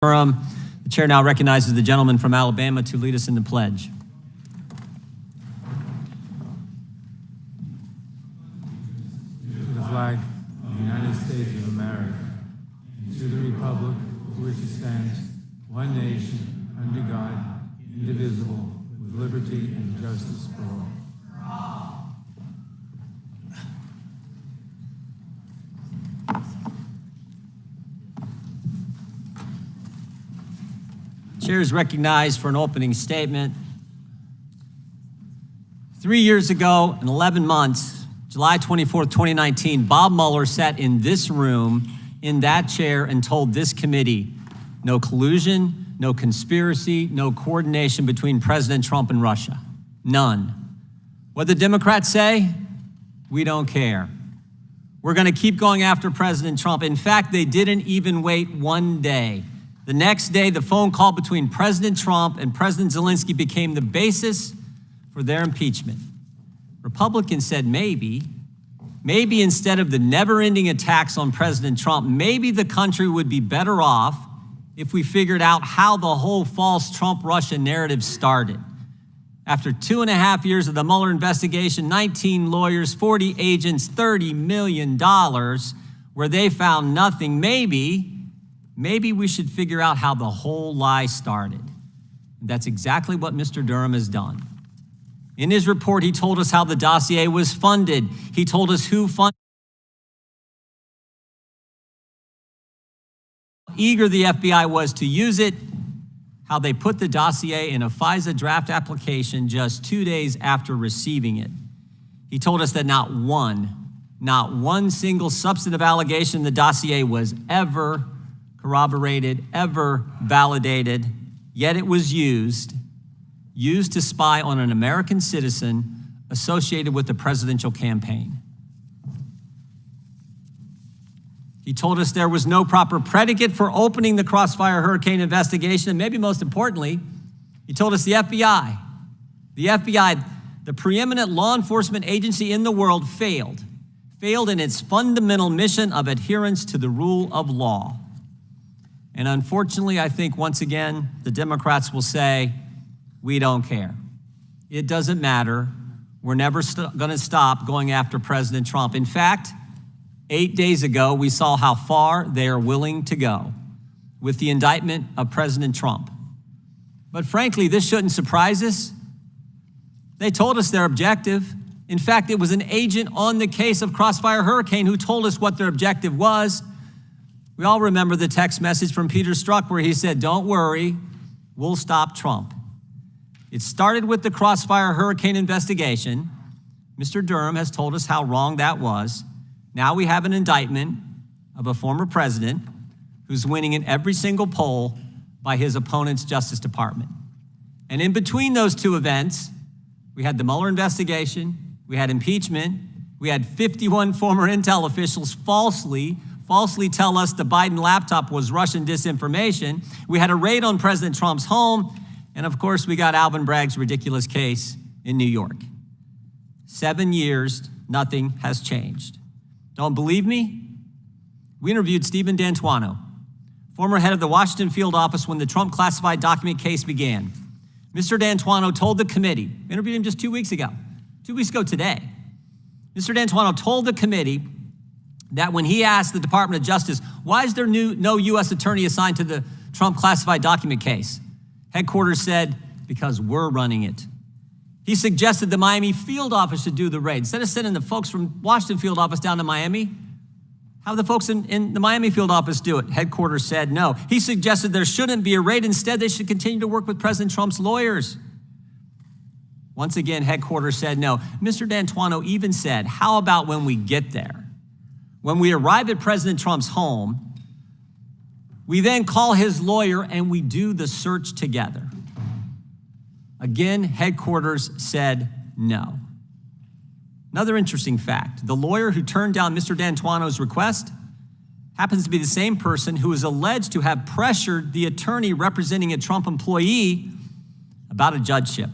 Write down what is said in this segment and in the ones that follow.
Durham. The chair now recognizes the gentleman from Alabama to lead us in the pledge. To the flag of the United States of America, and to the republic for which it stands, one nation, under God, indivisible, with liberty and justice for all. Chair is recognized for an opening statement. 3 years ago and 11 months, July 24th, 2019, Bob Mueller sat in this room, in that chair, and told this committee, no collusion, no conspiracy, no coordination between President Trump and Russia. None. What the Democrats say? We don't care. We're going to keep going after President Trump. In fact, they didn't even wait one day. The next day, the phone call between President Trump and President Zelensky became the basis for their impeachment. Republicans said maybe instead of the never-ending attacks on President Trump, maybe the country would be better off if we figured out how the whole false Trump-Russia narrative started. After 2.5 years of the Mueller investigation, 19 lawyers, 40 agents, $30 million, where they found nothing, maybe we should figure out how the whole lie started. And that's exactly what Mr. Durham has done. In his report, he told us how the dossier was funded. He told us who funded it, how eager the FBI was to use it, how they put the dossier in a FISA draft application just 2 days after receiving it. He told us that not one single substantive allegation in the dossier was ever corroborated, ever validated, yet it was used to spy on an American citizen associated with the presidential campaign. He told us there was no proper predicate for opening the Crossfire Hurricane investigation, and maybe most importantly, he told us the FBI, the preeminent law enforcement agency in the world, failed in its fundamental mission of adherence to the rule of law. And unfortunately, I think once again, the Democrats will say, we don't care. It doesn't matter. We're never going to stop going after President Trump. In fact, 8 days ago, we saw how far they are willing to go with the indictment of President Trump. But frankly, this shouldn't surprise us. They told us their objective. In fact, it was an agent on the case of Crossfire Hurricane who told us what their objective was. We all remember the text message from Peter Strzok where he said, don't worry, we'll stop Trump. It started with the Crossfire Hurricane investigation. Mr. Durham has told us how wrong that was. Now we have an indictment of a former president who's winning in every single poll by his opponent's Justice Department. And in between those two events, we had the Mueller investigation, we had impeachment, we had 51 former intel officials falsely tell us the Biden laptop was Russian disinformation. We had a raid on President Trump's home. And of course, we got Alvin Bragg's ridiculous case in New York. 7 years, nothing has changed. Don't believe me? We interviewed Stephen D'Antuono, former head of the Washington field office when the Trump classified document case began. Mr. D'Antuono told the committee, interviewed him just 2 weeks ago today. Mr. D'Antuono told the committee that when he asked the Department of Justice, why is there no U.S. attorney assigned to the Trump classified document case? Headquarters said, because we're running it. He suggested the Miami field office should do the raid. Instead of sending the folks from Washington field office down to Miami, have the folks in the Miami field office do it. Headquarters said no. He suggested there shouldn't be a raid. Instead, they should continue to work with President Trump's lawyers. Once again, headquarters said no. Mr. D'Antuono even said, how about when we get there? When we arrive at President Trump's home, we then call his lawyer and we do the search together. Again, headquarters said no. Another interesting fact, the lawyer who turned down Mr. D'Antuono's request happens to be the same person who is alleged to have pressured the attorney representing a Trump employee about a judgeship.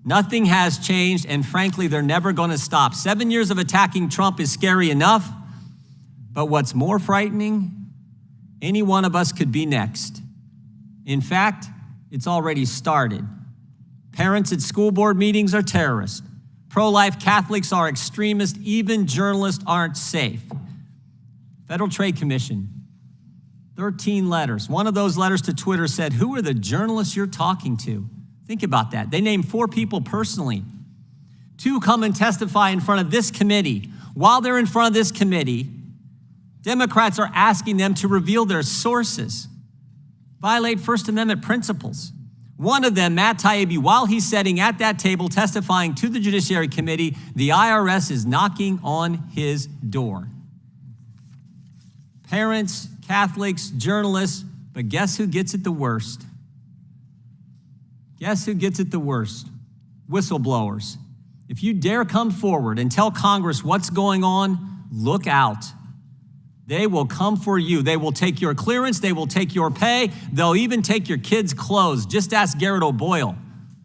Nothing has changed, and frankly, they're never going to stop. 7 years of attacking Trump is scary enough, but what's more frightening Any one of us could be next. In fact, it's already started. Parents at school board meetings are terrorists. Pro-life Catholics are extremists. Even journalists aren't safe. Federal Trade Commission, 13 letters. One of those letters to Twitter said, "Who are the journalists you're talking to?" Think about that. They named 4 people personally. 2 come and testify in front of this committee. While they're in front of this committee, Democrats are asking them to reveal their sources, violate First Amendment principles. One of them, Matt Taibbi, while he's sitting at that table testifying to the Judiciary Committee, the IRS is knocking on his door. Parents, Catholics, journalists, but guess who gets it the worst? Guess who gets it the worst? Whistleblowers. If you dare come forward and tell Congress what's going on, look out. They will come for you. They will take your clearance. They will take your pay. They'll even take your kids' clothes. Just ask Garrett O'Boyle,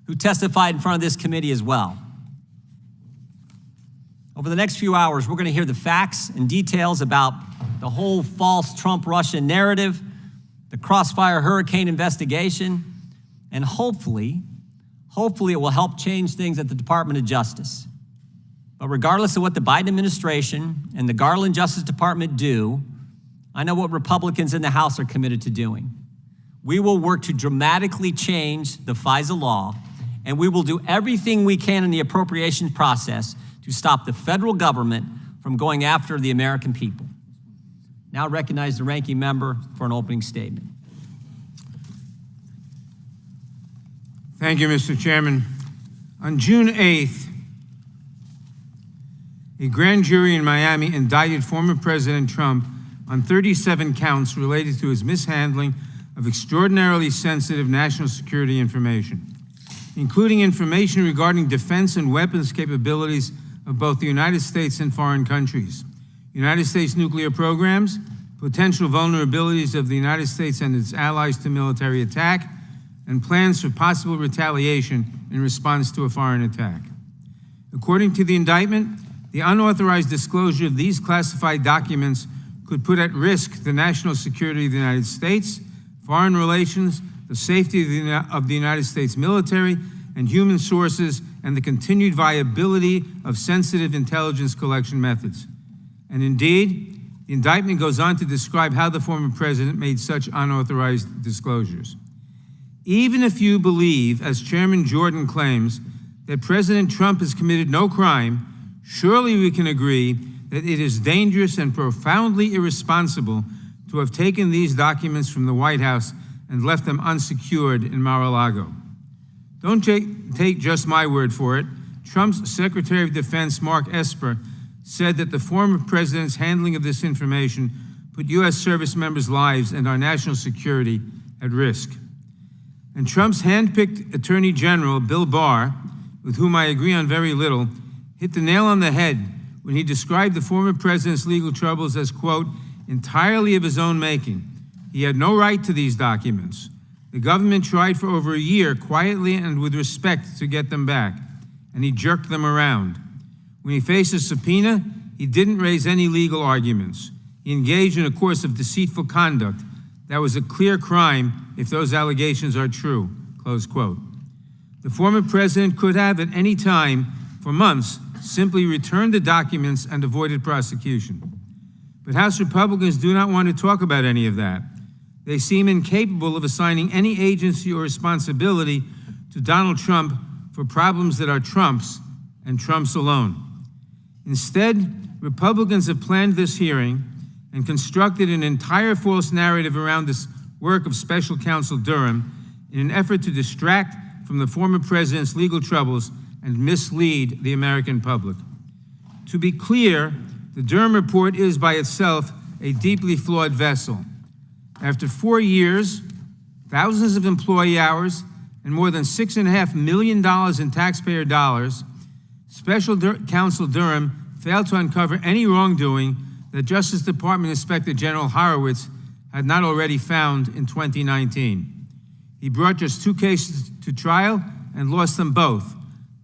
who testified in front of this committee as well. Over the next few hours, we're going to hear the facts and details about the whole false Trump-Russia narrative, the Crossfire Hurricane investigation, and hopefully it will help change things at the Department of Justice. But regardless of what the Biden administration and the Garland Justice Department do, I know what Republicans in the House are committed to doing. We will work to dramatically change the FISA law, and we will do everything we can in the appropriations process to stop the federal government from going after the American people. Now I recognize the ranking member for an opening statement. Thank you, Mr. Chairman. On June 8th, a grand jury in Miami indicted former President Trump on 37 counts related to his mishandling of extraordinarily sensitive national security information, including information regarding defense and weapons capabilities of both the United States and foreign countries, United States nuclear programs, potential vulnerabilities of the United States and its allies to military attack, and plans for possible retaliation in response to a foreign attack. According to the indictment, the unauthorized disclosure of these classified documents could put at risk the national security of the United States, foreign relations, the safety of the United States military and human sources, and the continued viability of sensitive intelligence collection methods. And indeed, the indictment goes on to describe how the former president made such unauthorized disclosures. Even if you believe, as Chairman Jordan claims, that President Trump has committed no crime, surely we can agree that it is dangerous and profoundly irresponsible to have taken these documents from the White House and left them unsecured in Mar-a-Lago. Don't take just my word for it. Trump's Secretary of Defense, Mark Esper, said that the former president's handling of this information put U.S. service members' lives and our national security at risk. And Trump's handpicked Attorney General, Bill Barr, with whom I agree on very little, hit the nail on the head when he described the former president's legal troubles as, quote, entirely of his own making. He had no right to these documents. The government tried for over a year, quietly and with respect, to get them back, and he jerked them around. When he faced a subpoena, he didn't raise any legal arguments. He engaged in a course of deceitful conduct that was a clear crime if those allegations are true, close quote. The former president could have at any time for months simply returned the documents and avoided prosecution. But House Republicans do not want to talk about any of that. They seem incapable of assigning any agency or responsibility to Donald Trump for problems that are Trump's and Trump's alone. Instead, Republicans have planned this hearing and constructed an entire false narrative around this work of Special Counsel Durham in an effort to distract from the former president's legal troubles and mislead the American public. To be clear, the Durham report is by itself a deeply flawed vessel. After 4 years, thousands of employee hours, and more than $6.5 million in taxpayer dollars, Special Counsel Durham failed to uncover any wrongdoing that Justice Department Inspector General Horowitz had not already found in 2019. He brought just 2 cases to trial and lost them both.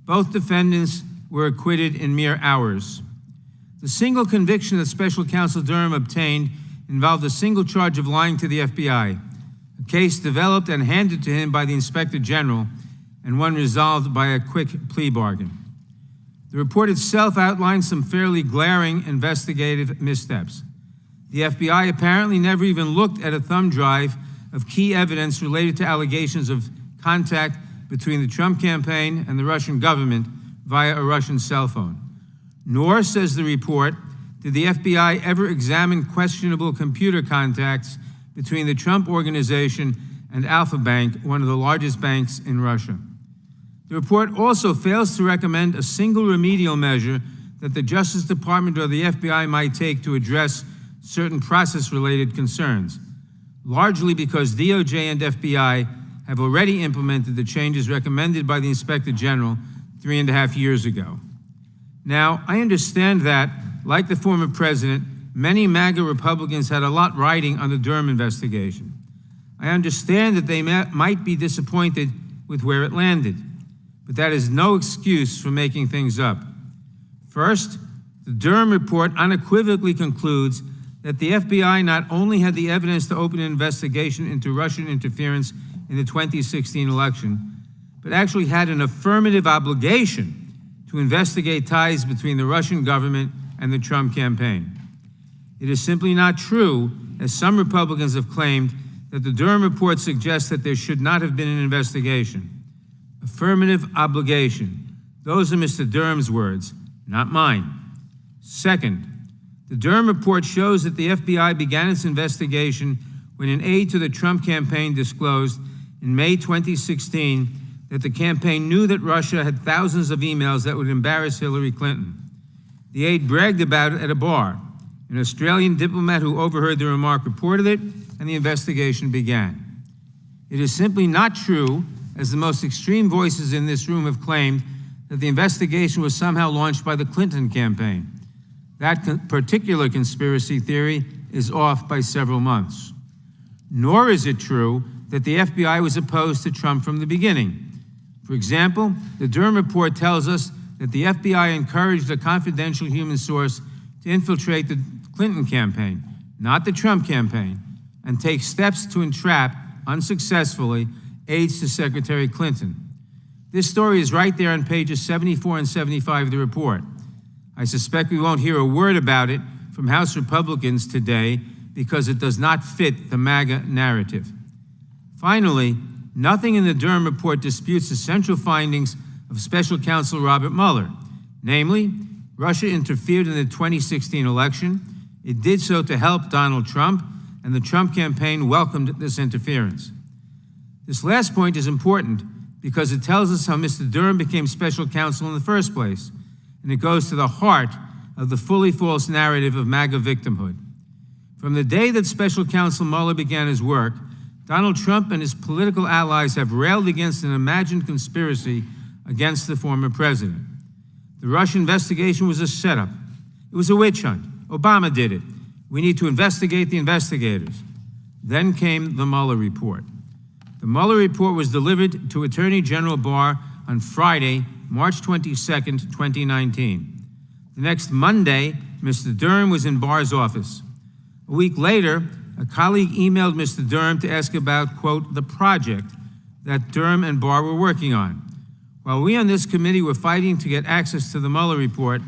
Both defendants were acquitted in mere hours. The single conviction that Special Counsel Durham obtained involved a single charge of lying to the FBI, a case developed and handed to him by the Inspector General, and one resolved by a quick plea bargain. The report itself outlined some fairly glaring investigative missteps. The FBI apparently never even looked at a thumb drive of key evidence related to allegations of contact between the Trump campaign and the Russian government via a Russian cell phone. Nor, says the report, did the FBI ever examine questionable computer contacts between the Trump Organization and Alfa Bank, one of the largest banks in Russia. The report also fails to recommend a single remedial measure that the Justice Department or the FBI might take to address certain process-related concerns, largely because DOJ and FBI have already implemented the changes recommended by the Inspector General 3.5 years ago. Now, I understand that, like the former president, many MAGA Republicans had a lot riding on the Durham investigation. I understand that they might be disappointed with where it landed, but that is no excuse for making things up. First, the Durham report unequivocally concludes that the FBI not only had the evidence to open an investigation into Russian interference in the 2016 election, but actually had an affirmative obligation to investigate ties between the Russian government and the Trump campaign. It is simply not true, as some Republicans have claimed, that the Durham report suggests that there should not have been an investigation. Affirmative obligation. Those are Mr. Durham's words, not mine. Second, the Durham report shows that the FBI began its investigation when an aide to the Trump campaign disclosed in May 2016 that the campaign knew that Russia had thousands of emails that would embarrass Hillary Clinton. The aide bragged about it at a bar. An Australian diplomat who overheard the remark reported it, and the investigation began. It is simply not true, as the most extreme voices in this room have claimed, that the investigation was somehow launched by the Clinton campaign. That particular conspiracy theory is off by several months. Nor is it true that the FBI was opposed to Trump from the beginning. For example, the Durham report tells us that the FBI encouraged a confidential human source to infiltrate the Clinton campaign, not the Trump campaign, and take steps to entrap, unsuccessfully, aides to Secretary Clinton. This story is right there on pages 74 and 75 of the report. I suspect we won't hear a word about it from House Republicans today because it does not fit the MAGA narrative. Finally, nothing in the Durham report disputes the central findings of Special Counsel Robert Mueller. Namely, Russia interfered in the 2016 election. It did so to help Donald Trump, and the Trump campaign welcomed this interference. This last point is important because it tells us how Mr. Durham became special counsel in the first place, and it goes to the heart of the fully false narrative of MAGA victimhood. From the day that Special Counsel Mueller began his work, Donald Trump and his political allies have railed against an imagined conspiracy against the former president. The Russia investigation was a setup. It was a witch hunt. Obama did it. We need to investigate the investigators. Then came the Mueller report. The Mueller report was delivered to Attorney General Barr on Friday, March 22nd, 2019. The next Monday, Mr. Durham was in Barr's office. A week later, a colleague emailed Mr. Durham to ask about, quote, the project that Durham and Barr were working on. While we on this committee were fighting to get access to the Mueller report,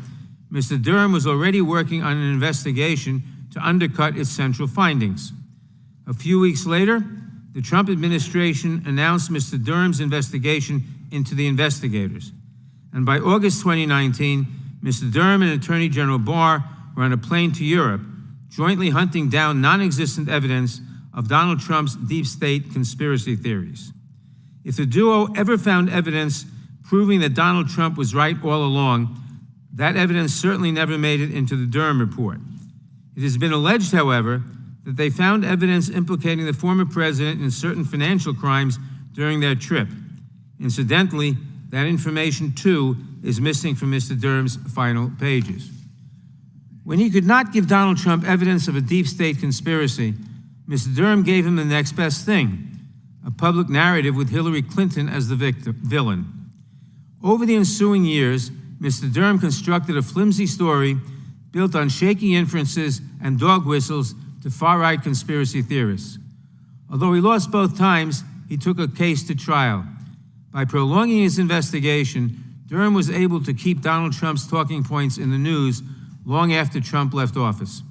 Mr. Durham was already working on an investigation to undercut its central findings. A few weeks later, the Trump administration announced Mr. Durham's investigation into the investigators. And by August 2019, Mr. Durham and Attorney General Barr were on a plane to Europe, jointly hunting down non-existent evidence of Donald Trump's deep state conspiracy theories. If the duo ever found evidence proving that Donald Trump was right all along, that evidence certainly never made it into the Durham report. It has been alleged, however, that they found evidence implicating the former president in certain financial crimes during their trip. Incidentally, that information, too, is missing from Mr. Durham's final pages. When he could not give Donald Trump evidence of a deep state conspiracy, Mr. Durham gave him the next best thing, a public narrative with Hillary Clinton as the villain. Over the ensuing years, Mr. Durham constructed a flimsy story built on shaky inferences and dog whistles to far-right conspiracy theorists. Although he lost both times, he took a case to trial. By prolonging his investigation, Durham was able to keep Donald Trump's talking points in the news long after Trump left office.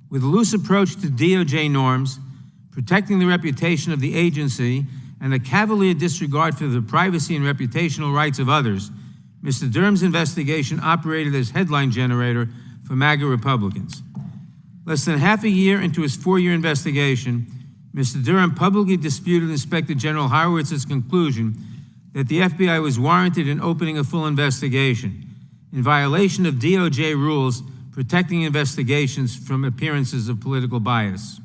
With a loose approach to DOJ norms, protecting the reputation of the agency, and a cavalier disregard for the privacy and reputational rights of others, Mr. Durham's investigation operated as headline generator for MAGA Republicans. Less than half a year into his 4-year investigation, Mr. Durham publicly disputed Inspector General Horowitz's conclusion that the FBI was warranted in opening a full investigation, in violation of DOJ rules protecting investigations from appearances of political bias.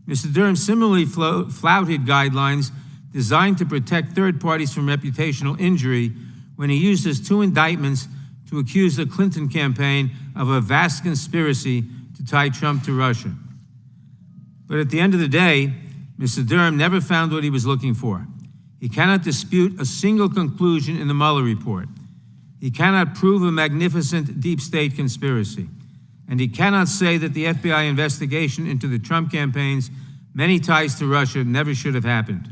Mr. Durham similarly flouted guidelines designed to protect third parties from reputational injury when he used his 2 indictments to accuse the Clinton campaign of a vast conspiracy to tie Trump to Russia. But at the end of the day, Mr. Durham never found what he was looking for. He cannot dispute a single conclusion in the Mueller report. He cannot prove a magnificent deep state conspiracy. And he cannot say that the FBI investigation into the Trump campaign's many ties to Russia never should have happened.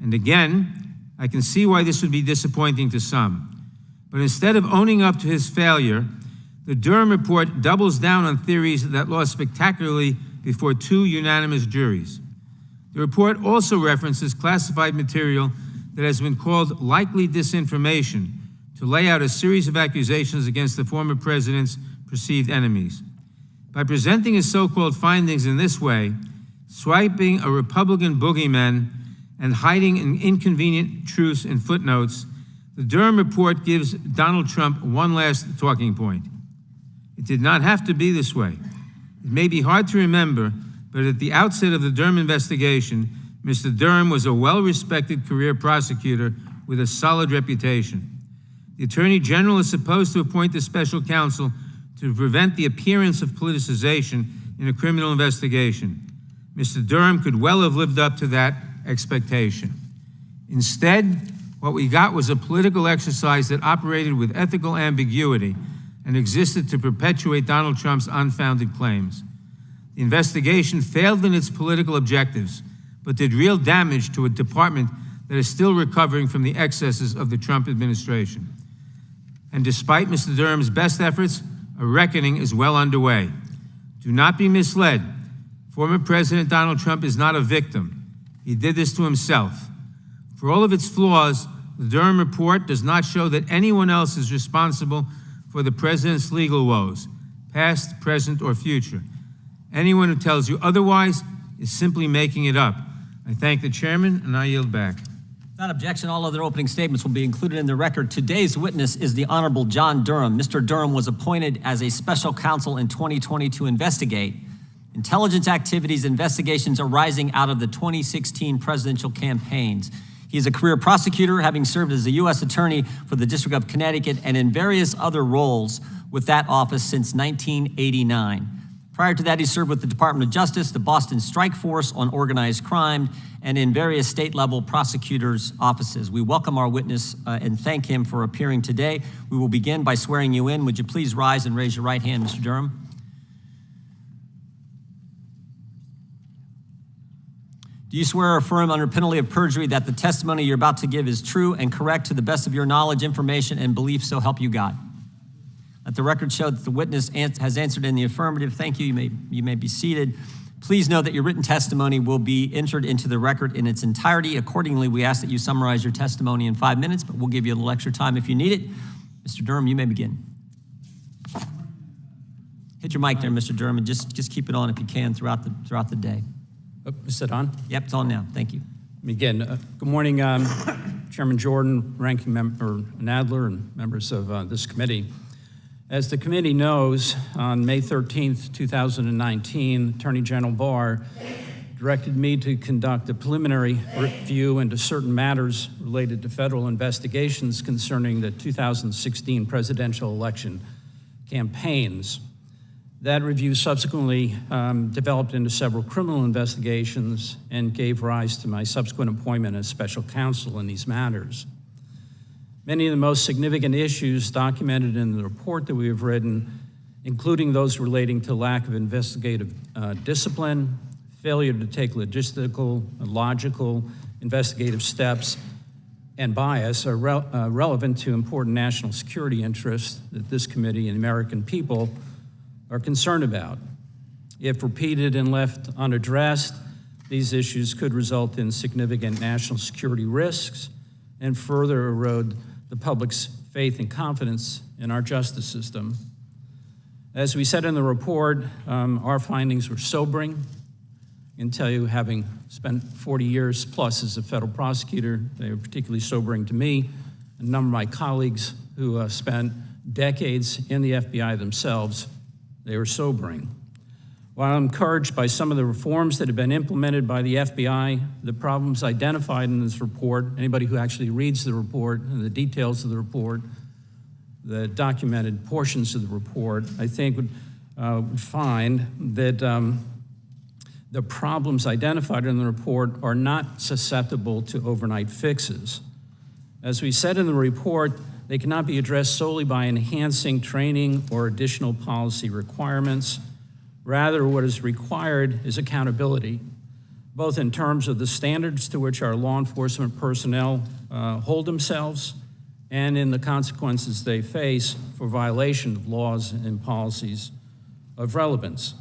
And again, I can see why this would be disappointing to some. But instead of owning up to his failure, the Durham report doubles down on theories that lost spectacularly before 2 unanimous juries. The report also references classified material that has been called likely disinformation to lay out a series of accusations against the former president's perceived enemies. By presenting his so-called findings in this way, swiping a Republican boogeyman and hiding inconvenient truths in footnotes, the Durham report gives Donald Trump one last talking point. It did not have to be this way. It may be hard to remember, but at the outset of the Durham investigation, Mr. Durham was a well-respected career prosecutor with a solid reputation. The Attorney General is supposed to appoint a special counsel to prevent the appearance of politicization in a criminal investigation. Mr. Durham could well have lived up to that expectation. Instead, what we got was a political exercise that operated with ethical ambiguity and existed to perpetuate Donald Trump's unfounded claims. The investigation failed in its political objectives, but did real damage to a department that is still recovering from the excesses of the Trump administration. And despite Mr. Durham's best efforts, a reckoning is well underway. Do not be misled. Former President Donald Trump is not a victim. He did this to himself. For all of its flaws, the Durham report does not show that anyone else is responsible for the president's legal woes, past, present, or future. Anyone who tells you otherwise is simply making it up. I thank the chairman, and I yield back. Without objection, all other opening statements will be included in the record. Today's witness is the Honorable John Durham. Mr. Durham was appointed as a special counsel in 2020 to investigate intelligence activities, investigations arising out of the 2016 presidential campaigns. He is a career prosecutor, having served as a U.S. attorney for the District of Connecticut and in various other roles with that office since 1989. Prior to that, he served with the Department of Justice, the Boston Strike Force on organized crime, and in various state-level prosecutors' offices. We welcome our witness and thank him for appearing today. We will begin by swearing you in. Would you please rise and raise your right hand, Mr. Durham? Do you swear or affirm under penalty of perjury that the testimony you're about to give is true and correct to the best of your knowledge, information, and belief, so help you God? Let the record show that the witness has answered in the affirmative. Thank you. You may be seated. Please know that your written testimony will be entered into the record in its entirety. Accordingly, we ask that you summarize your testimony in 5 minutes, but we'll give you a little extra time if you need it. Mr. Durham, you may begin. Hit your mic there, Mr. Durham, and just keep it on if you can throughout the day. Is it on? Yep, it's on now. Thank you. Again, good morning, Chairman Jordan, Ranking Member Nadler, and members of this committee. As the committee knows, on May 13th, 2019, Attorney General Barr directed me to conduct a preliminary review into certain matters related to federal investigations concerning the 2016 presidential election campaigns. That review subsequently developed into several criminal investigations and gave rise to my subsequent appointment as special counsel in these matters. Many of the most significant issues documented in the report that we have written including those relating to lack of investigative discipline, failure to take logistical, logical, investigative steps, and bias are relevant to important national security interests that this committee and the American people are concerned about. If repeated and left unaddressed, these issues could result in significant national security risks and further erode the public's faith and confidence in our justice system. As we said in the report, our findings were sobering. I can tell you, having spent 40 years plus as a federal prosecutor, they were particularly sobering to me. A number of my colleagues who spent decades in the FBI themselves, they were sobering. While I'm encouraged by some of the reforms that have been implemented by the FBI, the problems identified in this report, anybody who actually reads the report and the details of the report, the documented portions of the report, I think would find that the problems identified in the report are not susceptible to overnight fixes. As we said in the report, they cannot be addressed solely by enhancing training or additional policy requirements. Rather, what is required is accountability, both in terms of the standards to which our law enforcement personnel hold themselves and in the consequences they face for violation of laws and policies of relevance.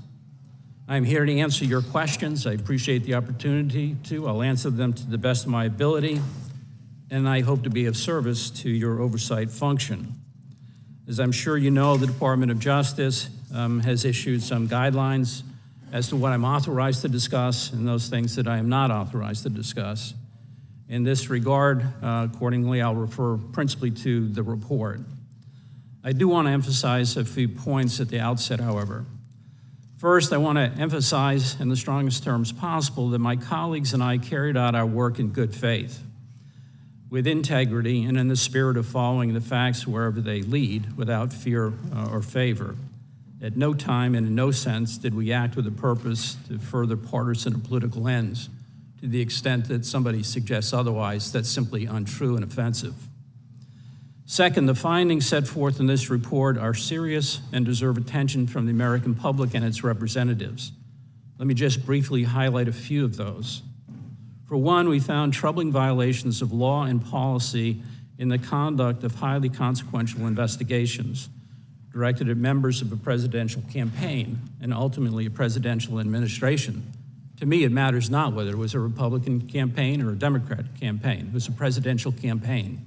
I'm here to answer your questions. I appreciate the opportunity to. I'll answer them to the best of my ability, and I hope to be of service to your oversight function. As I'm sure you know, the Department of Justice has issued some guidelines as to what I'm authorized to discuss and those things that I am not authorized to discuss. In this regard, accordingly, I'll refer principally to the report. I do want to emphasize a few points at the outset, however. First, I want to emphasize in the strongest terms possible that my colleagues and I carried out our work in good faith, with integrity and in the spirit of following the facts wherever they lead without fear or favor. At no time and in no sense did we act with a purpose to further partisan or political ends. To the extent that somebody suggests otherwise, that's simply untrue and offensive. Second, the findings set forth in this report are serious and deserve attention from the American public and its representatives. Let me just briefly highlight a few of those. For one, we found troubling violations of law and policy in the conduct of highly consequential investigations directed at members of a presidential campaign and ultimately a presidential administration. To me, it matters not whether it was a Republican campaign or a Democrat campaign. It was a presidential campaign.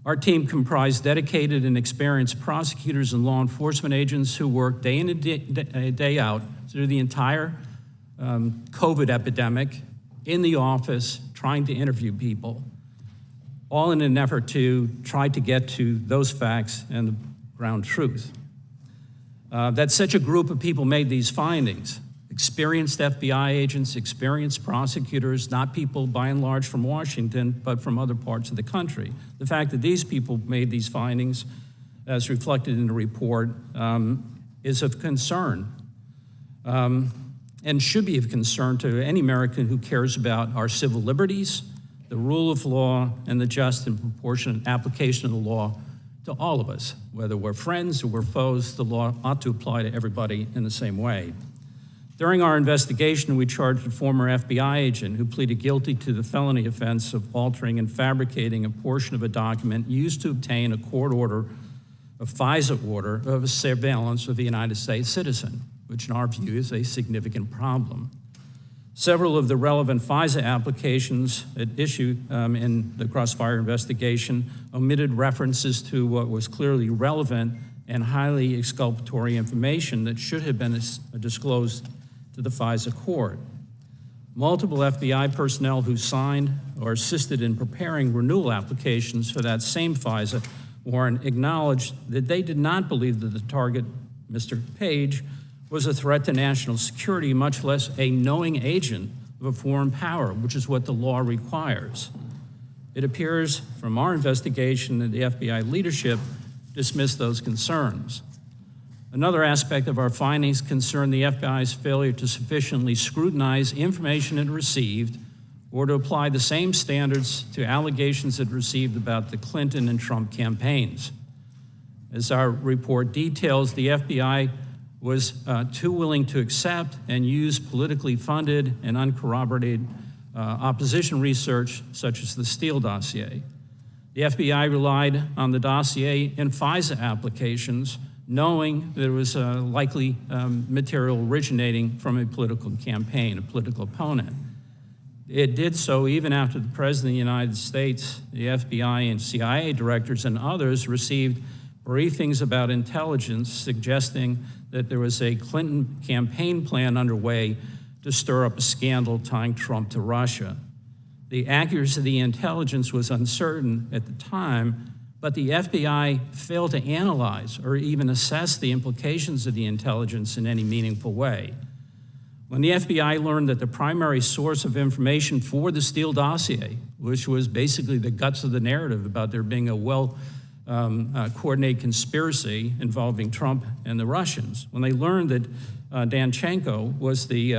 Our team comprised dedicated and experienced prosecutors and law enforcement agents who worked day in and day out through the entire COVID epidemic in the office trying to interview people, all in an effort to try to get to those facts and the ground truth. That such a group of people made these findings. Experienced FBI agents, experienced prosecutors, not people by and large from Washington, but from other parts of the country. The fact that these people made these findings, as reflected in the report, is of concern and should be of concern to any American who cares about our civil liberties, the rule of law, and the just and proportionate application of the law to all of us. Whether we're friends or we're foes, the law ought to apply to everybody in the same way. During our investigation, we charged a former FBI agent who pleaded guilty to the felony offense of altering and fabricating a portion of a document used to obtain a court order, a FISA order, of a surveillance of a United States citizen, which in our view is a significant problem. Several of the relevant FISA applications at issue in the Crossfire investigation omitted references to what was clearly relevant and highly exculpatory information that should have been disclosed to the FISA court. Multiple FBI personnel who signed or assisted in preparing renewal applications for that same FISA warrant acknowledged that they did not believe that the target, Mr. Page, was a threat to national security, much less a knowing agent of a foreign power, which is what the law requires. It appears from our investigation that the FBI leadership dismissed those concerns. Another aspect of our findings concerned the FBI's failure to sufficiently scrutinize information it received or to apply the same standards to allegations it received about the Clinton and Trump campaigns. As our report details, the FBI was too willing to accept and use politically funded and uncorroborated opposition research, such as the Steele dossier. The FBI relied on the dossier and FISA applications, knowing that it was likely material originating from a political campaign, a political opponent. It did so even after the President of the United States, the FBI and CIA directors and others received briefings about intelligence suggesting that there was a Clinton campaign plan underway to stir up a scandal tying Trump to Russia. The accuracy of the intelligence was uncertain at the time, but the FBI failed to analyze or even assess the implications of the intelligence in any meaningful way. When the FBI learned that the primary source of information for the Steele dossier, which was basically the guts of the narrative about there being a well-coordinated conspiracy involving Trump and the Russians, when they learned that Danchenko was the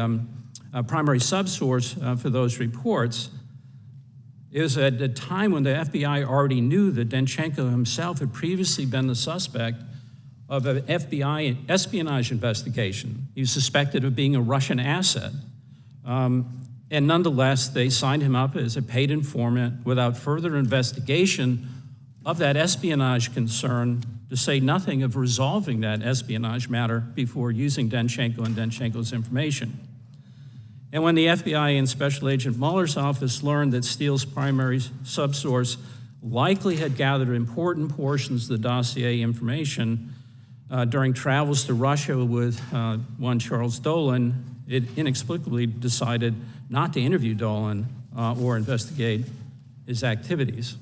primary subsource for those reports, it was at a time when the FBI already knew that Danchenko himself had previously been the suspect of an FBI espionage investigation. He was suspected of being a Russian asset. And nonetheless, they signed him up as a paid informant without further investigation of that espionage concern, to say nothing of resolving that espionage matter before using Danchenko and Danchenko's information. And when the FBI and Special Agent Mueller's office learned that Steele's primary subsource likely had gathered important portions of the dossier information during travels to Russia with one Charles Dolan, it inexplicably decided not to interview Dolan or investigate his activities.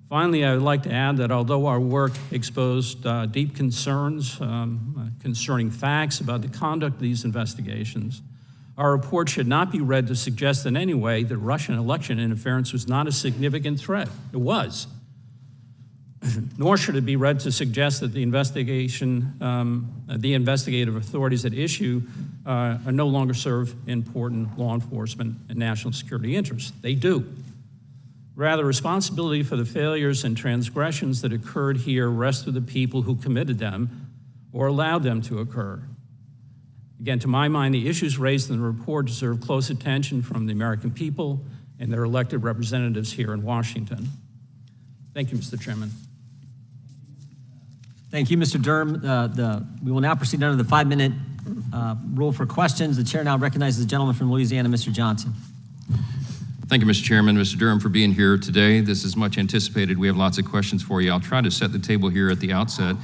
Finally, I would like to add that although our work exposed deep concerns concerning facts about the conduct of these investigations, our report should not be read to suggest in any way that Russian election interference was not a significant threat. It was. Nor should it be read to suggest that the investigative authorities at issue are no longer serve important law enforcement and national security interests. They do. Rather, responsibility for the failures and transgressions that occurred here rests with the people who committed them or allowed them to occur. Again, to my mind, the issues raised in the report deserve close attention from the American people and their elected representatives here in Washington. Thank you, Mr. Chairman. Thank you, Mr. Durham. We will now proceed under the 5-minute rule for questions. The chair now recognizes the gentleman from Louisiana, Mr. Johnson. Thank you, Mr. Chairman, Mr. Durham, for being here today. This is much anticipated. We have lots of questions for you. I'll try to set the table here at the outset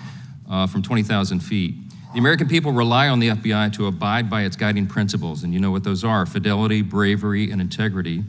from 20,000 feet. The American people rely on the FBI to abide by its guiding principles, and you know what those are: fidelity, bravery, and integrity.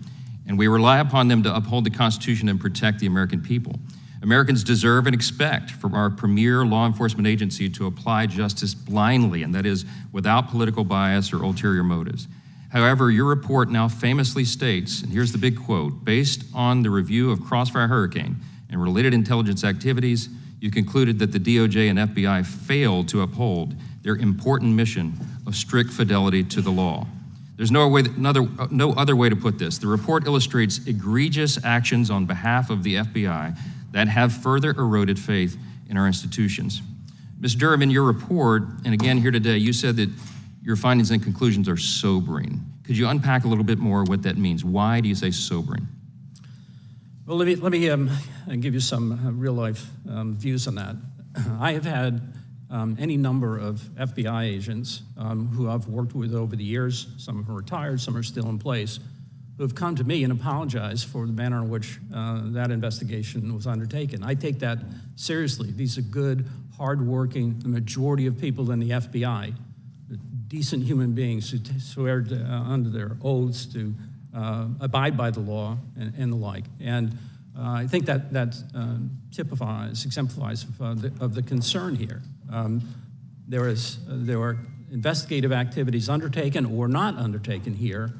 And we rely upon them to uphold the Constitution and protect the American people. Americans deserve and expect from our premier law enforcement agency to apply justice blindly, and that is without political bias or ulterior motives. However, your report now famously states, and here's the big quote, based on the review of Crossfire Hurricane and related intelligence activities, you concluded that the DOJ and FBI failed to uphold their important mission of strict fidelity to the law. There's no other way to put this. The report illustrates egregious actions on behalf of the FBI that have further eroded faith in our institutions. Ms. Durham, in your report, and again here today, you said that your findings and conclusions are sobering. Could you unpack a little bit more what that means? Why do you say sobering? Well, let me give you some real-life views on that. I have had any number of FBI agents who I've worked with over the years. Some of them are retired, some are still in place, who have come to me and apologized for the manner in which that investigation was undertaken. I take that seriously. These are good, hardworking, the majority of people in the FBI, decent human beings who swear under their oaths to abide by the law and the like. And I think that exemplifies of the concern here. There were investigative activities undertaken or not undertaken here,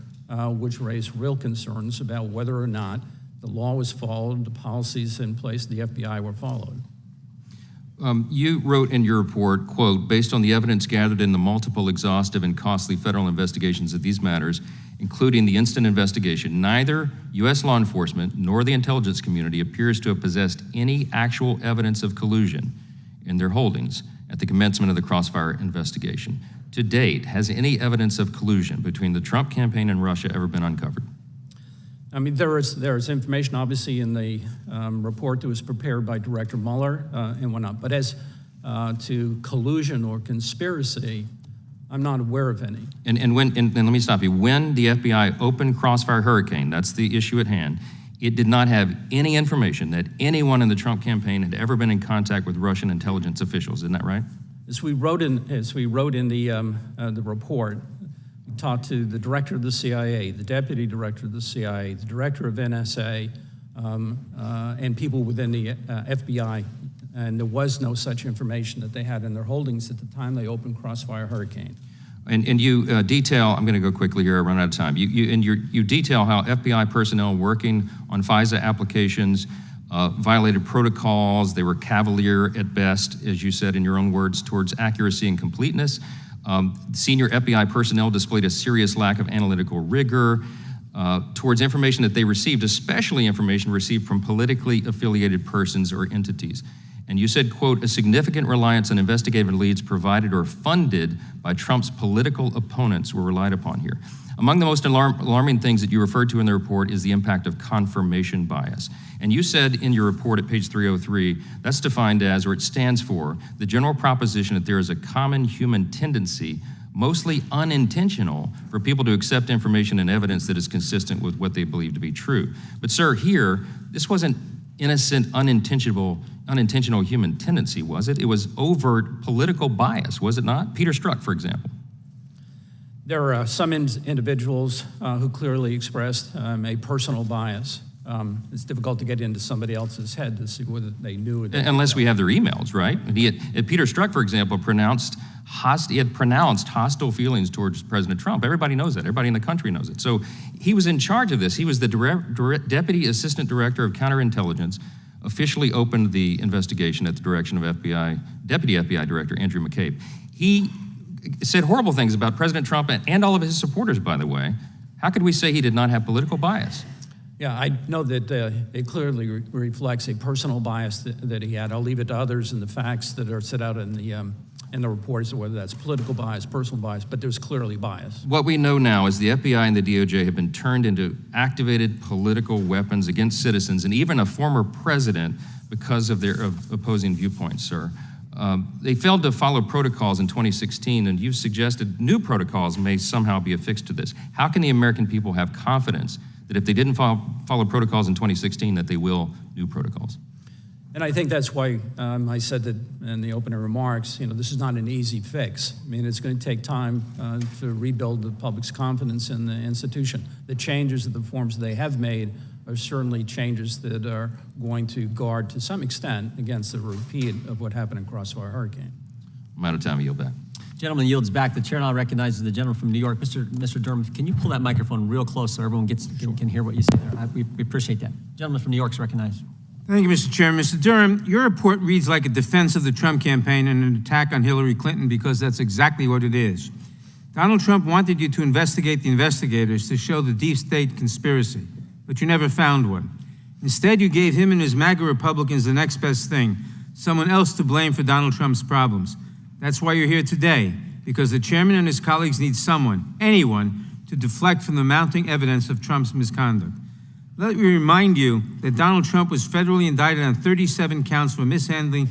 which raised real concerns about whether or not the law was followed, the policies in place in the FBI were followed. You wrote in your report, quote, based on the evidence gathered in the multiple exhaustive and costly federal investigations of these matters, including the instant investigation, neither U.S. law enforcement nor the intelligence community appears to have possessed any actual evidence of collusion in their holdings at the commencement of the Crossfire investigation. To date, has any evidence of collusion between the Trump campaign and Russia ever been uncovered? I mean, there is information, obviously, in the report that was prepared by Director Mueller and whatnot. But as to collusion or conspiracy, I'm not aware of any. And let me stop you. When the FBI opened Crossfire Hurricane, that's the issue at hand, it did not have any information that anyone in the Trump campaign had ever been in contact with Russian intelligence officials. Isn't that right? As we wrote in the report, we talked to the director of the CIA, the deputy director of the CIA, the director of NSA, and people within the FBI, and there was no such information that they had in their holdings at the time they opened Crossfire Hurricane. And you detail, I'm going to go quickly here, I run out of time. You detail how FBI personnel working on FISA applications violated protocols. They were cavalier at best, as you said in your own words, towards accuracy and completeness. Senior FBI personnel displayed a serious lack of analytical rigor towards information that they received, especially information received from politically affiliated persons or entities. And you said, quote, a significant reliance on investigative leads provided or funded by Trump's political opponents were relied upon here. Among the most alarming things that you referred to in the report is the impact of confirmation bias. And you said in your report at page 303, that's defined as, or it stands for, the general proposition that there is a common human tendency, mostly unintentional, for people to accept information and evidence that is consistent with what they believe to be true. But sir, here, this wasn't innocent, unintentional human tendency, was it? It was overt political bias, was it not? Peter Strzok, for example. There are some individuals who clearly expressed a personal bias. It's difficult to get into somebody else's head to see whether they knew it. Unless we have their emails, right? Peter Strzok, for example, he had pronounced hostile feelings towards President Trump. Everybody knows that. Everybody in the country knows it. So he was in charge of this. He was the Deputy Assistant Director of Counterintelligence, officially opened the investigation at the direction of Deputy FBI Director Andrew McCabe. He said horrible things about President Trump and all of his supporters, by the way. How could we say he did not have political bias? Yeah, I know that it clearly reflects a personal bias that he had. I'll leave it to others and the facts that are set out in the reports, whether that's political bias, personal bias, but there's clearly bias. What we know now is the FBI and the DOJ have been turned into activated political weapons against citizens and even a former president because of their opposing viewpoints, sir. They failed to follow protocols in 2016, and you've suggested new protocols may somehow be affixed to this. How can the American people have confidence that if they didn't follow protocols in 2016, that they will new protocols? And I think that's why I said that in the opening remarks, this is not an easy fix. I mean, it's going to take time to rebuild the public's confidence in the institution. The changes of the forms they have made are certainly changes that are going to guard to some extent against the repeat of what happened in Crossfire Hurricane. I'm out of time. I yield back. Gentleman yields back. The chair now recognizes the gentleman from New York. Mr. Durham, can you pull that microphone real close so everyone can hear what you say there? We appreciate that. Gentleman from New York is recognized. Thank you, Mr. Chairman. Mr. Durham, your report reads like a defense of the Trump campaign and an attack on Hillary Clinton because that's exactly what it is. Donald Trump wanted you to investigate the investigators to show the deep state conspiracy, but you never found one. Instead, you gave him and his MAGA Republicans the next best thing, someone else to blame for Donald Trump's problems. That's why you're here today, because the chairman and his colleagues need someone, anyone, to deflect from the mounting evidence of Trump's misconduct. Let me remind you that Donald Trump was federally indicted on 37 counts for mishandling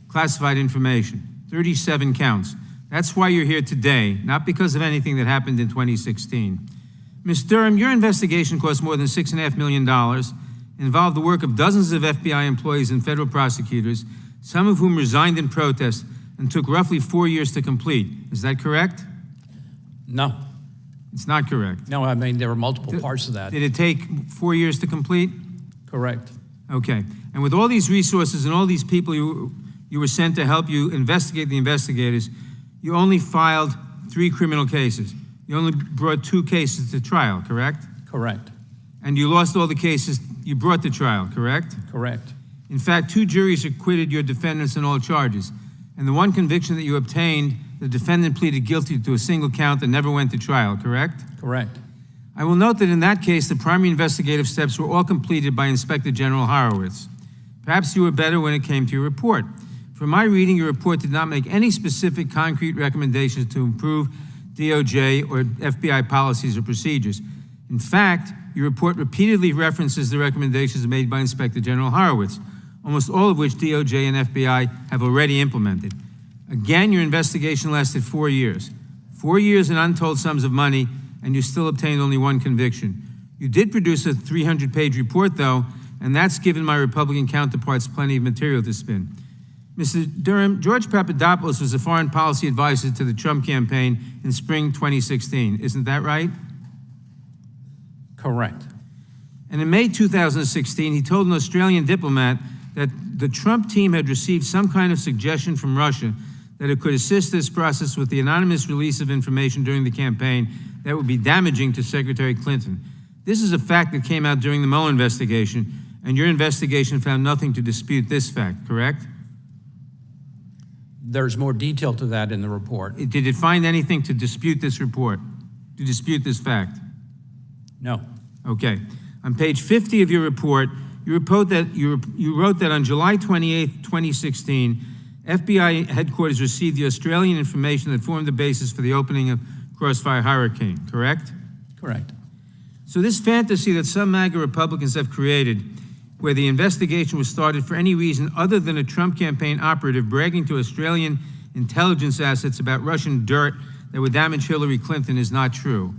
classified information. 37 counts. That's why you're here today, not because of anything that happened in 2016. Ms. Durham, your investigation cost more than $6.5 million, involved the work of dozens of FBI employees and federal prosecutors, some of whom resigned in protest, and took roughly 4 years to complete. Is that correct? No. It's not correct. No, I mean, there were multiple parts of that. Did it take 4 years to complete? Correct. Okay. And with all these resources and all these people you were sent to help you investigate the investigators, you only filed 3 criminal cases. You only brought 2 cases to trial, correct? Correct. And you lost all the cases you brought to trial, correct? Correct. In fact, 2 juries acquitted your defendants on all charges. And the one conviction that you obtained, the defendant pleaded guilty to a single count and never went to trial, correct? Correct. I will note that in that case, the primary investigative steps were all completed by Inspector General Horowitz. Perhaps you were better when it came to your report. From my reading, your report did not make any specific concrete recommendations to improve DOJ or FBI policies or procedures. In fact, your report repeatedly references the recommendations made by Inspector General Horowitz, almost all of which DOJ and FBI have already implemented. Again, your investigation lasted 4 years. 4 years and untold sums of money, and you still obtained only one conviction. You did produce a 300-page report, though, and that's given my Republican counterparts plenty of material to spin. Mr. Durham, George Papadopoulos was a foreign policy advisor to the Trump campaign in spring 2016. Isn't that right? Correct. And in May 2016, he told an Australian diplomat that the Trump team had received some kind of suggestion from Russia that it could assist this process with the anonymous release of information during the campaign that would be damaging to Secretary Clinton. This is a fact that came out during the Mueller investigation, and your investigation found nothing to dispute this fact, correct? There's more detail to that in the report. Did it find anything to dispute this report, to dispute this fact? No. Okay. On page 50 of your report, you wrote that on July 28, 2016, FBI headquarters received the Australian information that formed the basis for the opening of Crossfire Hurricane, correct? Correct. So this fantasy that some MAGA Republicans have created, where the investigation was started for any reason other than a Trump campaign operative bragging to Australian intelligence assets about Russian dirt that would damage Hillary Clinton, is not true.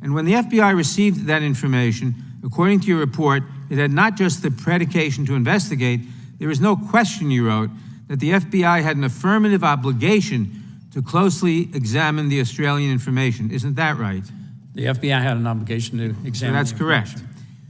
And when the FBI received that information, according to your report, it had not just the predication to investigate. There is no question, you wrote, that the FBI had an affirmative obligation to closely examine the Australian information. Isn't that right? The FBI had an obligation to examine. So that's correct.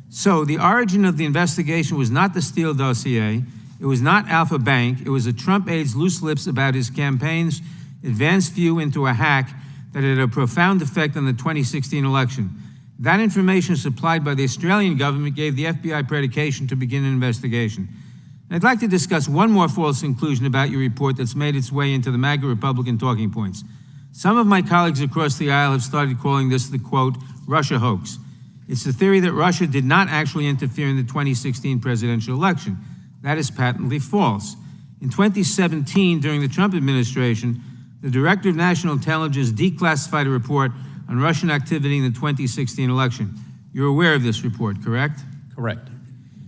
So the origin of the investigation was not the Steele dossier. It was not Alpha Bank. It was a Trump aide's loose lips about his campaign's advanced view into a hack that had a profound effect on the 2016 election. That information supplied by the Australian government gave the FBI predication to begin an investigation. I'd like to discuss one more false conclusion about your report that's made its way into the MAGA Republican talking points. Some of my colleagues across the aisle have started calling this the, quote, Russia hoax. It's the theory that Russia did not actually interfere in the 2016 presidential election. That is patently false. In 2017, during the Trump administration, the Director of National Intelligence declassified a report on Russian activity in the 2016 election. You're aware of this report, correct? Correct.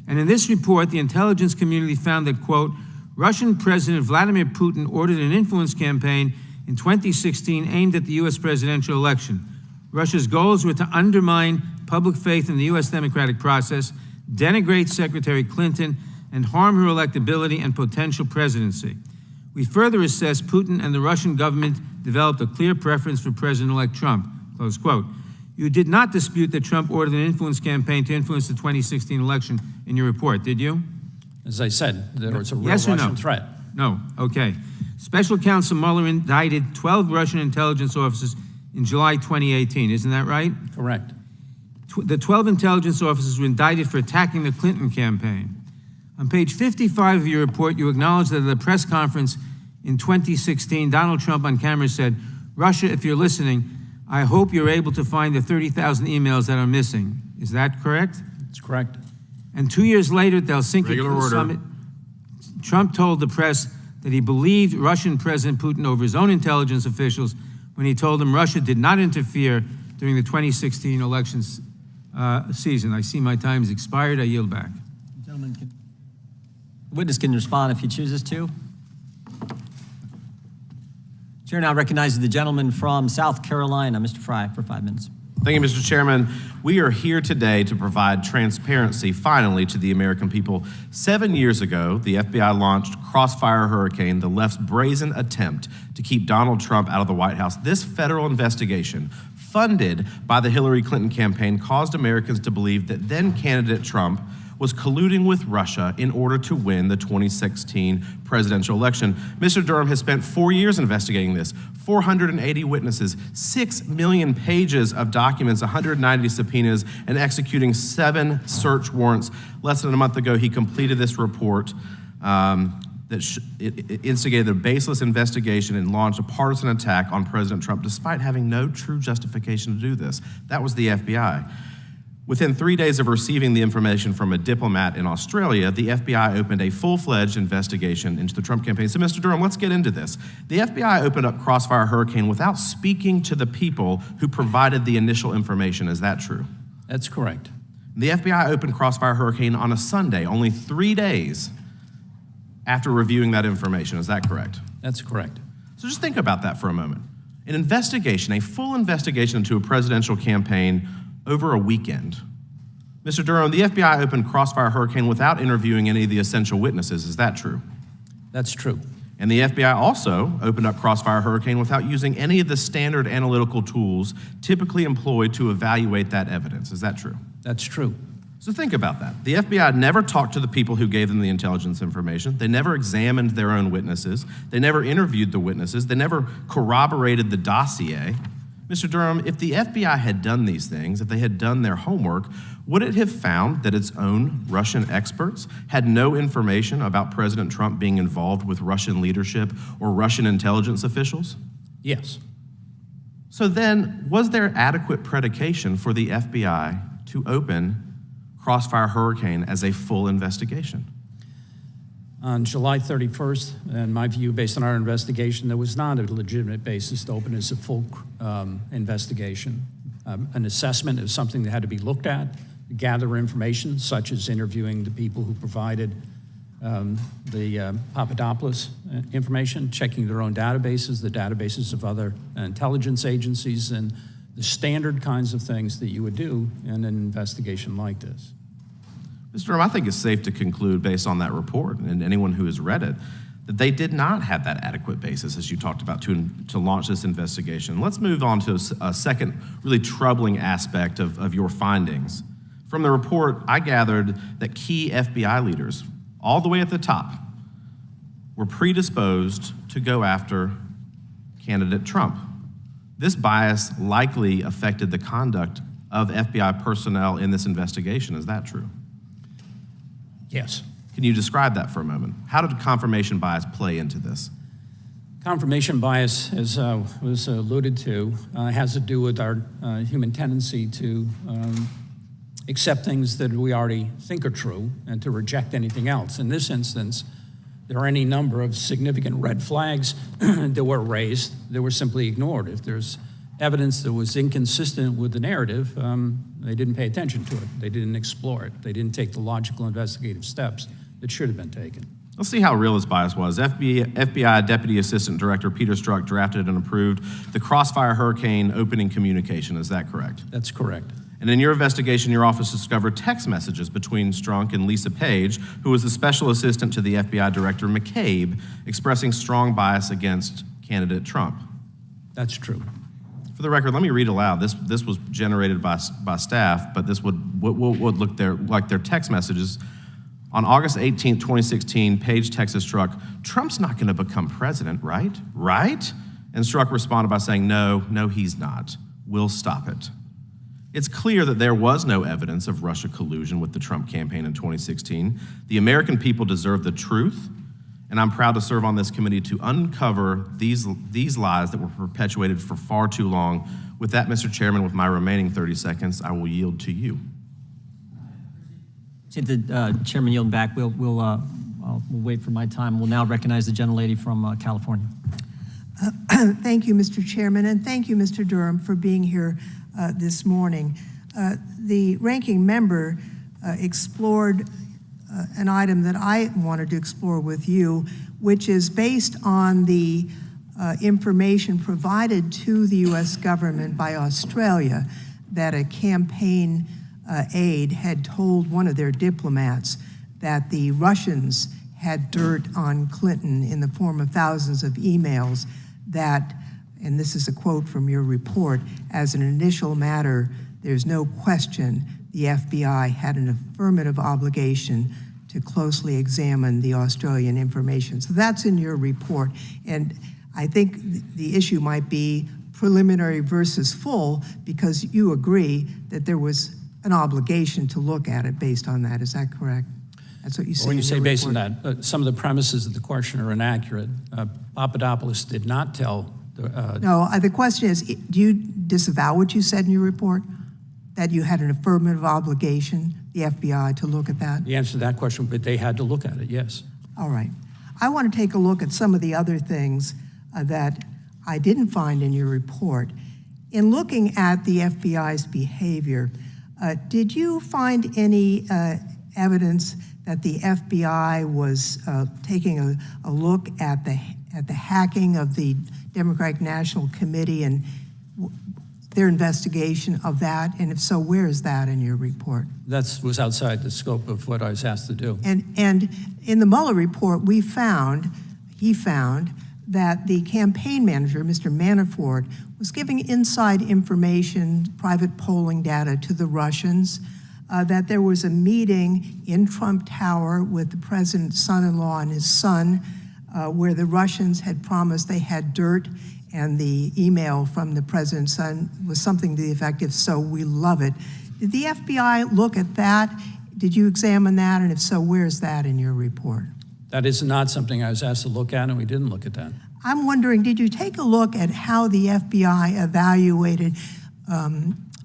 And in this report, the intelligence community found that, quote, Russian President Vladimir Putin ordered an influence campaign in 2016 aimed at the U.S. presidential election. Russia's goals were to undermine public faith in the U.S. democratic process, denigrate Secretary Clinton, and harm her electability and potential presidency. We further assess Putin and the Russian government developed a clear preference for President-elect Trump, close quote. You did not dispute that Trump ordered an influence campaign to influence the 2016 election in your report, did you? As I said, there was a real Yes or Russian no? threat. No, okay. Special Counsel Mueller indicted 12 Russian intelligence officers in July 2018, isn't that right? Correct. The 12 intelligence officers were indicted for attacking the Clinton campaign. On page 55 of your report, you acknowledge that at a press conference in 2016, Donald Trump on camera said, Russia, if you're listening, I hope you're able to find the 30,000 emails that are missing. Is that correct? That's correct. And 2 years later at the Helsinki summit, Trump told the press that he believed Russian President Putin over his own intelligence officials when he told them Russia did not interfere during the 2016 election season. I see my time has expired. I yield back. Gentlemen, the witness can respond if he chooses to. Chair now recognizes the gentleman from South Carolina, Mr. Fry, for 5 minutes. Thank you, Mr. Chairman. We are here today to provide transparency, finally, to the American people. 7 years ago, the FBI launched Crossfire Hurricane, the left's brazen attempt to keep Donald Trump out of the White House. This federal investigation, funded by the Hillary Clinton campaign, caused Americans to believe that then-candidate Trump was colluding with Russia in order to win the 2016 presidential election. Mr. Durham has spent 4 years investigating this, 480 witnesses, 6 million pages of documents, 190 subpoenas, and executing 7 search warrants. Less than a month ago, he completed this report that instigated a baseless investigation and launched a partisan attack on President Trump, despite having no true justification to do this. That was the FBI. Within 3 days of receiving the information from a diplomat in Australia, the FBI opened a full-fledged investigation into the Trump campaign. So, Mr. Durham, let's get into this. The FBI opened up Crossfire Hurricane without speaking to the people who provided the initial information. Is that true? That's correct. The FBI opened Crossfire Hurricane on a Sunday, only 3 days after reviewing that information. Is that correct? That's correct. So just think about that for a moment. An investigation, a full investigation into a presidential campaign over a weekend. Mr. Durham, the FBI opened Crossfire Hurricane without interviewing any of the essential witnesses. Is that true? That's true. And the FBI also opened up Crossfire Hurricane without using any of the standard analytical tools typically employed to evaluate that evidence. Is that true? That's true. So think about that. The FBI never talked to the people who gave them the intelligence information. They never examined their own witnesses. They never interviewed the witnesses. They never corroborated the dossier. Mr. Durham, if the FBI had done these things, if they had done their homework, would it have found that its own Russian experts had no information about President Trump being involved with Russian leadership or Russian intelligence officials? Yes. So then, was there adequate predication for the FBI to open Crossfire Hurricane as a full investigation? On July 31st, in my view, based on our investigation, there was not a legitimate basis to open as a full investigation. An assessment is something that had to be looked at, gather information, such as interviewing the people who provided the Papadopoulos information, checking their own databases, the databases of other intelligence agencies, and the standard kinds of things that you would do in an investigation like this. Mr. Durham, I think it's safe to conclude, based on that report and anyone who has read it, that they did not have that adequate basis, as you talked about, to launch this investigation. Let's move on to a second really troubling aspect of your findings. From the report, I gathered that key FBI leaders, all the way at the top, were predisposed to go after candidate Trump. This bias likely affected the conduct of FBI personnel in this investigation. Is that true? Yes. Can you describe that for a moment? How did confirmation bias play into this? Confirmation bias, as was alluded to, has to do with our human tendency to accept things that we already think are true and to reject anything else. In this instance, there are any number of significant red flags that were raised that were simply ignored. If there's evidence that was inconsistent with the narrative, they didn't pay attention to it. They didn't explore it. They didn't take the logical investigative steps that should have been taken. Let's see how real this bias was. FBI Deputy Assistant Director Peter Strzok drafted and approved the Crossfire Hurricane opening communication. Is that correct? That's correct. And in your investigation, your office discovered text messages between Strzok and Lisa Page, who was the special assistant to the FBI Director McCabe, expressing strong bias against candidate Trump. That's true. For the record, let me read aloud. This was generated by staff, but this would look like their text messages. On August 18, 2016, Page texted Strzok, "Trump's not going to become president, right? Right?" And Strzok responded by saying, No, he's not. We'll stop it." It's clear that there was no evidence of Russia collusion with the Trump campaign in 2016. The American people deserve the truth, and I'm proud to serve on this committee to uncover these lies that were perpetuated for far too long. With that, Mr. Chairman, with my remaining 30 seconds, I will yield to you. See the chairman yielding back. We'll wait for my time. We'll now recognize the gentlelady from California. Thank you, Mr. Chairman, and thank you, Mr. Durham, for being here this morning. The ranking member explored an item that I wanted to explore with you, which is based on the information provided to the U.S. government by Australia that a campaign aide had told one of their diplomats that the Russians had dirt on Clinton in the form of thousands of emails that, and this is a quote from your report, "As an initial matter, there's no question the FBI had an affirmative obligation to closely examine the Australian information." So that's in your report. And I think the issue might be preliminary versus full, because you agree that there was an obligation to look at it based on that. Is that correct? That's what you say. When you in say your based on report? that, some of the premises of the question are inaccurate. Papadopoulos did not tell No, the question is, do you disavow what you said in your report? that you had an affirmative obligation, the FBI, to look at that? The answer to that question, but they had to look at it, yes. All right. I want to take a look at some of the other things that I didn't find in your report. In looking at the FBI's behavior, did you find any evidence that the FBI was taking a look at the hacking of the Democratic National Committee and their investigation of that? And if so, where is that in your report? That was outside the scope of what I was asked to do. And in the Mueller report, he found that the campaign manager, Mr. Manafort, was giving inside information, private polling data to the Russians, that there was a meeting in Trump Tower with the president's son-in-law and his son, where the Russians had promised they had dirt, and the email from the president's son was something to the effect of, "So we love it." Did the FBI look at that? Did you examine that? And if so, where's that in your report? That is not something I was asked to look at, and we didn't look at that. I'm wondering, did you take a look at how the FBI evaluated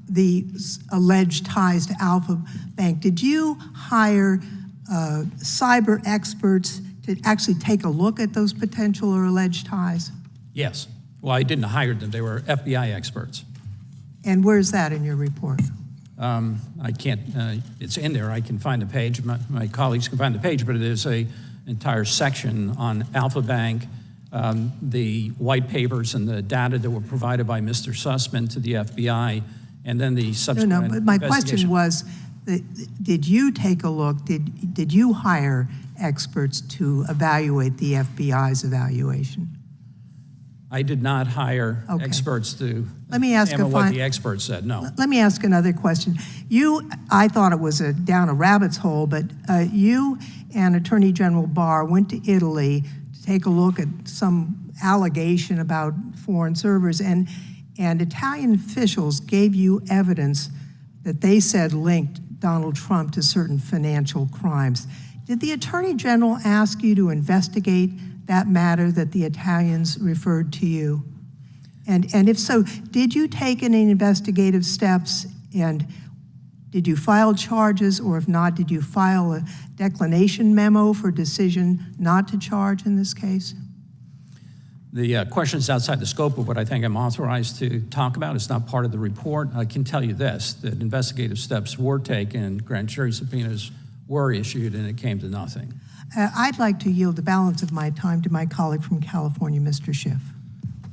the alleged ties to Alpha Bank? Did you hire cyber experts to actually take a look at those potential or alleged ties? Yes. Well, I didn't hire them. They were FBI experts. And where's that in your report? I can't, it's in there. I can find the page. My colleagues can find the page, but it is an entire section on Alpha Bank, the white papers and the data that were provided by Mr. Sussman to the FBI, and then the subsequent No, but my question investigation. was, did you take a look, did you hire experts to evaluate the FBI's evaluation? I did not hire Okay. experts to Let me ask examine what the experts said, no. Let me ask another question. I thought it was down a rabbit's hole, but you and Attorney General Barr went to Italy to take a look at some allegation about foreign servers, and Italian officials gave you evidence that they said linked Donald Trump to certain financial crimes. Did the Attorney General ask you to investigate that matter that the Italians referred to you? And if so, did you take any investigative steps, and did you file charges, or if not, did you file a declination memo for decision not to charge in this case? The question is outside the scope of what I think I'm authorized to talk about. It's not part of the report. I can tell you this, that investigative steps were taken, grand jury subpoenas were issued, and it came to nothing. I'd like to yield the balance of my time to my colleague from California, Mr. Schiff.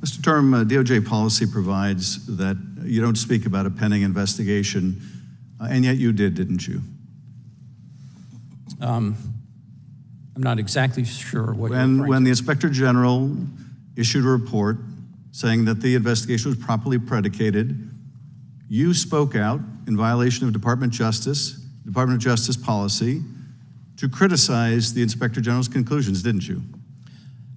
Mr. Durham, DOJ policy provides that you don't speak about a pending investigation, and yet you did, didn't you? I'm not exactly sure what you're referring to. When the Inspector General issued a report saying that the investigation was properly predicated, you spoke out in violation of Department of Justice policy to criticize the Inspector General's conclusions, didn't you?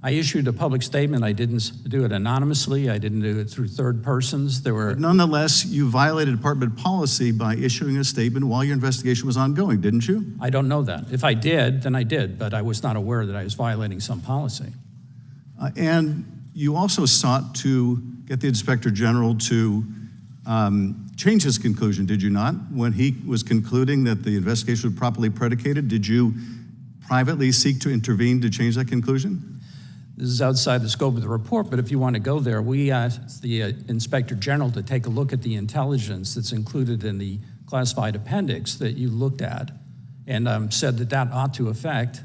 I issued a public statement. I didn't do it anonymously. I didn't do it through third persons. But nonetheless, you violated department policy by issuing a statement while your investigation was ongoing, didn't you? I don't know that. If I did, then I did, but I was not aware that I was violating some policy. And you also sought to get the Inspector General to change his conclusion, did you not? When he was concluding that the investigation was properly predicated, did you privately seek to intervene to change that conclusion? This is outside the scope of the report, but if you want to go there, we asked the Inspector General to take a look at the intelligence that's included in the classified appendix that you looked at, and said that that ought to affect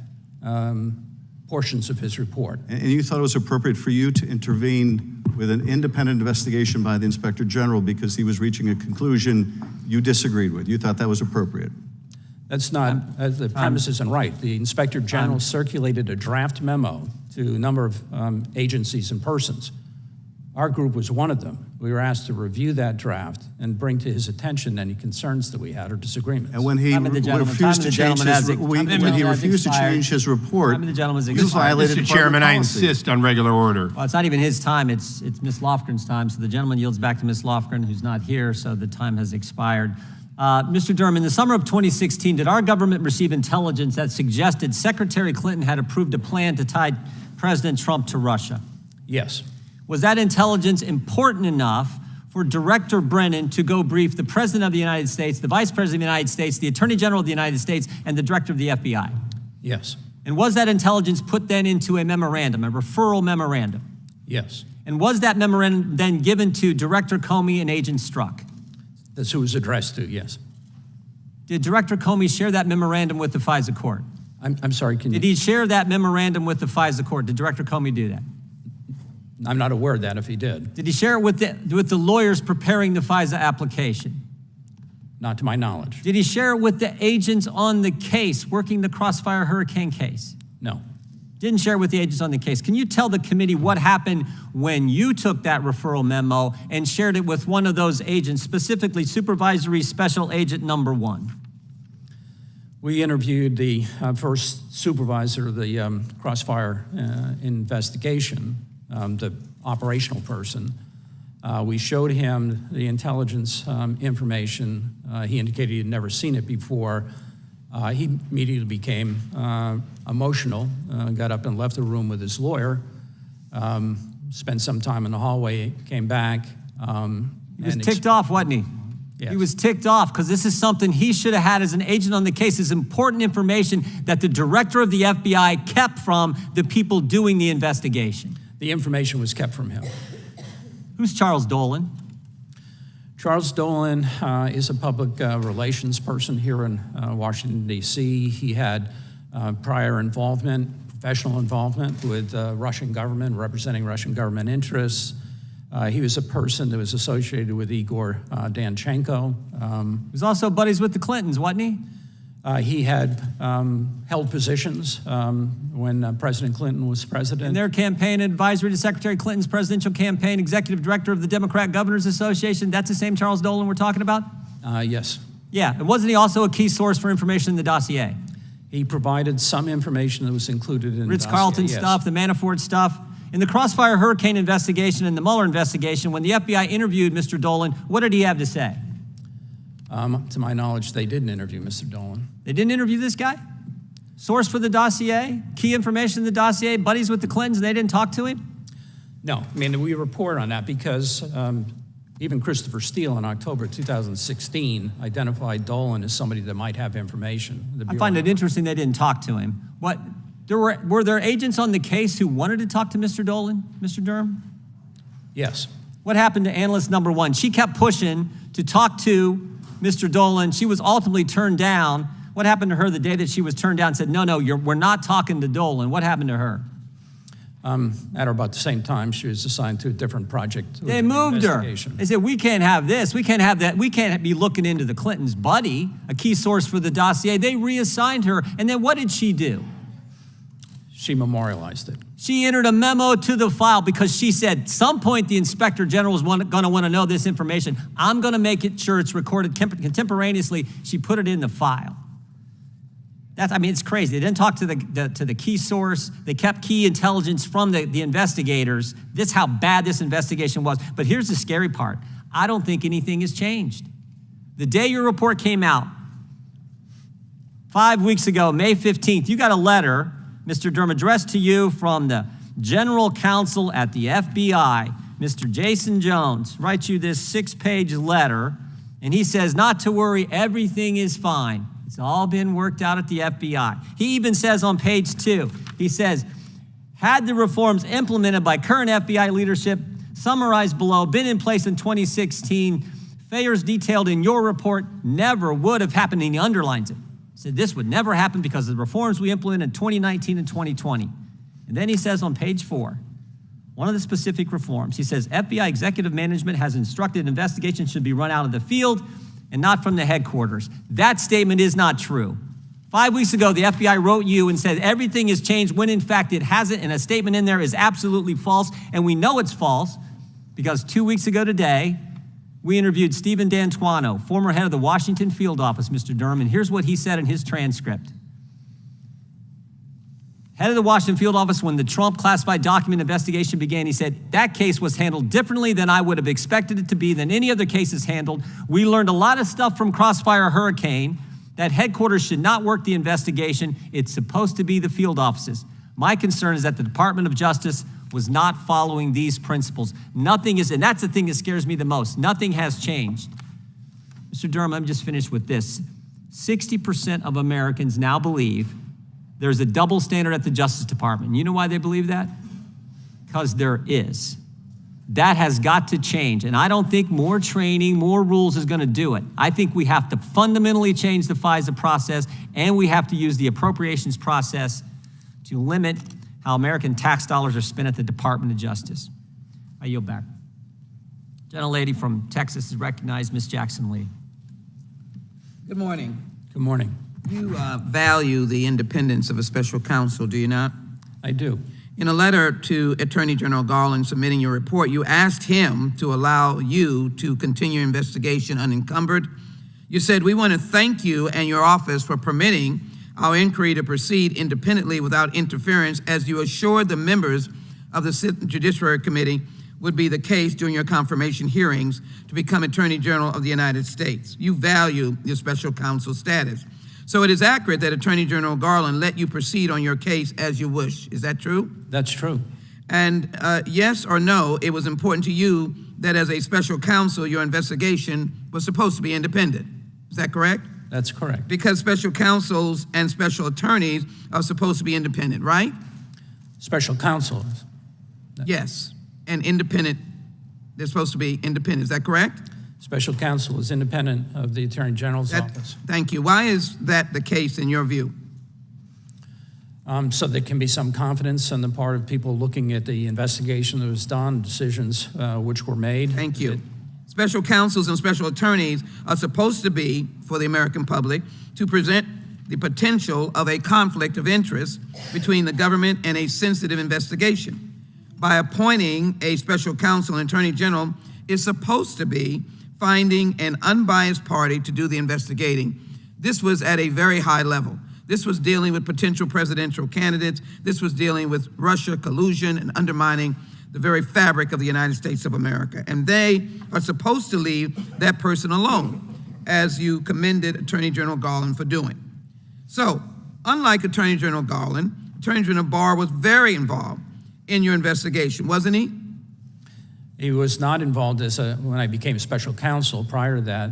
portions of his report. And you thought it was appropriate for you to intervene with an independent investigation by the Inspector General because he was reaching a conclusion you disagreed with. You thought that was appropriate. That's not, the premise isn't right. The Inspector General circulated a draft memo to a number of agencies and persons. Our group was one of them. We were asked to review that draft and bring to his attention any concerns that we had or disagreements. And when he refused to change his report, you violated Mr. Chairman, I policy. insist on regular order. Well, it's not even his time, it's Ms. Lofgren's time, so the gentleman yields back to Ms. Lofgren, who's not here, so the time has expired. Mr. Durham, in the summer of 2016, did our government receive intelligence that suggested Secretary Clinton had approved a plan to tie President Trump to Russia? Yes. Was that intelligence important enough for Director Brennan to go brief the President of the United States, the Vice President of the United States, the Attorney General of the United States, and the Director of the FBI? Yes. And was that intelligence put then into a memorandum, a referral memorandum? Yes. And was that memorandum then given to Director Comey and Agent Strzok? That's who it was addressed to, yes. Did Director Comey share that memorandum with the FISA court? I'm sorry, can Did you? he share that memorandum with the FISA court? Did Director Comey do that? I'm not aware of that if he did. Did he share it with the lawyers preparing the FISA application? Not to my knowledge. Did he share it with the agents on the case, working the Crossfire Hurricane case? No. Didn't share it with the agents on the case. Can you tell the committee what happened when you took that referral memo and shared it with one of those agents, specifically Supervisory Special Agent Number 1? We interviewed the first supervisor of the Crossfire investigation, the operational person. We showed him the intelligence information. He indicated he had never seen it before. He immediately became emotional, got up and left the room with his lawyer, spent some time in the hallway, came back. He was ticked off, wasn't he? Yes. He was ticked off because this is something he should have had as an agent on the case. It's important information that the director of the FBI kept from the people doing the investigation. The information was kept from him. Who's Charles Dolan? Charles Dolan is a public relations person here in Washington, D.C. He had prior involvement, professional involvement with Russian government, representing Russian government interests. He was a person that was associated with Igor Danchenko. He was also buddies with the Clintons, wasn't he? He had held positions when President Clinton was president. In their campaign advisory to Secretary Clinton's presidential campaign, executive director of the Democrat Governors Association. That's the same Charles Dolan we're talking about? Yes. Yeah, and wasn't he also a key source for information in the dossier? He provided some information that was included in the Ritz-Carlton dossier, yes. stuff, the Manafort stuff. In the Crossfire Hurricane investigation and the Mueller investigation, when the FBI interviewed Mr. Dolan, what did he have to say? To my knowledge, they didn't interview Mr. Dolan. They didn't interview this guy? Source for the dossier, key information in the dossier, buddies with the Clintons, and they didn't talk to him? No, I mean, we report on that because even Christopher Steele in October 2016 identified Dolan as somebody that might have information. I find it interesting they didn't talk to him. Were there agents on the case who wanted to talk to Mr. Dolan, Mr. Durham? Yes. What happened to analyst number 1? She kept pushing to talk to Mr. Dolan. She was ultimately turned down. What happened to her the day that she was turned down and said, no, we're not talking to Dolan? What happened to her? At about the same time, she was assigned to a different project. They moved her. They said, we can't have this. We can't have that. We can't be looking into the Clintons' buddy, a key source for the dossier. They reassigned her. And then what did she do? She memorialized it. She entered a memo to the file because she said, some point the Inspector General is going to want to know this information. I'm going to make sure it's recorded contemporaneously. She put it in the file. It's crazy. They didn't talk to the key source. They kept key intelligence from the investigators. This is how bad this investigation was. But here's the scary part. I don't think anything has changed. The day your report came out, 5 weeks ago, May 15th, you got a letter, Mr. Durham, addressed to you from the General Counsel at the FBI, Mr. Jason Jones, writes you this 6-page letter, and he says, not to worry, everything is fine. It's all been worked out at the FBI. He even says on page 2, he says, had the reforms implemented by current FBI leadership, summarized below, been in place in 2016, failures detailed in your report never would have happened, and he underlines it. He said this would never happen because of the reforms we implemented in 2019 and 2020. And then he says on page 4, one of the specific reforms, he says, FBI executive management has instructed investigations should be run out of the field and not from the headquarters. That statement is not true. 5 weeks ago, the FBI wrote you and said everything has changed when in fact it hasn't, and a statement in there is absolutely false, and we know it's false because 2 weeks ago today, we interviewed Stephen D'Antuono, former head of the Washington field office, Mr. Durham, and here's what he said in his transcript. Head of the Washington field office, when the Trump classified document investigation began, he said, that case was handled differently than I would have expected it to be, than any other cases handled. We learned a lot of stuff from Crossfire Hurricane, that headquarters should not work the investigation. It's supposed to be the field offices. My concern is that the Department of Justice was not following these principles. Nothing is, and that's the thing that scares me the most. Nothing has changed. Mr. Durham, I'm just finished with this. 60% of Americans now believe there's a double standard at the Justice Department. You know why they believe that? Because there is. That has got to change. And I don't think more training, more rules is going to do it. I think we have to fundamentally change the FISA process, and we have to use the appropriations process to limit how American tax dollars are spent at the Department of Justice. I yield back. Gentlelady from Texas is recognized, Ms. Jackson Lee. Good morning. Good morning. You value the independence of a special counsel, do you not? I do. In a letter to Attorney General Garland submitting your report, you asked him to allow you to continue investigation unencumbered. You said, "We want to thank you and your office for permitting our inquiry to proceed independently without interference, as you assured the members of the Judiciary Committee would be the case during your confirmation hearings to become Attorney General of the United States. You value your special counsel status. So it is accurate that Attorney General Garland let you proceed on your case as you wish. Is that true?" That's true. And yes or no, it was important to you that as a special counsel, your investigation was supposed to be independent. Is that correct? That's correct. Because special counsels and special attorneys are supposed to be independent, right? Special counsel. Yes, and independent, they're supposed to be independent. Is that correct? Special counsel is independent of the Attorney General's office. Thank you. Why is that the case in your view? So there can be some confidence on the part of people looking at the investigation that was done, decisions which were made. Thank you. Special counsels and special attorneys are supposed to be, for the American public, to present the potential of a conflict of interest between the government and a sensitive investigation. By appointing a special counsel and attorney general is supposed to be finding an unbiased party to do the investigating. This was at a very high level. This was dealing with potential presidential candidates. This was dealing with Russia collusion and undermining the very fabric of the United States of America. And they are supposed to leave that person alone, as you commended Attorney General Garland for doing. So, unlike Attorney General Garland, Attorney General Barr was very involved in your investigation, wasn't he? He was not involved when I became special counsel. Prior to that,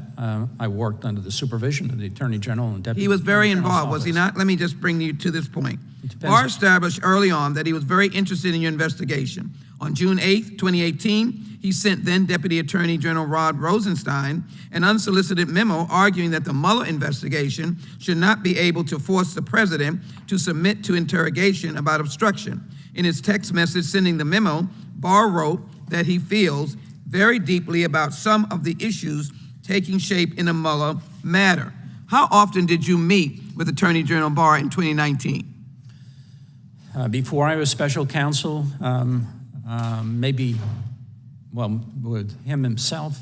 I worked under the supervision of the Attorney General and Deputy. He was very Attorney General's involved, was he office. not? Let me just bring you to this point. It depends. Barr established early on that he was very interested in your investigation. On June 8th, 2018, he sent then Deputy Attorney General Rod Rosenstein an unsolicited memo arguing that the Mueller investigation should not be able to force the president to submit to interrogation about obstruction. In his text message sending the memo, Barr wrote that he feels very deeply about some of the issues taking shape in the Mueller matter. How often did you meet with Attorney General Barr in 2019? Before I was special counsel, maybe, well, with him himself,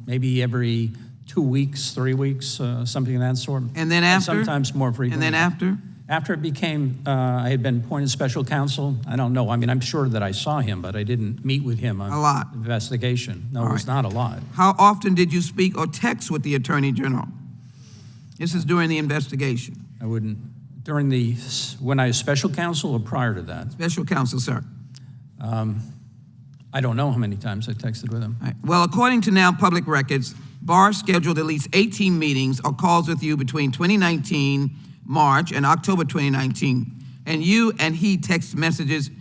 maybe every 2 weeks, 3 weeks, something of that sort. And then after? Sometimes more frequently. And then after? After it became, I had been appointed special counsel, I don't know. I mean, I'm sure that I saw him, but I didn't meet with him on A lot. investigation. No, All it was right. not a lot. How often did you speak or text with the Attorney General? This is during the investigation. I wouldn't, when I was special counsel or prior to that? Special counsel, sir. I don't know how many times I texted with him. All right. Well, according to now public records, Barr scheduled at least 18 meetings or calls with you between 2019 March and October 2019. And you and he text messages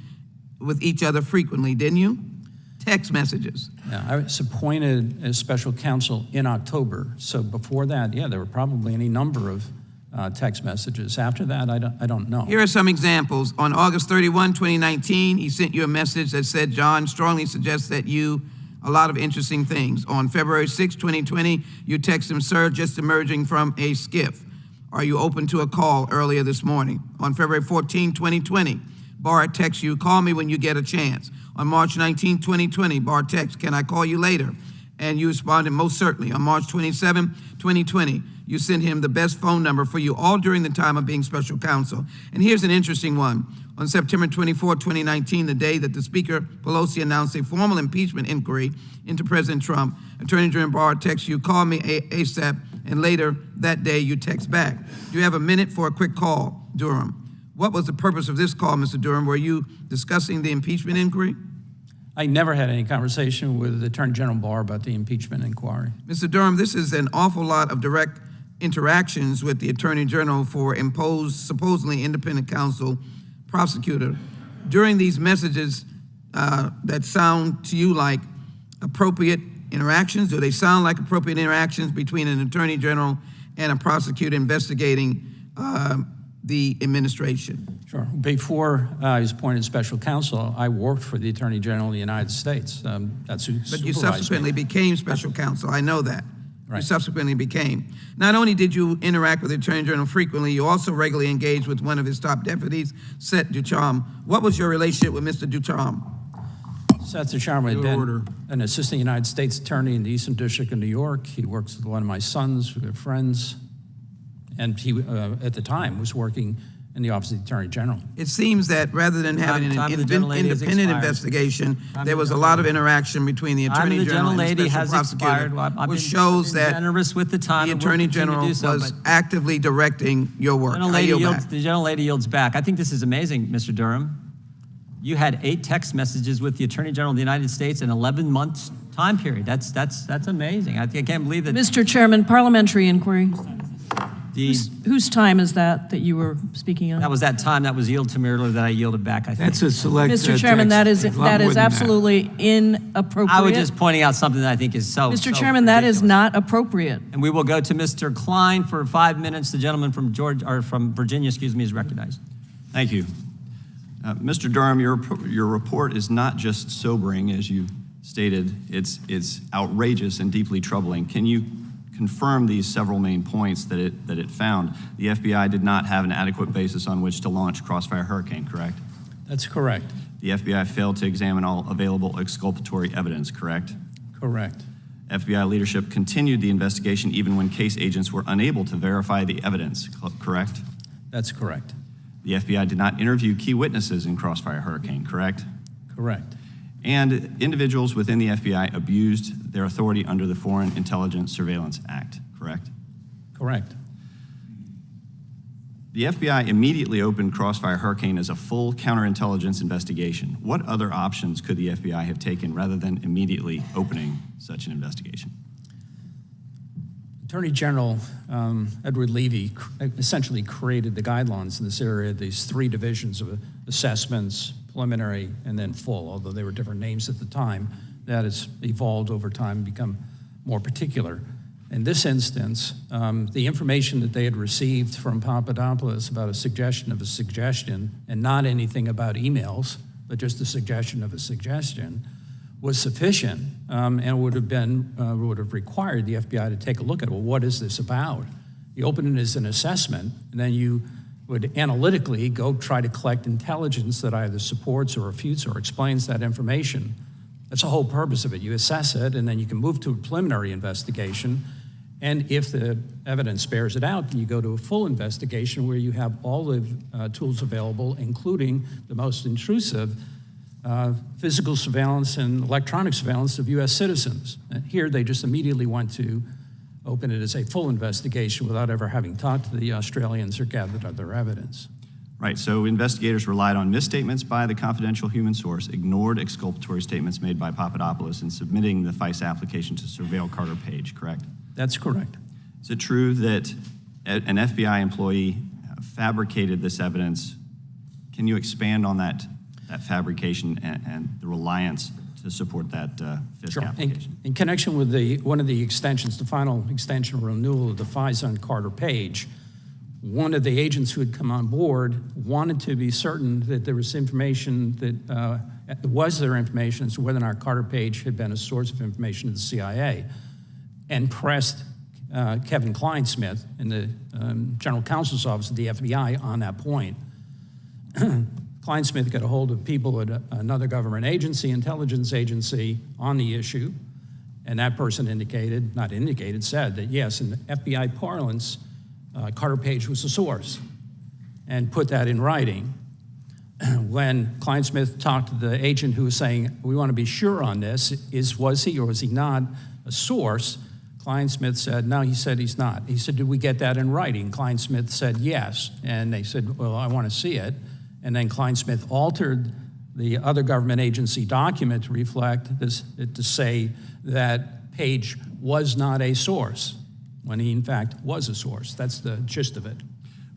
with each other frequently, didn't you? Text messages. Yeah, I was appointed as special counsel in October. So before that, yeah, there were probably any number of text messages. After that, I don't know. Here are some examples. On August 31, 2019, he sent you a message that said, "John strongly suggests that you," a lot of interesting things. On February 6, 2020, you text him, "Sir, just emerging from a skiff. Are you open to a call earlier this morning?" On February 14, 2020, Barr texts you, "Call me when you get a chance." On March 19, 2020, Barr texts, "Can I call you later?" And you responded, "Most certainly." On March 27, 2020, you sent him the best phone number for you, all during the time of being special counsel. And here's an interesting one. On September 24, 2019, the day that the Speaker Pelosi announced a formal impeachment inquiry into President Trump, Attorney General Barr texts you, "Call me ASAP," and later that day you text back. Do you have a minute for a quick call, Durham? What was the purpose of this call, Mr. Durham? Were you discussing the impeachment inquiry? I never had any conversation with Attorney General Barr about the impeachment inquiry. Mr. Durham, this is an awful lot of direct interactions with the Attorney General for imposed, supposedly independent counsel prosecutor. During these messages that sound to you like appropriate interactions, do they sound like appropriate interactions between an Attorney General and a prosecutor investigating the administration? Sure. Before I was appointed special counsel, I worked for the Attorney General of the United States. That's who But you supervised subsequently me. became special counsel. I know that. You Right. subsequently became. Not only did you interact with the Attorney General frequently, you also regularly engaged with one of his top deputies, Seth Ducharme. What was your relationship with Mr. Ducharme? Seth Ducharme had been an assistant United States attorney in the Eastern District of New York. He works with one of my sons, we were friends, and he, at the time, was working in the Office of the Attorney General. It seems that rather than having Time an of the gentlelady has independent expired. investigation, Time there of was the a lot of interaction between the Time Attorney of the General and the gentlelady special has prosecutor, expired. Well, I've which been shows that generous with the time, the and we'll Attorney continue to General do so, was but actively directing your work. I yield back. the gentlelady yields back. I think this is amazing, Mr. Durham. You had 8 text messages with the Attorney General of the United States in 11 months time period. That's amazing. I can't believe that. Mr. Chairman, parliamentary inquiry. The, Whose time is that you were speaking on? that was that time that was yielded to me earlier that I yielded back, I think. That's a select Mr. Chairman, text. that A lot more is than absolutely inappropriate. I was just pointing out something that I think is so Mr. so Chairman, that is ridiculous. not appropriate. And we will go to Mr. Klein for 5 minutes. The gentleman from Virginia, is recognized. Thank you. Mr. Durham, your report is not just sobering, as you stated, it's outrageous and deeply troubling. Can you confirm these several main points that it found? The FBI did not have an adequate basis on which to launch Crossfire Hurricane, correct? That's correct. The FBI failed to examine all available exculpatory evidence, correct? Correct. FBI leadership continued the investigation even when case agents were unable to verify the evidence, correct? That's correct. The FBI did not interview key witnesses in Crossfire Hurricane, correct? Correct. And individuals within the FBI abused their authority under the Foreign Intelligence Surveillance Act, correct? Correct. The FBI immediately opened Crossfire Hurricane as a full counterintelligence investigation. What other options could the FBI have taken rather than immediately opening such an investigation? Attorney General Edward Levy essentially created the guidelines in this area, these 3 divisions of assessments, preliminary, and then full, although they were different names at the time. That has evolved over time and become more particular. In this instance, the information that they had received from Papadopoulos about a suggestion of a suggestion, and not anything about emails, but just a suggestion of a suggestion, was sufficient and would have required the FBI to take a look at, well, what is this about? You open it as an assessment, and then you would analytically go try to collect intelligence that either supports or refutes or explains that information. That's the whole purpose of it. You assess it, and then you can move to a preliminary investigation, and if the evidence bears it out, then you go to a full investigation where you have all the tools available, including the most intrusive physical surveillance and electronic surveillance of U.S. citizens. And here, they just immediately went to open it as a full investigation without ever having talked to the Australians or gathered other evidence. Right, so investigators relied on misstatements by the confidential human source, ignored exculpatory statements made by Papadopoulos in submitting the FISA application to surveil Carter Page, correct? That's correct. Is it true that an FBI employee fabricated this evidence? Can you expand on that fabrication and the reliance to support that FISA application? In connection with one of the extensions, the final extension or renewal of the FISA on Carter Page, one of the agents who had come on board wanted to be certain that there was information that was their information as to whether or not Carter Page had been a source of information to the CIA, and pressed Kevin Kleinsmith in the General Counsel's Office of the FBI on that point. Kleinsmith got a hold of people at another government agency, intelligence agency, on the issue, and that person said that yes, in FBI parlance, Carter Page was the source, and put that in writing. When Kleinsmith talked to the agent who was saying, we want to be sure on this, was he or was he not a source, Klein-Smith said, no, he said he's not. He said, did we get that in writing? Klein-Smith said yes. And they said, well, I want to see it. And then Klein-Smith altered the other government agency document to reflect this, to say that Page was not a source, when he in fact was a source. That's the gist of it.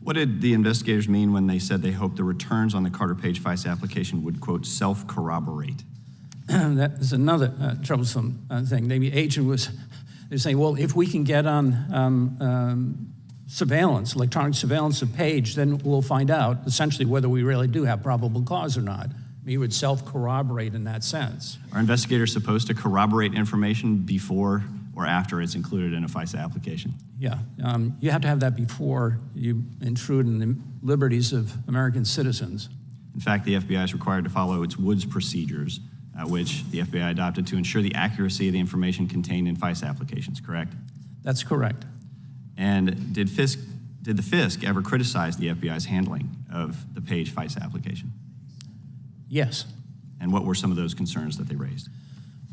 What did the investigators mean when they said they hoped the returns on the Carter Page FICE application would, quote, self-corroborate? That is another troublesome thing. The agent was, they're saying, well, if we can get on surveillance, electronic surveillance of Page, then we'll find out essentially whether we really do have probable cause or not. He would self-corroborate in that sense. Are investigators supposed to corroborate information before or after it's included in a FISA application? Yeah, you have to have that before you intrude in the liberties of American citizens. In fact, the FBI is required to follow its Woods procedures, which the FBI adopted to ensure the accuracy of the information contained in FISA applications, correct? That's correct. And did the FISC ever criticize the FBI's handling of the Page FISA application? Yes. And what were some of those concerns that they raised?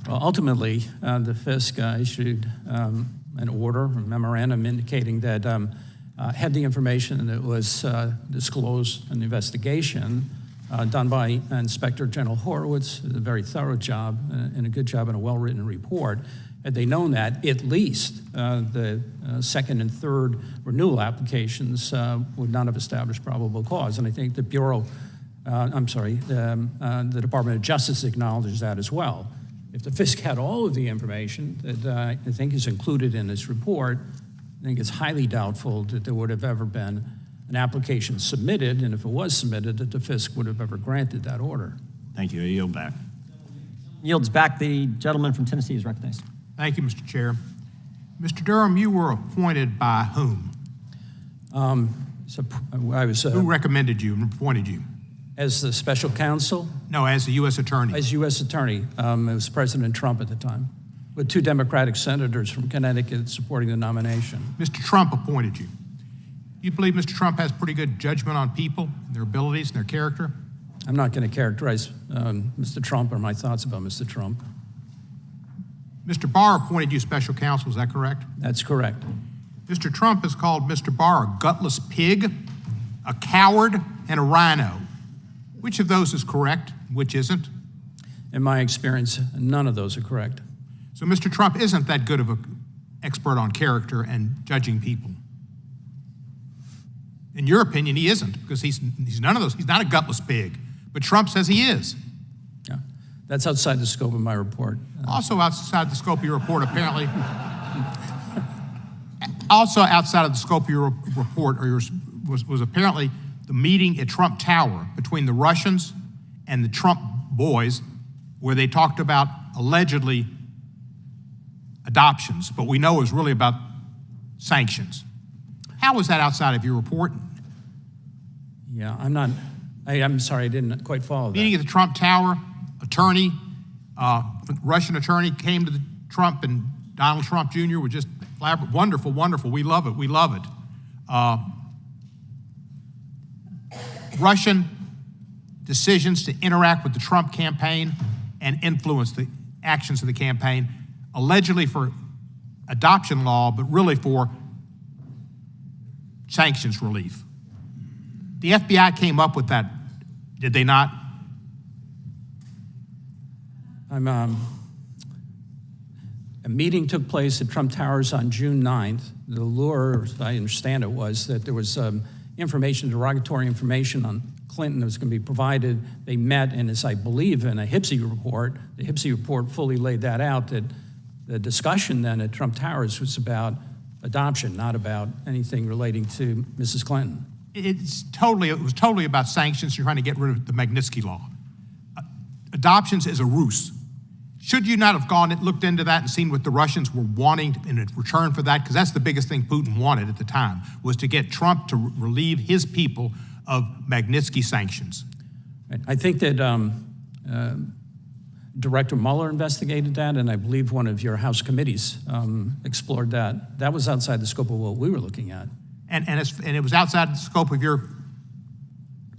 Well, ultimately, the FISC issued an order, a memorandum indicating that had the information that was disclosed in the investigation done by Inspector General Horowitz, a very thorough job and a good job and a well-written report. Had they known that, at least the second and third renewal applications would not have established probable cause. And I think the Bureau, the Department of Justice acknowledges that as well. If the FISC had all of the information that I think is included in this report, I think it's highly doubtful that there would have ever been an application submitted, and if it was submitted, that the FISC would have ever granted that order. Thank you. I yield back. Yields back. The gentleman from Tennessee is recognized. Thank you, Mr. Chair. Mr. Durham, you were appointed by whom? Who recommended you and appointed you? As the special counsel? No, as the U.S. Attorney. As U.S. Attorney. It was President Trump at the time, with 2 Democratic senators from Connecticut supporting the nomination. Mr. Trump appointed you. You believe Mr. Trump has pretty good judgment on people, their abilities, and their character? I'm not going to characterize Mr. Trump or my thoughts about Mr. Trump. Mr. Barr appointed you special counsel, is that correct? That's correct. Mr. Trump has called Mr. Barr a gutless pig, a coward, and a rhino. Which of those is correct? Which isn't? In my experience, none of those are correct. So Mr. Trump isn't that good of an expert on character and judging people. In your opinion, he isn't, because he's none of those. He's not a gutless pig, but Trump says he is. Yeah, that's outside the scope of my report. Also outside the scope of your report, apparently. Also outside of the scope of your report was apparently the meeting at Trump Tower between the Russians and the Trump boys, where they talked about allegedly adoptions, but we know it was really about sanctions. How was that outside of your report? Yeah, I'm sorry, I didn't quite follow that. Meeting at the Trump Tower, Russian attorney came to the Trump, and Donald Trump Jr. was just wonderful, wonderful. We love it, we love it. Russian decisions to interact with the Trump campaign and influence the actions of the campaign, allegedly for adoption law, but really for sanctions relief. The FBI came up with that, did they not? A meeting took place at Trump Towers on June 9th. The lure, as I understand it, was that there was information, derogatory information on Clinton that was going to be provided. They met, and as I believe in a HPSI report, the HPSI report fully laid that out, that the discussion then at Trump Towers was about adoption, not about anything relating to Mrs. Clinton. It was totally about sanctions. You're trying to get rid of the Magnitsky Law. Adoptions is a ruse. Should you not have gone and looked into that and seen what the Russians were wanting in return for that? Because that's the biggest thing Putin wanted at the time, was to get Trump to relieve his people of Magnitsky sanctions. I think that Director Mueller investigated that, and I believe one of your House committees explored that. That was outside the scope of what we were looking at. And it was outside the scope of your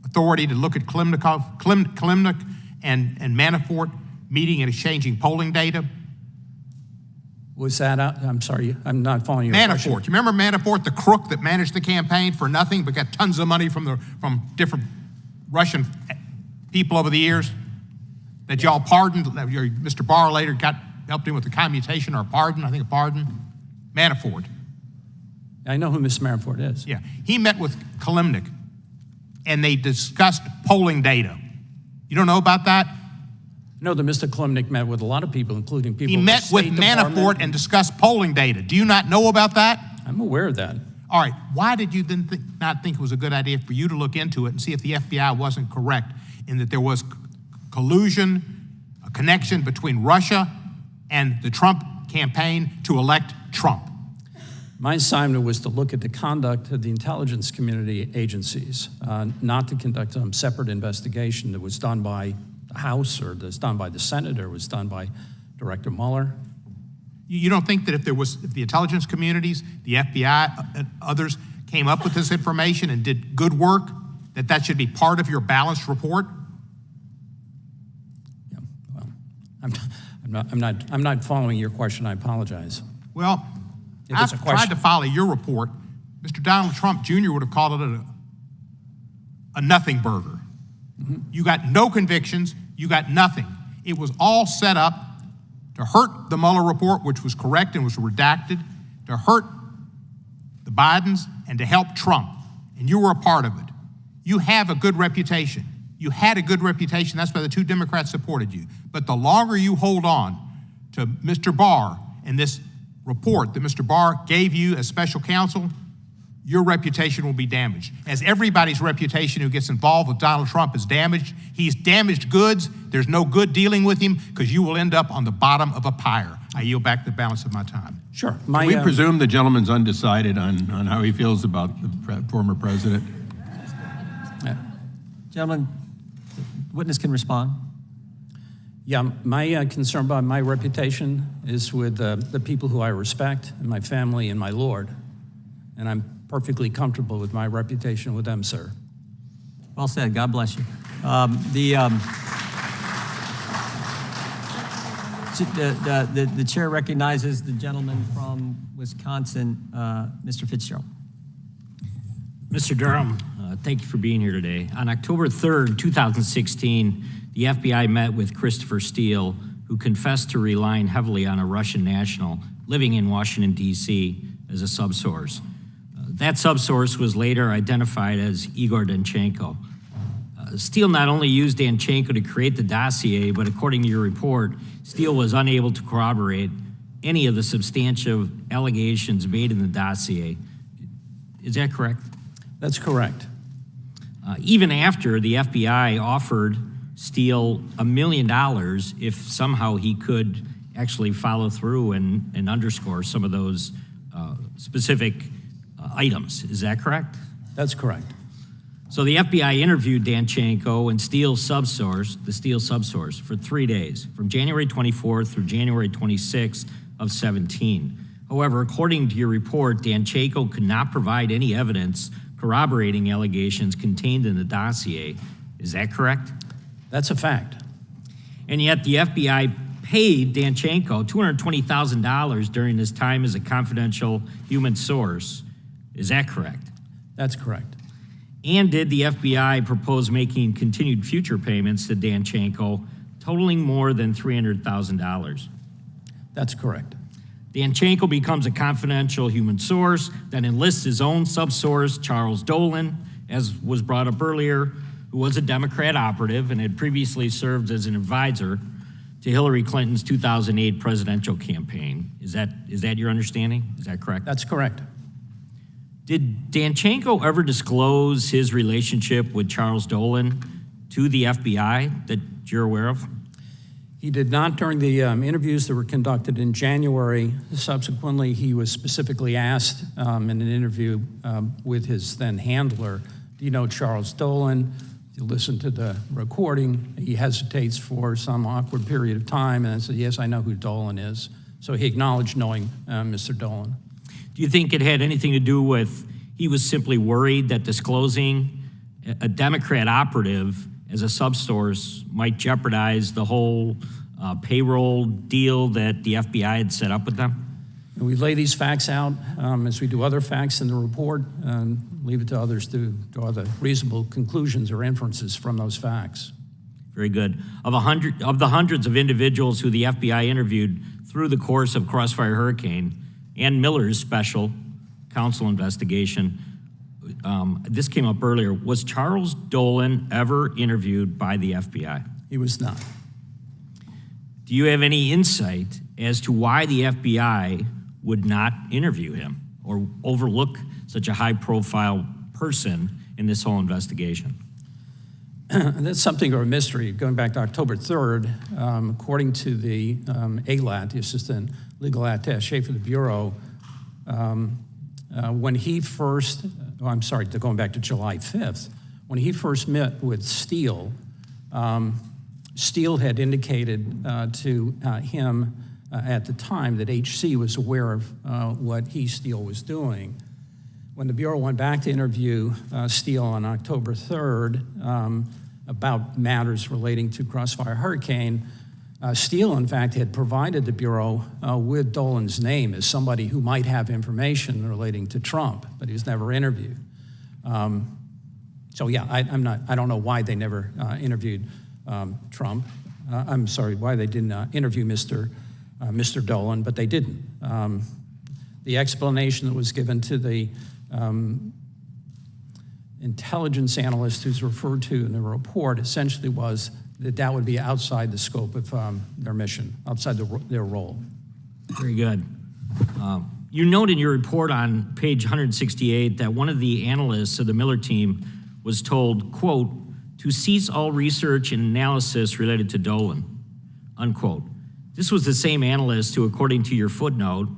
authority to look at Klimnik and Manafort meeting and exchanging polling data? Was that, I'm sorry, I'm not following your question. Manafort. You remember Manafort, the crook that managed the campaign for nothing but got tons of money from different Russian people over the years? That y'all pardoned. Mr. Barr later helped him with the commutation or a pardon. I think a pardon. Manafort. I know who Mr. Manafort is. Yeah, he met with Kalimnik, and they discussed polling data. You don't know about that? No, that Mr. Kalimnik met with a lot of people, including people. He met with Manafort and discussed polling data. Do you not know about that? I'm aware of that. All right, why did you then not think it was a good idea for you to look into it and see if the FBI wasn't correct in that there was collusion, a connection between Russia and the Trump campaign to elect Trump? My assignment was to look at the conduct of the intelligence community agencies, not to conduct some separate investigation that was done by the House or that's done by the Senate or was done by Director Mueller. You don't think that if the intelligence communities, the FBI, and others came up with this information and did good work, that should be part of your balanced report? Yeah, well, I'm not following your question. I apologize. Well, If it's a I've tried question- to follow your report. Mr. Donald Trump Jr. would have called it a nothing burger. You got no convictions, you got nothing. It was all set up to hurt the Mueller report, which was correct and was redacted, to hurt the Bidens and to help Trump. And you were a part of it. You have a good reputation. You had a good reputation. That's why the two Democrats supported you. But the longer you hold on to Mr. Barr and this report that Mr. Barr gave you as special counsel, your reputation will be damaged. As everybody's reputation who gets involved with Donald Trump is damaged, he's damaged goods. There's no good dealing with him because you will end up on the bottom of a pyre. I yield back the balance of my time. Sure. Can we presume the gentleman's undecided on how he feels about the former president? Gentlemen, the witness can respond. Yeah, my concern about my reputation is with the people who I respect and my family and my Lord. And I'm perfectly comfortable with my reputation with them, sir. Well said. God bless you. The chair recognizes the gentleman from Wisconsin, Mr. Fitzgerald. Mr. Durham, thank you for being here today. On October 3rd, 2016, the FBI met with Christopher Steele, who confessed to relying heavily on a Russian national living in Washington, D.C. as a subsource. That subsource was later identified as Igor Danchenko. Steele not only used Danchenko to create the dossier, but according to your report, Steele was unable to corroborate any of the substantial allegations made in the dossier. Is that correct? That's correct. Even after the FBI offered Steele $1 million if somehow he could actually follow through and underscore some of those specific items. Is that correct? That's correct. So the FBI interviewed Danchenko and Steele's subsource, the Steele subsource, for 3 days, from January 24th through January 26th of 17. However, according to your report, Danchenko could not provide any evidence corroborating allegations contained in the dossier. Is that correct? That's a fact. And yet the FBI paid Danchenko $220,000 during his time as a confidential human source. Is that correct? That's correct. And did the FBI propose making continued future payments to Danchenko totaling more than $300,000? That's correct. Danchenko becomes a confidential human source, then enlists his own subsource, Charles Dolan, as was brought up earlier, who was a Democrat operative and had previously served as an advisor to Hillary Clinton's 2008 presidential campaign. Is that your understanding? Is that correct? That's correct. Did Danchenko ever disclose his relationship with Charles Dolan to the FBI that you're aware of? He did not during the interviews that were conducted in January. Subsequently, he was specifically asked in an interview with his then handler, do you know Charles Dolan? If you listen to the recording, he hesitates for some awkward period of time and then said, yes, I know who Dolan is. So he acknowledged knowing Mr. Dolan. Do you think it had anything to do with he was simply worried that disclosing a Democrat operative as a subsource might jeopardize the whole payroll deal that the FBI had set up with them? And we lay these facts out as we do other facts in the report, and leave it to others to draw the reasonable conclusions or inferences from those facts. Very good. Of the hundreds of individuals who the FBI interviewed through the course of Crossfire Hurricane and Miller's special counsel investigation, this came up earlier, was Charles Dolan ever interviewed by the FBI? He was not. Do you have any insight as to why the FBI would not interview him or overlook such a high-profile person in this whole investigation? That's something of a mystery. Going back to October 3rd, according to the ALAT, the Assistant Legal Attaché for the Bureau, when he first, going back to July 5th, when he first met with Steele, Steele had indicated to him at the time that HC was aware of what Steele was doing. When the Bureau went back to interview Steele on October 3rd about matters relating to Crossfire Hurricane, Steele, in fact, had provided the Bureau with Dolan's name as somebody who might have information relating to Trump, but he was never interviewed. So yeah, I don't know why they never interviewed Trump. Why they didn't interview Mr. Dolan, but they didn't. The explanation that was given to the intelligence analyst who's referred to in the report essentially was that would be outside the scope of their mission, outside their role. Very good. You note in your report on page 168 that one of the analysts of the Miller team was told, quote, to cease all research and analysis related to Dolan, unquote. This was the same analyst who, according to your footnote,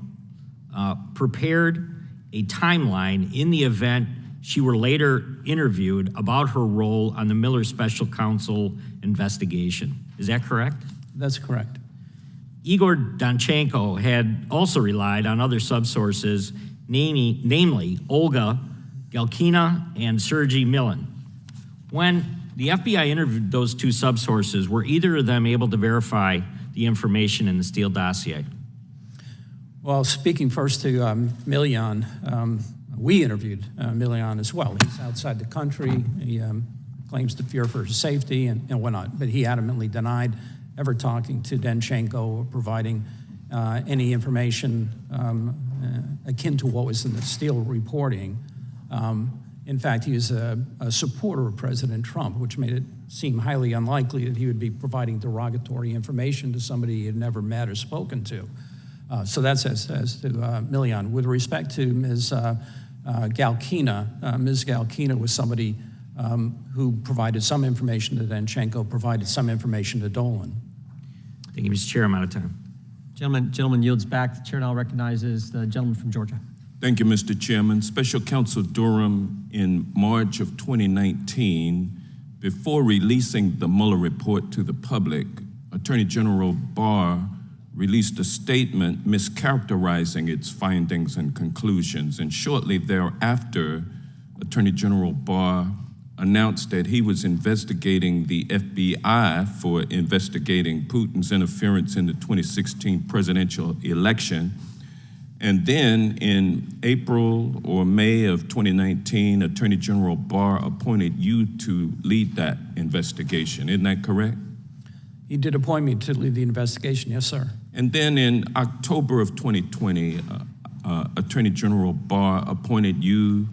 prepared a timeline in the event she were later interviewed about her role on the Miller Special Counsel investigation. Is that correct? That's correct. Igor Danchenko had also relied on other subsources, namely Olga Galkina and Sergei Milin. When the FBI interviewed those two subsources, were either of them able to verify the information in the Steele dossier? Well, speaking first to Milian, we interviewed Milian as well. He's outside the country. He claims to fear for his safety and whatnot, but he adamantly denied ever talking to Danchenko or providing any information akin to what was in the Steele reporting. In fact, he was a supporter of President Trump, which made it seem highly unlikely that he would be providing derogatory information to somebody he had never met or spoken to. So that's as to Milian. With respect to Ms. Galkina, Ms. Galkina was somebody who provided some information to Danchenko, provided some information to Dolan. Thank you, Mr. Chair. I'm out of time. Gentleman yields back. The chair now recognizes the gentleman from Georgia. Thank you, Mr. Chairman. Special Counsel Durham, in March of 2019, before releasing the Mueller report to the public, Attorney General Barr released a statement mischaracterizing its findings and conclusions. And shortly thereafter, Attorney General Barr announced that he was investigating the FBI for investigating Putin's interference in the 2016 presidential election. And then in April or May of 2019, Attorney General Barr appointed you to lead that investigation. Isn't that correct? He did appoint me to lead the investigation, yes, sir. And then in October of 2020, Attorney General Barr appointed you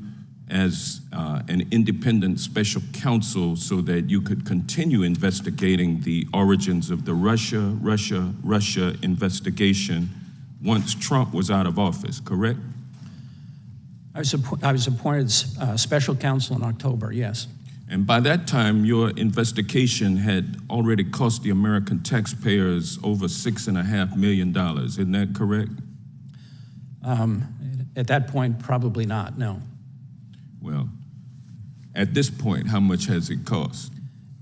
as an independent special counsel so that you could continue investigating the origins of the Russia investigation once Trump was out of office, correct? I was appointed special counsel in October, yes. And by that time, your investigation had already cost the American taxpayers over $6.5 million. Isn't that correct? At that point, probably not, no. Well, at this point, how much has it cost?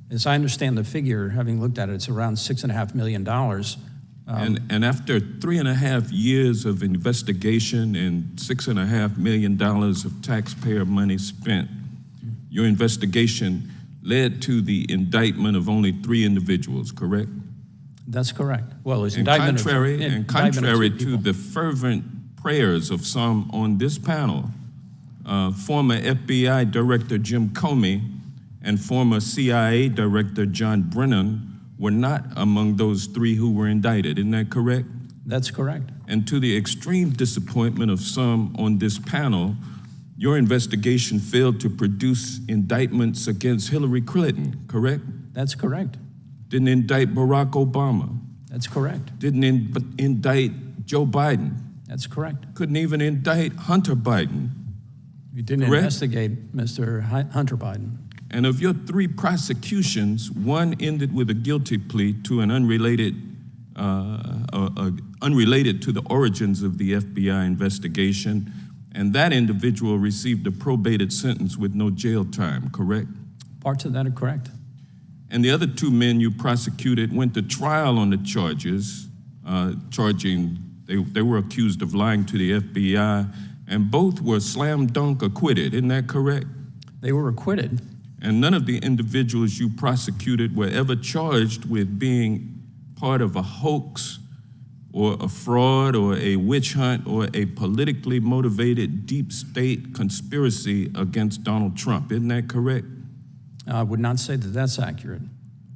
As I understand the figure, having looked at it, it's around $6.5 million. And after 3.5 years of investigation and $6.5 million of taxpayer money spent, your investigation led to the indictment of only 3 individuals, correct? That's correct. Well, it was and contrary to the fervent prayers of some on this panel, former FBI Director Jim Comey and former CIA Director John Brennan were not among those three who were indicted. Isn't that correct? That's correct. And to the extreme disappointment of some on this panel, your investigation failed to produce indictments against Hillary Clinton, correct? That's correct. Didn't indict Barack Obama. That's correct. Didn't indict Joe Biden. That's correct. Couldn't even indict Hunter Biden. You didn't Correct? investigate Mr. Hunter Biden. And of your three prosecutions, one ended with a guilty plea to an unrelated to the origins of the FBI investigation, and that individual received a probated sentence with no jail time, correct? Parts of that are correct. And the other two men you prosecuted went to trial on the charges, they were accused of lying to the FBI, and both were slam dunk acquitted. Isn't that correct? They were acquitted. And none of the individuals you prosecuted were ever charged with being part of a hoax or a fraud or a witch hunt or a politically motivated deep state conspiracy against Donald Trump. Isn't that correct? I would not say that that's accurate.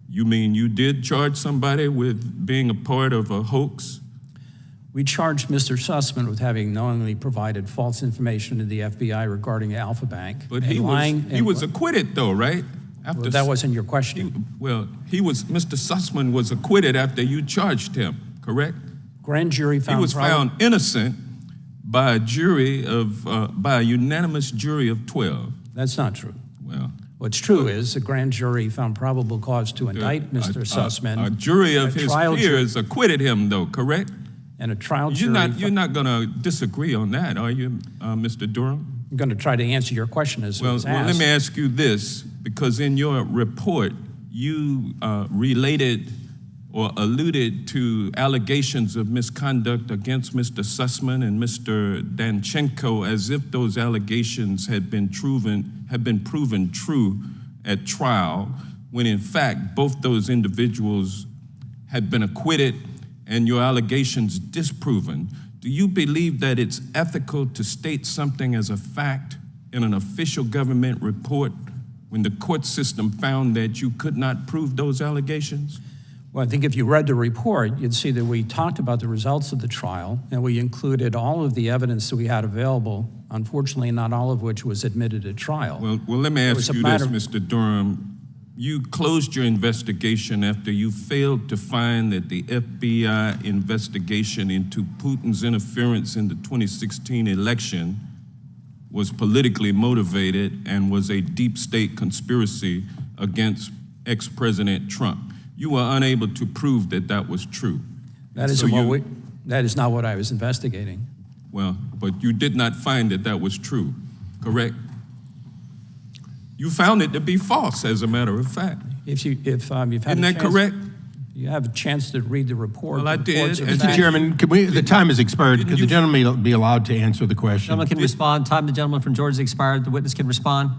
You mean you did charge somebody with being a part of a hoax? We charged Mr. Sussman with having knowingly provided false information to the FBI regarding Alpha Bank. But and lying. he was acquitted though, right? After Well, that wasn't your question. Mr. Sussman was acquitted after you charged him, correct? Grand jury found He was found innocent by a unanimous jury of 12. That's not true. Well, what's true is the grand jury found probable cause to indict Mr. Sussman. A jury of his peers acquitted him, though, correct? And a trial jury. You're not going to disagree on that, are you, Mr. Durham? I'm going to try to answer your question as it was asked. Well, let me ask you this, because in your report, you related or alluded to allegations of misconduct against Mr. Sussman and Mr. Danchenko as if those allegations had been proven true at trial, when in fact both those individuals had been acquitted and your allegations disproven. Do you believe that it's ethical to state something as a fact in an official government report when the court system found that you could not prove those allegations? Well, I think if you read the report, you'd see that we talked about the results of the trial, and we included all of the evidence that we had available, unfortunately not all of which was admitted at trial. Well, let me ask you this, Mr. Durham. You closed your investigation after you failed to find that the FBI investigation into Putin's interference in the 2016 election was politically motivated and was a deep state conspiracy against ex-President Trump. You were unable to prove that that was true. That is not what I was investigating. Well, but you did not find that that was true, correct? You found it to be false, as a matter of fact. Isn't that correct? You have a chance to read the report. Well, I did. Mr. Chairman, the time has expired. Could the gentleman be allowed to answer the question? Gentleman can respond. Time the gentleman from Georgia expired. The witness can respond.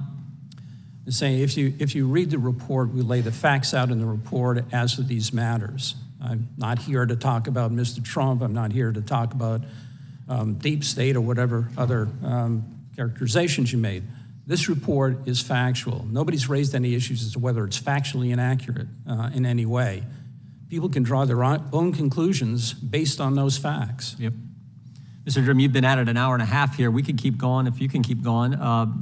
I'm saying if you read the report, we lay the facts out in the report as to these matters. I'm not here to talk about Mr. Trump. I'm not here to talk about deep state or whatever other characterizations you made. This report is factual. Nobody's raised any issues as to whether it's factually inaccurate in any way. People can draw their own conclusions based on those facts. Yep. Mr. Durham, you've been at it an hour and a half here. We can keep going. If you can keep going,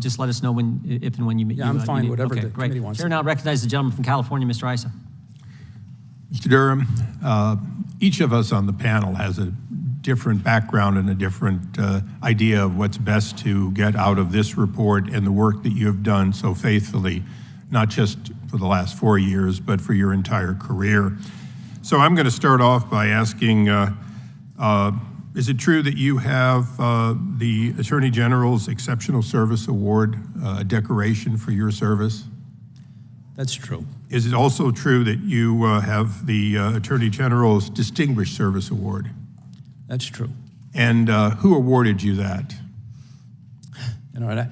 just let us know if and when you meet. Yeah, I'm fine, need. whatever okay, the great. committee wants. Chair now recognize the gentleman from California, Mr. Issa. Mr. Durham, each of us on the panel has a different background and a different idea of what's best to get out of this report and the work that you have done so faithfully, not just for the last 4 years, but for your entire career. So I'm going to start off by asking, is it true that you have the Attorney General's Exceptional Service Award, a decoration for your service? That's true. Is it also true that you have the Attorney General's Distinguished Service Award? That's true. And who awarded you that? You know, that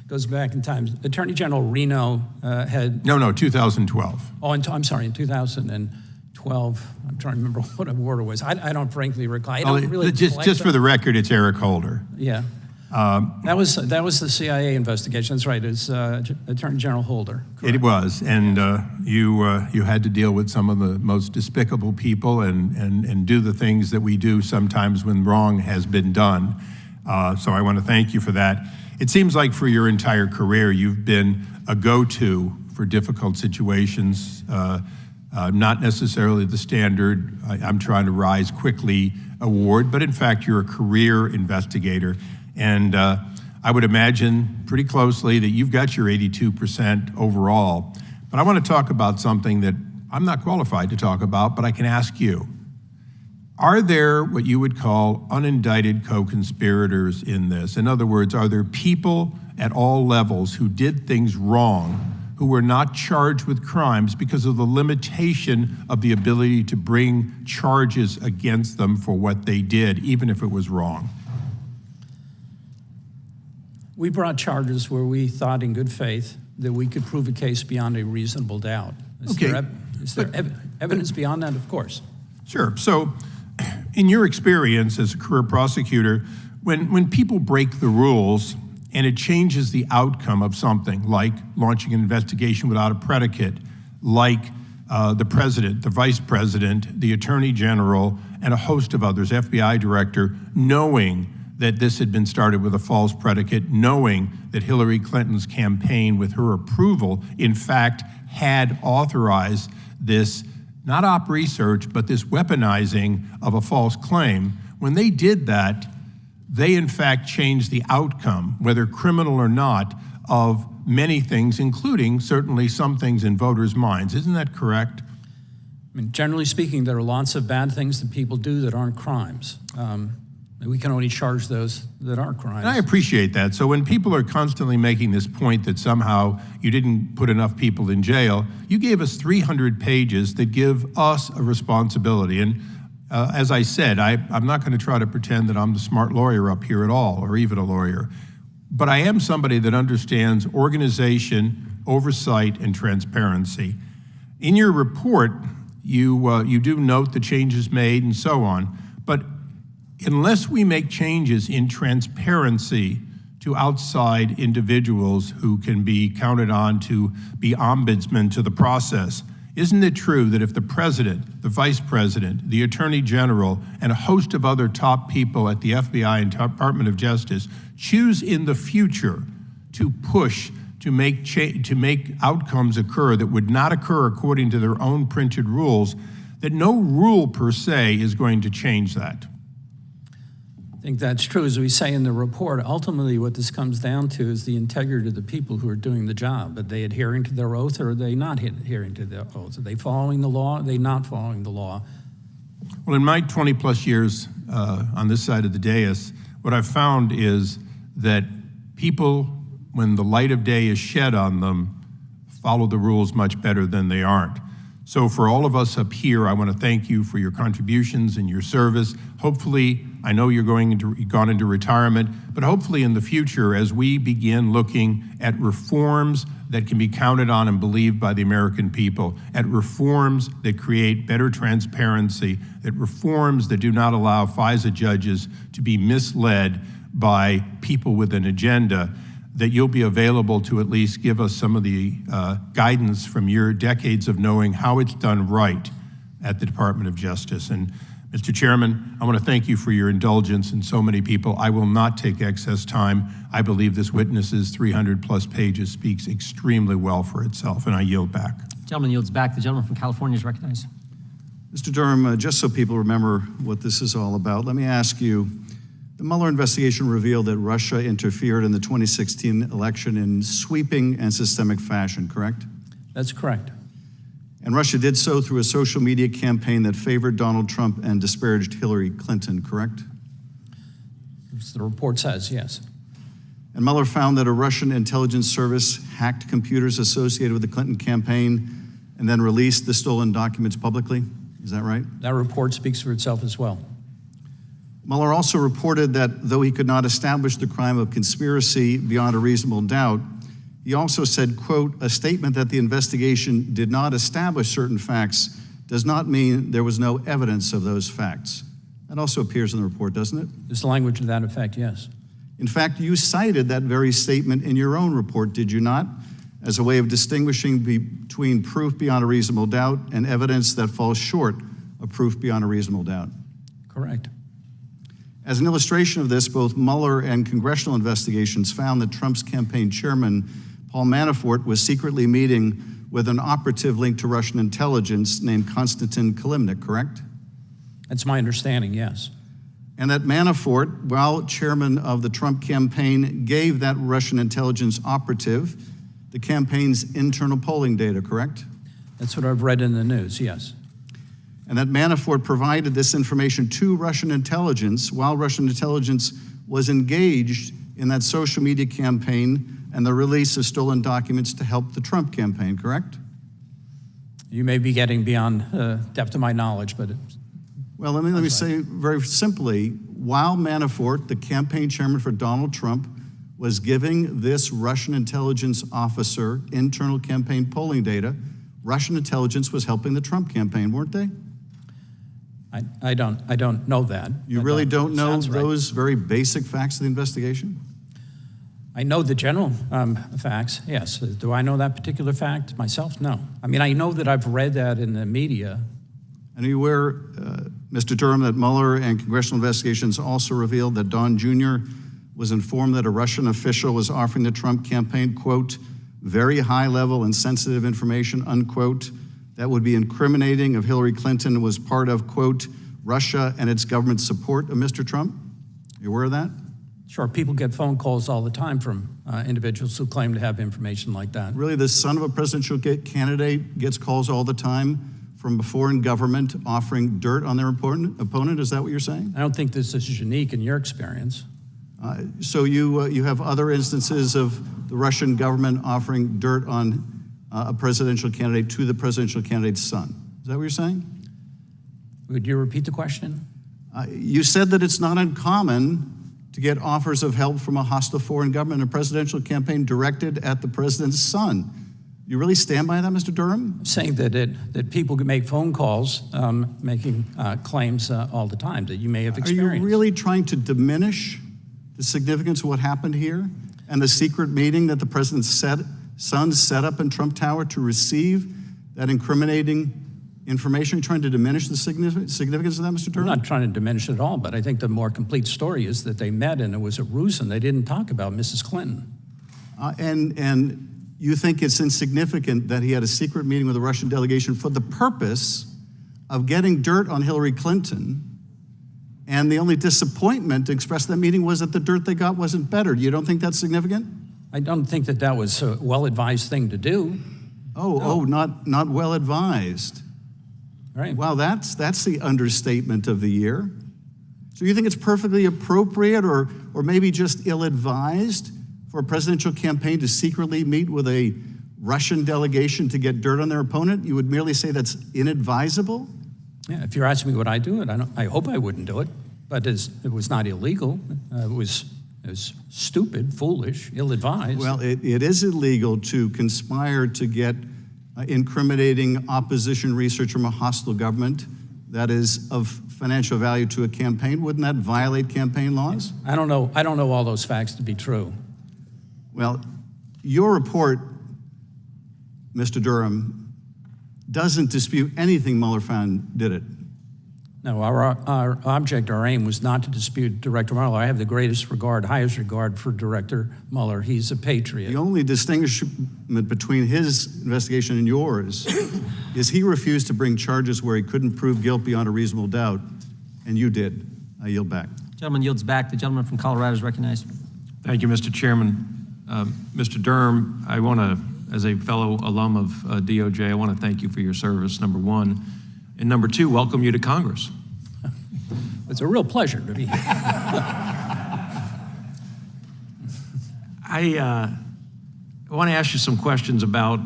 goes back in time. Attorney General Reno had... No, 2012. Oh, I'm sorry, in 2012. 2012. I'm trying to remember what award it was. I don't frankly recall. I Well, don't really just for the record, it's Eric Holder. Yeah. That was the CIA investigation. That's right. It's Attorney General Holder. Correct. It was, and you had to deal with some of the most despicable people and do the things that we do sometimes when wrong has been done. So I want to thank you for that. It seems like for your entire career, you've been a go-to for difficult situations, not necessarily the standard I'm trying to rise quickly award, but in fact, you're a career investigator. And I would imagine pretty closely that you've got your 82% overall. But I want to talk about something that I'm not qualified to talk about, but I can ask you. Are there what you would call unindicted co-conspirators in this? In other words, are there people at all levels who did things wrong, who were not charged with crimes because of the limitation of the ability to bring charges against them for what they did, even if it was wrong? We brought charges where we thought in good faith that we could prove a case beyond a reasonable doubt. Is there evidence beyond that? Of course. Sure. So in your experience as a career prosecutor, when people break the rules and it changes the outcome of something, like launching an investigation without a predicate, like the president, the vice president, the attorney general, and a host of others, FBI director, knowing that this had been started with a false predicate, knowing that Hillary Clinton's campaign, with her approval, in fact, had authorized this, not op research, but this weaponizing of a false claim. When they did that, they in fact changed the outcome, whether criminal or not, of many things, including certainly some things in voters' minds. Isn't that correct? I mean, generally speaking, there are lots of bad things that people do that aren't crimes. We can only charge those that are crimes. And I appreciate that. So when people are constantly making this point that somehow you didn't put enough people in jail, you gave us 300 pages that give us a responsibility. And as I said, I'm not going to try to pretend that I'm the smart lawyer up here at all, or even a lawyer. But I am somebody that understands organization, oversight, and transparency. In your report, you do note the changes made and so on. But unless we make changes in transparency to outside individuals who can be counted on to be ombudsmen to the process, isn't it true that if the president, the vice president, the attorney general, and a host of other top people at the FBI and Department of Justice choose in the future to push to make outcomes occur that would not occur according to their own printed rules, that no rule per se is going to change that? I think that's true. As we say in the report, ultimately what this comes down to is the integrity of the people who are doing the job. Are they adhering to their oath, or are they not adhering to their oath? Are they following the law? Are they not following the law? Well, in my 20 plus years on this side of the dais, what I've found is that people, when the light of day is shed on them, follow the rules much better than they aren't. So for all of us up here, I want to thank you for your contributions and your service. Hopefully, I know you're gone into retirement, but hopefully in the future, as we begin looking at reforms that can be counted on and believed by the American people, at reforms that create better transparency, at reforms that do not allow FISA judges to be misled by people with an agenda, that you'll be available to at least give us some of the guidance from your decades of knowing how it's done right at the Department of Justice. And Mr. Chairman, I want to thank you for your indulgence in so many people. I will not take excess time. I believe this witness's 300+ pages speaks extremely well for itself, and I yield back. The gentleman yields back. The gentleman from California is recognized. Mr. Durham, just so people remember what this is all about, let me ask you, the Mueller investigation revealed that Russia interfered in the 2016 election in sweeping and systemic fashion, correct? That's correct. And Russia did so through a social media campaign that favored Donald Trump and disparaged Hillary Clinton, correct? As the report says, yes. And Mueller found that a Russian intelligence service hacked computers associated with the Clinton campaign and then released the stolen documents publicly. Is that right? That report speaks for itself as well. Mueller also reported that though he could not establish the crime of conspiracy beyond a reasonable doubt, he also said, quote, a statement that the investigation did not establish certain facts does not mean there was no evidence of those facts. That also appears in the report, doesn't it? There's language to that effect, yes. In fact, you cited that very statement in your own report, did you not, as a way of distinguishing between proof beyond a reasonable doubt and evidence that falls short of proof beyond a reasonable doubt? Correct. As an illustration of this, both Mueller and congressional investigations found that Trump's campaign chairman, Paul Manafort, was secretly meeting with an operative linked to Russian intelligence named Konstantin Kilimnik, correct? That's my understanding, yes. And that Manafort, while chairman of the Trump campaign, gave that Russian intelligence operative the campaign's internal polling data, correct? That's what I've read in the news, yes. And that Manafort provided this information to Russian intelligence while Russian intelligence was engaged in that social media campaign and the release of stolen documents to help the Trump campaign, correct? You may be getting beyond depth of my knowledge, but well, let me say very simply, while Manafort, the campaign chairman for Donald Trump, was giving this Russian intelligence officer internal campaign polling data, Russian intelligence was helping the Trump campaign, weren't they? I don't know that. You really don't know Sounds right. those very basic facts of the investigation? I know the general facts, yes. Do I know that particular fact myself? No. I mean, I know that I've read that in the media. And are you aware, Mr. Durham, that Mueller and congressional investigations also revealed that Don Jr. was informed that a Russian official was offering the Trump campaign, quote, very high level and sensitive information, unquote, that would be incriminating if Hillary Clinton was part of, quote, Russia and its government support of Mr. Trump? Are you aware of that? Sure, people get phone calls all the time from individuals who claim to have information like that. Really, the son of a presidential candidate gets calls all the time from a foreign government offering dirt on their opponent? Is that what you're saying? I don't think this is unique in your experience. So you have other instances of the Russian government offering dirt on a presidential candidate to the presidential candidate's son. Is that what you're saying? Would you repeat the question? You said that it's not uncommon to get offers of help from a hostile foreign government in a presidential campaign directed at the president's son. You really stand by that, Mr. Durham? I'm saying that people can make phone calls making claims all the time that you may have experienced. Are you really trying to diminish the significance of what happened here and the secret meeting that the president's son set up in Trump Tower to receive that incriminating information? Are you trying to diminish the significance of that, Mr. Durham? I'm not trying to diminish it at all, but I think the more complete story is that they met and it was a ruse and they didn't talk about Mrs. Clinton. And you think it's insignificant that he had a secret meeting with a Russian delegation for the purpose of getting dirt on Hillary Clinton, and the only disappointment expressed in that meeting was that the dirt they got wasn't better. You don't think that's significant? I don't think that was a well-advised thing to do. Not well-advised. Right. Wow, that's the understatement of the year. So you think it's perfectly appropriate or maybe just ill-advised for a presidential campaign to secretly meet with a Russian delegation to get dirt on their opponent? You would merely say that's inadvisable? Yeah, if you're asking me would I do it, I hope I wouldn't do it, but it was not illegal. It was stupid, foolish, ill-advised. Well, it is illegal to conspire to get incriminating opposition research from a hostile government that is of financial value to a campaign. Wouldn't that violate campaign laws? I don't know all those facts to be true. Well, your report, Mr. Durham, doesn't dispute anything Mueller found, did it? No, our object, our aim was not to dispute Director Mueller. I have the highest regard for Director Mueller. He's a patriot. The only distinguishment between his investigation and yours is he refused to bring charges where he couldn't prove guilt beyond a reasonable doubt, and you did. I yield back. Gentleman yields back. The gentleman from Colorado is recognized. Thank you, Mr. Chairman. Mr. Durham, I want to, as a fellow alum of DOJ, I want to thank you for your service, number one. And number two, welcome you to Congress. It's a real pleasure to be here. I want to ask you some questions about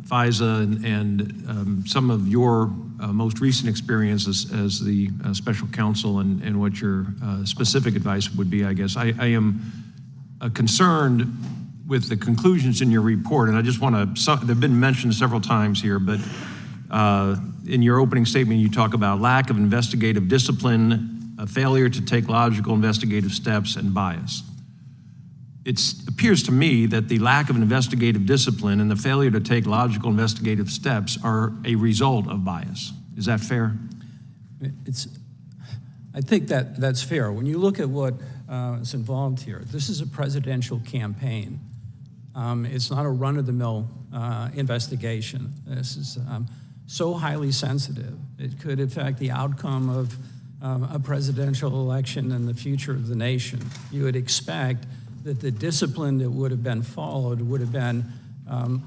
FISA and some of your most recent experiences as the special counsel and what your specific advice would be, I guess. I am concerned with the conclusions in your report, and I just want to, they've been mentioned several times here, but in your opening statement, you talk about lack of investigative discipline, a failure to take logical investigative steps, and bias. It appears to me that the lack of investigative discipline and the failure to take logical investigative steps are a result of bias. Is that fair? I think that's fair. When you look at what is involved here, this is a presidential campaign. It's not a run-of-the-mill investigation. This is so highly sensitive. It could affect the outcome of a presidential election and the future of the nation. You would expect that the discipline that would have been followed would have been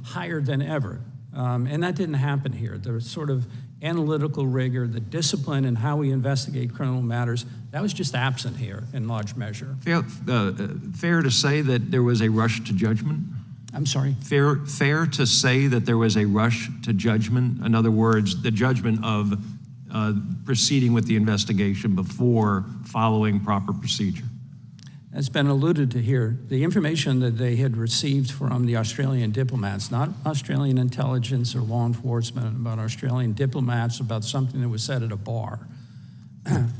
higher than ever. And that didn't happen here. The sort of analytical rigor, the discipline in how we investigate criminal matters, that was just absent here in large measure. Fair to say that there was a rush to judgment? I'm sorry? Fair to say that there was a rush to judgment? In other words, the judgment of proceeding with the investigation before following proper procedure? As been alluded to here, the information that they had received from the Australian diplomats, not Australian intelligence or law enforcement, but Australian diplomats about something that was said at a bar.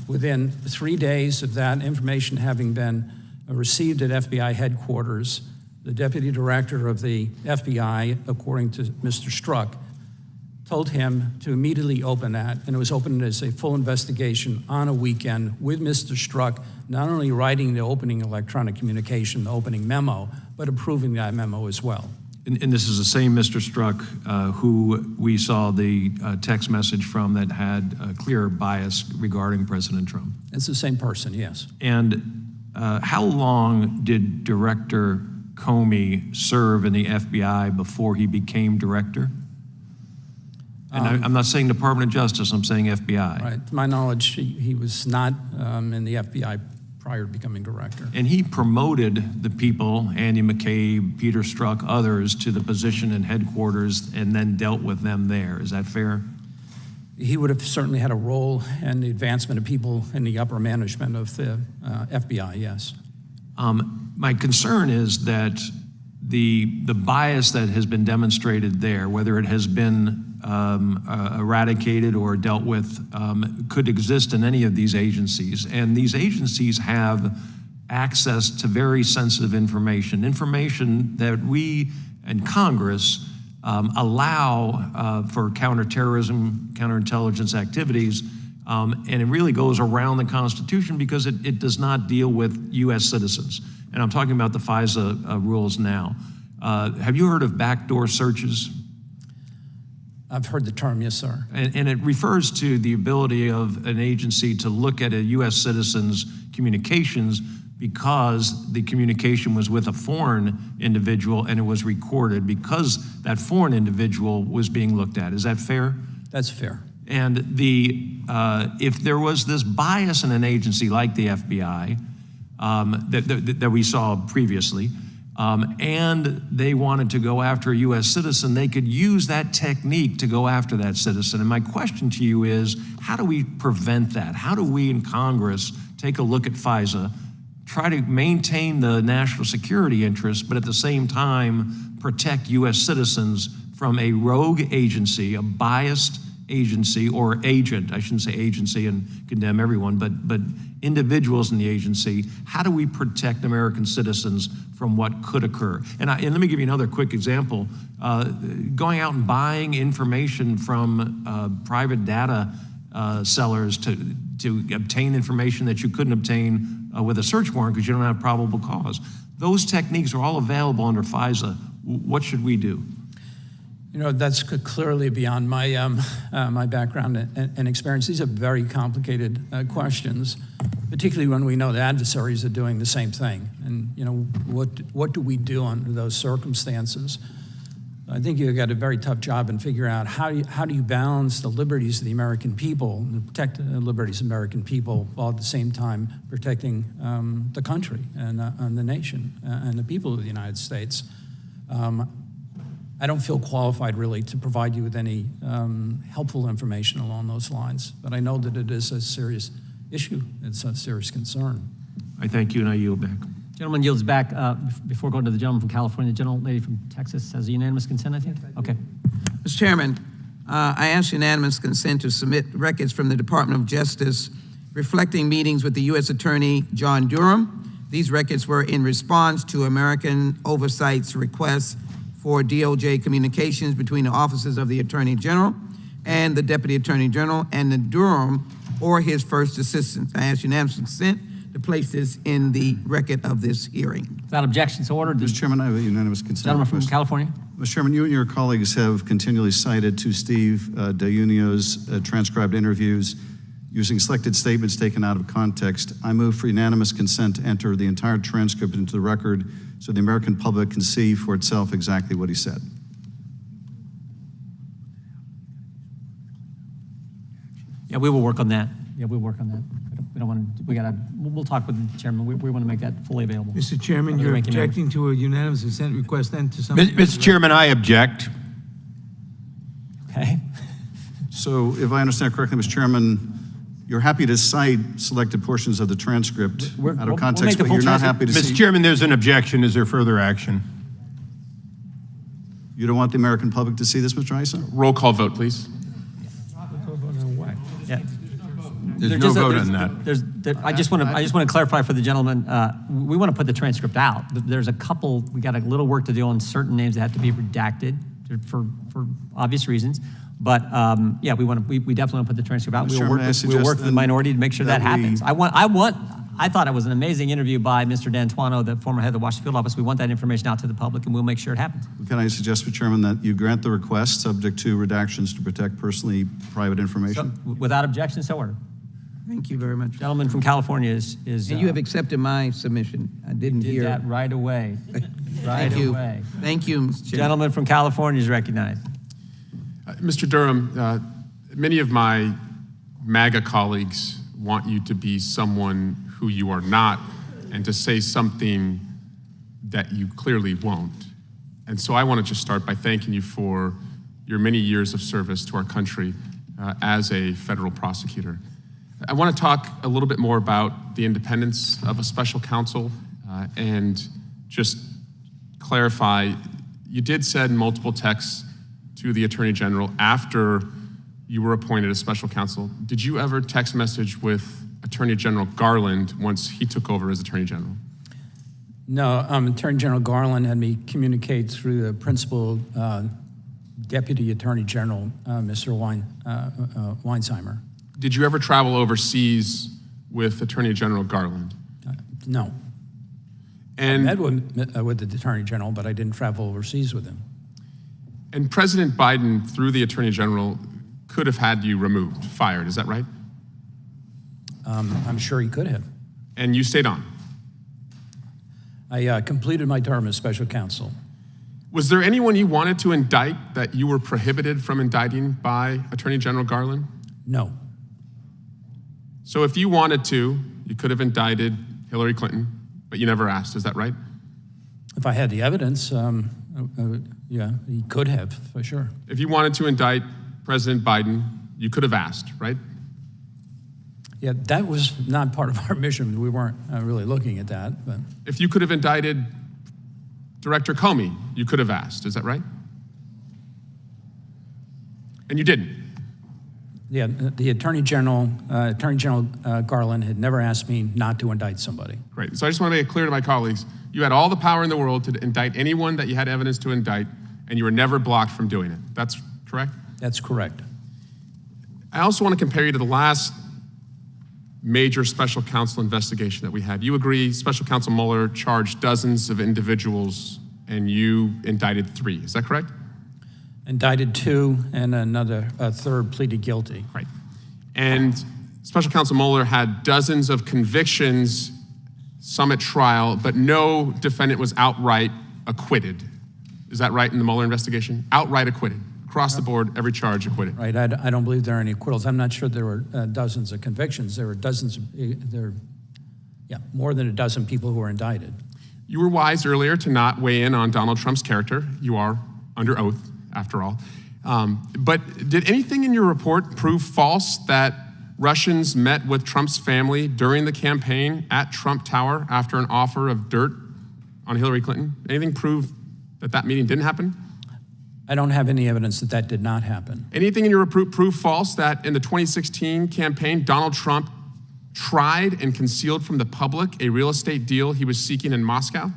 Within 3 days of that information having been received at FBI headquarters, the deputy director of the FBI, according to Mr. Strzok, told him to immediately open that, and it was opened as a full investigation on a weekend with Mr. Strzok, not only writing the opening electronic communication, the opening memo, but approving that memo as well. And this is the same Mr. Strzok who we saw the text message from that had a clear bias regarding President Trump. It's the same person, yes. And how long did Director Comey serve in the FBI before he became director? And I'm not saying Department of Justice, I'm saying FBI. Right, to my knowledge, he was not in the FBI prior to becoming director. And he promoted the people, Andy McCabe, Peter Strzok, others, to the position in headquarters and then dealt with them there. Is that fair? He would have certainly had a role in the advancement of people in the upper management of the FBI, yes. My concern is that the bias that has been demonstrated there, whether it has been eradicated or dealt with, could exist in any of these agencies. And these agencies have access to very sensitive information that we and Congress allow for counterterrorism, counterintelligence activities, and it really goes around the Constitution because it does not deal with U.S. citizens. And I'm talking about the FISA rules now. Have you heard of backdoor searches? I've heard the term, yes, sir. And it refers to the ability of an agency to look at a U.S. citizen's communications because the communication was with a foreign individual and it was recorded because that foreign individual was being looked at. Is that fair? That's fair. And if there was this bias in an agency like the FBI that we saw previously, and they wanted to go after a U.S. citizen, they could use that technique to go after that citizen. And my question to you is, how do we prevent that? How do we in Congress take a look at FISA, try to maintain the national security interests, but at the same time protect U.S. citizens from a rogue agency, a biased agency or agent, I shouldn't say agency and condemn everyone, but individuals in the agency? How do we protect American citizens from what could occur? And let me give you another quick example. Going out and buying information from private data sellers to obtain information that you couldn't obtain with a search warrant because you don't have probable cause. Those techniques are all available under FISA. What should we do? You know, that's clearly beyond my my background and experience. These are very complicated questions, particularly when we know the adversaries are doing the same thing. And you know, what do we do under those circumstances? I think you've got a very tough job in figuring out how do you balance the liberties of the American people and protect the liberties of American people while at the same time protecting the country and the nation and the people of the United States. I don't feel qualified really to provide you with any helpful information along those lines, but I know that it is a serious issue. It's a serious concern. I thank you and I yield back. Gentleman yields back. Before going to the gentleman from California, the gentlelady from Texas has a unanimous consent, I think? Okay. Mr. Chairman, I ask unanimous consent to submit records from the Department of Justice reflecting meetings with the U.S. Attorney John Durham. These records were in response to American Oversight's request for DOJ communications between the offices of the Attorney General and the Deputy Attorney General and the Durham or his first assistant. I ask unanimous consent to place this in the record of this hearing. Without objection, so ordered. Mr. Chairman, I have a unanimous consent. Gentleman from request. California. Mr. Chairman, you and your colleagues have continually cited to Steve DeUnio's transcribed interviews using selected statements taken out of context. I move for unanimous consent to enter the entire transcript into the record so the American public can see for itself exactly what he said. Yeah, we will work on that. Yeah, we'll work on that. We don't want to, we'll talk with the chairman. We want to make that fully available. Mr. Chairman, For the you're ranking member. objecting to a unanimous consent request then to something? Mr. Chairman, I object. Okay. So if I understand correctly, Mr. Chairman, you're happy to cite selected portions of the transcript out we'll of context, make the but full you're not transcript. happy to see. Mr. Chairman, there's an objection. Is there further action? You don't want the American public to see this, Mr. Issa? Roll call vote, please. Yeah. There's no vote on that. I just want to clarify for the gentleman. We want to put the transcript out. There's a couple. We got a little work to do on certain names that have to be redacted for obvious reasons. But yeah, we definitely want to put the transcript out. Mr. We'll work with the minority to make sure that happens. I thought it was an amazing interview by Mr. D'Antuono, the former head of the Washington Field Office. We want that information out to the public, and we'll make sure it happens. Can I suggest, Mr. Chairman, that you grant the request subject to redactions to protect personally private information? So, without objection, so ordered. Thank you very much. Gentleman from California is And you have accepted my submission. I didn't did hear. that right away. Thank you. Away. Thank you, Mr. Chairman. Gentleman from California is recognized. Mr. Durham, many of my MAGA colleagues want you to be someone who you are not and to say something that you clearly won't. And so I want to just start by thanking you for your many years of service to our country as a federal prosecutor. I want to talk a little bit more about the independence of a special counsel and just clarify, you did send multiple texts to the Attorney General after you were appointed as special counsel. Did you ever text message with Attorney General Garland once he took over as Attorney General? No, Attorney General Garland had me communicate through the principal Deputy Attorney General, Mr. Weinsheimer. Did you ever travel overseas with Attorney General Garland? No. And I met with the Attorney General, but I didn't travel overseas with him. And President Biden, through the Attorney General, could have had you removed, fired, is that right? I'm sure he could have. And you stayed on? I completed my term as special counsel. Was there anyone you wanted to indict that you were prohibited from indicting by Attorney General Garland? No. So if you wanted to, you could have indicted Hillary Clinton, but you never asked, is that right? If I had the evidence, yeah, he could have, for sure. If you wanted to indict President Biden, you could have asked, right? Yeah, that was not part of our mission. We weren't really looking at that. But If you could have indicted Director Comey, you could have asked, is that right? And you didn't. yeah, the Attorney General Garland had never asked me not to indict somebody. Great. So I just want to make it clear to my colleagues, you had all the power in the world to indict anyone that you had evidence to indict, and you were never blocked from doing it. That's correct? That's correct. I also want to compare you to the last major special counsel investigation that we had. You agree Special Counsel Mueller charged dozens of individuals and you indicted 3. Is that correct? Indicted 2 and a third pleaded guilty. Right. And Special Counsel Mueller had dozens of convictions, some at trial, but no defendant was outright acquitted. Is that right in the Mueller investigation? Outright acquitted. Across the board, every charge acquitted. Right, I don't believe there are any acquittals. I'm not sure there were dozens of convictions. There were more than a dozen people who were indicted. You were wise earlier to not weigh in on Donald Trump's character. You are under oath, after all. But did anything in your report prove false that Russians met with Trump's family during the campaign at Trump Tower after an offer of dirt on Hillary Clinton? Anything prove that that meeting didn't happen? I don't have any evidence that that did not happen. Anything in your report prove false that in the 2016 campaign, Donald Trump tried and concealed from the public a real estate deal he was seeking in Moscow?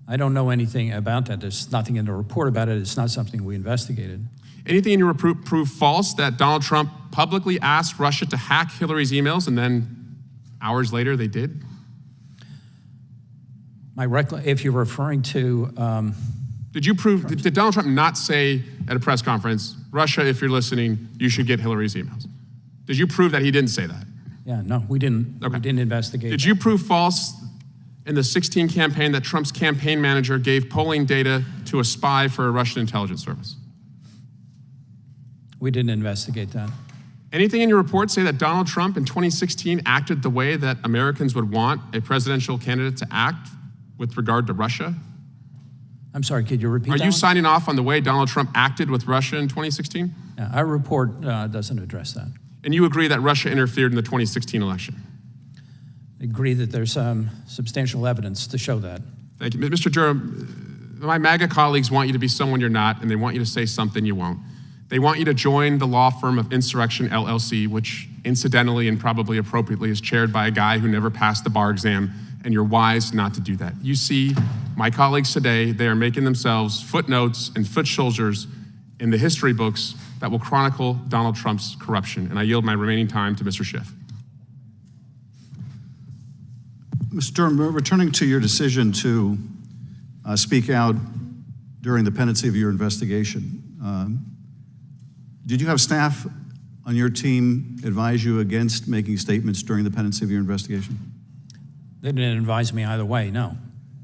I don't know anything about that. There's nothing in the report about it. It's not something we investigated. Anything in your report prove false that Donald Trump publicly asked Russia to hack Hillary's emails and then hours later they did? If you're referring to... Did Donald Trump not say at a press conference, Russia, if you're listening, you should get Hillary's emails? Did you prove that he didn't say that? Yeah, no, we didn't. Okay. We didn't investigate. Did you prove false in the 16 campaign that Trump's campaign manager gave polling data to a spy for a Russian intelligence service? We didn't investigate that. Anything in your report say that Donald Trump in 2016 acted the way that Americans would want a presidential candidate to act with regard to Russia? I'm sorry, could you repeat that? Are you signing off on the way Donald Trump acted with Russia in 2016? Yeah, our report doesn't address that. And you agree that Russia interfered in the 2016 election? I agree that there's substantial evidence to show that. Thank you. Mr. Durham, my MAGA colleagues want you to be someone you're not, and they want you to say something you won't. They want you to join the law firm of Insurrection LLC, which incidentally and probably appropriately is chaired by a guy who never passed the bar exam, and you're wise not to do that. You see, my colleagues today, they are making themselves footnotes and foot soldiers in the history books that will chronicle Donald Trump's corruption. And I yield my remaining time to Mr. Schiff. Mr. Durham, returning to your decision to speak out during the pendency of your investigation, did you have staff on your team advise you against making statements during the pendency of your investigation? They didn't advise me either way, no.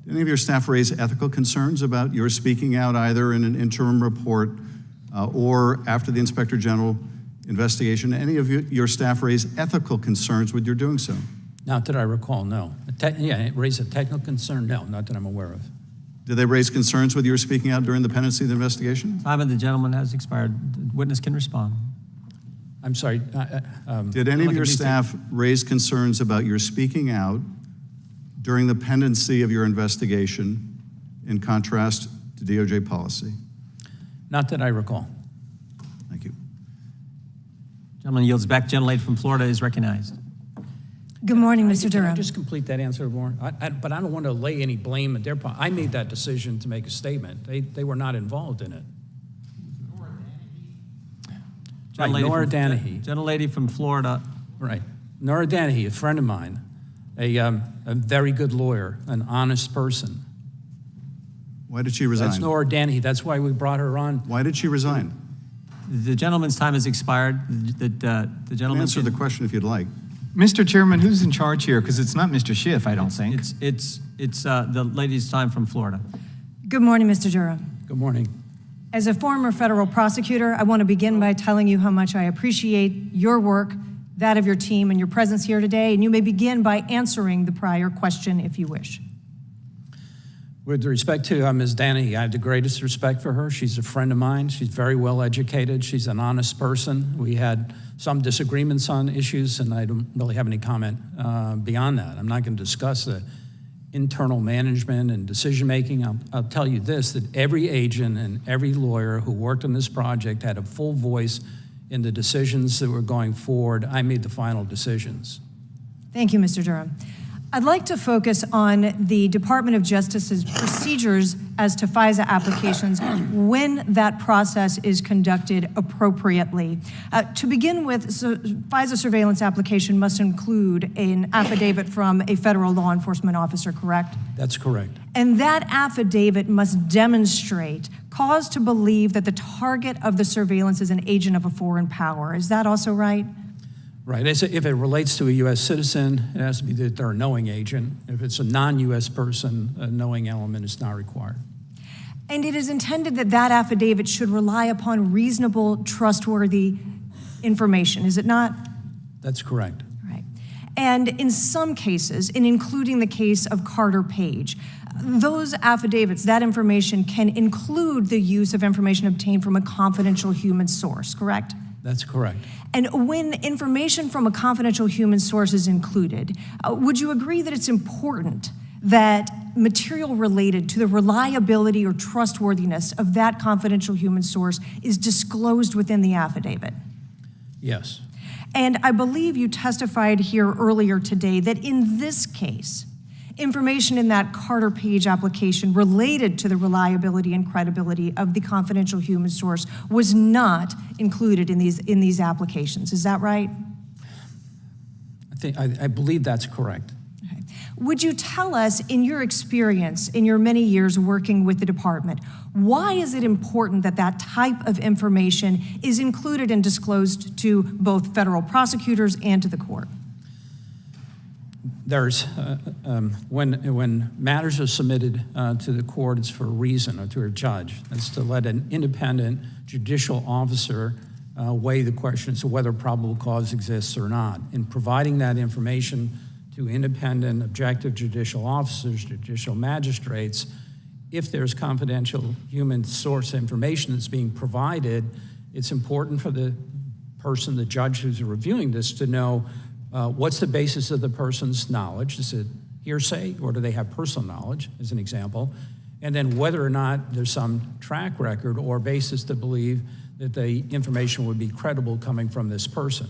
Did any of your staff raise ethical concerns about your speaking out either in an interim report or after the Inspector General investigation? Any of your staff raise ethical concerns with your doing so? Not that I recall, no. Raise a technical concern? No, not that I'm aware of. Did they raise concerns with your speaking out during the pendency of the investigation? Time of the gentleman has expired. The witness can respond. I'm sorry. Did any of your staff raise concerns about your speaking out during the pendency of your investigation in contrast to DOJ policy? Not that I recall. Thank you. Gentleman yields back. Gentlelady from Florida is recognized. Good morning, Mr. Can I Durham. just complete that answer, Warren? But I don't want to lay any blame at their part. I made that decision to make a statement. They were not involved in it. Right, Nora Danahy. Gentlelady from Florida. Right. Nora Danahy, a friend of mine, a very good lawyer, an honest person. Why did she resign? That's Nora Danahy. That's why we brought her on. Why did she resign? The gentleman's time has expired. The gentleman Answer the question if you'd like. Mr. Chairman, who's in charge here? Because it's not Mr. Schiff, I don't think. It's the lady's time from Florida. Good morning, Mr. Durham. Good morning. As a former federal prosecutor, I want to begin by telling you how much I appreciate your work, that of your team, and your presence here today. And you may begin by answering the prior question if you wish. With respect to Ms. Danahy, I have the greatest respect for her. She's a friend of mine. She's very well educated. She's an honest person. We had some disagreements on issues, and I don't really have any comment beyond that. I'm not going to discuss the internal management and decision-making. I'll tell you this, that every agent and every lawyer who worked on this project had a full voice in the decisions that were going forward. I made the final decisions. Thank you, Mr. Durham. I'd like to focus on the Department of Justice's procedures as to FISA applications when that process is conducted appropriately. To begin with, FISA surveillance application must include an affidavit from a federal law enforcement officer, correct? That's correct. And that affidavit must demonstrate cause to believe that the target of the surveillance is an agent of a foreign power. Is that also right? Right. If it relates to a U.S. citizen, it has to be that they're a knowing agent. If it's a non-U.S. person, a knowing element is not required. And it is intended that that affidavit should rely upon reasonable, trustworthy information, is it not? That's correct. Right. And in some cases, in including the case of Carter Page, those affidavits, that information can include the use of information obtained from a confidential human source, correct? That's correct. And when information from a confidential human source is included, would you agree that it's important that material related to the reliability or trustworthiness of that confidential human source is disclosed within the affidavit? Yes. And I believe you testified here earlier today that in this case, information in that Carter Page application related to the reliability and credibility of the confidential human source was not included in these applications. Is that right? I believe that's correct. Okay. Would you tell us, in your experience, in your many years working with the department, why is it important that that type of information is included and disclosed to both federal prosecutors and to the court? There's, when matters are submitted to the court, it's for a reason, or to a judge. It's to let an independent judicial officer weigh the question as to whether probable cause exists or not. In providing that information to independent, objective judicial officers, judicial magistrates, if there's confidential human source information that's being provided, it's important for the person, the judge who's reviewing this, to know what's the basis of the person's knowledge. Is it hearsay, or do they have personal knowledge, as an example? And then whether or not there's some track record or basis to believe that the information would be credible coming from this person.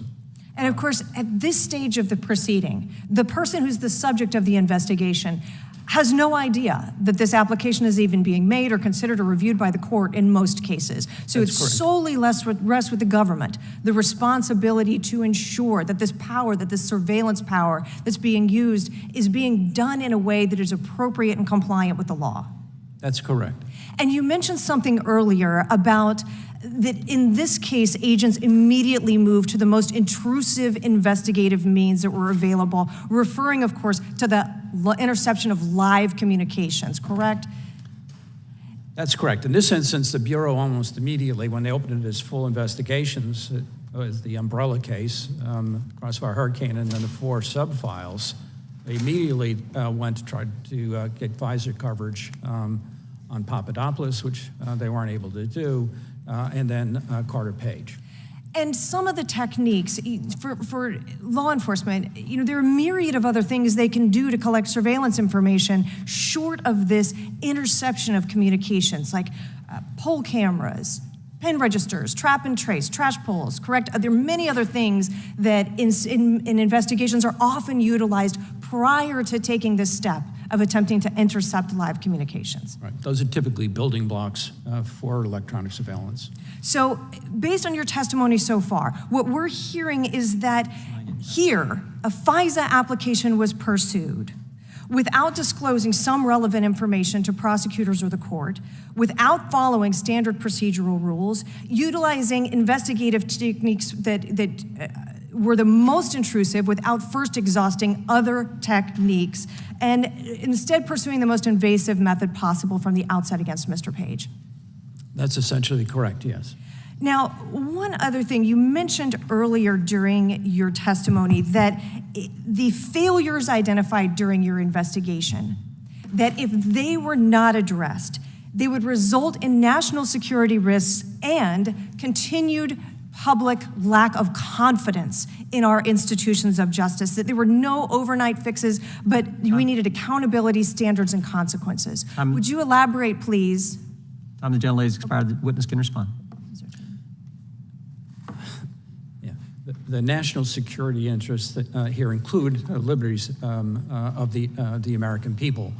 And of course, at this stage of the proceeding, the person who's the subject of the investigation has no idea that this application is even being made or considered or reviewed by the court in most cases. So That's it's correct. solely rests with the government, the responsibility to ensure that this power, that this surveillance power that's being used is being done in a way that is appropriate and compliant with the law. That's correct. And you mentioned something earlier about that in this case, agents immediately moved to the most intrusive investigative means that were available, referring, of course, to the interception of live communications, correct? That's correct. In this instance, the Bureau almost immediately, when they opened it as full investigations, it was the umbrella case, Crossfire Hurricane, and then the 4 sub-files, they immediately went to try to get Pfizer coverage on Papadopoulos, which they weren't able to do, and then Carter Page. And some of the techniques for law enforcement, there are a myriad of other things they can do to collect surveillance information short of this interception of communications, like poll cameras, pen registers, trap and trace, trash pulls, correct? There are many other things that in investigations are often utilized prior to taking this step of attempting to intercept live communications. Right. Those are typically building blocks for electronic surveillance. So based on your testimony so far, what we're hearing is that here, a FISA application was pursued without disclosing some relevant information to prosecutors or the court, without following standard procedural rules, utilizing investigative techniques that were the most intrusive without first exhausting other techniques, and instead pursuing the most invasive method possible from the outset against Mr. Page. That's essentially correct, yes. Now, one other thing, you mentioned earlier during your testimony that the failures identified during your investigation, that if they were not addressed, they would result in national security risks and continued public lack of confidence in our institutions of justice, that there were no overnight fixes, but we needed accountability, standards, and consequences. Would you elaborate, please? Time the gentlelady has expired. The witness can respond. Yeah. The national security interests that, here include liberties of the American people.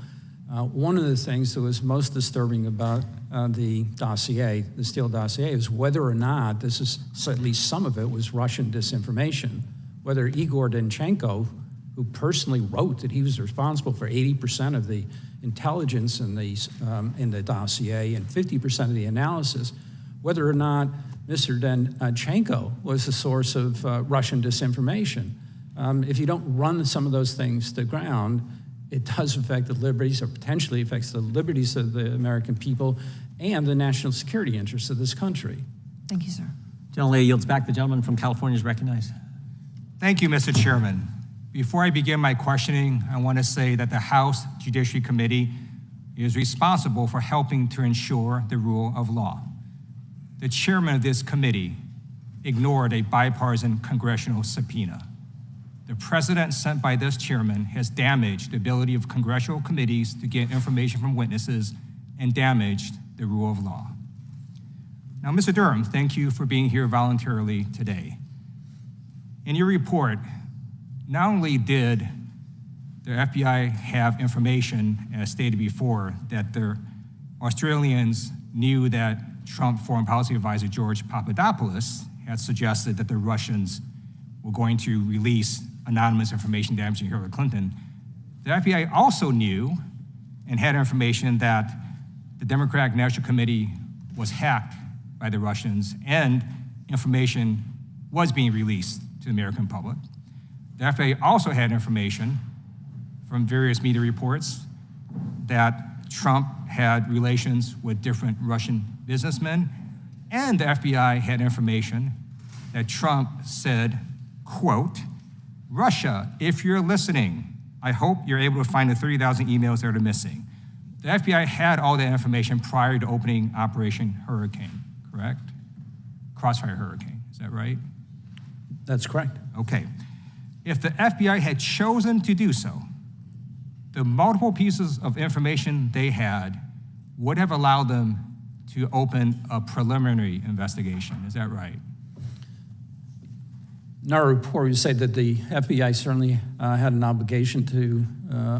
One of the things that was most disturbing about the dossier, the Steele dossier, is whether or not this is, so at least some of it was Russian disinformation, whether Igor Danchenko, who personally wrote that he was responsible for 80% of the intelligence in the dossier and 50% of the analysis, whether or not Mr. Danchenko was the source of Russian disinformation. If you don't run some of those things to ground, it does affect the liberties, or potentially affects the liberties of the American people and the national security interests of this country. Thank you, sir. Gentlelady yields back. The gentleman from California is recognized. Thank you, Mr. Chairman. Before I begin my questioning, I want to say that the House Judiciary Committee is responsible for helping to ensure the rule of law. The chairman of this committee ignored a bipartisan congressional subpoena. the precedent set by this chairman has damaged the ability of congressional committees to get information from witnesses and damaged the rule of law. Now, Mr. Durham, thank you for being here voluntarily today. In your report, not only did the FBI have information, as stated before, that the Australians knew that Trump Foreign Policy Advisor George Papadopoulos had suggested that the Russians were going to release anonymous information damaging Hillary Clinton. The FBI also knew and had information that the Democratic National Committee was hacked by the Russians and information was being released to the American public. The FBI also had information from various media reports that Trump had relations with different Russian businessmen, and the FBI had information that Trump said, quote, "Russia, if you're listening, I hope you're able to find the 30,000 emails that are missing." The FBI had all that information prior to opening Operation Hurricane, correct? Crossfire Hurricane, is that right? That's correct. Okay. If the FBI had chosen to do so, the multiple pieces of information they had would have allowed them to open a preliminary investigation. Is that right? In our report, we say that the FBI certainly had an obligation to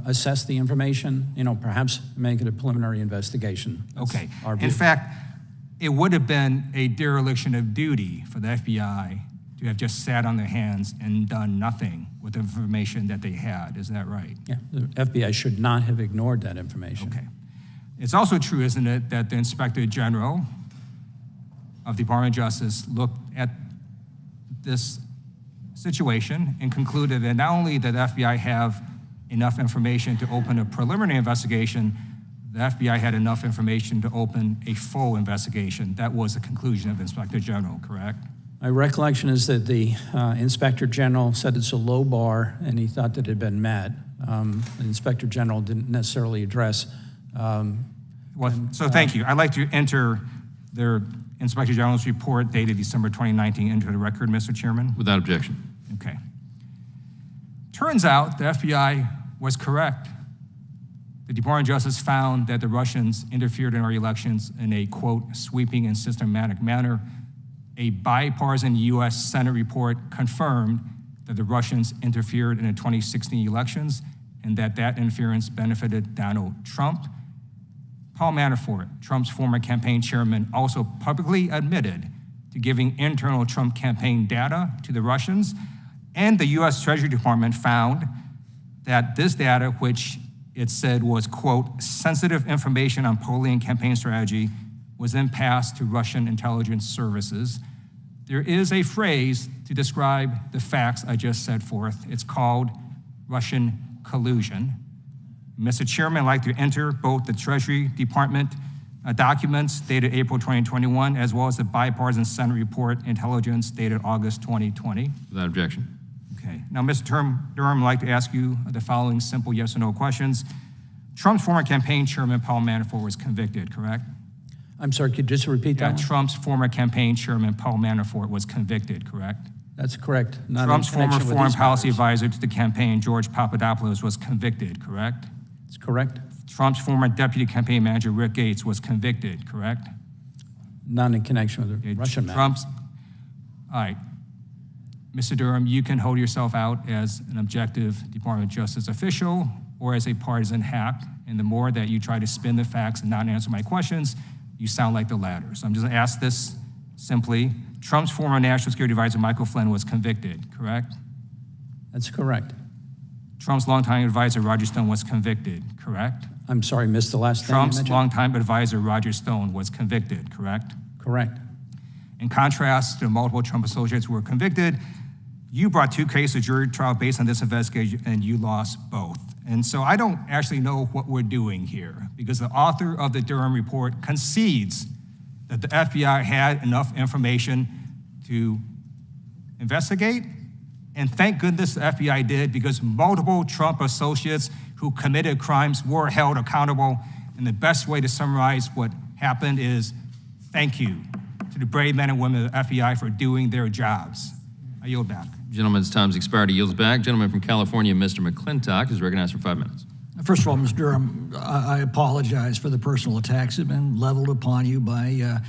assess the information, perhaps make it a preliminary investigation. That's Okay. our view. In fact, it would have been a dereliction of duty for the FBI to have just sat on their hands and done nothing with the information that they had. Is that right? Yeah, the FBI should not have ignored that information. Okay. It's also true, isn't it, that the Inspector General of the Department of Justice looked at this situation and concluded that not only did the FBI have enough information to open a preliminary investigation, the FBI had enough information to open a full investigation. That was the conclusion of the Inspector General, correct? My recollection is that the Inspector General said it's a low bar, and he thought that it had been met. The Inspector General didn't necessarily address. Thank you. I'd like to enter the Inspector General's report dated December 2019 into the record, Mr. Chairman. Without objection. Okay. Turns out the FBI was correct. The Department of Justice found that the Russians interfered in our elections in a, quote, sweeping and systematic manner. A bipartisan U.S. Senate report confirmed that the Russians interfered in the 2016 elections and that interference benefited Donald Trump. Paul Manafort, Trump's former campaign chairman, also publicly admitted to giving internal Trump campaign data to the Russians, and the U.S. Treasury Department found that this data, which it said was, quote, sensitive information on polling and campaign strategy, was then passed to Russian intelligence services. There is a phrase to describe the facts I just set forth. It's called Russian collusion. Mr. Chairman, I'd like to enter both the Treasury Department documents dated April 2021, as well as the bipartisan Senate report intelligence dated August 2020. Without objection. Okay. Now, Mr. Durham, I'd like to ask you the following simple yes or no questions. Trump's former campaign chairman, Paul Manafort, was convicted, correct? I'm sorry, could you just repeat that one? Trump's former campaign chairman, Paul Manafort, was convicted, correct? That's correct. Not Trump's in former connection with foreign these policy matters. advisor to the campaign, George Papadopoulos, was convicted, correct? That's correct. Trump's former deputy campaign manager, Rick Gates, was convicted, correct? Not in connection with the Russian matter. All right. Mr. Durham, you can hold yourself out as an objective Department of Justice official or as a partisan hack, and the more that you try to spin the facts and not answer my questions, you sound like the latter. So I'm just gonna ask this simply. Trump's former National Security Advisor, Michael Flynn, was convicted, correct? That's correct. Trump's longtime advisor, Roger Stone, was convicted, correct? I'm sorry, missed the last thing you Trump's mentioned. longtime advisor, Roger Stone, was convicted, correct? Correct. In contrast to the multiple Trump associates who were convicted, you brought two cases to jury trial based on this investigation, and you lost both. And so I don't actually know what we're doing here, because the author of the Durham report concedes that the FBI had enough information to investigate, and thank goodness the FBI did, because multiple Trump associates who committed crimes were held accountable. And the best way to summarize what happened is thank you to the brave men and women of the FBI for doing their jobs. I yield back. Gentleman's time's expired. He yields back. Gentleman from California, Mr. McClintock, is recognized for 5 minutes. First of all, Mr. Durham, I apologize for the personal attacks that have been leveled upon you by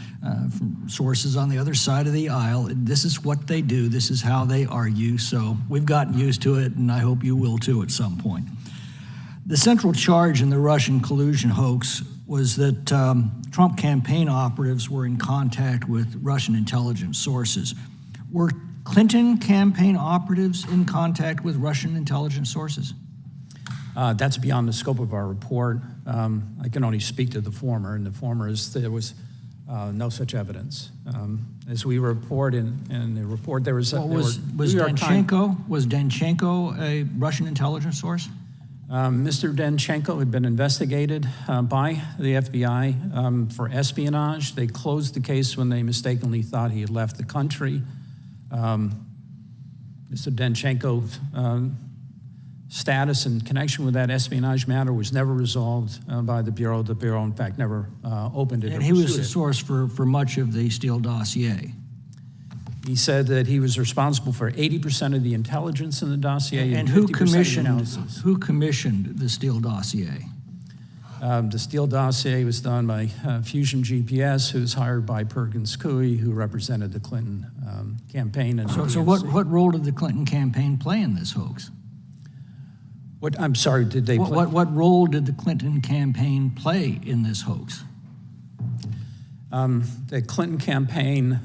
from sources on the other side of the aisle. This is what they do. This is how they argue. So we've gotten used to it, and I hope you will too at some point. The central charge in the Russian collusion hoax was that Trump campaign operatives were in contact with Russian intelligence sources. Were Clinton campaign operatives in contact with Russian intelligence sources? That's beyond the scope of our report. I can only speak to the former, and the former is there was no such evidence. As we report in the report, there was Was Danchenko a Russian intelligence source? Mr. Danchenko had been investigated by the FBI for espionage. They closed the case when they mistakenly thought he had left the country. Mr. Danchenko's status in connection with that espionage matter was never resolved by the Bureau. The Bureau, in fact, never opened it. And he was the source for much of the Steele dossier. He said that he was responsible for 80% of the intelligence in the dossier And 50% who of the commissioned analysis. the Steele dossier? The Steele dossier was done by Fusion GPS, who was hired by Perkins Coie, who represented the Clinton campaign. And So what role did the Clinton campaign play in this hoax? I'm sorry, did they play? What role did the Clinton campaign play in this hoax? The Clinton campaign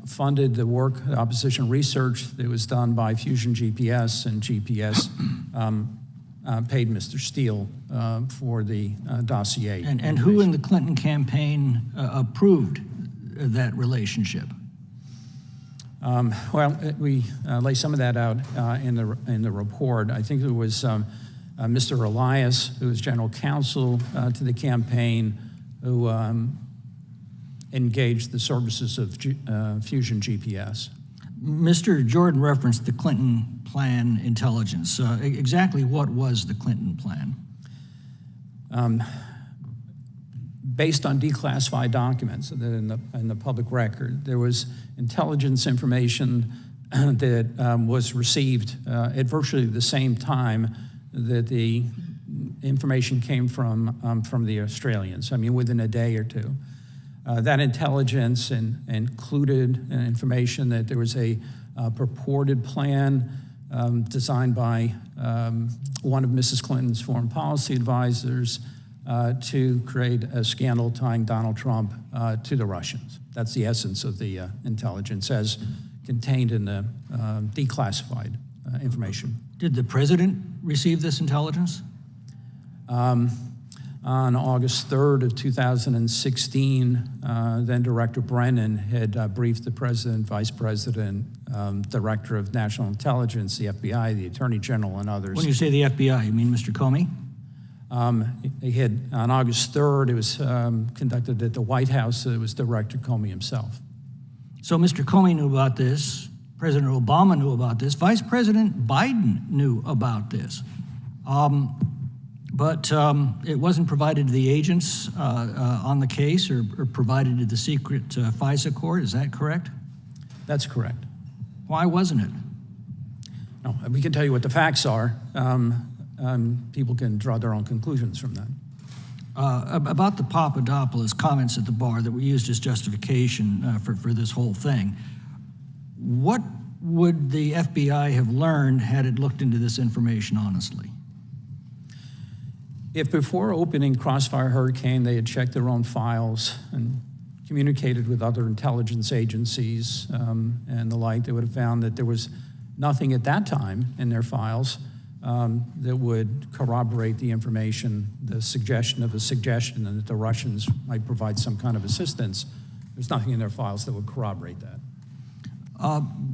funded the work, the opposition research that was done by Fusion GPS, and GPS paid Mr. Steele for the dossier. And who in the Clinton campaign approved that relationship? We lay some of that out in the report. I think it was Mr. Elias, who was general counsel to the campaign, who engaged the services of Fusion GPS. Mr. Jordan referenced the Clinton plan intelligence. Exactly what was the Clinton plan? Based on declassified documents that in the public record, there was intelligence information that was received at virtually the same time that the information came from the Australians. I mean, within a day or two. That intelligence included information that there was a purported plan designed by one of Mrs. Clinton's foreign policy advisors to create a scandal tying Donald Trump to the Russians. That's the essence of the intelligence as contained in the declassified information. Did the president receive this intelligence? On August 3rd of 2016, then Director Brennan had briefed the president, vice president, director of national intelligence, the FBI, the attorney general, and others. When you say the FBI, you mean Mr. Comey? He had, on August 3rd, it was conducted at the White House. It was Director Comey himself. So Mr. Comey knew about this. President Obama knew about this. Vice President Biden knew about this. But it wasn't provided to the agents on the case or provided to the secret FISA court. Is that correct? That's correct. Why wasn't it? No, we can tell you what the facts are. People can draw their own conclusions from that. About the Papadopoulos comments at the bar that were used as justification for this whole thing, what would the FBI have learned had it looked into this information honestly? If before opening Crossfire Hurricane, they had checked their own files and communicated with other intelligence agencies and the like, they would have found that there was nothing at that time in their files that would corroborate the information, the suggestion of a suggestion that the Russians might provide some kind of assistance. There's nothing in their files that would corroborate that.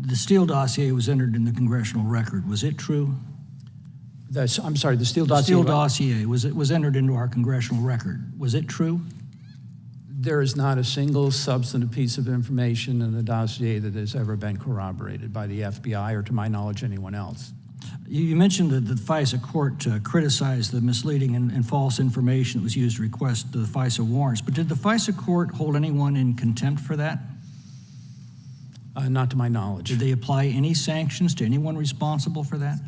The Steele dossier was entered in the congressional record. Was it true? I'm sorry, the Steele The dossier? Steele dossier was entered into our congressional record. Was it true? There is not a single substantive piece of information in the dossier that has ever been corroborated by the FBI or, to my knowledge, anyone else. You mentioned that the FISA court criticized the misleading and false information that was used to request the FISA warrants, but did the FISA court hold anyone in contempt for that? Not to my knowledge. Did they apply any sanctions to anyone responsible for that?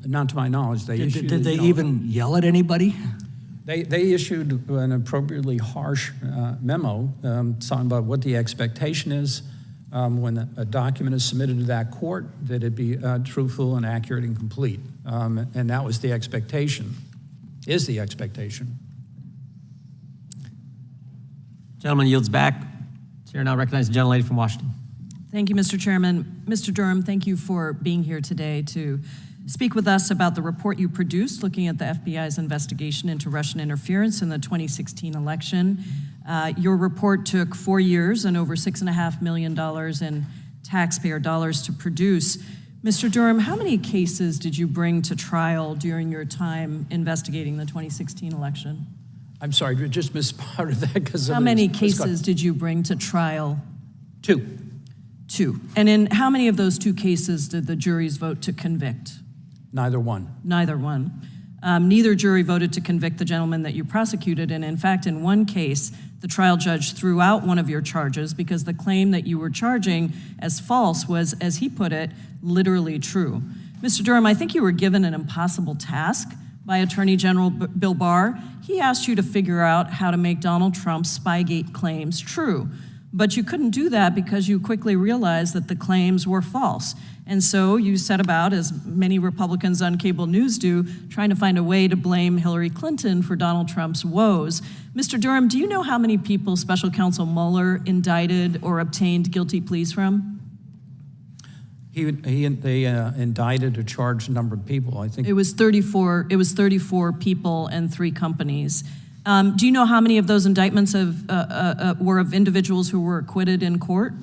Not to my knowledge. Did they even yell at anybody? They issued an appropriately harsh memo talking about what the expectation is when a document is submitted to that court, that it be truthful and accurate and complete. And that was the expectation, is the expectation. Gentleman yields back. Chair now recognizes the gentlelady from Washington. Thank you, Mr. Chairman. Mr. Durham, thank you for being here today to speak with us about the report you produced looking at the FBI's investigation into Russian interference in the 2016 election. Your report took 4 years and over $6.5 million in taxpayer dollars to produce. Mr. Durham, how many cases did you bring to trial during your time investigating the 2016 election? I'm sorry, you just missed part of that because How many cases did you bring to trial? 2. 2. And in how many of those 2 cases did the juries vote to convict? Neither one. Neither one. Neither jury voted to convict the gentleman that you prosecuted, and in fact, in one case, the trial judge threw out one of your charges because the claim that you were charging as false was, as he put it, literally true. Mr. Durham, I think you were given an impossible task by Attorney General Bill Barr. He asked you to figure out how to make Donald Trump's Spygate claims true. But you couldn't do that because you quickly realized that the claims were false. And so you set about, as many Republicans on cable news do, trying to find a way to blame Hillary Clinton for Donald Trump's woes. Mr. Durham, do you know how many people Special Counsel Mueller indicted or obtained guilty pleas from? They indicted or charged a number of people, I think. It was 34 people and 3 companies. Do you know how many of those indictments were of individuals who were acquitted in court?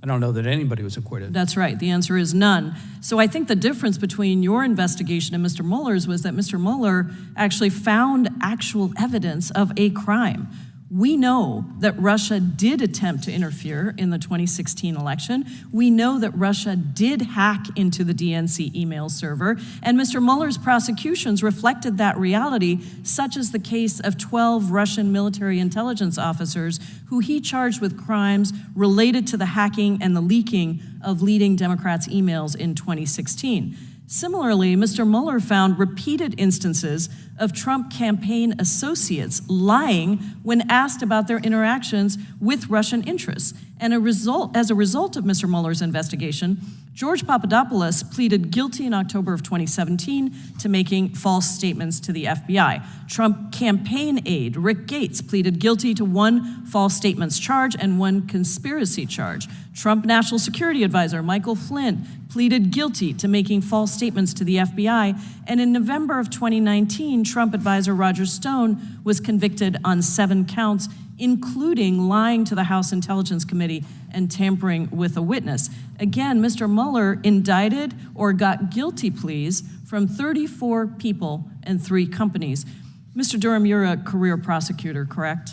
I don't know that anybody was acquitted. That's right. The answer is none. So I think the difference between your investigation and Mr. Mueller's was that Mr. Mueller actually found actual evidence of a crime. We know that Russia did attempt to interfere in the 2016 election. We know that Russia did hack into the DNC email server, and Mr. Mueller's prosecutions reflected that reality, such as the case of 12 Russian military intelligence officers who he charged with crimes related to the hacking and the leaking of leading Democrats' emails in 2016. Similarly, Mr. Mueller found repeated instances of Trump campaign associates lying when asked about their interactions with Russian interests. And as a result of Mr. Mueller's investigation, George Papadopoulos pleaded guilty in October of 2017 to making false statements to the FBI. Trump campaign aide Rick Gates pleaded guilty to 1 false statements charge and 1 conspiracy charge. Trump National Security Advisor Michael Flynn pleaded guilty to making false statements to the FBI. And in November of 2019, Trump advisor Roger Stone was convicted on 7 counts, including lying to the House Intelligence Committee and tampering with a witness. Again, Mr. Mueller indicted or got guilty pleas from 34 people and 3 companies. Mr. Durham, you're a career prosecutor, correct?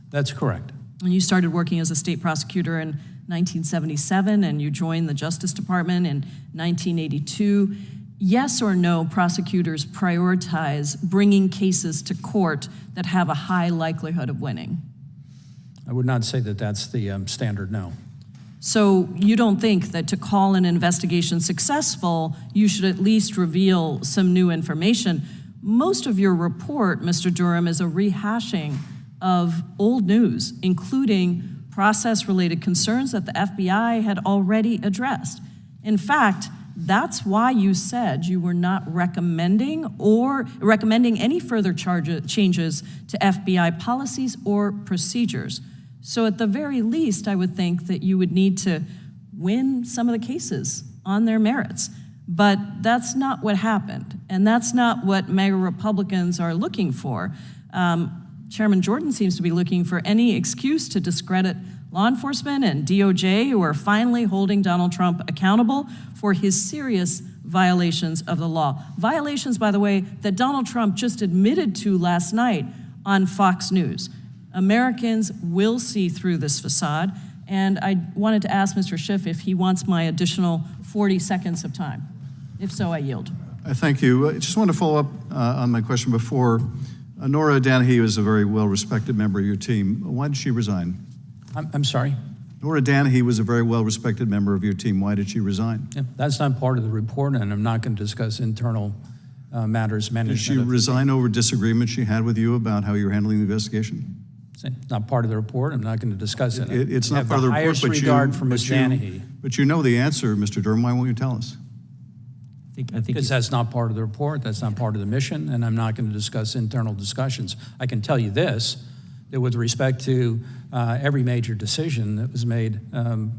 That's correct. And you started working as a state prosecutor in 1977, and you joined the Justice Department in 1982. Yes or no, prosecutors prioritize bringing cases to court that have a high likelihood of winning? I would not say that that's the standard, no. So you don't think that to call an investigation successful, you should at least reveal some new information? Most of your report, Mr. Durham, is a rehashing of old news, including process-related concerns that the FBI had already addressed. In fact, that's why you said you were not recommending any further changes to FBI policies or procedures. So at the very least, I would think that you would need to win some of the cases on their merits. But that's not what happened, and that's not what MAGA Republicans are looking for. Chairman Jordan seems to be looking for any excuse to discredit law enforcement and DOJ, who are finally holding Donald Trump accountable for his serious violations of the law. Violations, by the way, that Donald Trump just admitted to last night on Fox News. Americans will see through this facade, and I wanted to ask Mr. Schiff if he wants my additional 40 seconds of time. If so, I yield. Thank you. I just want to follow up on my question before. Nora Danahy was a very well-respected member of your team. Why did she resign? I'm sorry? Nora Danahy was a very well-respected member of your team. Why did she resign? Yeah, that's not part of the report, and I'm not going to discuss internal matters management. Did she of the resign over disagreement she had with you about how you're handling the investigation? It's not part of the report. I'm not going to discuss it. It's I not have part of the report, highest regard for Ms. Danahy. But you know the answer, Mr. Durham. Why won't you tell us? I think Because that's not part of the report, that's not part of the mission, and I'm not going to discuss internal discussions. I can tell you this, that with respect to every major decision that was made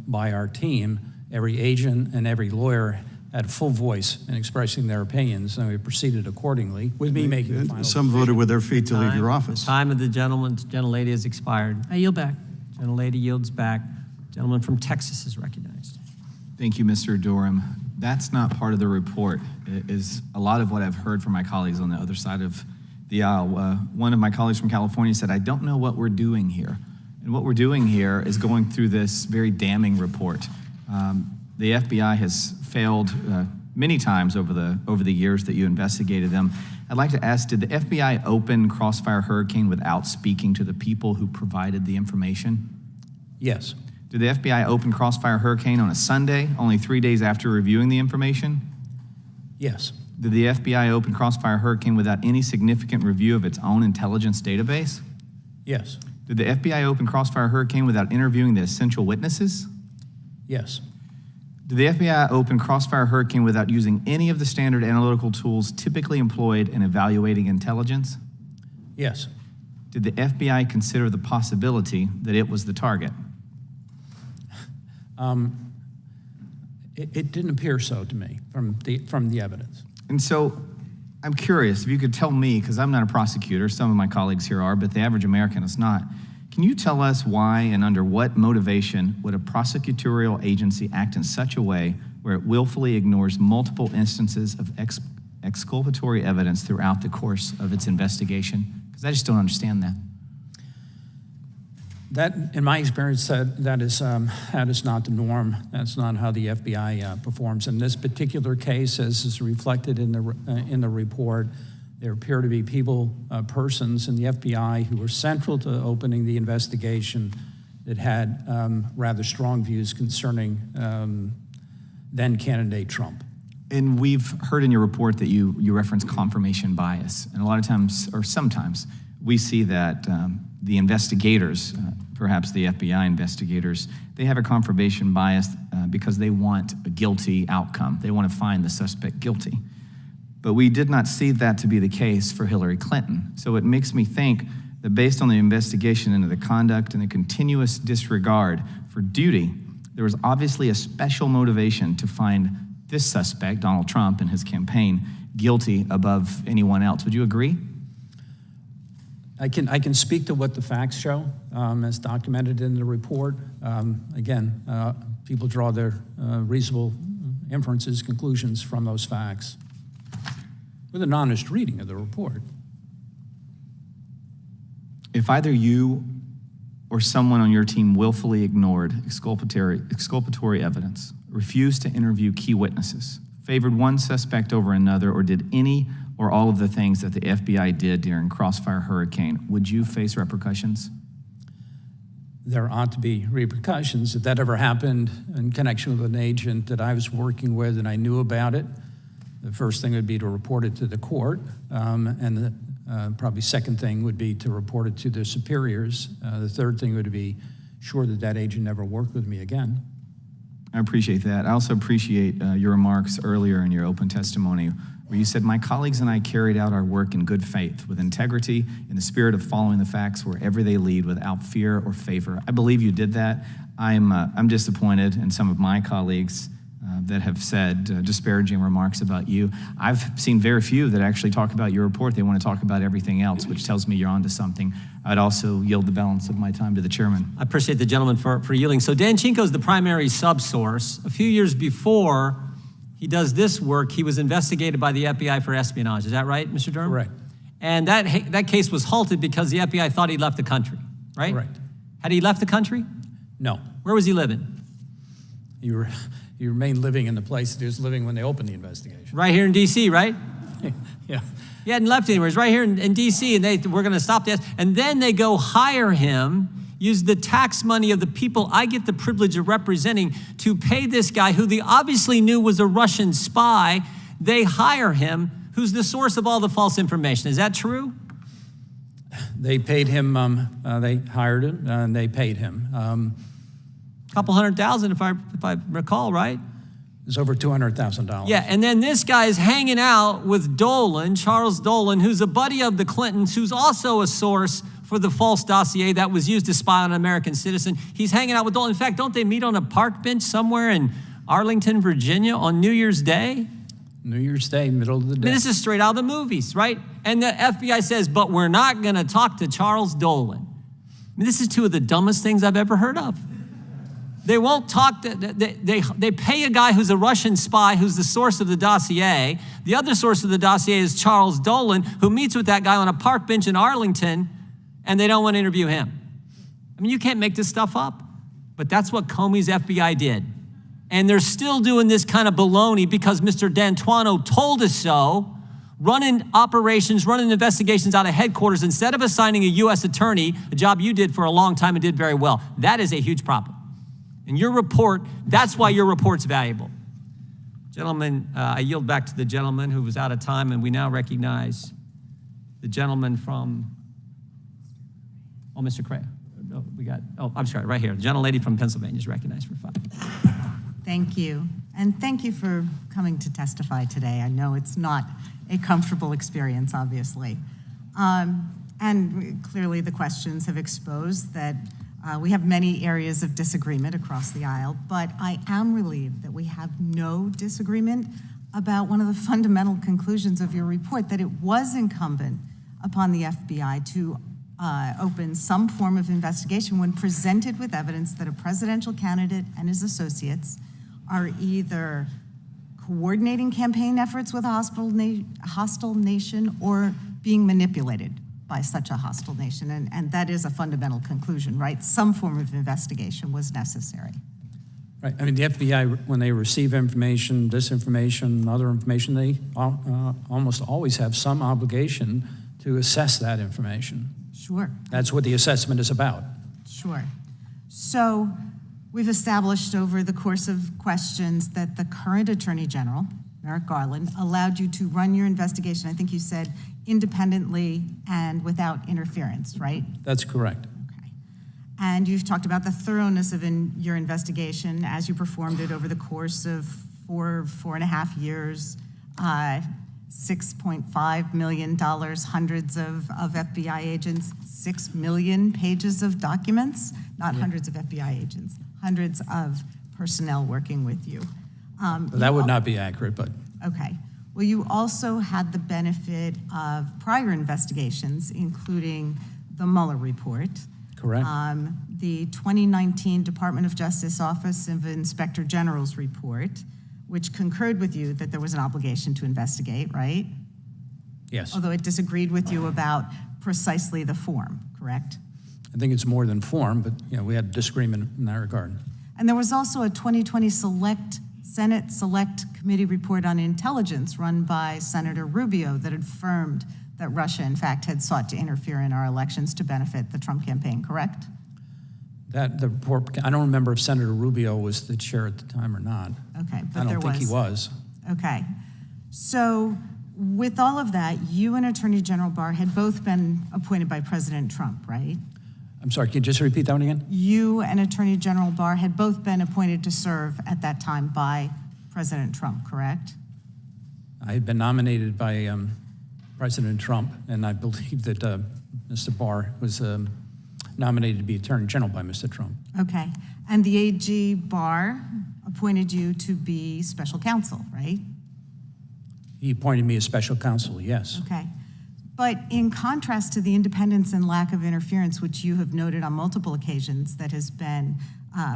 by our team, every agent and every lawyer had a full voice in expressing their opinions, and we proceeded accordingly, with me making the final Some decision. voted with their feet to leave your office. The time of the gentlelady has expired. I yield back. Gentlelady yields back. Gentleman from Texas is recognized. Thank you, Mr. Durham. That's not part of the report. It is a lot of what I've heard from my colleagues on the other side of the aisle. One of my colleagues from California said, I don't know what we're doing here. And what we're doing here is going through this very damning report. The FBI has failed many times over the years that you investigated them. I'd like to ask, did the FBI open Crossfire Hurricane without speaking to the people who provided the information? Yes. Did the FBI open Crossfire Hurricane on a Sunday, only 3 days after reviewing the information? Yes. Did the FBI open Crossfire Hurricane without any significant review of its own intelligence database? Yes. Did the FBI open Crossfire Hurricane without interviewing the essential witnesses? Yes. Did the FBI open Crossfire Hurricane without using any of the standard analytical tools typically employed in evaluating intelligence? Yes. Did the FBI consider the possibility that it was the target? It didn't appear so to me from the evidence. And so I'm curious if you could tell me, because I'm not a prosecutor, some of my colleagues here are, but the average American is not. Can you tell us why and under what motivation would a prosecutorial agency act in such a way where it willfully ignores multiple instances of exculpatory evidence throughout the course of its investigation? Because I just don't understand that. That, in my experience, that is not the norm. That's not how the FBI performs. In this particular case, as is reflected in the report, there appear to be persons in the FBI who were central to opening the investigation that had rather strong views concerning then candidate Trump. And we've heard in your report that you reference confirmation bias. And a lot of times, or sometimes, we see that the investigators, perhaps the FBI investigators, they have a confirmation bias because they want a guilty outcome. They want to find the suspect guilty. But we did not see that to be the case for Hillary Clinton. So it makes me think that based on the investigation into the conduct and the continuous disregard for duty, there was obviously a special motivation to find this suspect, Donald Trump and his campaign, guilty above anyone else. Would you agree? I can speak to what the facts show, as documented in the report. Again, people draw their reasonable inferences, conclusions from those facts with an honest reading of the report. If either you or someone on your team willfully ignored exculpatory evidence, refused to interview key witnesses, favored one suspect over another, or did any or all of the things that the FBI did during Crossfire Hurricane, would you face repercussions? There ought to be repercussions. If that ever happened in connection with an agent that I was working with and I knew about it, the first thing would be to report it to the court, and the probably second thing would be to report it to their superiors. The third thing would be sure that that agent never worked with me again. I appreciate that. I also appreciate your remarks earlier in your open testimony where you said, my colleagues and I carried out our work in good faith, with integrity, in the spirit of following the facts wherever they lead, without fear or favor. I believe you did that. I'm disappointed in some of my colleagues that have said disparaging remarks about you. I've seen very few that actually talk about your report. They want to talk about everything else, which tells me you're onto something. I'd also yield the balance of my time to the chairman. I appreciate the gentleman for yielding. So Dan Chinko is the primary subsource. A few years before he does this work, he was investigated by the FBI for espionage. Is that right, Mr. Durham? Correct. And that case was halted because the FBI thought he left the country, right? Correct. Had he left the country? No. Where was he living? He remained living in the place that he was living when they opened the investigation. Right here in D.C., right? Yeah. He hadn't left anywhere. He's right here in D.C., and we're going to stop this. And then they go hire him used the tax money of the people I get the privilege of representing to pay this guy who they obviously knew was a Russian spy. They hire him, who's the source of all the false information. Is that true? They paid him, they hired him, and they paid him. A couple $100,000 if I recall, right? It's over $200,000. Yeah, and then this guy is hanging out with Dolan, Charles Dolan, who's a buddy of the Clintons, who's also a source for the false dossier that was used to spy on an American citizen. He's hanging out with Dolan. In fact, don't they meet on a park bench somewhere in Arlington, Virginia on New Year's Day? New Year's Day, middle of the day. I mean, this is straight out of the movies, right? And the FBI says, but we're not going to talk to Charles Dolan. I mean, this is two of the dumbest things I've ever heard of. They won't talk, they pay a guy who's a Russian spy who's the source of the dossier. The other source of the dossier is Charles Dolan, who meets with that guy on a park bench in Arlington, and they don't want to interview him. I mean, you can't make this stuff up, but that's what Comey's FBI did. And they're still doing this kind of baloney because Mr. D'Antuono told us so, running operations, running investigations out of headquarters instead of assigning a U.S. attorney, a job you did for a long time and did very well. That is a huge problem. And your report, that's why your report's valuable. Gentlemen, I yield back to the gentleman who was out of time, and we now recognize the gentleman from, Mr. Craig. I'm sorry, right here. The gentlelady from Pennsylvania is recognized for 5. Thank you. And thank you for coming to testify today. I know it's not a comfortable experience, obviously. And clearly the questions have exposed that we have many areas of disagreement across the aisle, but I am relieved that we have no disagreement about one of the fundamental conclusions of your report, that it was incumbent upon the FBI to open some form of investigation when presented with evidence that a presidential candidate and his associates are either coordinating campaign efforts with a hostile nation or being manipulated by such a hostile nation. And that is a fundamental conclusion, right? Some form of investigation was necessary. Right. I mean, the FBI, when they receive information, disinformation, other information, they almost always have some obligation to assess that information. Sure. That's what the assessment is about. Sure. So we've established over the course of questions that the current Attorney General, Merrick Garland, allowed you to run your investigation, I think you said, independently and without interference, right? That's correct. Okay. And you've talked about the thoroughness of your investigation as you performed it over the course of 4.5 years, $6.5 million, hundreds of FBI agents, 6 million pages of documents, not hundreds of FBI agents, hundreds of personnel working with you. That would not be accurate, but. Okay. Well, you also had the benefit of prior investigations, including the Mueller report. Correct. The 2019 Department of Justice Office of Inspector General's report, which concurred with you that there was an obligation to investigate, right? Yes. Although it disagreed with you about precisely the form, correct? I think it's more than form, but we had disagreement in that regard. And there was also a 2020 Senate Select Committee report on intelligence run by Senator Rubio that affirmed that Russia, in fact, had sought to interfere in our elections to benefit the Trump campaign, correct? The report, I don't remember if Senator Rubio was the chair at the time or not. Okay, but I don't think he was. Okay. So with all of that, you and Attorney General Barr had both been appointed by President Trump, right? I'm sorry, can you just repeat that one again? You and Attorney General Barr had both been appointed to serve at that time by President Trump, correct? I had been nominated by President Trump, and I believe that Mr. Barr was nominated to be Attorney General by Mr. Trump. Okay. And the AG Barr appointed you to be special counsel, right? He appointed me as special counsel, yes. Okay. But in contrast to the independence and lack of interference, which you have noted on multiple occasions that has been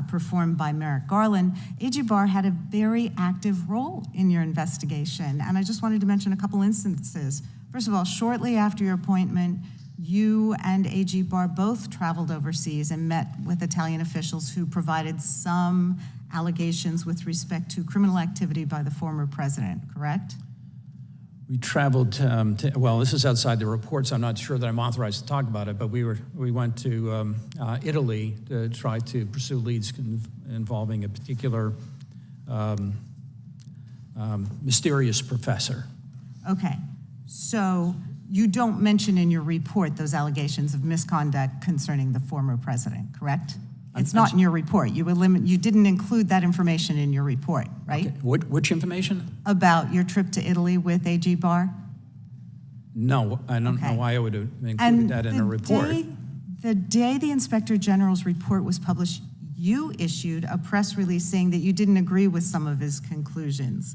performed by Merrick Garland, AG Barr had a very active role in your investigation. And I just wanted to mention a couple instances. First of all, shortly after your appointment, you and AG Barr both traveled overseas and met with Italian officials who provided some allegations with respect to criminal activity by the former president, correct? We traveled well, this is outside the reports. I'm not sure that I'm authorized to talk about it, but we went to Italy to try to pursue leads involving a particular mysterious professor. Okay, so you don't mention in your report those allegations of misconduct concerning the former president, correct? It's not in your report. You didn't include that information in your report, right? Okay. Which information? About your trip to Italy with A.G. Barr? No, I don't know why I would have included that in a report. The day the Inspector General's report was published, you issued a press release saying that you didn't agree with some of his conclusions.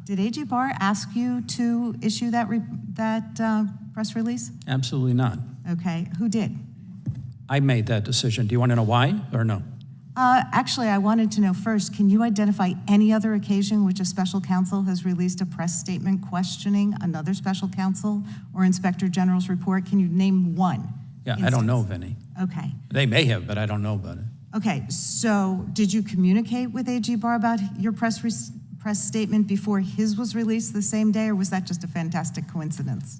Did A.G. Barr ask you to issue that press release? Absolutely not. Okay, who did? I made that decision. Do you want to know why or no? Actually, I wanted to know first, can you identify any other occasion which a special counsel has released a press statement questioning another special counsel or Inspector General's report? Can you name one? Yeah, I don't know of any. Okay. They may have, but I don't know about it. Okay, so did you communicate with A.G. Barr about your press statement before his was released the same day, or was that just a fantastic coincidence?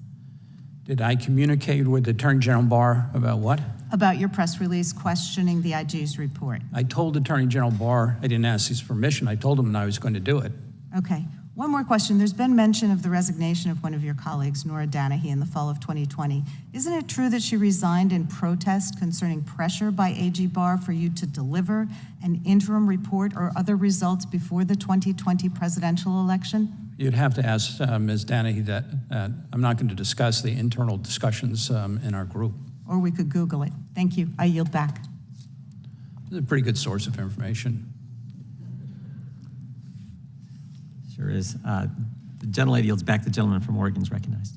Did I communicate with Attorney General Barr about what? About your press release questioning the IG's report. I told Attorney General Barr, I didn't ask his permission, I told him I was going to do it. Okay. One more question. There's been mention of the resignation of one of your colleagues, Nora Danahy, in the fall of 2020. Isn't it true that she resigned in protest concerning pressure by A.G. Barr for you to deliver an interim report or other results before the 2020 presidential election? You'd have to ask Ms. Danahy that. I'm not going to discuss the internal discussions in our group. Or we could Google it. Thank you. I yield back. It's a pretty good source of information. Sure is. The gentlelady yields back. The gentleman from Oregon is recognized.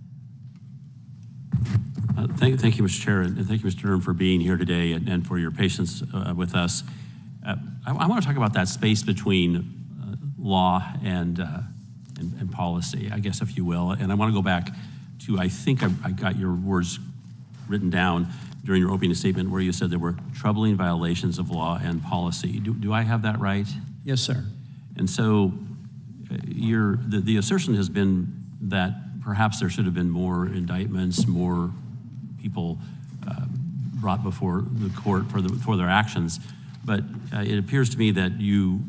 Thank you, Mr. Chair, and thank you, Mr. Durham, for being here today and for your patience with us. I want to talk about that space between law and policy, I guess, if you will. And I want to go back to, I think I got your words written down during your opening statement where you said there were troubling violations of law and policy. Do I have that right? Yes, sir. And so the assertion has been that perhaps there should have been more indictments, more people brought before the court for their actions. But it appears to me that you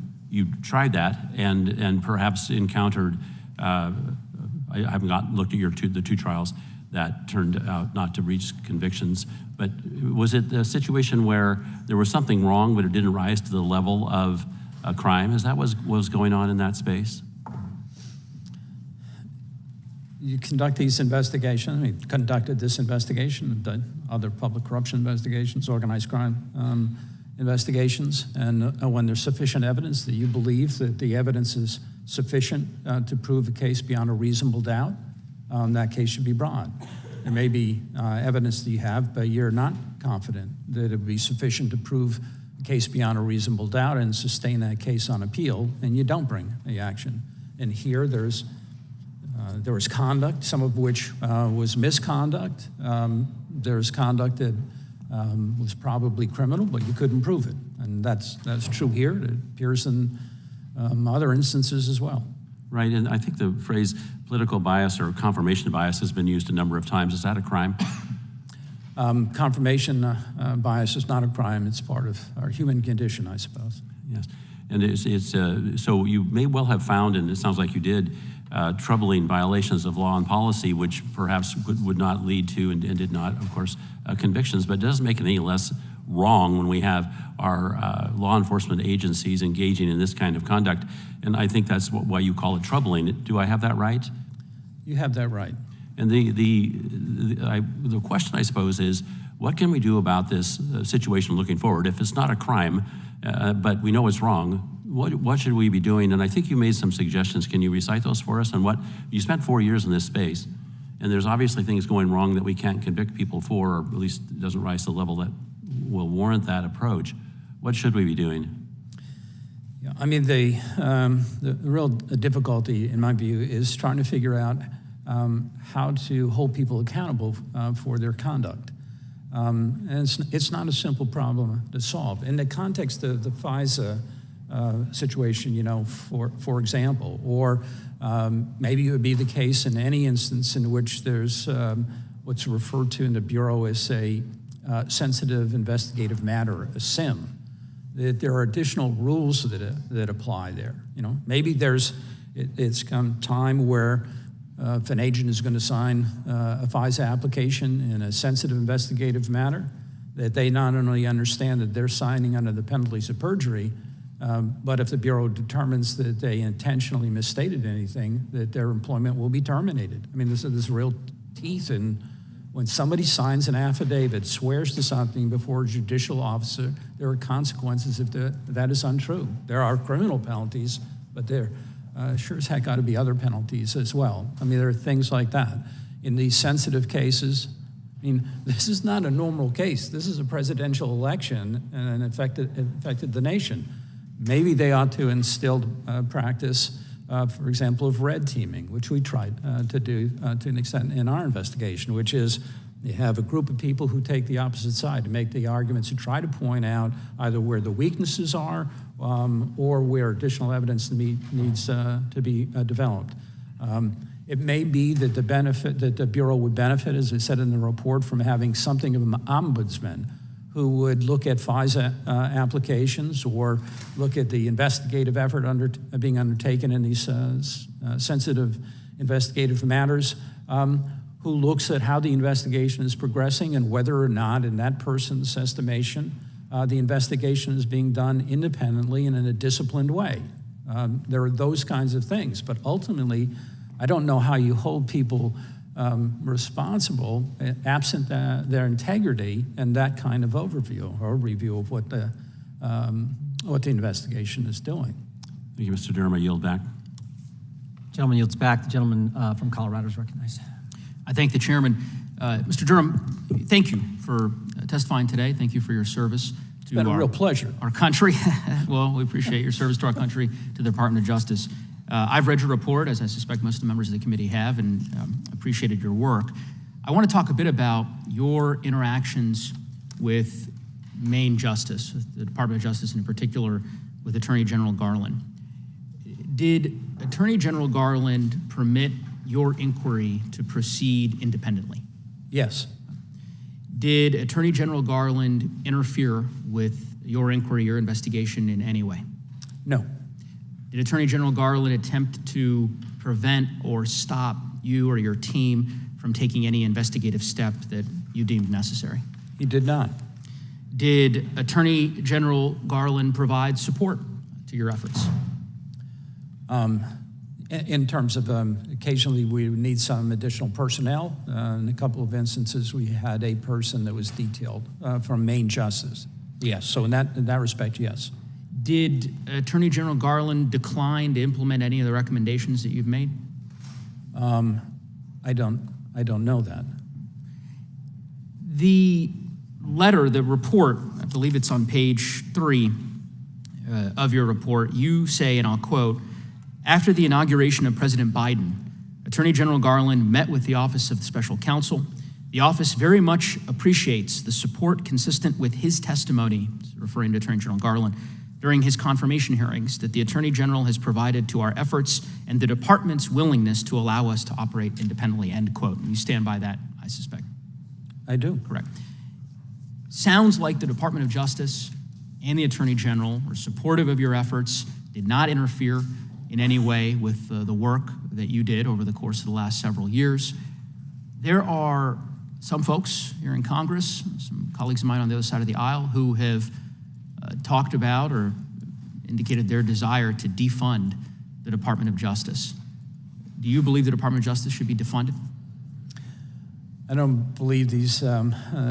tried that and perhaps encountered, I haven't looked at the two trials that turned out not to reach convictions, but was it a situation where there was something wrong but it didn't rise to the level of a crime? Is that what was going on in that space? You conduct these investigations. We conducted this investigation, done other public corruption investigations, organized crime investigations, and when there's sufficient evidence that you believe that the evidence is sufficient to prove a case beyond a reasonable doubt, that case should be brought. There may be evidence that you have, but you're not confident that it would be sufficient to prove a case beyond a reasonable doubt and sustain that case on appeal, and you don't bring the action. And here there was conduct, some of which was misconduct. There's conduct that was probably criminal, but you couldn't prove it. And that's true here. It appears in other instances as well. Right, and I think the phrase political bias or confirmation bias has been used a number of times. Is that a crime? Confirmation bias is not a crime. It's part of our human condition, I suppose. Yes, and so you may well have found, and it sounds like you did, troubling violations of law and policy, which perhaps would not lead to and did not, of course, convictions, but it doesn't make it any less wrong when we have our law enforcement agencies engaging in this kind of conduct. And I think that's why you call it troubling. Do I have that right? You have that right. And the question, I suppose, is what can we do about this situation looking forward? If it's not a crime, but we know it's wrong, what should we be doing? And I think you made some suggestions. Can you recite those for us? And you spent 4 years in this space, and there's obviously things going wrong that we can't convict people for, or at least it doesn't rise to the level that will warrant that approach. What should we be doing? Yeah, I mean, the real difficulty, in my view, is trying to figure out how to hold people accountable for their conduct. And it's not a simple problem to solve. In the context of the FISA situation, for example. Or maybe it would be the case in any instance in which there's what's referred to in the Bureau as a sensitive investigative matter, a SIM, that there are additional rules that apply there. Maybe it's come time where if an agent is going to sign a FISA application in a sensitive investigative matter, that they not only understand that they're signing under the penalties of perjury, but if the Bureau determines that they intentionally misstated anything, that their employment will be terminated. I mean, there's real teeth in when somebody signs an affidavit, swears to something before a judicial officer, there are consequences if that is untrue. There are criminal penalties, but there sure as heck ought to be other penalties as well. I mean, there are things like that. In these sensitive cases, I mean, this is not a normal case. This is a presidential election and it affected the nation. Maybe they ought to instill practice, for example, of red teaming, which we tried to do to an extent in our investigation, which is you have a group of people who take the opposite side to make the arguments, to try to point out either where the weaknesses are or where additional evidence needs to be developed. It may be that the Bureau would benefit, as I said in the report, from having something of an ombudsman who would look at FISA applications or look at the investigative effort being undertaken in these sensitive investigative matters, who looks at how the investigation is progressing and whether or not, in that person's estimation, the investigation is being done independently and in a disciplined way. There are those kinds of things, but ultimately, I don't know how you hold people responsible absent their integrity and that kind of overview or review of what the investigation is doing. Thank you, Mr. Durham. I yield back. Gentleman yields back. The gentleman from Colorado is recognized. I thank the chairman. Mr. Durham, thank you for testifying today. Thank you for your service to it's been a real pleasure. Our country. Well, we appreciate your service to our country, to the Department of Justice. I've read your report, as I suspect most of the members of the committee have, and appreciated your work. I want to talk a bit about your interactions with Maine Justice, with the Department of Justice, and in particular with Attorney General Garland. Did Attorney General Garland permit your inquiry to proceed independently? Yes. Did Attorney General Garland interfere with your inquiry, your investigation in any way? No. Did Attorney General Garland attempt to prevent or stop you or your team from taking any investigative step that you deemed necessary? He did not. Did Attorney General Garland provide support to your efforts? In terms of occasionally we would need some additional personnel. In a couple of instances, we had a person that was detailed from Maine Justice. Yes, so in that respect, yes. Did Attorney General Garland decline to implement any of the recommendations that you've made? I don't know that. The letter, the report, I believe it's on page 3 of your report, you say, and I'll quote, "After the inauguration of President Biden, Attorney General Garland met with the Office of the Special Counsel. The office very much appreciates the support consistent with his testimony," referring to Attorney General Garland, "during his confirmation hearings that the Attorney General has provided to our efforts and the department's willingness to allow us to operate independently," end quote. And you stand by that, I suspect. I do. Correct. Sounds like the Department of Justice and the Attorney General were supportive of your efforts, did not interfere in any way with the work that you did over the course of the last several years. There are some folks here in Congress, some colleagues of mine on the other side of the aisle, who have talked about or indicated their desire to defund the Department of Justice. Do you believe the Department of Justice should be defunded? I don't believe these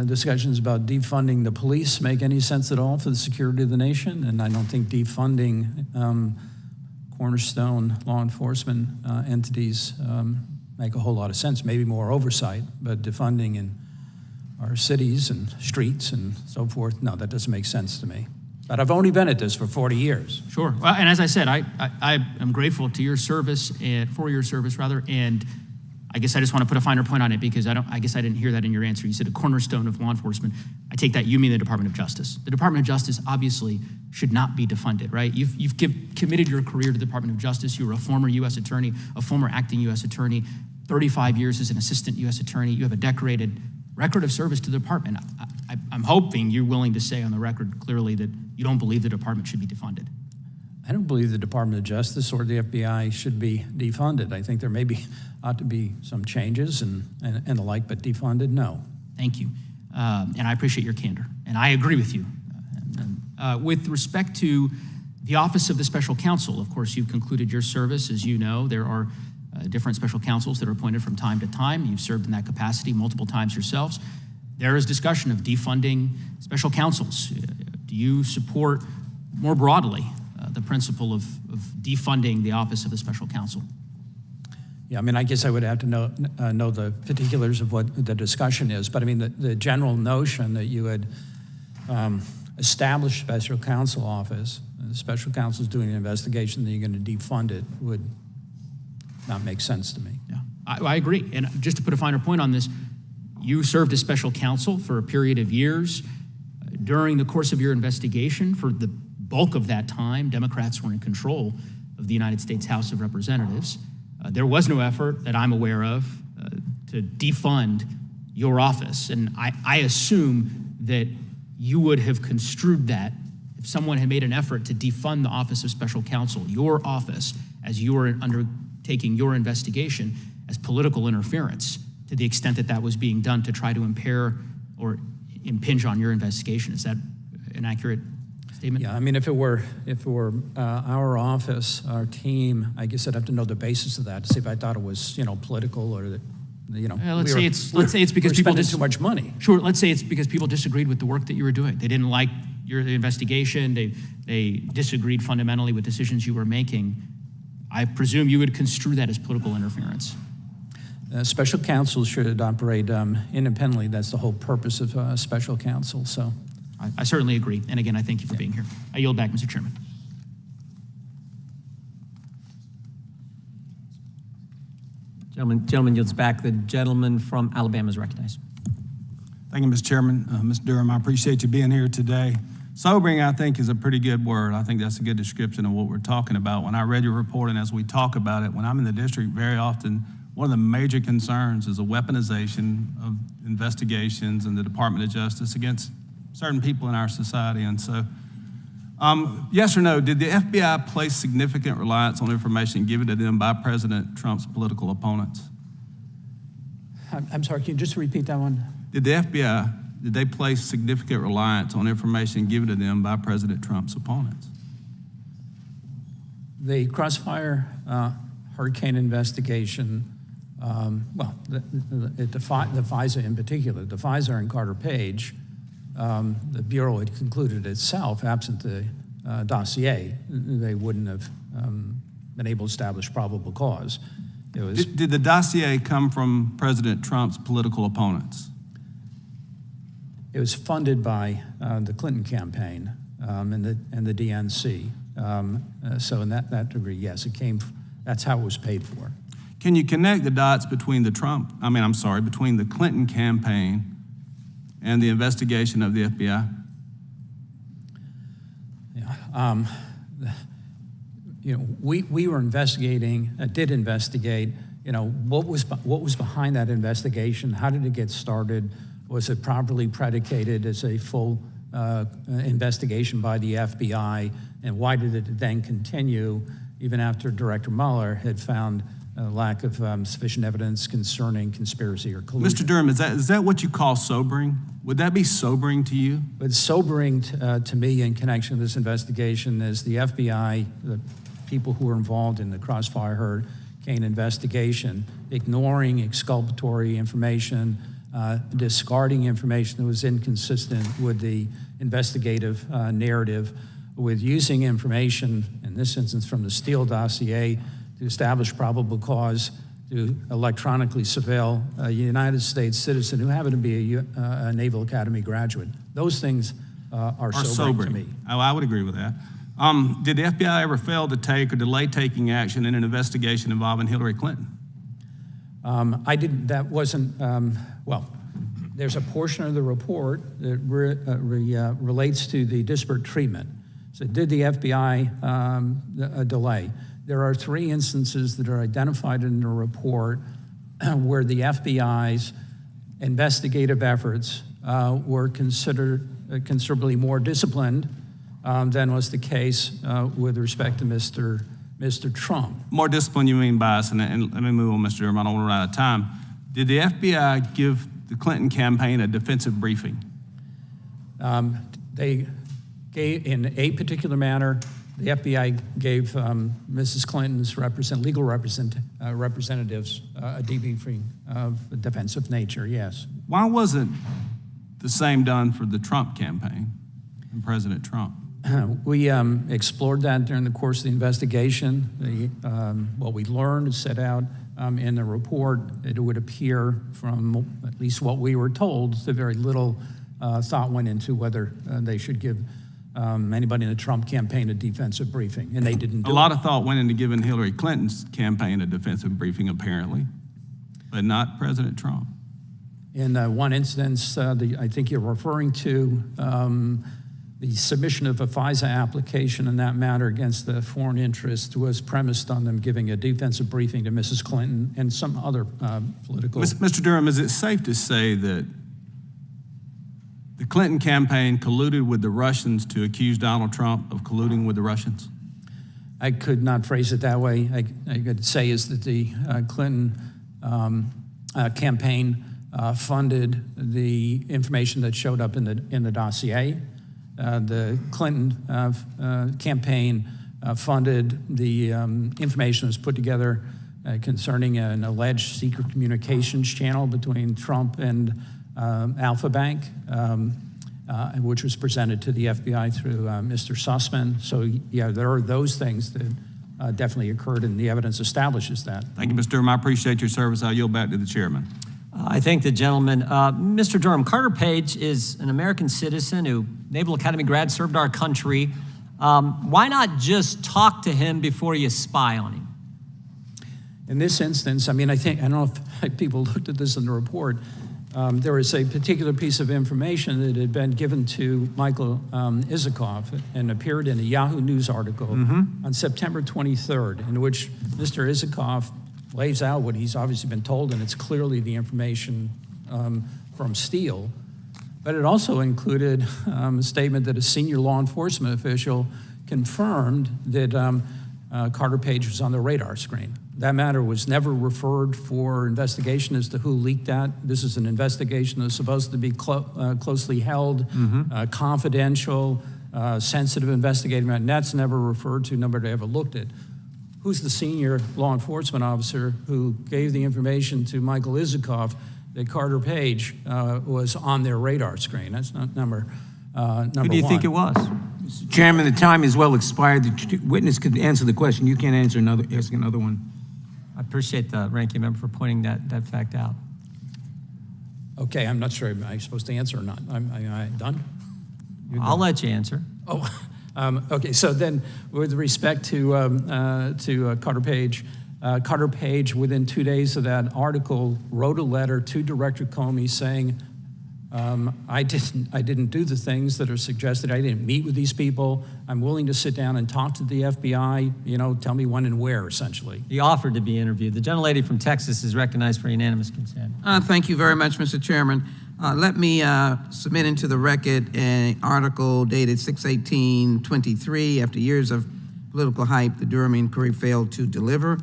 discussions about defunding the police make any sense at all for the security of the nation, and I don't think defunding cornerstone law enforcement entities make a whole lot of sense. Maybe more oversight, but defunding in our cities and streets and so forth, no, that doesn't make sense to me. But I've only been at this for 40 years. Sure. Well, and as I said, I am grateful to your service, and for your service rather, and I guess I just want to put a finer point on it because I guess I didn't hear that in your answer. You said a cornerstone of law enforcement. I take that you mean the Department of Justice. The Department of Justice obviously should not be defunded, right? You've committed your career to the Department of Justice. You were a former U.S. attorney, a former acting U.S. attorney, 35 years as an assistant U.S. attorney. You have a decorated record of service to the department. I'm hoping you're willing to say on the record clearly that you don't believe the department should be defunded. I don't believe the Department of Justice or the FBI should be defunded. I think there ought to be some changes and the like, but defunded, no. Thank you. And I appreciate your candor. And I agree with you. With respect to the Office of the Special Counsel, of course, you've concluded your service. As you know, there are different special counsels that are appointed from time to time. You've served in that capacity multiple times yourselves. There is discussion of defunding special counsels. Do you support more broadly the principle of defunding the Office of the Special Counsel? Yeah, I mean, I guess I would have to know the particulars of what the discussion is, but I mean, the general notion that you would establish a special counsel office, and the special counsel is doing an investigation, then you're going to defund it would not make sense to me. Yeah, I agree. And just to put a finer point on this, you served as special counsel for a period of years. During the course of your investigation, for the bulk of that time, Democrats were in control of the United States House of Representatives. There was no effort that I'm aware of to defund your office. And I assume that you would have construed that if someone had made an effort to defund the Office of Special Counsel, your office, as you were undertaking your investigation, as political interference to the extent that that was being done to try to impair or impinge on your investigation. Is that an accurate statement? Yeah, I mean, if it were our office, our team, I guess I'd have to know the basis of that to see if I thought it was, political or that, let's say it's because people spending too much money. Sure, let's say it's because people disagreed with the work that you were doing. They didn't like your investigation. They disagreed fundamentally with decisions you were making. I presume you would construe that as political interference. Special counsel should operate independently. That's the whole purpose of special counsel. So, I certainly agree. And again, I thank you for being here. I yield back, Mr. Chairman. Gentleman yields back. The gentleman from Alabama is recognized. Thank you, Mr. Chairman. Mr. Durham, I appreciate you being here today. Sobering, I think, is a pretty good word. I think that's a good description of what we're talking about. When I read your report and as we talk about it, when I'm in the district, very often one of the major concerns is a weaponization of investigations in the Department of Justice against certain people in our society. And so, yes or no, did the FBI place significant reliance on information given to them by President Trump's political opponents? I'm sorry, can you just repeat that one? Did the FBI, did they place significant reliance on information given to them by President Trump's opponents? The Crossfire hurricane investigation, the FISA in particular, the FISA and Carter Page, the Bureau had concluded itself, absent the dossier, they wouldn't have been able to establish probable cause. Did the dossier come from President Trump's political opponents? It was funded by the Clinton campaign and the DNC. So in that degree, yes, that's how it was paid for. Can you connect the dots between between the Clinton campaign and the investigation of the FBI? Yeah, we were investigating, did investigate. What was behind that investigation? How did it get started? Was it properly predicated as a full investigation by the FBI? And why did it then continue even after Director Mueller had found a lack of sufficient evidence concerning conspiracy or collusion? Mr. Durham, is that what you call sobering? Would that be sobering to you? But sobering to me in connection with this investigation is the FBI, the people who were involved in the Crossfire Hurricane investigation, ignoring exculpatory information, discarding information that was inconsistent with the investigative narrative, with using information, in this instance from the Steele dossier, to establish probable cause to electronically surveil a United States citizen who happened to be a Naval Academy graduate. Those things are sobering to me. I would agree with that. Did the FBI ever fail to take or delay taking action in an investigation involving Hillary Clinton? That wasn't, well, there's a portion of the report that relates to the disparate treatment. So did the FBI delay? There are 3 instances that are identified in the report where the FBI's investigative efforts were considered considerably more disciplined than was the case with respect to Mr. Trump. More discipline, you mean bias, and let me move on, Mr. Durham, I don't want to run out of time. Did the FBI give the Clinton campaign a defensive briefing? They gave, in a particular manner, the FBI gave Mrs. Clinton's legal representatives a debriefing of a defensive nature, yes. Why wasn't the same done for the Trump campaign and President Trump? We explored that during the course of the investigation. What we learned is set out in the report. It would appear from at least what we were told that very little thought went into whether they should give anybody in the Trump campaign a defensive briefing, and they didn't do it. A lot of thought went into giving Hillary Clinton's campaign a defensive briefing, apparently, but not President Trump. In one instance, I think you're referring to the submission of a FISA application in that matter against the foreign interest was premised on them giving a defensive briefing to Mrs. Clinton and some other political... Mr. Durham, is it safe to say that the Clinton campaign colluded with the Russians to accuse Donald Trump of colluding with the Russians? I could not phrase it that way. I could say is that the Clinton campaign funded the information that showed up in the dossier. The Clinton campaign funded the information that was put together concerning an alleged secret communications channel between Trump and Alpha Bank, which was presented to the FBI through Mr. Sussman. So, yeah, there are those things that definitely occurred, and the evidence establishes that. Thank you, Mr. Durham. I appreciate your service. I'll yield back to the chairman. I thank the gentleman. Mr. Durham, Carter Page is an American citizen who, Naval Academy grad, served our country. Why not just talk to him before you spy on him? In this instance, I mean, I don't know if people looked at this in the report. There was a particular piece of information that had been given to Michael Isikoff and appeared in a Yahoo News article on September 23rd, in which Mr. Isikoff lays out what he's obviously been told, and it's clearly the information from Steele. But it also included a statement that a senior law enforcement official confirmed that Carter Page was on the radar screen. That matter was never referred for investigation as to who leaked that. This is an investigation that's supposed to be closely held, confidential, sensitive investigative matter, and that's never referred to, nobody ever looked at. Who's the senior law enforcement officer who gave the information to Michael Isikoff that Carter Page was on their radar screen? That's not number one. Who do you think it was? Mr. Chairman, the time is well expired. The witness could answer the question. You can't ask another one. I appreciate the ranking member for pointing that fact out. Okay, I'm not sure. Am I supposed to answer or not? Am I done? I'll let you answer. Oh, okay. So then, with respect to Carter Page, within 2 days of that article, wrote a letter to Director Comey saying, I didn't do the things that are suggested. I didn't meet with these people. I'm willing to sit down and talk to the FBI. Tell me when and where, essentially. He offered to be interviewed. The gentlelady from Texas is recognized for unanimous consent. Thank you very much, Mr. Chairman. Let me submit into the record an article dated 6/18/23. After years of political hype, the Durham inquiry failed to deliver.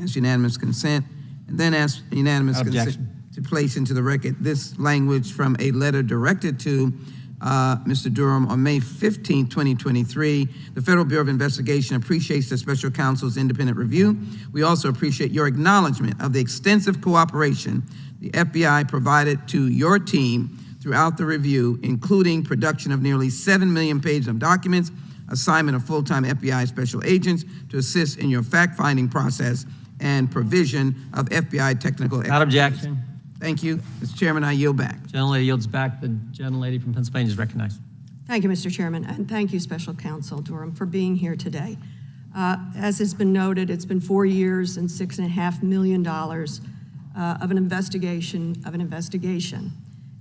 Ask unanimous consent. And then ask unanimous consent to place into the record this language from a letter directed to Mr. Durham on May 15, 2023. The Federal Bureau of Investigation appreciates the special counsel's independent review. We also appreciate your acknowledgement of the extensive cooperation the FBI provided to your team throughout the review, including production of nearly 7 million pages of documents, assignment of full-time FBI special agents to assist in your fact-finding process, and provision of FBI technical expertise. Without objection. Thank you. Mr. Chairman, I yield back. Gentlelady yields back. The gentlelady from Pennsylvania is recognized. Thank you, Mr. Chairman, and thank you, Special Counsel Durham, for being here today. As has been noted, it's been 4 years and $6.5 million of an investigation.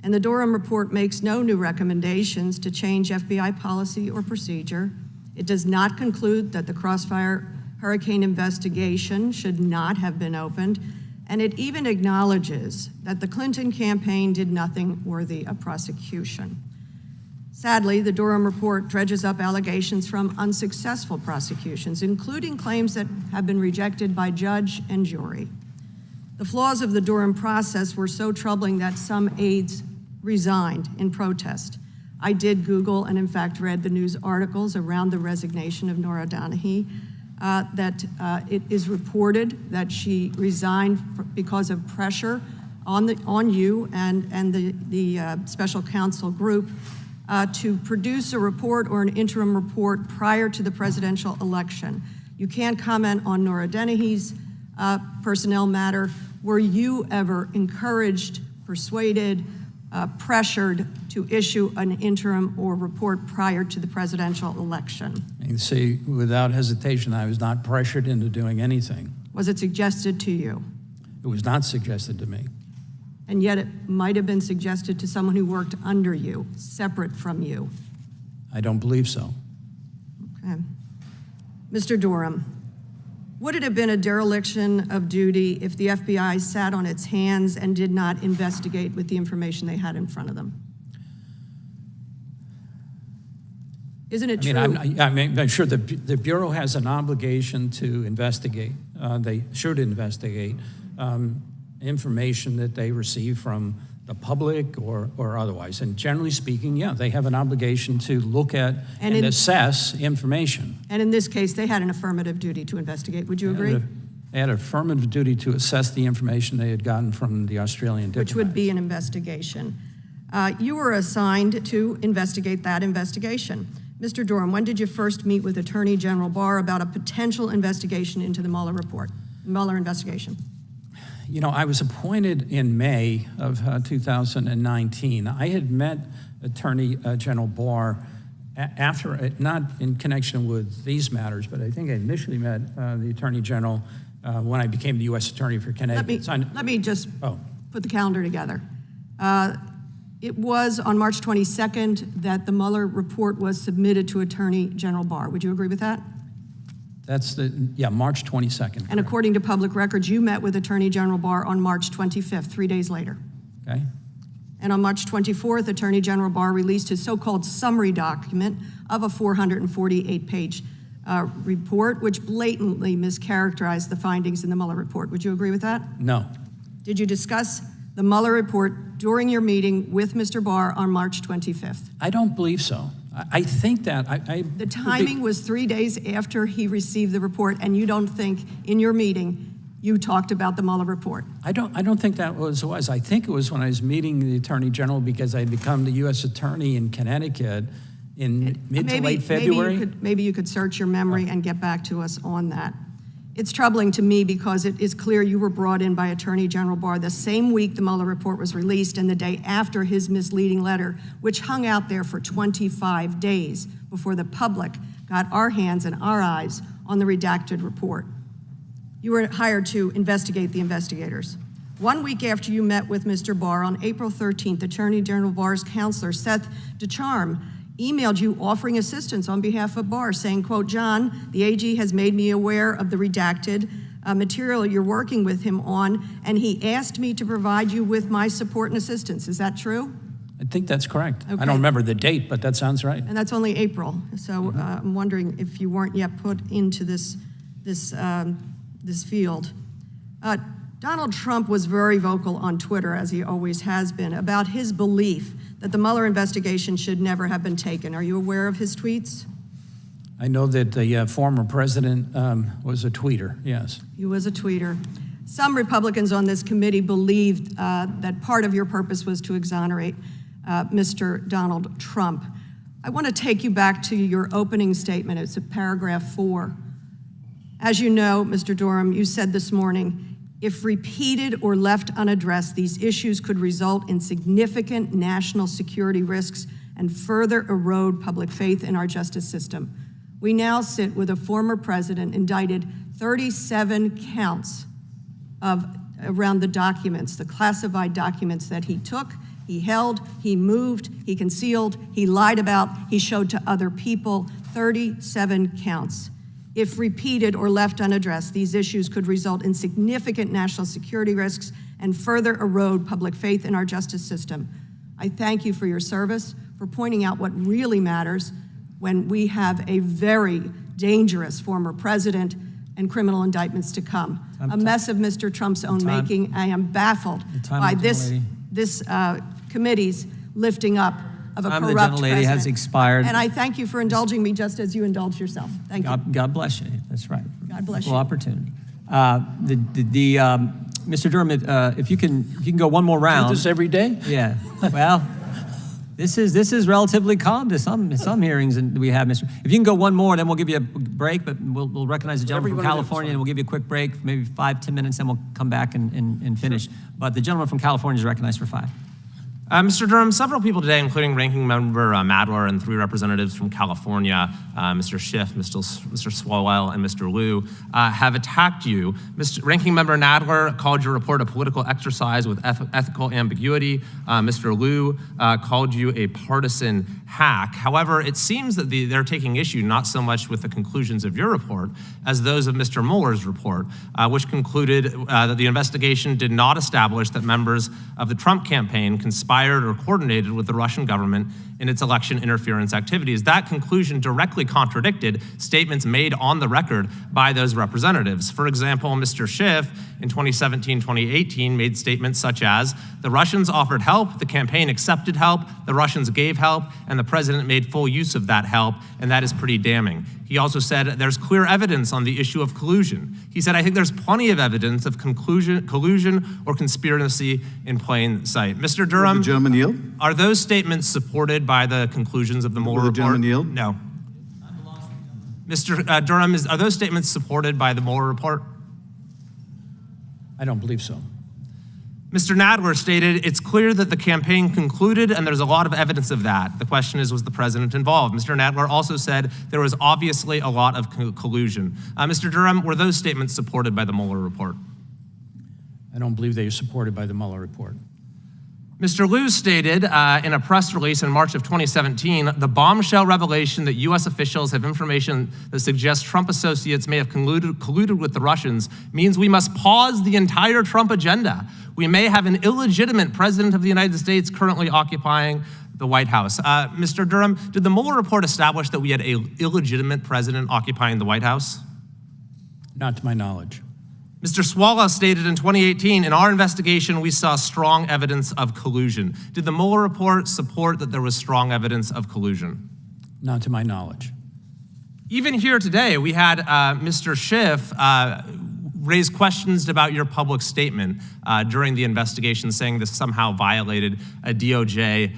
And the Durham report makes no new recommendations to change FBI policy or procedure. It does not conclude that the Crossfire Hurricane investigation should not have been opened, and it even acknowledges that the Clinton campaign did nothing worthy of prosecution. Sadly, the Durham report dredges up allegations from unsuccessful prosecutions, including claims that have been rejected by judge and jury. The flaws of the Durham process were so troubling that some aides resigned in protest. I did Google and in fact read the news articles around the resignation of Nora Donahue, that it is reported that she resigned because of pressure on you and the special counsel group to produce a report or an interim report prior to the presidential election. You can't comment on Nora Donahue's personnel matter. Were you ever encouraged, persuaded, pressured to issue an interim or report prior to the presidential election? You see, without hesitation, I was not pressured into doing anything. Was it suggested to you? It was not suggested to me. And yet it might have been suggested to someone who worked under you, separate from you. I don't believe so. Okay. Mr. Durham, would it have been a dereliction of duty if the FBI sat on its hands and did not investigate with the information they had in front of them? Isn't it true? I'm sure the Bureau has an obligation to investigate. They should investigate information that they receive from the public or otherwise. And generally speaking, yeah, they have an obligation to look at and assess information. And in this case, they had an affirmative duty to investigate. Would you agree? They had an affirmative duty to assess the information they had gotten from the Australian diplomats. Which would be an investigation. You were assigned to investigate that investigation. Mr. Durham, when did you first meet with Attorney General Barr about a potential investigation into the Mueller investigation? You know, I was appointed in May of 2019. I had met Attorney General Barr after, not in connection with these matters, but I think I initially met the Attorney General when I became the U.S. Attorney for Connecticut. Let me just put the calendar together. It was on March 22nd that the Mueller report was submitted to Attorney General Barr. Would you agree with that? That's March 22nd. And according to public records, you met with Attorney General Barr on March 25th, 3 days later. Okay. And on March 24th, Attorney General Barr released his so-called summary document of a 448-page report, which blatantly mischaracterized the findings in the Mueller report. Would you agree with that? No. Did you discuss the Mueller report during your meeting with Mr. Barr on March 25th? I don't believe so. I think that the timing was 3 days after he received the report, and you don't think in your meeting you talked about the Mueller report? I don't think that was. I think it was when I was meeting the Attorney General because I had become the U.S. Attorney in Connecticut in mid to late February. Maybe you could search your memory and get back to us on that. It's troubling to me because it is clear you were brought in by Attorney General Barr the same week the Mueller report was released and the day after his misleading letter, which hung out there for 25 days before the public got our hands and our eyes on the redacted report. You were hired to investigate the investigators. 1 week after you met with Mr. Barr, on April 13th, Attorney General Barr's counselor, Seth DeCharme, emailed you offering assistance on behalf of Barr, saying, quote, John, the AG has made me aware of the redacted material you're working with him on, and he asked me to provide you with my support and assistance. Is that true? I think that's correct. Okay. I don't remember the date, but that sounds right. And that's only April. So I'm wondering if you weren't yet put into this field. Donald Trump was very vocal on Twitter, as he always has been, about his belief that the Mueller investigation should never have been taken. Are you aware of his tweets? I know that the former president was a tweeter, yes. He was a tweeter. Some Republicans on this committee believed that part of your purpose was to exonerate Mr. Donald Trump. I want to take you back to your opening statement. It's at paragraph 4. As you know, Mr. Durham, you said this morning, if repeated or left unaddressed, these issues could result in significant national security risks and further erode public faith in our justice system. We now sit with a former president indicted 37 counts of around the documents, the classified documents that he took, he held, he moved, he concealed, he lied about, he showed to other people, 37 counts. If repeated or left unaddressed, these issues could result in significant national security risks and further erode public faith in our justice system. I thank you for your service, for pointing out what really matters when we have a very dangerous former president and criminal indictments to come. A mess of Mr. Trump's own making. I am baffled by this committee's lifting up of a corrupt The gentlelady president. has expired. And I thank you for indulging me just as you indulge yourself. Thank you. God bless you. That's right. God bless Equal you. opportunity. Mr. Durham, if you can go one more round. Do this every day? Yeah. Well, this is relatively calm to some hearings that we have, Mr. If you can go one more, then we'll give you a break, but we'll recognize the gentleman from California, and we'll give you a quick break, maybe 5-10 minutes, then we'll come back and finish. Sure. But the gentleman from California is recognized for 5. Mr. Durham, several people today, including Ranking Member Madler and 3 representatives from California, Mr. Schiff, Mr. Swalwell, and Mr. Liu, have attacked you. Ranking Member Nadler called your report a political exercise with ethical ambiguity. Mr. Liu called you a partisan hack. However, it seems that they're taking issue not so much with the conclusions of your report as those of Mr. Mueller's report, which concluded that the investigation did not establish that members of the Trump campaign conspired or coordinated with the Russian government in its election interference activities. That conclusion directly contradicted statements made on the record by those representatives. For example, Mr. Schiff in 2017-2018 made statements such as, the Russians offered help, the campaign accepted help, the Russians gave help, and the president made full use of that help, and that is pretty damning. He also said there's clear evidence on the issue of collusion. He said, I think there's plenty of evidence of collusion or conspiracy in plain sight. Mr. Durham, Will the gentleman yield? Are those statements supported by the conclusions of the Mueller report? Will the gentleman yield? No. Mr. Durham, are those statements supported by the Mueller report? I don't believe so. Mr. Nadler stated, it's clear that the campaign concluded and there's a lot of evidence of that. The question is, was the president involved? Mr. Nadler also said there was obviously a lot of collusion. Mr. Durham, were those statements supported by the Mueller report? I don't believe they are supported by the Mueller report. Mr. Liu stated in a press release in March of 2017, the bombshell revelation that U.S. officials have information that suggests Trump associates may have colluded with the Russians means we must pause the entire Trump agenda. We may have an illegitimate president of the United States currently occupying the White House. Mr. Durham, did the Mueller report establish that we had an illegitimate president occupying the White House? Not to my knowledge. Mr. Swalwell stated in 2018, in our investigation, we saw strong evidence of collusion. Did the Mueller report support that there was strong evidence of collusion? Not to my knowledge. Even here today, we had Mr. Schiff raise questions about your public statement during the investigation, saying this somehow violated a DOJ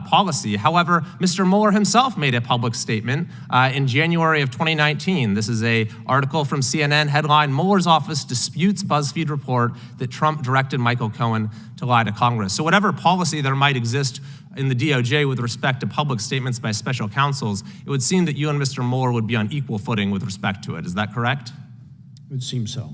policy. However, Mr. Mueller himself made a public statement in January of 2019. This is an article from CNN, headline, Mueller's office disputes BuzzFeed report that Trump directed Michael Cohen to lie to Congress. So whatever policy there might exist in the DOJ with respect to public statements by special counsels, it would seem that you and Mr. Mueller would be on equal footing with respect to it. Is that correct? It would seem so.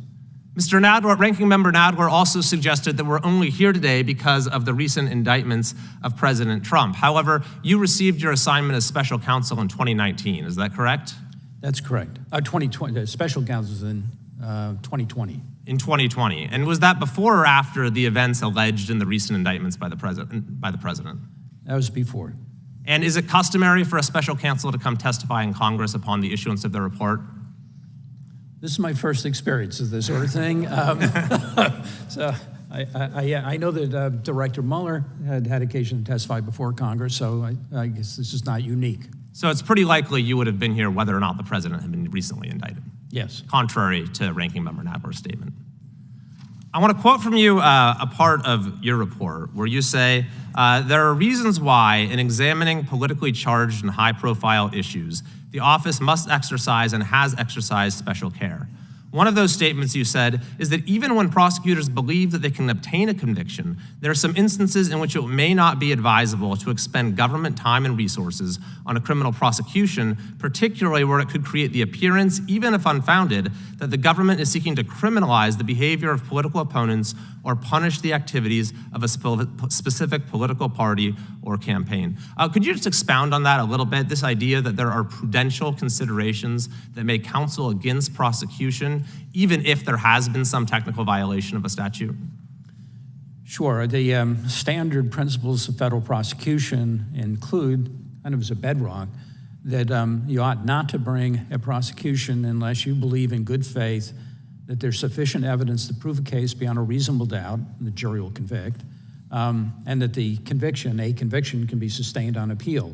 Mr. Nadler, Ranking Member Nadler also suggested that we're only here today because of the recent indictments of President Trump. However, you received your assignment as special counsel in 2019. Is that correct? That's correct. 2020. The special counsel's in 2020. In 2020. And was that before or after the events alleged in the recent indictments by the president? That was before. And is it customary for a special counsel to come testify in Congress upon the issuance of their report? This is my first experience of this sort of thing. So I know that Director Mueller had occasion to testify before Congress, so I guess this is not unique. So it's pretty likely you would have been here whether or not the president had been recently indicted. Yes. Contrary to Ranking Member Nadler's statement. I want to quote from you a part of your report where you say, there are reasons why in examining politically charged and high-profile issues, the office must exercise and has exercised special care. One of those statements you said is that even when prosecutors believe that they can obtain a conviction, there are some instances in which it may not be advisable to expend government time and resources on a criminal prosecution, particularly where it could create the appearance, even if unfounded, that the government is seeking to criminalize the behavior of political opponents or punish the activities of a specific political party or campaign. Could you just expound on that a little bit, this idea that there are prudential considerations that may counsel against prosecution, even if there has been some technical violation of a statute? Sure. The standard principles of federal prosecution include, kind of as a bedrock, that you ought not to bring a prosecution unless you believe in good faith that there's sufficient evidence to prove a case beyond a reasonable doubt, and the jury will convict, and that a conviction can be sustained on appeal.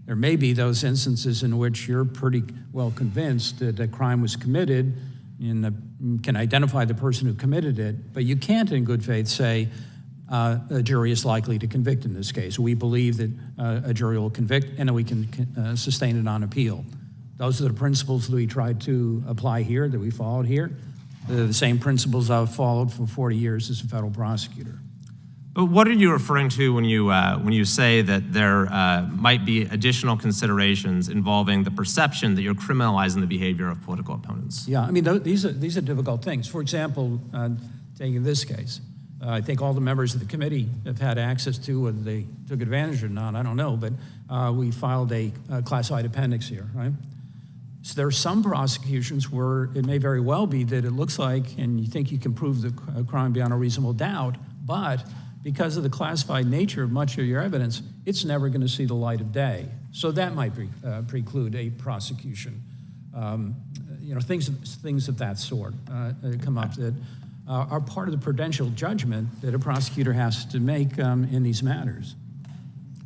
There may be those instances in which you're pretty well convinced that a crime was committed and can identify the person who committed it, but you can't in good faith say a jury is likely to convict in this case. We believe that a jury will convict and that we can sustain it on appeal. Those are the principles that we tried to apply here, that we followed here. They're the same principles I've followed for 40 years as a federal prosecutor. But what are you referring to when you say that there might be additional considerations involving the perception that you're criminalizing the behavior of political opponents? Yeah, I mean, these are difficult things. For example, taking this case, I think all the members of the committee have had access to, whether they took advantage or not, I don't know, but we filed a classified appendix here, right? So there are some prosecutions where it may very well be that it looks like, and you think you can prove the crime beyond a reasonable doubt, but because of the classified nature of much of your evidence, it's never going to see the light of day. So that might preclude a prosecution. Things of that sort come up that are part of the prudential judgment that a prosecutor has to make in these matters.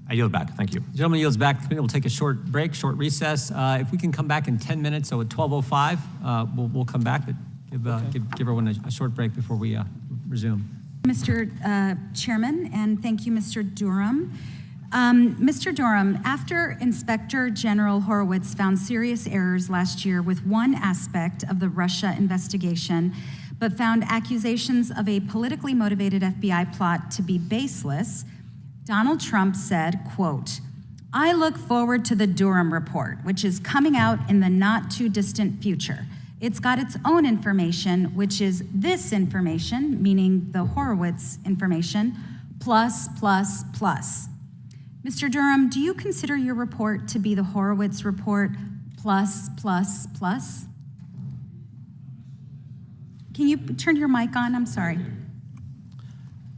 I yield back. Thank you. The gentleman yields back. The committee will take a short break, short recess. If we can come back in 10 minutes, so at 12:05, we'll come back, but give everyone a short break before we resume. Mr. Chairman, and thank you, Mr. Durham. Mr. Durham, after Inspector General Horowitz found serious errors last year with one aspect of the Russia investigation, but found accusations of a politically motivated FBI plot to be baseless, Donald Trump said, quote, "I look forward to the Durham report, which is coming out in the not too distant future. It's got its own information, which is this information," meaning the Horowitz information, plus, plus, plus. Mr. Durham, do you consider your report to be the Horowitz report plus, plus, plus? Can you turn your mic on? I'm sorry.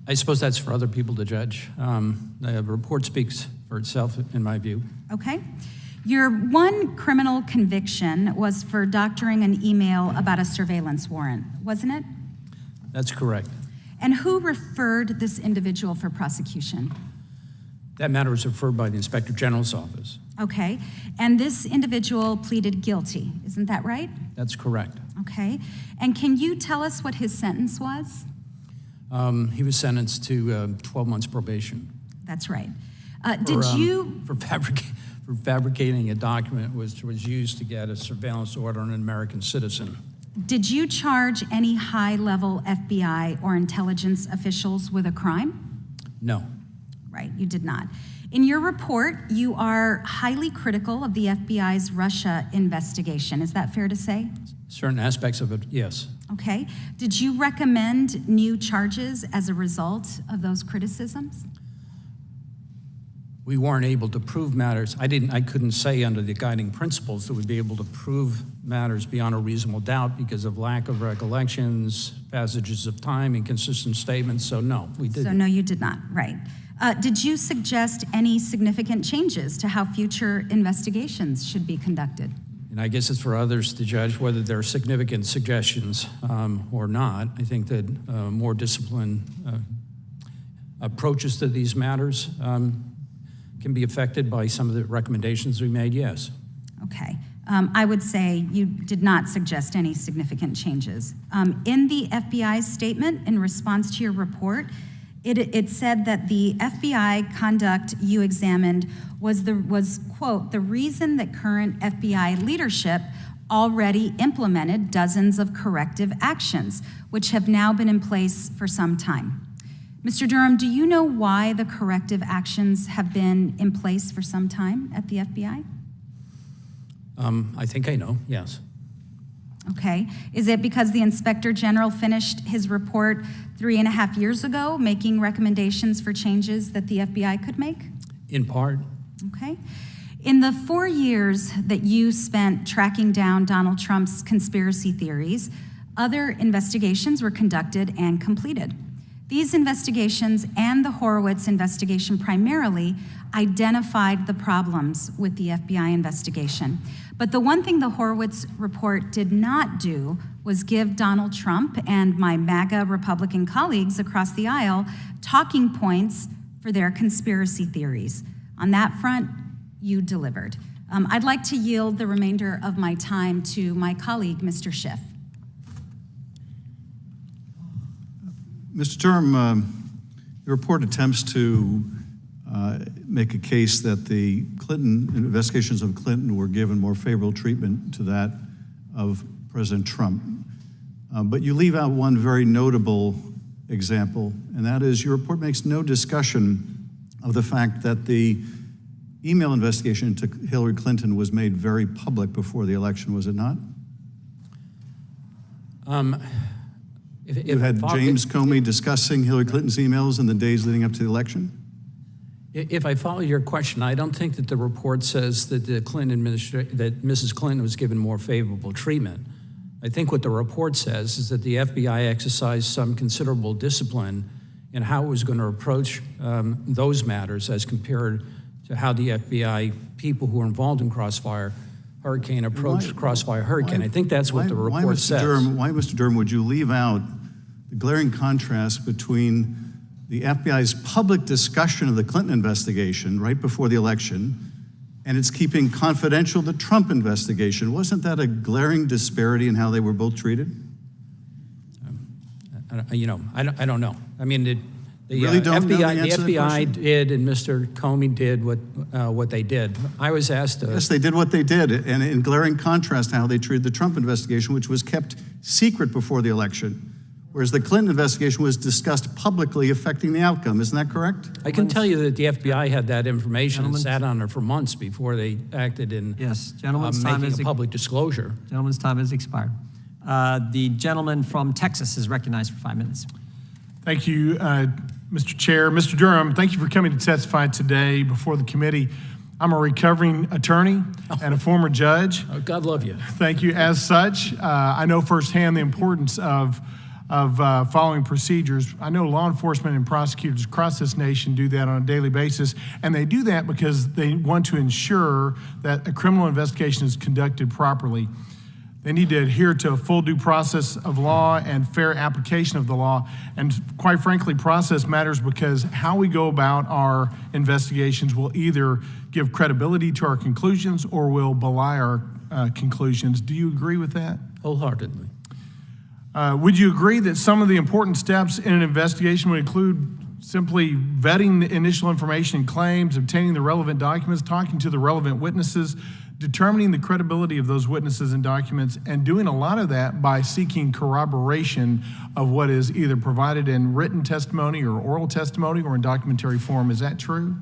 I suppose that's for other people to judge. The report speaks for itself, in my view. Okay. Your one criminal conviction was for doctoring an email about a surveillance warrant, wasn't it? That's correct. And who referred this individual for prosecution? That matter was referred by the Inspector General's office. Okay. And this individual pleaded guilty, isn't that right? That's correct. Okay. And can you tell us what his sentence was? He was sentenced to 12 months probation. That's right. For fabricating a document which was used to get a surveillance order on an American citizen. Did you charge any high-level FBI or intelligence officials with a crime? No. Right, you did not. In your report, you are highly critical of the FBI's Russia investigation. Is that fair to say? Certain aspects of it, yes. Okay. Did you recommend new charges as a result of those criticisms? We weren't able to prove matters. I couldn't say under the guiding principles that we'd be able to prove matters beyond a reasonable doubt because of lack of recollections, passages of time, inconsistent statements. So no, we didn't. So no, you did not, right. Did you suggest any significant changes to how future investigations should be conducted? And I guess it's for others to judge whether there are significant suggestions or not. I think that more disciplined approaches to these matters can be affected by some of the recommendations we made, yes. Okay. I would say you did not suggest any significant changes. In the FBI's statement in response to your report, it said that the FBI conduct you examined was, quote, the reason that current FBI leadership already implemented dozens of corrective actions, which have now been in place for some time. Mr. Durham, do you know why the corrective actions have been in place for some time at the FBI? I think I know, yes. Okay. Is it because the Inspector General finished his report 3.5 years ago, making recommendations for changes that the FBI could make? In part. Okay. In the 4 years that you spent tracking down Donald Trump's conspiracy theories, other investigations were conducted and completed. These investigations and the Horowitz investigation primarily identified the problems with the FBI investigation. But the one thing the Horowitz report did not do was give Donald Trump and my MAGA Republican colleagues across the aisle talking points for their conspiracy theories. On that front, you delivered. I'd like to yield the remainder of my time to my colleague, Mr. Schiff. Mr. Durham, your report attempts to make a case that the Clinton investigations of Clinton were given more favorable treatment to that of President Trump. But you leave out one very notable example, and that is your report makes no discussion of the fact that the email investigation into Hillary Clinton was made very public before the election, was it not? You had James Comey discussing Hillary Clinton's emails in the days leading up to the election? If I follow your question, I don't think that the report says that the Clinton that Mrs. Clinton was given more favorable treatment. I think what the report says is that the FBI exercised some considerable discipline in how it was going to approach those matters as compared to how the FBI people who were involved in Crossfire Hurricane approached Crossfire Hurricane. I think that's what the report says. Why, Mr. Durham, would you leave out the glaring contrast between the FBI's public discussion of the Clinton investigation right before the election and its keeping confidential the Trump investigation? Wasn't that a glaring disparity in how they were both treated? I don't know. I mean, the FBI did and Mr. Comey did what they did. I was asked to... Yes, they did what they did, and in glaring contrast to how they treated the Trump investigation, which was kept secret before the election, whereas the Clinton investigation was discussed publicly, affecting the outcome. Isn't that correct? I can tell you that the FBI had that information and sat on it for months before they acted in making a public disclosure. Gentleman's time has expired. The gentleman from Texas is recognized for 5 minutes. Thank you, Mr. Chair. Mr. Durham, thank you for coming to testify today before the committee. I'm a recovering attorney and a former judge. Oh, God love you. Thank you. As such, I know firsthand the importance of following procedures. I know law enforcement and prosecutors across this nation do that on a daily basis, and they do that because they want to ensure that a criminal investigation is conducted properly. They need to adhere to a full due process of law and fair application of the law. And quite frankly, process matters because how we go about our investigations will either give credibility to our conclusions or will belie our conclusions. Do you agree with that? Wholeheartedly. Would you agree that some of the important steps in an investigation would include simply vetting the initial information and claims, obtaining the relevant documents, talking to the relevant witnesses, determining the credibility of those witnesses and documents, and doing a lot of that by seeking corroboration of what is either provided in written testimony or oral testimony or in documentary form? Is that true?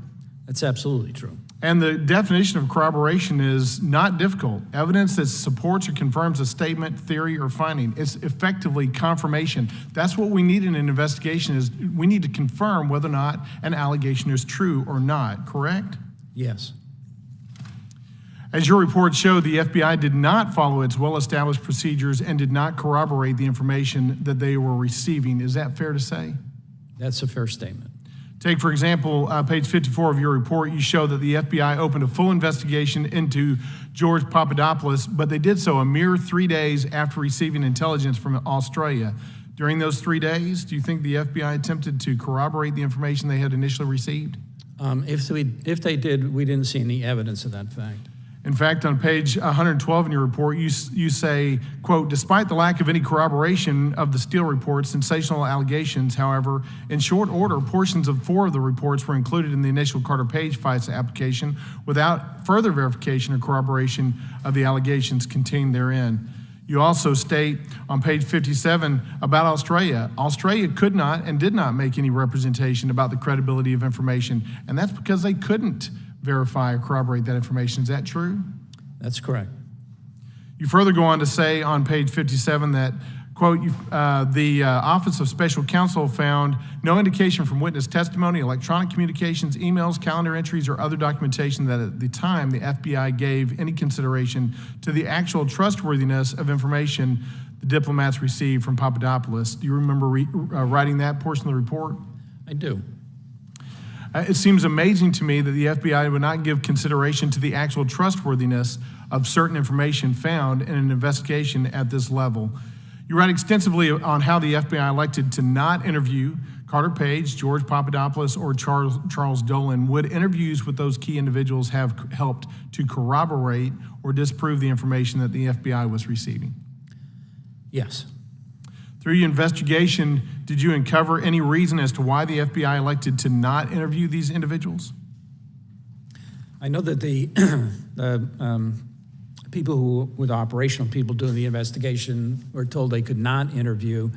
That's absolutely true. And the definition of corroboration is not difficult. Evidence that supports or confirms a statement, theory, or finding. It's effectively confirmation. That's what we need in an investigation is we need to confirm whether or not an allegation is true or not, correct? Yes. As your report showed, the FBI did not follow its well-established procedures and did not corroborate the information that they were receiving. Is that fair to say? That's a fair statement. Take, for example, page 54 of your report. You show that the FBI opened a full investigation into George Papadopoulos, but they did so a mere 3 days after receiving intelligence from Australia. During those 3 days, do you think the FBI attempted to corroborate the information they had initially received? If they did, we didn't see any evidence of that fact. In fact, on page 112 in your report, you say, quote, despite the lack of any corroboration of the Steele report, sensational allegations, however, in short order, portions of 4 of the reports were included in the initial Carter Page FISA application without further verification or corroboration of the allegations contained therein. You also state on page 57 about Australia. Australia could not and did not make any representation about the credibility of information, and that's because they couldn't verify or corroborate that information. Is that true? That's correct. You further go on to say on page 57 that, quote, the Office of Special Counsel found no indication from witness testimony, electronic communications, emails, calendar entries, or other documentation that at the time the FBI gave any consideration to the actual trustworthiness of information the diplomats received from Papadopoulos. Do you remember writing that portion of the report? I do. It seems amazing to me that the FBI would not give consideration to the actual trustworthiness of certain information found in an investigation at this level. You write extensively on how the FBI elected to not interview Carter Page, George Papadopoulos, or Charles Dolan. Would interviews with those key individuals have helped to corroborate or disprove the information that the FBI was receiving? Yes. Through your investigation, did you uncover any reason as to why the FBI elected to not interview these individuals? I know that the people who were the operational people doing the investigation were told they could not interview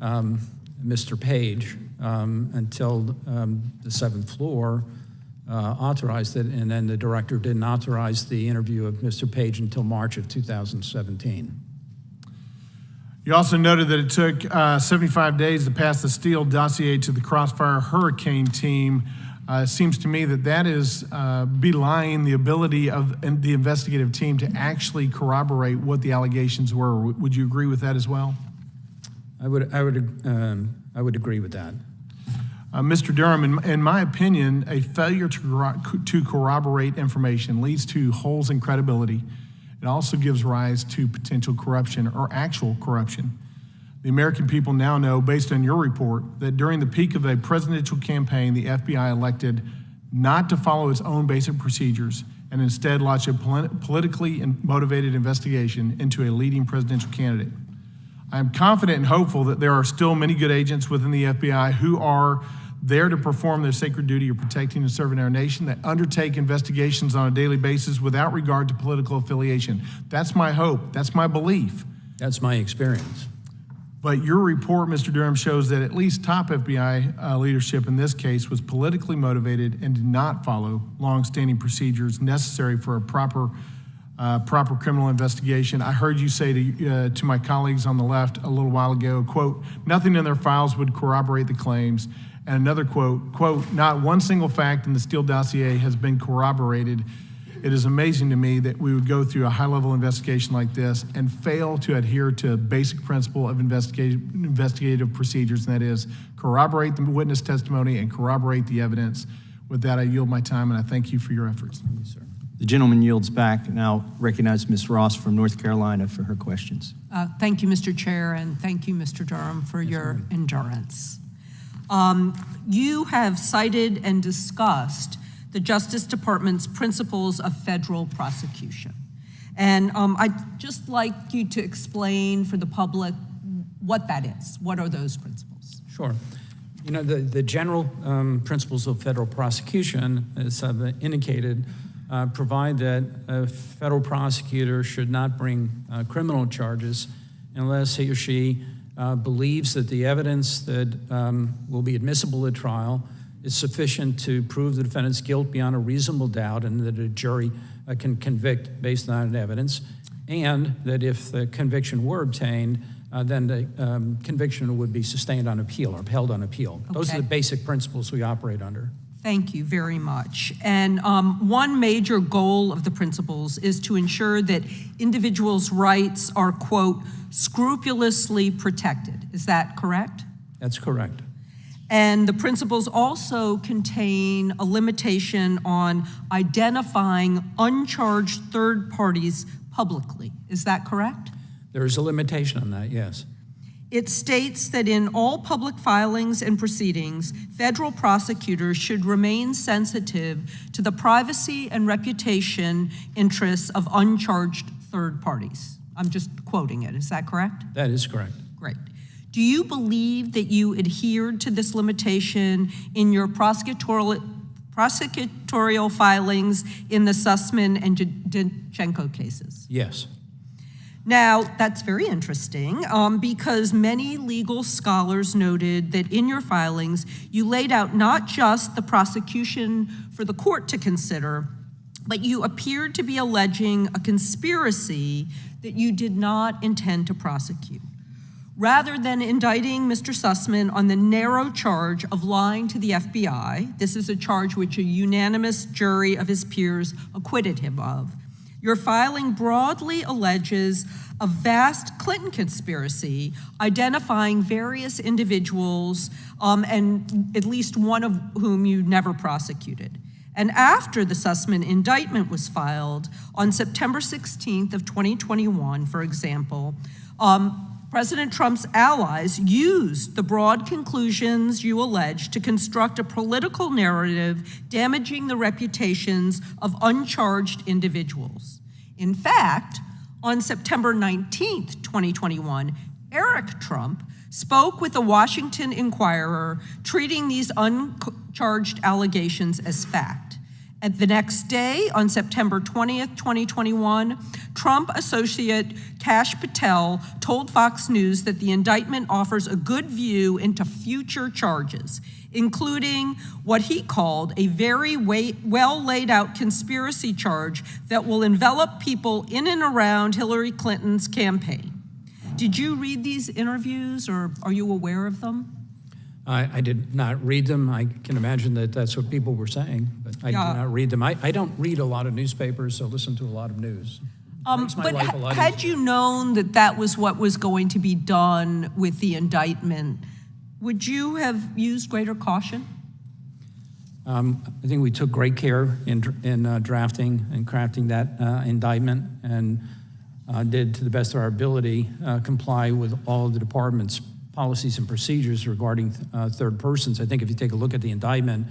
Mr. Page until the 7th floor authorized it, and then the director didn't authorize the interview of Mr. Page until March of 2017. You also noted that it took 75 days to pass the Steele dossier to the Crossfire Hurricane team. It seems to me that that is belying the ability of the investigative team to actually corroborate what the allegations were. Would you agree with that as well? I would agree with that. Mr. Durham, in my opinion, a failure to corroborate information leads to holes in credibility. It also gives rise to potential corruption or actual corruption. The American people now know, based on your report, that during the peak of a presidential campaign, the FBI elected not to follow its own basic procedures and instead launch a politically motivated investigation into a leading presidential candidate. I am confident and hopeful that there are still many good agents within the FBI who are there to perform their sacred duty of protecting and serving our nation, that undertake investigations on a daily basis without regard to political affiliation. That's my hope. That's my belief. That's my experience. But your report, Mr. Durham, shows that at least top FBI leadership in this case was politically motivated and did not follow long-standing procedures necessary for a proper criminal investigation. I heard you say to my colleagues on the left a little while ago, quote, nothing in their files would corroborate the claims. And another quote, not one single fact in the Steele dossier has been corroborated. It is amazing to me that we would go through a high-level investigation like this and fail to adhere to a basic principle of investigative procedures, and that is corroborate the witness testimony and corroborate the evidence. With that, I yield my time, and I thank you for your efforts. Thank you, sir. The gentleman yields back. Now recognize Ms. Ross from North Carolina for her questions. Thank you, Mr. Chair, and thank you, Mr. Durham, for your endurance. You have cited and discussed the Justice Department's principles of federal prosecution. And I'd just like you to explain for the public what that is. What are those principles? Sure. You know, the general principles of federal prosecution, as I've indicated, provide that a federal prosecutor should not bring criminal charges unless he or she believes that the evidence that will be admissible at trial is sufficient to prove the defendant's guilt beyond a reasonable doubt, and that a jury can convict based on that evidence, and that if the conviction were obtained, then the conviction would be sustained on appeal or upheld on appeal. Okay. Those are the basic principles we operate under. Thank you very much. And one major goal of the principles is to ensure that individuals' rights are, quote, scrupulously protected. Is that correct? That's correct. And the principles also contain a limitation on identifying uncharged third parties publicly. Is that correct? There is a limitation on that, yes. It states that in all public filings and proceedings, federal prosecutors should remain sensitive to the privacy and reputation interests of uncharged third parties. I'm just quoting it. Is that correct? That is correct. Great. Do you believe that you adhered to this limitation in your prosecutorial filings in the Sussman and Judichenko cases? Yes. Now, that's very interesting because many legal scholars noted that in your filings, you laid out not just the prosecution for the court to consider, but you appeared to be alleging a conspiracy that you did not intend to prosecute. Rather than indicting Mr. Sussman on the narrow charge of lying to the FBI, this is a charge which a unanimous jury of his peers acquitted him of, your filing broadly alleges a vast Clinton conspiracy identifying various individuals, and at least one of whom you never prosecuted. And after the Sussman indictment was filed on September 16th of 2021, for example, President Trump's allies used the broad conclusions you allege to construct a political narrative damaging the reputations of uncharged individuals. In fact, on September 19th, 2021, Eric Trump spoke with the Washington Inquirer, treating these uncharged allegations as fact. And the next day, on September 20th, 2021, Trump associate Kash Patel told Fox News that the indictment offers a good view into future charges, including what he called a very well laid out conspiracy charge that will envelop people in and around Hillary Clinton's campaign. Did you read these interviews, or are you aware of them? I did not read them. I can imagine that that's what people were saying, but I did not read them. I don't read a lot of newspapers, so listen to a lot of news. Makes my life a lot had easier. you known that that was what was going to be done with the indictment, would you have used greater caution? I think we took great care in drafting and crafting that indictment, and did, to the best of our ability, comply with all of the department's policies and procedures regarding third persons. I think if you take a look at the indictment,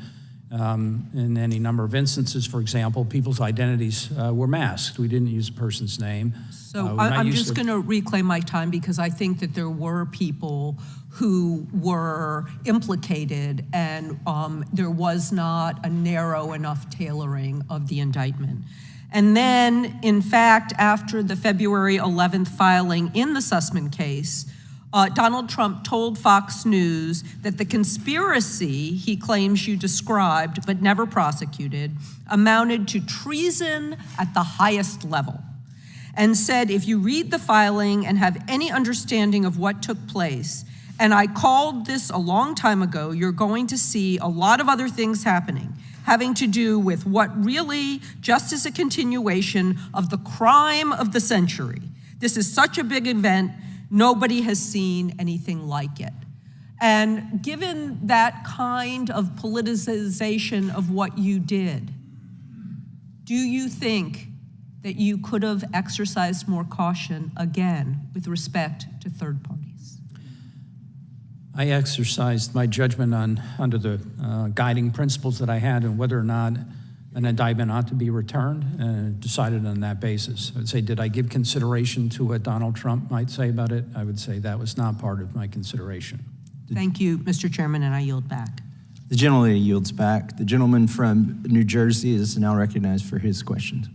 in any number of instances, for example, people's identities were masked. We didn't use a person's name. So I'm just going to reclaim my time because I think that there were people who were implicated, and there was not a narrow enough tailoring of the indictment. And then, in fact, after the February 11th filing in the Sussman case, Donald Trump told Fox News that the conspiracy he claims you described but never prosecuted amounted to treason at the highest level, and said, if you read the filing and have any understanding of what took place, and I called this a long time ago, you're going to see a lot of other things happening, having to do with what really just is a continuation of the crime of the century. This is such a big event, nobody has seen anything like it. And given that kind of politicization of what you did, do you think that you could have exercised more caution again with respect to third parties? I exercised my judgment under the guiding principles that I had and whether or not an indictment ought to be returned, and decided on that basis. I would say, did I give consideration to what Donald Trump might say about it? I would say that was not part of my consideration. Thank you, Mr. Chairman, and I yield back. The gentlelady yields back. The gentleman from New Jersey is now recognized for his questions.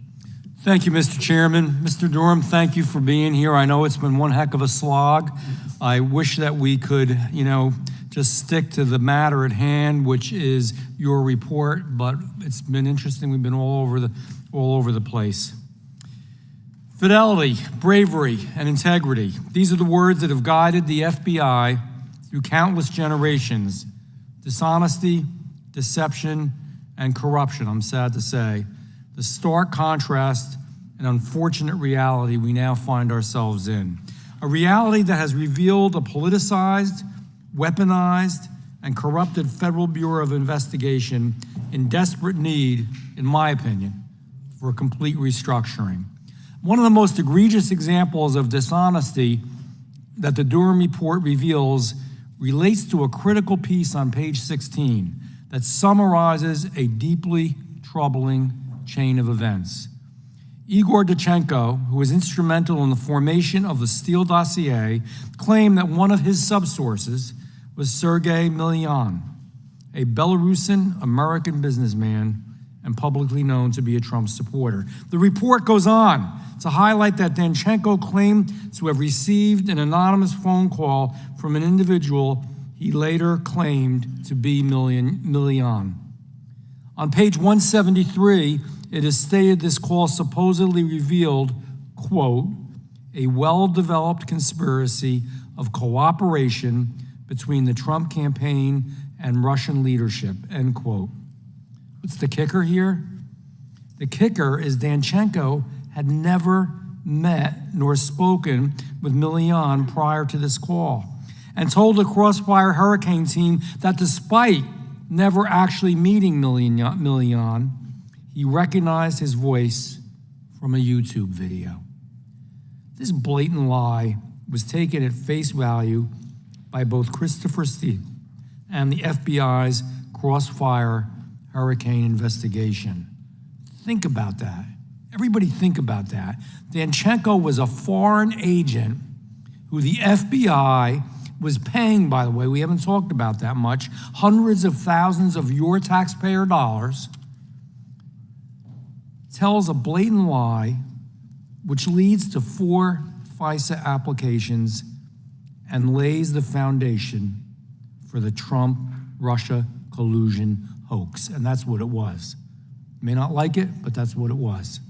Thank you, Mr. Chairman. Mr. Durham, thank you for being here. I know it's been one heck of a slog. I wish that we could, just stick to the matter at hand, which is your report, but it's been interesting. We've been all over the place. Fidelity, bravery, and integrity. These are the words that have guided the FBI through countless generations. Dishonesty, deception, and corruption, I'm sad to say. The stark contrast and unfortunate reality we now find ourselves in. A reality that has revealed a politicized, weaponized, and corrupted Federal Bureau of Investigation in desperate need, in my opinion, for a complete restructuring. One of the most egregious examples of dishonesty that the Durham report reveals relates to a critical piece on page 16 that summarizes a deeply troubling chain of events. Igor Danchenko, who was instrumental in the formation of the Steele dossier, claimed that one of his subsources was Sergei Milyan, a Belarusian American businessman and publicly known to be a Trump supporter. The report goes on to highlight that Danchenko claimed to have received an anonymous phone call from an individual he later claimed to be Milyan. On page 173, it is stated this call supposedly revealed, quote, a well-developed conspiracy of cooperation between the Trump campaign and Russian leadership, end quote. What's the kicker here? The kicker is Danchenko had never met nor spoken with Milyan prior to this call, and told the Crossfire Hurricane team that despite never actually meeting Milyan, he recognized his voice from a YouTube video. This blatant lie was taken at face value by both Christopher Steele and the FBI's Crossfire Hurricane investigation. Think about that. Everybody think about that. Danchenko was a foreign agent who the FBI was paying, by the way, we haven't talked about that much, hundreds of thousands of your taxpayer dollars, tells a blatant lie which leads to 4 FISA applications and lays the foundation for the Trump-Russia collusion hoax. And that's what it was. You may not like it, but that's what it was.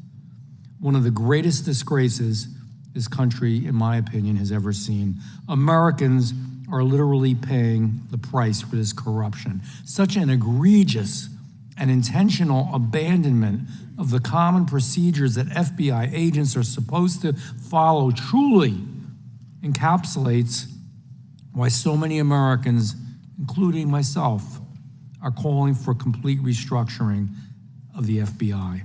One of the greatest disgraces this country, in my opinion, has ever seen. Americans are literally paying the price for this corruption. Such an egregious and intentional abandonment of the common procedures that FBI agents are supposed to follow truly encapsulates why so many Americans, including myself, are calling for complete restructuring of the FBI.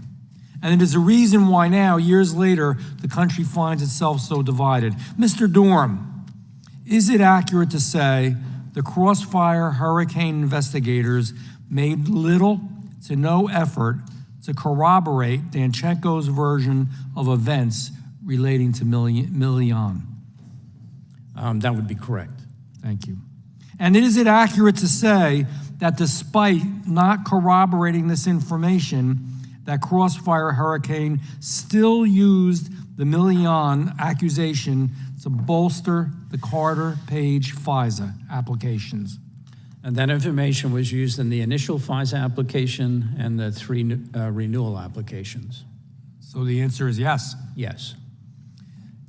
And it is a reason why now, years later, the country finds itself so divided. Mr. Durham, is it accurate to say the Crossfire Hurricane investigators made little to no effort to corroborate Danchenko's version of events relating to Milyan? That would be correct. Thank you. And is it accurate to say that despite not corroborating this information, that Crossfire Hurricane still used the Milyan accusation to bolster the Carter Page FISA applications? And that information was used in the initial FISA application and the 3 renewal applications. So the answer is yes. Yes.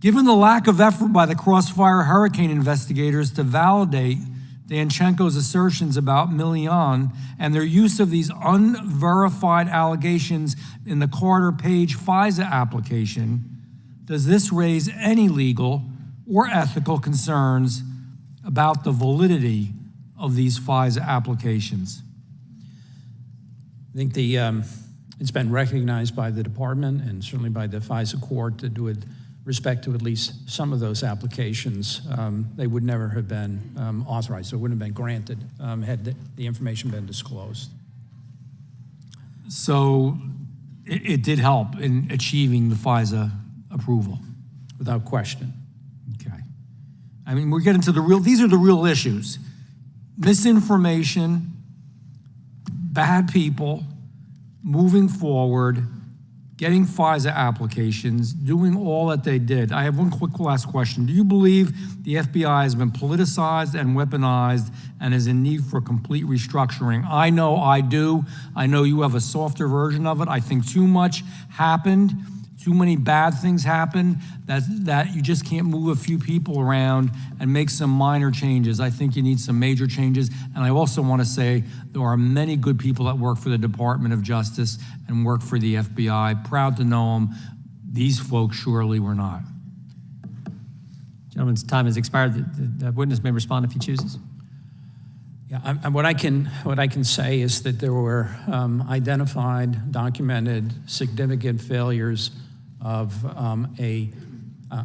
Given the lack of effort by the Crossfire Hurricane investigators to validate Danchenko's assertions about Milyan and their use of these unverified allegations in the Carter Page FISA application, does this raise any legal or ethical concerns about the validity of these FISA applications? I think it's been recognized by the department and certainly by the FISA court that with respect to at least some of those applications, they would never have been authorized. They wouldn't have been granted had the information been disclosed. So it did help in achieving the FISA approval? Without question. Okay. I mean, we're getting to these are the real issues. Misinformation, bad people, moving forward, getting FISA applications, doing all that they did. I have one quick last question. Do you believe the FBI has been politicized and weaponized and is in need for complete restructuring? I know I do. I know you have a softer version of it. I think too much happened. Too many bad things happen that you just can't move a few people around and make some minor changes. I think you need some major changes. And I also want to say there are many good people that work for the Department of Justice and work for the FBI. Proud to know them. These folks surely were not. Gentleman's time has expired. The witness may respond if he chooses. Yeah, and what I can say is that there were identified, documented, significant failures of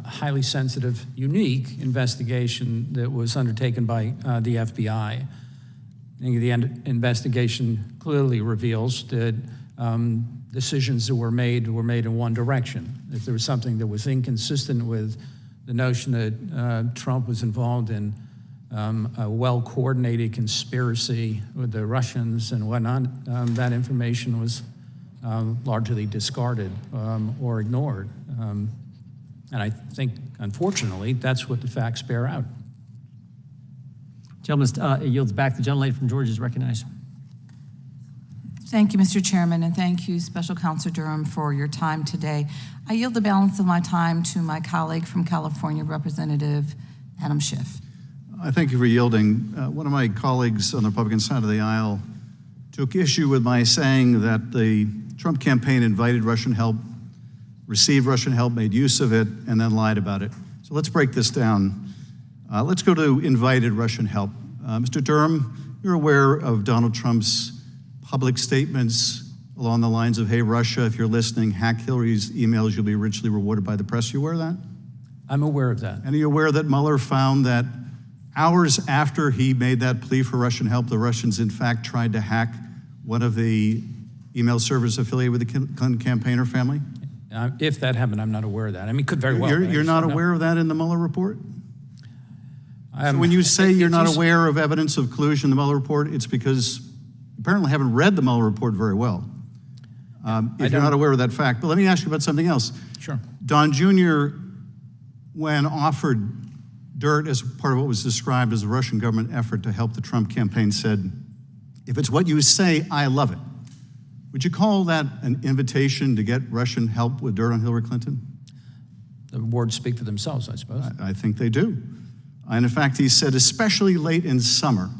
highly sensitive, unique investigation that was undertaken by the FBI. I think the investigation clearly reveals that decisions that were made in one direction. If there was something that was inconsistent with the notion that Trump was involved in a well-coordinated conspiracy with the Russians and whatnot, that information was largely discarded or ignored. And I think, unfortunately, that's what the facts bear out. Gentleman yields back. The gentlelady from Georgia is recognized. Thank you, Mr. Chairman, and thank you, Special Counsel Durham, for your time today. I yield the balance of my time to my colleague from California, Representative Adam Schiff. I thank you for yielding. One of my colleagues on the Republican side of the aisle took issue with my saying that the Trump campaign invited Russian help, received Russian help, made use of it, and then lied about it. So let's break this down. Let's go to invited Russian help. Mr. Durham, you're aware of Donald Trump's public statements along the lines of, hey, Russia, if you're listening, hack Hillary's emails, you'll be richly rewarded by the press. You aware of that? I'm aware of that. And are you aware that Mueller found that hours after he made that plea for Russian help, the Russians, in fact, tried to hack one of the email servers affiliated with the Clinton campaigner family? If that happened, I'm not aware of that. I mean, it could very well. You're not aware of that in the Mueller report? So when you you say you're not aware of evidence of collusion in the Mueller report, it's because you apparently haven't read the Mueller report very well. If you're not aware of that fact. But let me ask you about something else. Sure. Don Jr., when offered dirt as part of what was described as a Russian government effort to help the Trump campaign, said, if it's what you say, I love it. Would you call that an invitation to get Russian help with dirt on Hillary Clinton? The words speak for themselves, I suppose. I think they do. And in fact, he said, especially late in summer.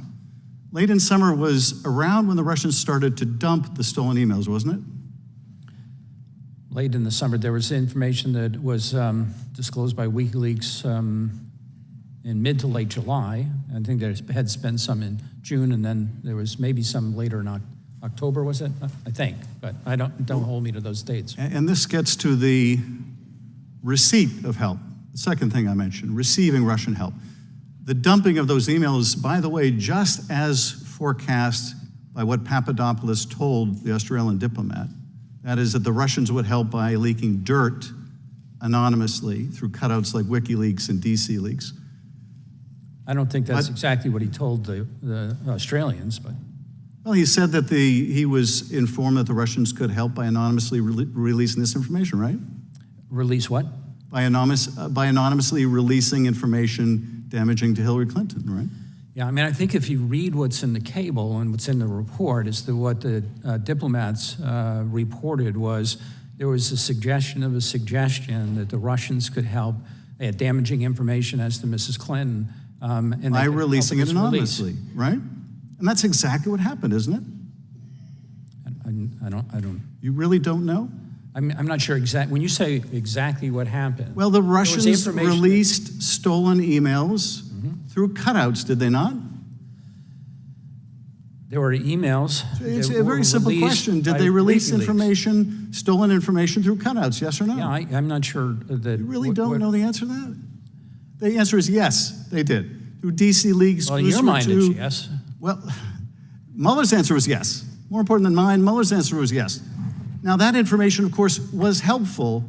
Late in summer was around when the Russians started to dump the stolen emails, wasn't it? Late in the summer, there was information that was disclosed by WikiLeaks in mid to late July. I think there had been some in June, and then there was maybe some later in October, was it? I think, but don't hold me to those dates. And this gets to the receipt of help. The second thing I mentioned, receiving Russian help. The dumping of those emails, by the way, just as forecast by what Papadopoulos told the Australian diplomat, that is that the Russians would help by leaking dirt anonymously through cutouts like WikiLeaks and DC Leaks. I don't think that's exactly what he told the Australians, but. Well, he said that he was informed that the Russians could help by anonymously releasing this information, right? Release what? By anonymously releasing information damaging to Hillary Clinton, right? Yeah, I mean, I think if you read what's in the cable and what's in the report, as to what the diplomats reported was there was a suggestion of a suggestion that the Russians could help. They had damaging information as to Mrs. Clinton. And by releasing it anonymously, right? And that's exactly what happened, isn't it? I don't. You really don't know? I'm not sure exactly. When you say exactly what happened. Well, the Russians released stolen emails through cutouts, did they not? There were emails. It's a very simple question. Did they release information, stolen information through cutouts, yes or no? Yeah, I'm not sure that. You really don't know the answer to that? The answer is yes, they did. Through DC Leaks. Well, in your mind, it's yes. Well, Mueller's answer was yes. More important than mine, Mueller's answer was yes. Now, that information, of course, was helpful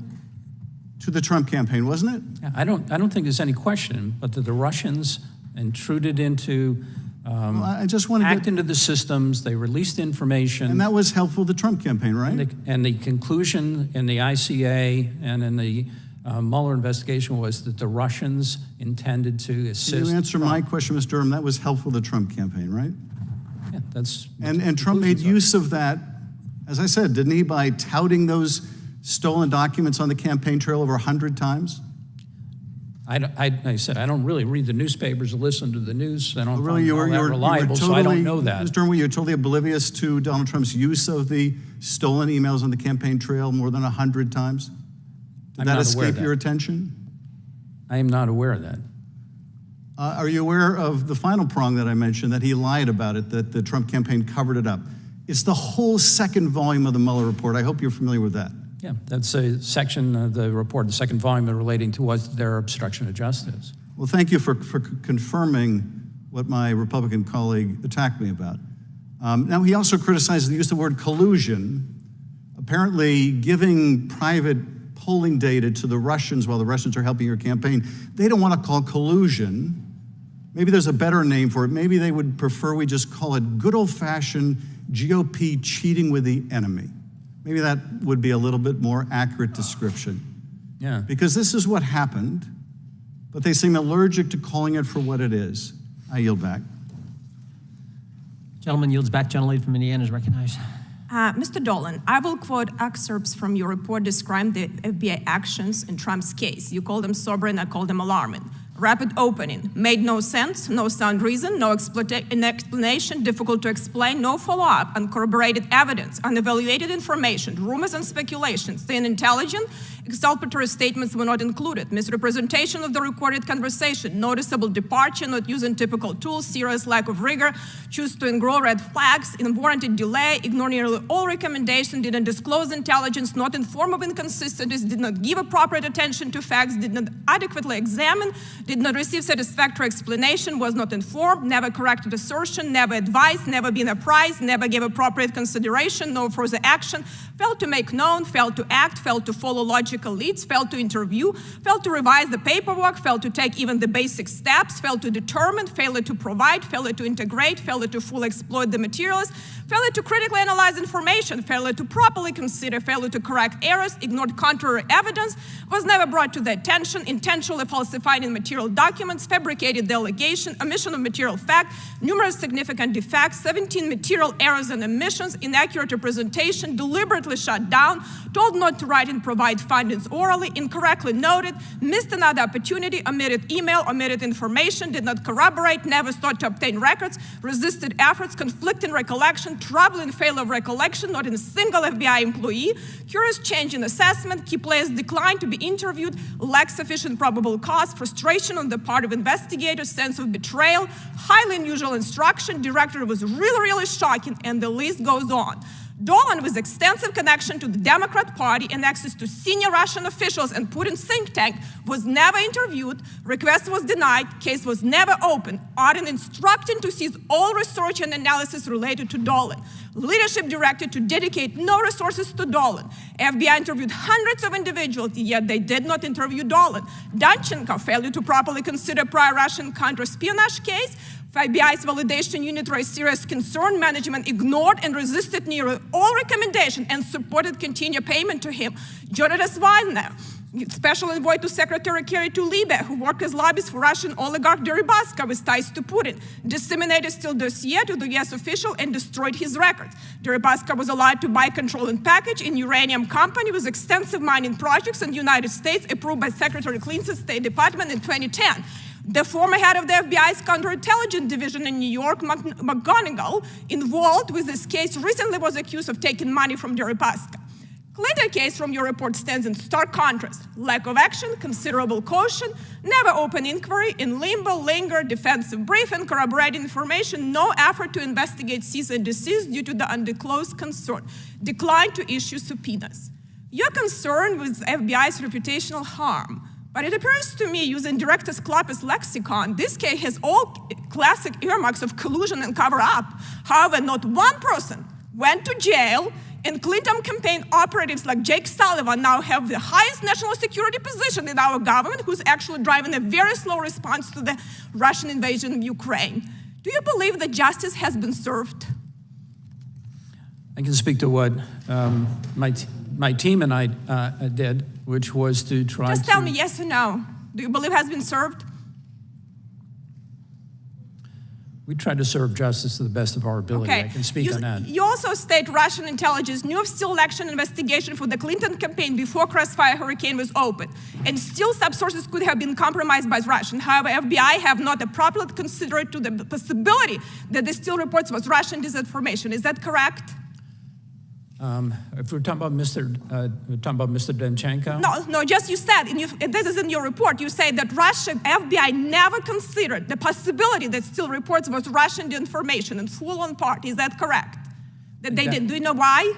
to the Trump campaign, wasn't it? Yeah, I don't think there's any question, but that the Russians intruded into, hacked into the systems, they released information. And that was helpful to the Trump campaign, right? And the conclusion in the ICA and in the Mueller investigation was that the Russians intended to assist. Can you answer my question, Mr. Durham? That was helpful to the Trump campaign, right? Yeah, that's. And Trump made use of that, as I said, didn't he, by touting those stolen documents on the campaign trail over 100 times? I said, I don't really read the newspapers or listen to the news. I don't really, find that reliable, so I don't know that. Mr. Durham, you're totally oblivious to Donald Trump's use of the stolen emails on the campaign trail more than 100 times? Did that escape your attention? I am not aware of that. Are you aware of the final prong that I mentioned, that he lied about it, that the Trump campaign covered it up? It's the whole second volume of the Mueller report. I hope you're familiar with that. Yeah, that's a section of the report, the second volume relating to was their obstruction of justice. Well, thank you for confirming what my Republican colleague attacked me about. Now, he also criticized the use of the word collusion, apparently giving private polling data to the Russians while the Russians are helping your campaign. They don't want to call collusion. Maybe there's a better name for it. Maybe they would prefer we just call it good old-fashioned GOP cheating with the enemy. Maybe that would be a little bit more accurate description. Yeah. Because this is what happened, but they seem allergic to calling it for what it is. I yield back. Gentleman yields back. Gentlelady from Indiana is recognized. Mr. Dolan, I will quote excerpts from your report describing the FBI actions in Trump's case. You call them sobering, I call them alarming. Rapid opening, made no sense, no sound reason, no explanation, difficult to explain, no follow-up, uncorroborated evidence, unevaluated information, rumors and speculations, thin intelligence, exculpatory statements were not included, misrepresentation of the recorded conversation, noticeable departure, not using typical tools, serious lack of rigor, choose to ignore red flags, unwarranted delay, ignore nearly all recommendations, didn't disclose intelligence, not inform of inconsistencies, did not give appropriate attention to facts, did not adequately examine, did not receive satisfactory explanation, was not informed, never corrected assertion, never advised, never been apprised, never gave appropriate consideration, no further action, failed to make known, failed to act, failed to follow logical leads, failed to interview, failed to revise the paperwork, failed to take even the basic steps, failed to determine, failure to provide, failure to integrate, failure to fully exploit the materials, failure to critically analyze information, failure to properly consider, failure to correct errors, ignored contrary evidence, was never brought to the attention, intentionally falsifying material documents, fabricated the allegation, omission of material fact, numerous significant defects, 17 material errors and omissions, inaccurate representation, deliberately shut down, told not to write and provide findings orally, incorrectly noted, missed another opportunity, omitted email, omitted information, did not corroborate, never sought to obtain records, resisted efforts, conflicting recollection, troubling failure of recollection, not in a single FBI employee, curious change in assessment, key players declined to be interviewed, lacked sufficient probable cause, frustration on the part of investigators, sense of betrayal, highly unusual instruction, director was really shocking, and the list goes on. Dolan, with extensive connection to the Democrat Party and access to senior Russian officials and Putin's think tank, was never interviewed, request was denied, case was never opened, Auden instructing to cease all research and analysis related to Dolan. Leadership directed to dedicate no resources to Dolan. FBI interviewed hundreds of individuals, yet they did not interview Dolan. Danchenko failed to properly consider prior Russian counter-espionage case. FBI's validation unit raised serious concern. Management ignored and resisted nearly all recommendations and supported continued payment to him. Jonas Wagner, special envoy to Secretary Kerry to Libya, who worked as lobbyist for Russian oligarch Deripaska with ties to Putin, disseminated Steele dossier to the US official and destroyed his records. Deripaska was allowed to buy, control, and package in uranium company with extensive mining projects in the United States approved by Secretary Clinton's State Department in 2010. The former head of the FBI's counterintelligence division in New York, McGonigal, involved with this case, recently was accused of taking money from Deripaska. Clinton case from your report stands in stark contrast. Lack of action, considerable caution, never open inquiry, in limbo, linger, defensive brief, and corroborating information, no effort to investigate cease and desist due to the undisclosed concern, decline to issue subpoenas. You're concerned with FBI's reputational harm. But it appears to me, using Director's Clapper's lexicon, this case has all classic earmarks of collusion and cover-up. However, not one person went to jail, and Clinton campaign operatives like Jake Sullivan now have the highest national security position in our government, who's actually driving a very slow response to the Russian invasion of Ukraine. Do you believe that justice has been served? I can speak to what my team and I did, which was to try Just tell me yes or no. Do you believe has been served? We tried to serve justice to the best of our ability. Okay. I can speak on that. You also state Russian intelligence knew of Steele election investigation for the Clinton campaign before Crossfire Hurricane was opened, and still sub-sources could have been compromised by Russian. However, FBI have not appropriately considered to the possibility that the Steele reports was Russian disinformation. Is that correct? If we're talking about Mr. Danchenko? No, just you said, and this is in your report, you say that Russia, FBI never considered the possibility that Steele reports was Russian disinformation in full on part. Is that correct? That they didn't. Do you know why?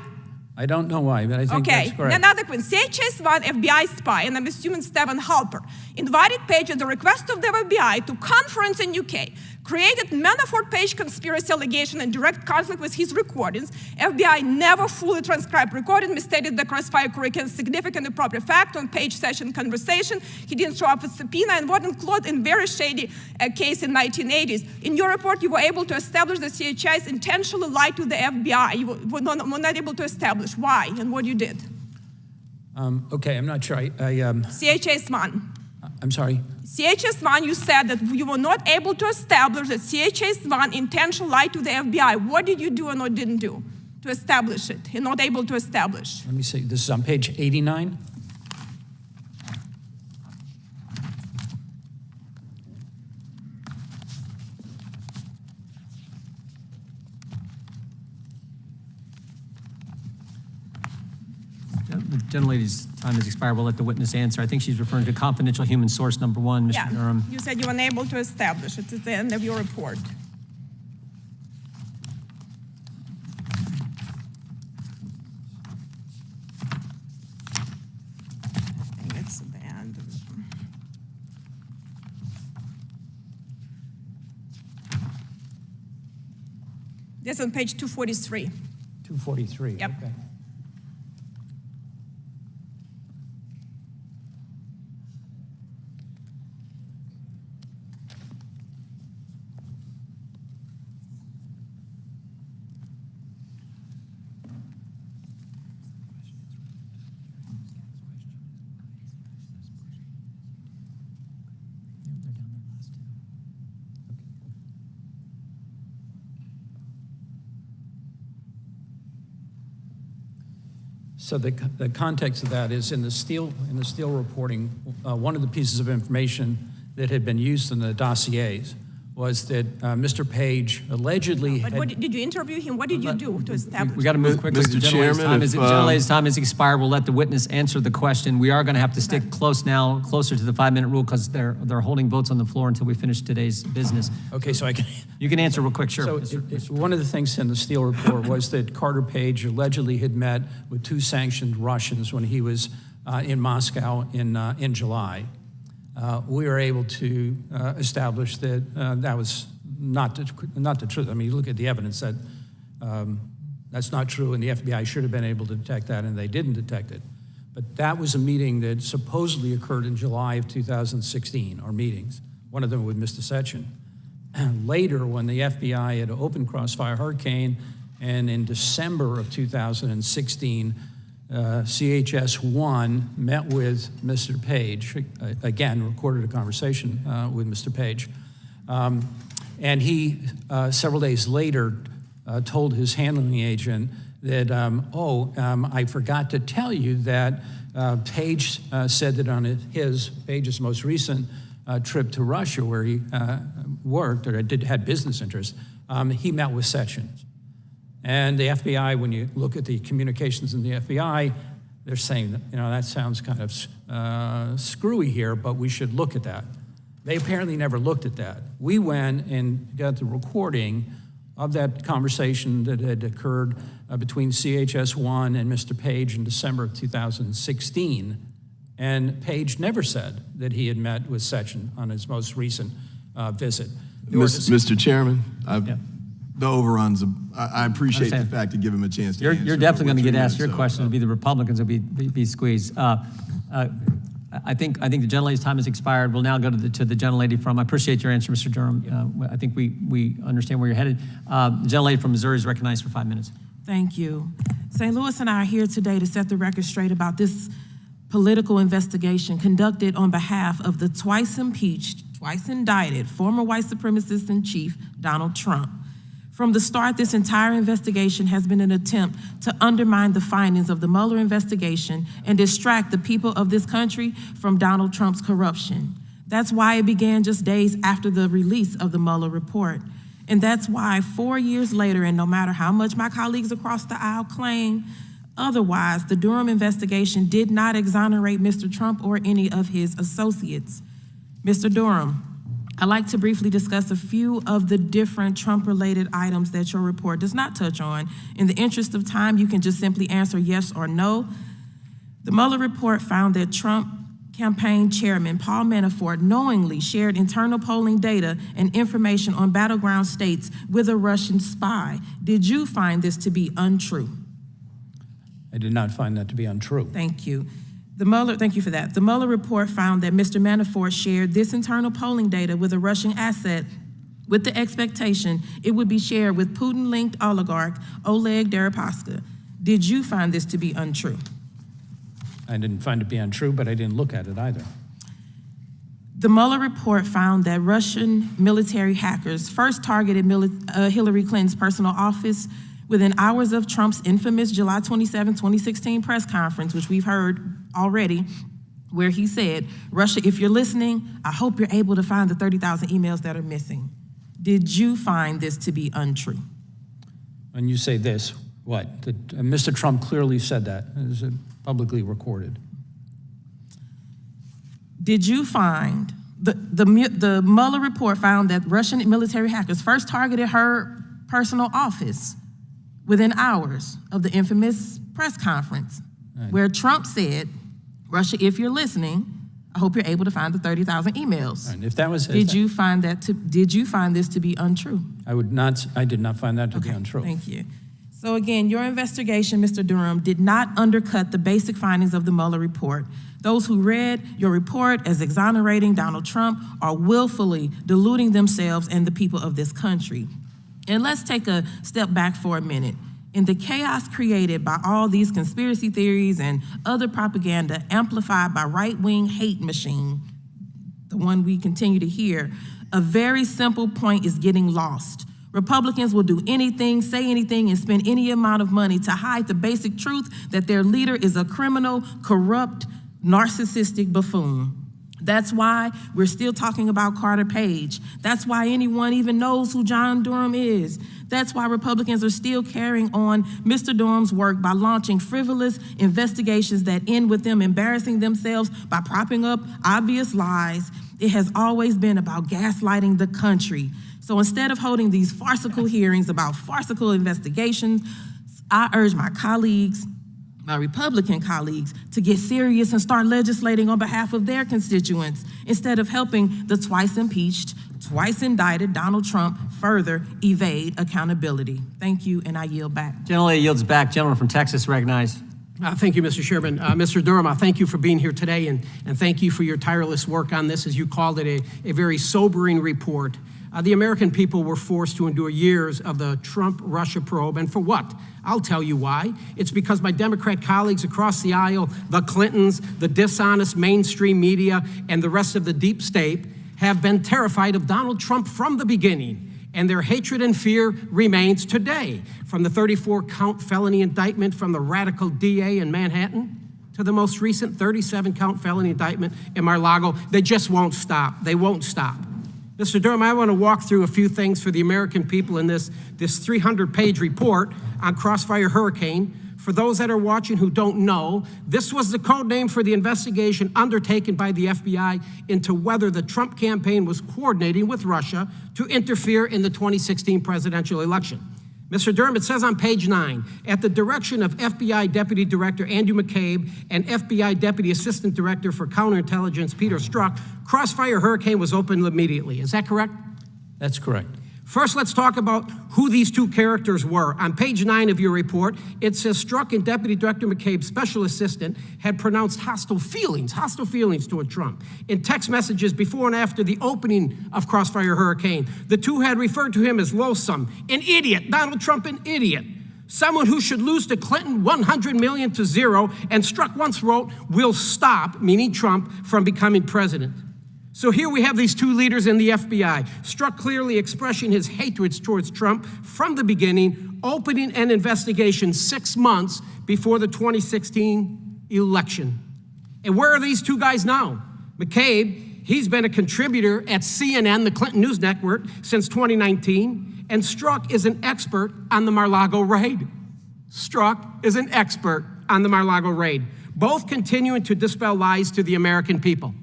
I don't know why, but I think Okay, that's correct. another one. CHS-1 FBI spy, and I'm assuming Stephen Halper, invited Page at the request of the FBI to conference in UK, created Manafort-Page conspiracy allegation in direct conflict with his recordings. FBI never fully transcribed recording, misstated the Crossfire Hurricane's significant improper fact on Page session conversation. He didn't show up with subpoena and what included in very shady case in 1980s. In your report, you were able to establish that CHS intentionally lied to the FBI. You were not able to establish why and what you did. Okay, I'm not sure. CHS-1. I'm sorry. CHS-1, you said that you were not able to establish that CHS-1 intentionally lied to the FBI. What did you do and what didn't do to establish it? You're not able to establish. Let me see. This is on page 89. The gentlelady's time has expired. We'll let the witness answer. I think she's referring to confidential human source number 1, Mr. Durham. You said you were unable to establish it at the end of your report. I think it's at the end. This on page 243. 243. Yep. Okay. So the context of that is in the Steele reporting, one of the pieces of information that had been used in the dossiers was that Mr. Page allegedly But what, did you interview him? What did you do to establish? We got to move quickly. Mr. Chairman, The gentlelady's time has expired. We'll let the witness answer the question. We are going to have to stick closer to the 5-minute rule because they're holding votes on the floor until we finish today's business. Okay, so I can... You can answer real quick, sure. So one of the things in the Steele report was that Carter Page allegedly had met with 2 sanctioned Russians when he was in Moscow in July. We were able to establish that that was not the truth. I mean, you look at the evidence that that's not true, and the FBI should have been able to detect that, and they didn't detect it. But that was a meeting that supposedly occurred in July of 2016, or meetings, one of them with Mr. Sechin. Later, when the FBI had opened Crossfire Hurricane, and in December of 2016, CHS-1 met with Mr. Page, again, recorded a conversation with Mr. Page. And he, several days later, told his handling agent that, I forgot to tell you that Page said that on Page's most recent trip to Russia, where he worked or had business interests, he met with Sechin. And the FBI, when you look at the communications in the FBI, they're saying, that sounds kind of screwy here, but we should look at that. They apparently never looked at that. We went and got the recording of that conversation that had occurred between CHS-1 and Mr. Page in December of 2016. And Page never said that he had met with Sechin on his most recent visit. Mr. Chairman, the overruns, I appreciate the fact to give him a chance to answer. You're definitely going to get asked your question. It'll be the Republicans will be squeezed. I think the gentlelady's time has expired. We'll now go to the gentlelady from. I appreciate your answer, Mr. Durham. I think we understand where you're headed. The gentlelady from Missouri is recognized for 5 minutes. Thank you. St. Louis and I are here today to set the record straight about this political investigation conducted on behalf of the twice impeached, twice indicted former white supremacist in chief, Donald Trump. From the start, this entire investigation has been an attempt to undermine the findings of the Mueller investigation and distract the people of this country from Donald Trump's corruption. That's why it began just days after the release of the Mueller report. And that's why 4 years later, and no matter how much my colleagues across the aisle claim otherwise, the Durham investigation did not exonerate Mr. Trump or any of his associates. Mr. Durham, I'd like to briefly discuss a few of the different Trump-related items that your report does not touch on. In the interest of time, you can just simply answer yes or no. The Mueller report found that Trump campaign chairman Paul Manafort knowingly shared internal polling data and information on battleground states with a Russian spy. Did you find this to be untrue? I did not find that to be untrue. Thank you. Thank you for that. The Mueller report found that Mr. Manafort shared this internal polling data with a Russian asset with the expectation it would be shared with Putin-linked oligarch Oleg Deripaska. Did you find this to be untrue? I didn't find it to be untrue, but I didn't look at it either. The Mueller report found that Russian military hackers first targeted Hillary Clinton's personal office within hours of Trump's infamous July 27, 2016 press conference, which we've heard already, where he said, "Russia, if you're listening, I hope you're able to find the 30,000 emails that are missing." Did you find this to be untrue? When you say this, what? Mr. Trump clearly said that. Is it publicly recorded? Did you find, the Mueller report found that Russian military hackers first targeted her personal office within hours of the infamous press conference, where Trump said, "Russia, if you're listening, I hope you're able to find the 30,000 emails." And if that was, did you find this to be untrue? I did not find that to be untrue. Thank you. So again, your investigation, Mr. Durham, did not undercut the basic findings of the Mueller report. Those who read your report as exonerating Donald Trump are willfully deluding themselves and the people of this country. And let's take a step back for a minute. In the chaos created by all these conspiracy theories and other propaganda amplified by right-wing hate machine, the one we continue to hear, a very simple point is getting lost. Republicans will do anything, say anything, and spend any amount of money to hide the basic truth that their leader is a criminal, corrupt, narcissistic buffoon. That's why we're still talking about Carter Page. That's why anyone even knows who John Durham is. That's why Republicans are still carrying on Mr. Durham's work by launching frivolous investigations that end with them embarrassing themselves by propping up obvious lies. It has always been about gaslighting the country. So instead of holding these farcical hearings about farcical investigations, I urge my colleagues, my Republican colleagues, to get serious and start legislating on behalf of their constituents instead of helping the twice impeached, twice indicted Donald Trump further evade accountability. Thank you, and I yield back. Generally yields back. Gentleman from Texas recognized. Thank you, Mr. Chairman. Mr. Durham, I thank you for being here today, and thank you for your tireless work on this, as you called it, a very sobering report. The American people were forced to endure years of the Trump-Russia probe, and for what? I'll tell you why. It's because my Democrat colleagues across the aisle, the Clintons, the dishonest mainstream media, and the rest of the deep state have been terrified of Donald Trump from the beginning, and their hatred and fear remains today. From the 34-count felony indictment from the radical DA in Manhattan to the most recent 37-count felony indictment in Mar-a-Lago, they just won't stop. They won't stop. Mr. Durham, I want to walk through a few things for the American people in this 300-page report on Crossfire Hurricane. For those that are watching who don't know, this was the code name for the investigation undertaken by the FBI into whether the Trump campaign was coordinating with Russia to interfere in the 2016 presidential election. Mr. Durham, it says on page 9, at the direction of FBI Deputy Director Andrew McCabe and FBI Deputy Assistant Director for Counterintelligence Peter Strzok, Crossfire Hurricane was opened immediately. Is that correct? That's correct. First, let's talk about who these two characters were. On page 9 of your report, it says Strzok and Deputy Director McCabe's special assistant had pronounced hostile feelings toward Trump. In text messages before and after the opening of Crossfire Hurricane, the two had referred to him as loathsome, an idiot, Donald Trump, an idiot, someone who should lose to Clinton 100 million to 0, and Strzok once wrote, "will stop," meaning Trump, from becoming president. So here we have these two leaders in the FBI, Strzok clearly expressing his hatred towards Trump from the beginning, opening an investigation 6 months before the 2016 election. And where are these two guys now? McCabe, he's been a contributor at CNN, the Clinton News Network, since 2019, and Strzok is an expert on the Mar-a-Lago raid. Strzok is an expert on the Mar-a-Lago raid, both continuing to dispel lies to the American people.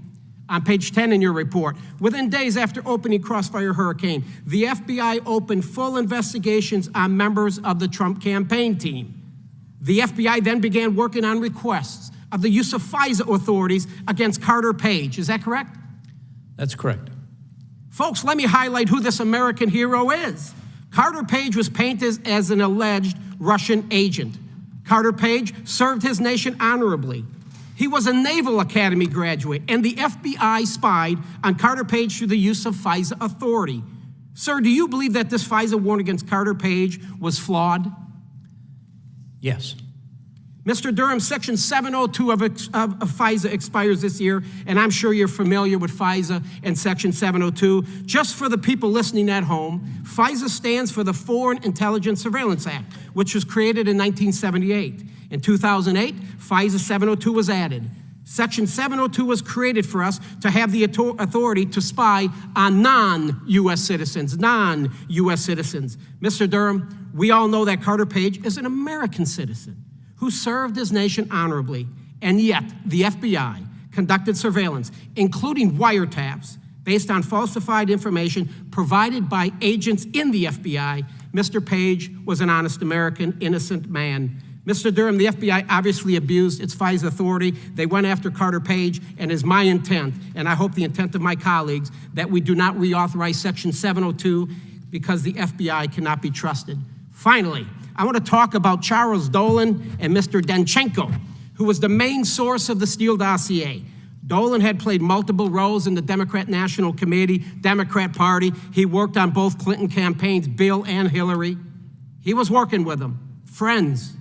On page 10 in your report, within days after opening Crossfire Hurricane, the FBI opened full investigations on members of the Trump campaign team. The FBI then began working on requests of the use of FISA authorities against Carter Page. Is that correct? That's correct. Folks, let me highlight who this American hero is. Carter Page was painted as an alleged Russian agent. Carter Page served his nation honorably. He was a Naval Academy graduate, and the FBI spied on Carter Page through the use of FISA authority. Sir, do you believe that this FISA warrant against Carter Page was flawed? Yes. Mr. Durham, Section 702 of FISA expires this year, and I'm sure you're familiar with FISA and Section 702. Just for the people listening at home, FISA stands for the Foreign Intelligence Surveillance Act, which was created in 1978. In 2008, FISA 702 was added. Section 702 was created for us to have the authority to spy on non-U.S. citizens, Mr. Durham, we all know that Carter Page is an American citizen who served his nation honorably, and yet the FBI conducted surveillance, including wiretaps, based on falsified information provided by agents in the FBI. Mr. Page was an honest American, innocent man. Mr. Durham, the FBI obviously abused its FISA authority. They went after Carter Page, and it is my intent, and I hope the intent of my colleagues, that we do not reauthorize Section 702 because the FBI cannot be trusted. Finally, I want to talk about Charles Dolan and Mr. Danchenko, who was the main source of the Steele dossier. Dolan had played multiple roles in the Democrat National Committee, Democrat Party. He worked on both Clinton campaigns, Bill and Hillary. He was working with them, friends.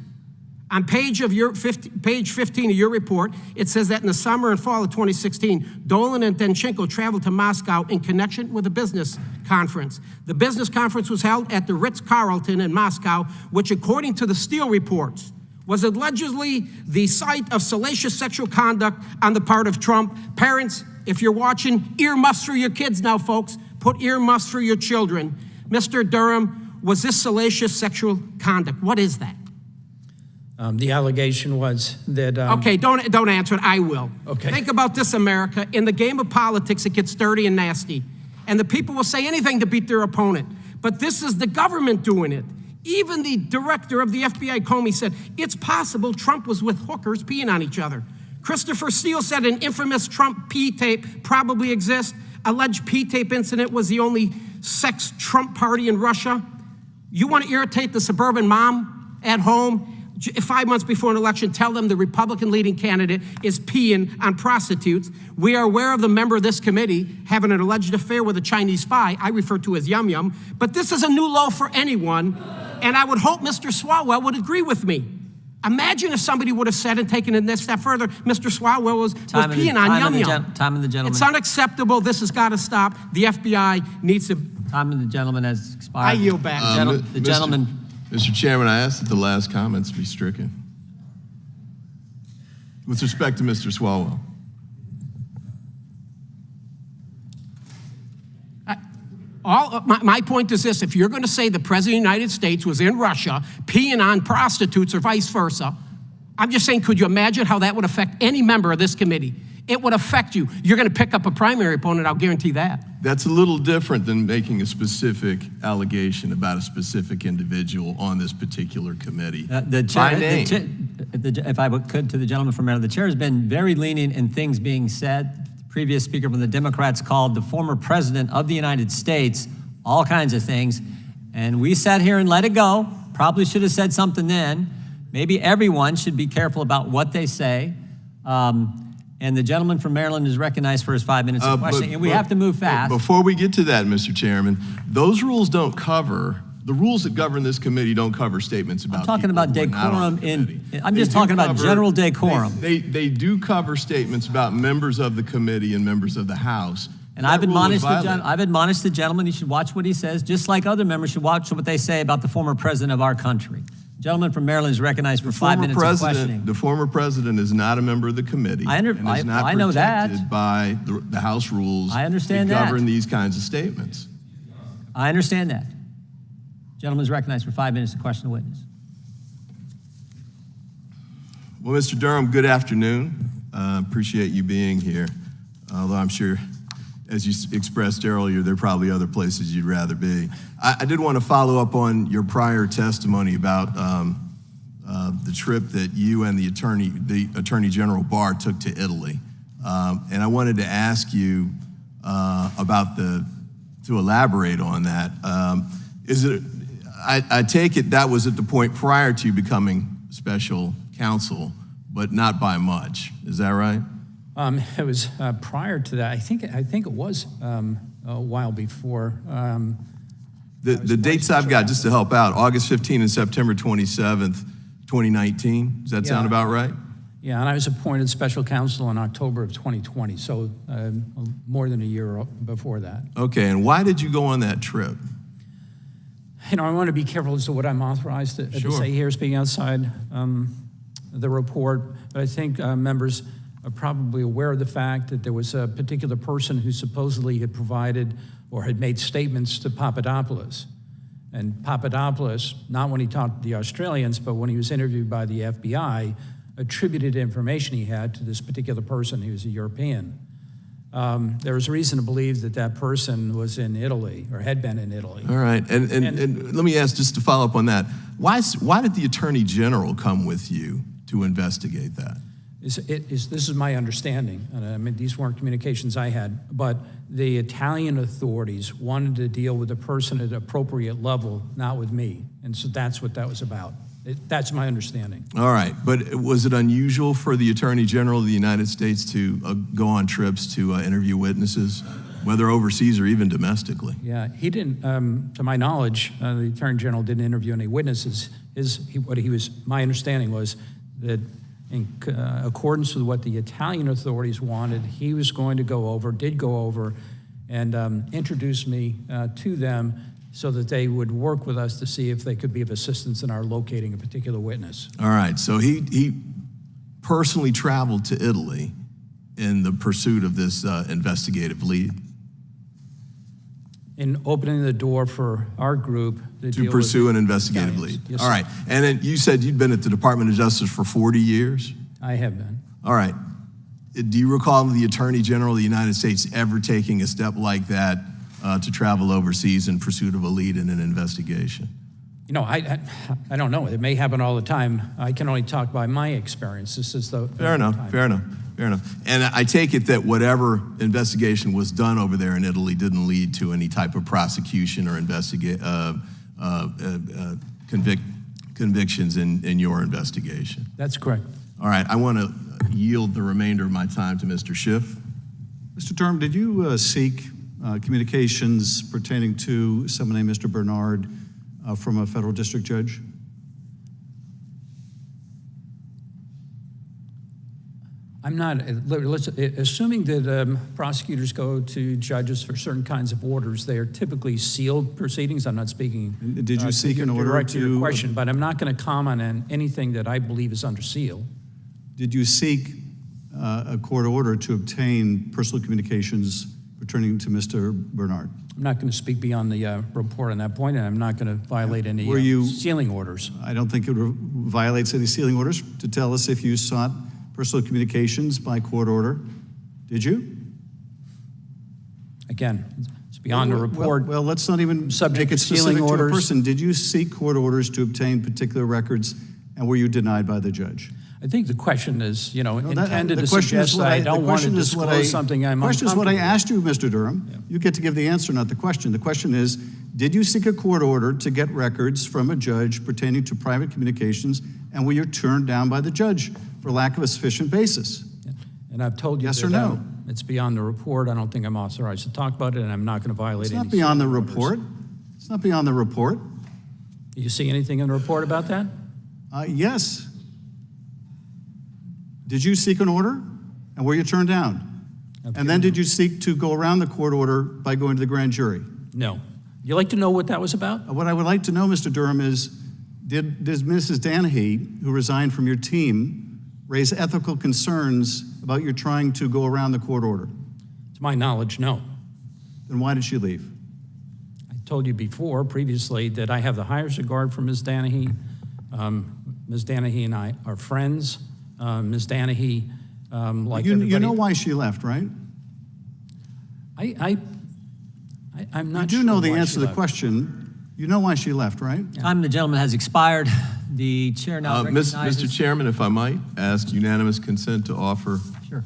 On page 15 of your report, it says that in the summer and fall of 2016, Dolan and Danchenko traveled to Moscow in connection with a business conference. The business conference was held at the Ritz-Carlton in Moscow, which, according to the Steele reports, was allegedly the site of salacious sexual conduct on the part of Trump. Parents, if you're watching, earmuffs for your kids now, folks. Put earmuffs for your children. Mr. Durham, was this salacious sexual conduct? What is that? The allegation was that... Okay, don't answer it. I will. Okay. Think about this, America. In the game of politics, it gets dirty and nasty. And the people will say anything to beat their opponent. But this is the government doing it. Even the director of the FBI, Comey, said, it's possible Trump was with hookers peeing on each other. Christopher Steele said an infamous Trump pee tape probably exists. Alleged pee tape incident was the only sex Trump party in Russia. You want to irritate the suburban mom at home? 5 months before an election, tell them the Republican leading candidate is peeing on prostitutes. We are aware of the member of this committee having an alleged affair with a Chinese spy, I refer to as Yum Yum, but this is a new low for anyone, and I would hope Mr. Swalwell would agree with me. Imagine if somebody would have said and taken it this step further, Mr. Swalwell was peeing on Yum Yum. Time of the gentleman. It's unacceptable. This has got to stop. The FBI needs to... Time of the gentleman has expired. I yield back. The gentleman... Mr. Chairman, I ask that the last comments be stricken. With respect to Mr. Swalwell. My point is this: if you're going to say the President of the United States was in Russia peeing on prostitutes or vice versa, I'm just saying, could you imagine how that would affect any member of this committee? It would affect you. You're going to pick up a primary opponent, I'll guarantee that. That's a little different than making a specific allegation about a specific individual on this particular committee. By name. If I could, to the gentleman from Maryland, the chair has been very lenient in things being said. The previous speaker from the Democrats called the former president of the United States all kinds of things, and we sat here and let it go. Probably should have said something then. Maybe everyone should be careful about what they say. And the gentleman from Maryland is recognized for his 5 minutes of questioning, and we have to move fast. Before we get to that, Mr. Chairman, those rules don't cover, the rules that govern this committee don't cover statements about I'm talking about decorum I'm just talking about general decorum. They do cover statements about members of the committee and members of the House. And I've admonished the gentleman, he should watch what he says, just like other members should watch what they say about the former president of our country. The gentleman from Maryland is recognized for 5 minutes of questioning. The former president is not a member of the committee. I know that. Protected by the House rules. I understand that govern these kinds of statements. I understand that. The gentleman is recognized for 5 minutes to question the witness. Well, Mr. Durham, good afternoon. Appreciate you being here. although I'm sure, as you expressed earlier, there are probably other places you'd rather be. I did want to follow up on your prior testimony about the trip that you and the Attorney General Barr took to Italy. And I wanted to ask you to elaborate on that. I take it that was at the point prior to you becoming special counsel, but not by much. Is that right? It was prior to that. I think it was a while before. The dates I've got, just to help out, August 15th and September 27th, 2019. Does that sound about right? Yeah, and I was appointed special counsel in October of 2020, so more than a year before that. Okay, and why did you go on that trip? You know, I want to be careful as to what I'm authorized to say here, speaking outside the report, but I think members are probably aware of the fact that there was a particular person who supposedly had provided or had made statements to Papadopoulos. And Papadopoulos, not when he talked to the Australians, but when he was interviewed by the FBI, attributed information he had to this particular person who was a European. There was reason to believe that that person was in Italy or had been in Italy. All right, and let me ask, just to follow up on that, why did the Attorney General come with you to investigate that? This is my understanding, and I mean, these weren't communications I had, but the Italian authorities wanted to deal with the person at an appropriate level, not with me, and so that's what that was about. That's my understanding. All right, but was it unusual for the Attorney General of the United States to go on trips to interview witnesses, whether overseas or even domestically? Yeah, he didn't, to my knowledge, the Attorney General didn't interview any witnesses. My understanding was that in accordance with what the Italian authorities wanted, he was going to did go over, and introduce me to them so that they would work with us to see if they could be of assistance in our locating a particular witness. All right, so he personally traveled to Italy in the pursuit of this investigative lead? In opening the door for our group to pursue an investigative lead. Yes, all right, and then you said you'd been at the Department of Justice for 40 years? I have been. All right. Do you recall the Attorney General of the United States ever taking a step like that to travel overseas in pursuit of a lead in an investigation? You know, I don't know. It may happen all the time. I can only talk by my experience. This is the fair enough. And I take it that whatever investigation was done over there in Italy didn't lead to any type of prosecution or convictions in your investigation. That's correct. All right, I want to yield the remainder of my time to Mr. Schiff. Mr. Durham, did you seek communications pertaining to someone named Mr. Bernard from a federal district judge? I'm not, assuming that prosecutors go to judges for certain kinds of orders, they are typically sealed proceedings. I'm not speaking. Did you seek an order to your question, but I'm not going to comment on anything that I believe is under seal. Did you seek a court order to obtain personal communications pertaining to Mr. Bernard? I'm not going to speak beyond the report on that point, and I'm not going to violate any sealing orders. I don't think it violates any sealing orders to tell us if you sought personal communications by court order. Did you? Again, it's beyond the report. Well, let's not even subject make it to sealing specific orders. To a person. Did you seek court orders to obtain particular records, and were you denied by the judge? I think the question is, intended to suggest that I don't want to disclose something I'm uncomfortable with. The question is what I asked you, Mr. Durham. Yeah. You get to give the answer, not the question. The question is, did you seek a court order to get records from a judge pertaining to private communications, and were you turned down by the judge for lack of a sufficient basis? Yeah. And I've told you yes that or no. It's beyond the report. I don't think I'm authorized to talk about it, and I'm not going to violate any. It's not beyond the report. It's not beyond the report. Do you see anything in the report about that? Yes. Did you seek an order, and were you turned down? Okay. And then did you seek to go around the court order by going to the grand jury? No. You like to know what that was about? What I would like to know, Mr. Durham, is did Mrs. Danahy, who resigned from your team, raise ethical concerns about your trying to go around the court order? To my knowledge, no. Then why did she leave? I told you previously, that I have the highest regard for Ms. Danahy. Ms. Danahy and I are friends. Ms. Danahy, you know why she left, right? I'm not You do sure know the why answer she to the left. question. You know why she left, right? Time of the gentleman has expired. The chair now recognizes. Mr. Chairman, if I might, ask unanimous consent to offer Sure.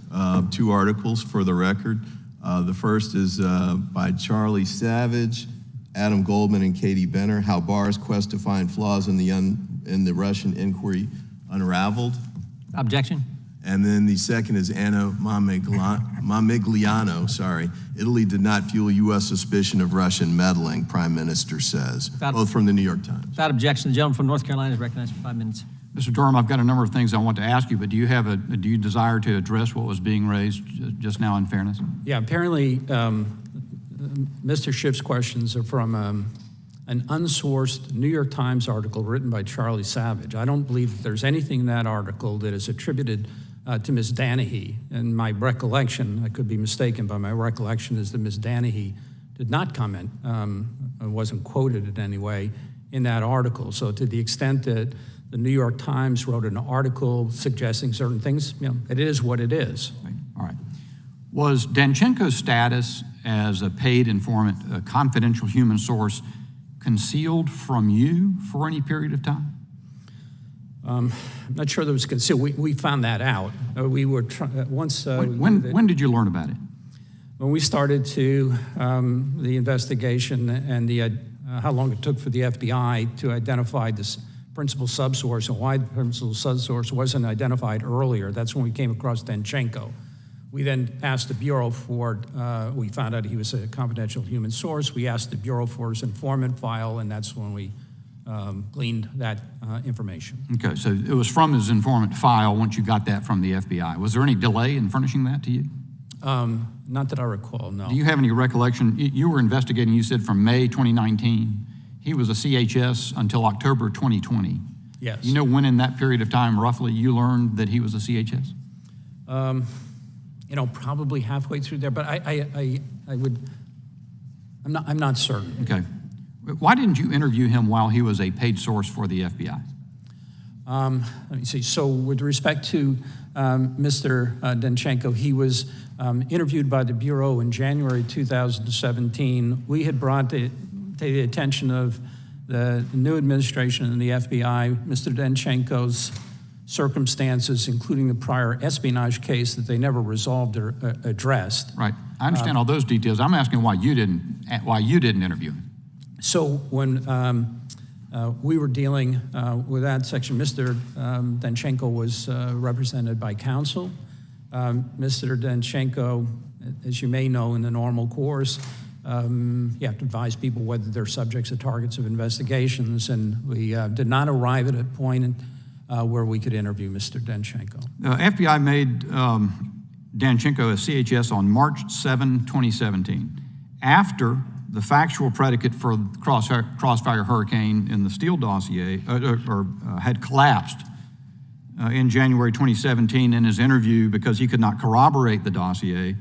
2 articles for the record. The first is by Charlie Savage, Adam Goldman, and Katie Benner, How Barr's Quest to Find Flaws in the Russian Inquiry Unraveled. Objection. And then the second is Anna Mamigliano, Italy did not fuel U.S. suspicion of Russian meddling, Prime Minister says, both from the New York Times. Without objection, the gentleman from North Carolina is recognized for 5 minutes. Mr. Durham, I've got a number of things I want to ask you, but do you desire to address what was being raised just now in fairness? Yeah, apparently Mr. Schiff's questions are from an unsourced New York Times article written by Charlie Savage. I don't believe that there's anything in that article that is attributed to Ms. Danahy. And my recollection, I could be mistaken, but my recollection is that Ms. Danahy did not comment, wasn't quoted in any way in that article. So to the extent that the New York Times wrote an article suggesting certain things, it is what it is. All right. Was Danchenko's status as a paid informant, a confidential human source, concealed from you for any period of time? I'm not sure that was concealed. We found that out. We were once. When did you learn about it? When we started the investigation and how long it took for the FBI to identify this principal subsource and why the principal subsource wasn't identified earlier. That's when we came across Danchenko. We then asked the Bureau for, we found out he was a confidential human source. We asked the Bureau for his informant file, and that's when we gleaned that information. Okay, so it was from his informant file once you got that from the FBI. Was there any delay in furnishing that to you? Not that I recall, no. Do you have any recollection? You were investigating, you said, from May 2019. He was a CHS until October 2020. Yes. You know when in that period of time, roughly, you learned that he was a CHS? Probably halfway through there, but I'm not certain. Okay. Why didn't you interview him while he was a paid source for the FBI? Let me see. So with respect to Mr. Danchenko, he was interviewed by the Bureau in January 2017. We had brought to the attention of the new administration and the FBI, Mr. Danchenko's circumstances, including the prior espionage case that they never resolved or addressed. Right. I understand all those details. I'm asking why you didn't interview him. So when we were dealing with that section, Mr. Danchenko was represented by counsel. Mr. Danchenko, as you may know, in the normal course, you have to advise people whether they're subjects or targets of investigations, and we did not arrive at a point where we could interview Mr. Danchenko. The FBI made Danchenko a CHS on March 7, 2017, after the factual predicate for Crossfire Hurricane in the Steele dossier had collapsed in January 2017 in his interview because he could not corroborate the dossier,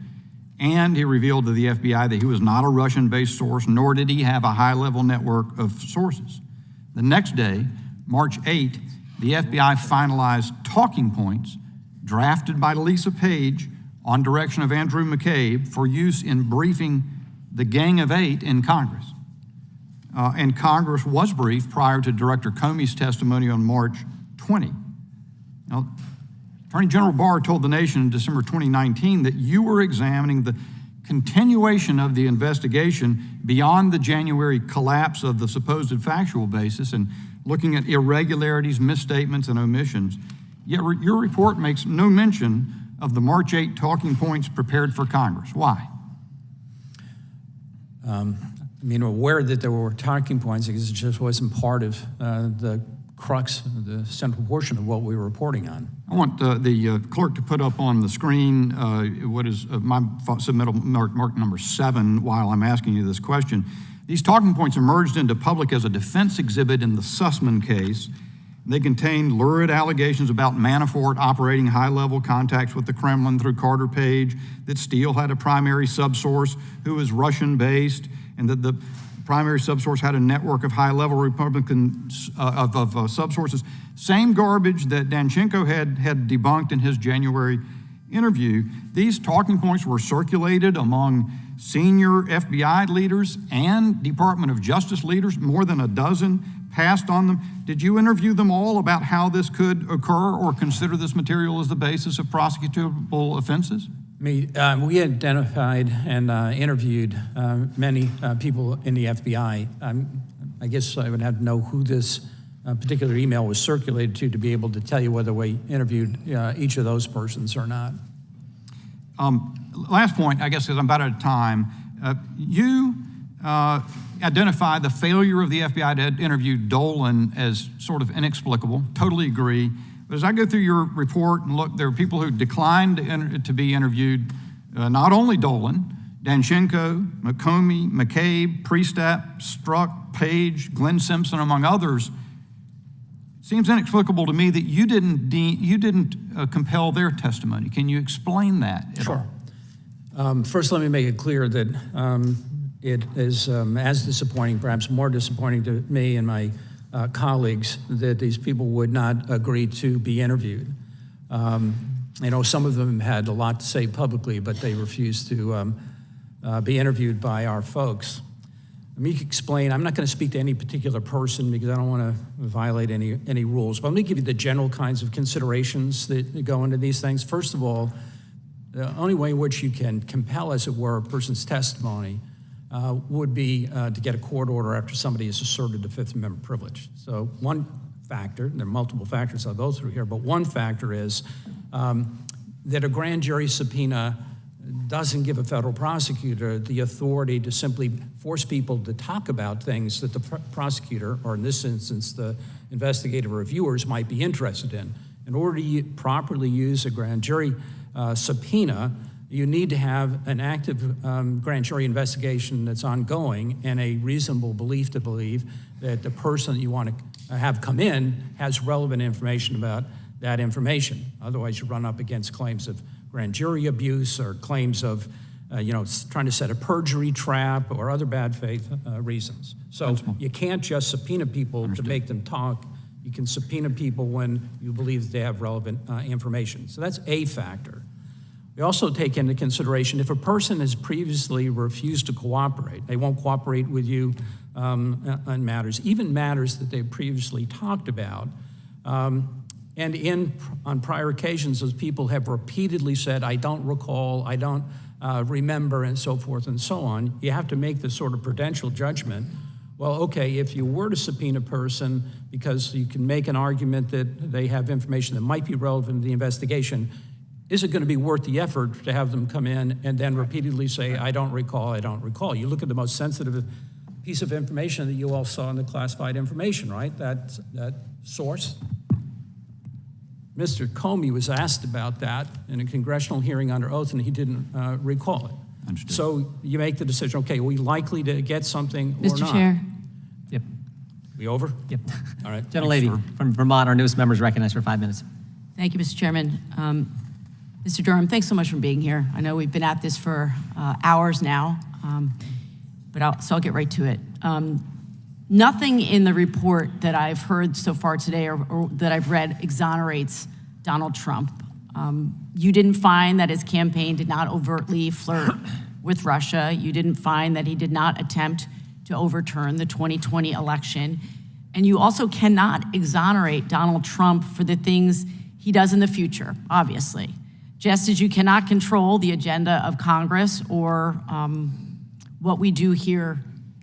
and he revealed to the FBI that he was not a Russian-based source, nor did he have a high-level network of sources. The next day, March 8, the FBI finalized talking points drafted by Lisa Page on direction of Andrew McCabe for use in briefing the Gang of Eight in Congress. And Congress was briefed prior to Director Comey's testimony on March 20. Now, Attorney General Barr told the nation in December 2019 that you were examining the continuation of the investigation beyond the January collapse of the supposed factual basis and looking at irregularities, misstatements, and omissions. Yet your report makes no mention of the March 8 talking points prepared for Congress. Why? Aware that there were talking points because it just wasn't part of the crux, the central portion of what we were reporting on. I want the clerk to put up on the screen what is my submittal mark number 7 while I'm asking you this question. These talking points emerged into public as a defense exhibit in the Sussman case. They contained lurid allegations about Manafort operating high-level contacts with the Kremlin through Carter Page, that Steele had a primary subsource who was Russian-based, and that the primary subsource had a network of high-level Republican subsources. Same garbage that Danchenko had debunked in his January interview. These talking points were circulated among senior FBI leaders and Department of Justice leaders, more than a dozen, passed on them. Did you interview them all about how this could occur or consider this material as the basis of prosecutable offenses? We identified and interviewed many people in the FBI. I guess I would have to know who this particular email was circulated to be able to tell you whether we interviewed each of those persons or not. Last point, I guess, because I'm about out of time. You identify the failure of the FBI to interview Dolan as sort of inexplicable. Totally agree. But as I go through your report and look, there are people who declined to be interviewed. Not only Dolan, Danchenko, McComey, McCabe, Priestap, Strzok, Page, Glenn Simpson, among others. It seems inexplicable to me that you didn't compel their testimony. Can you explain that at all? First, let me make it clear that it is as disappointing, perhaps more disappointing to me and my colleagues, that these people would not agree to be interviewed. You know, some of them had a lot to say publicly, but they refused to be interviewed by our folks. Let me explain. I'm not going to speak to any particular person because I don't want to violate any rules, but let me give you the general kinds of considerations that go into these things. First of all, the only way in which you can compel, as it were, a person's testimony would be to get a court order after somebody has asserted the Fifth Amendment privilege. So one factor, there are multiple factors I'll go through here, but one factor is that a grand jury subpoena doesn't give a federal prosecutor the authority to simply force people to talk about things that the prosecutor, or in this instance, the investigative reviewers, might be interested in. In order to properly use a grand jury subpoena, you need to have an active grand jury investigation that's ongoing and a reasonable belief to believe that the person that you want to have come in has relevant information about that information. Otherwise, you run up against claims of grand jury abuse or claims of trying to set a perjury trap or other bad faith reasons. So you can't just subpoena people to make them talk. You can subpoena people when you believe that they have relevant information. So that's a factor. We also take into consideration if a person has previously refused to cooperate, they won't cooperate with you on matters, even matters that they previously talked about. And on prior occasions, those people have repeatedly said, I don't recall, I don't remember, and so forth and so on. You have to make this sort of prudential judgment. Well, okay, if you were to subpoena a person because you can make an argument that they have information that might be relevant to the investigation, is it going to be worth the effort to have them come in and then repeatedly say, I don't recall, I don't recall? You look at the most sensitive piece of information that you all saw in the classified information, right? That source. Mr. Comey was asked about that in a congressional hearing under oath, and he didn't recall it. Understood. So you make the decision, okay, are we likely to get something or not? Mr. Chair. Yep. We over? Yep. All right. Gentlelady from Vermont, our newest member, is recognized for 5 minutes. Thank you, Mr. Chairman. Mr. Durham, thanks so much for being here. I know we've been at this for hours now, but I'll get right to it. Nothing in the report that I've heard so far today or that I've read exonerates Donald Trump. You didn't find that his campaign did not overtly flirt with Russia. You didn't find that he did not attempt to overturn the 2020 election. And you also cannot exonerate Donald Trump for the things he does in the future, obviously. Just as you cannot control the agenda of Congress or what we do here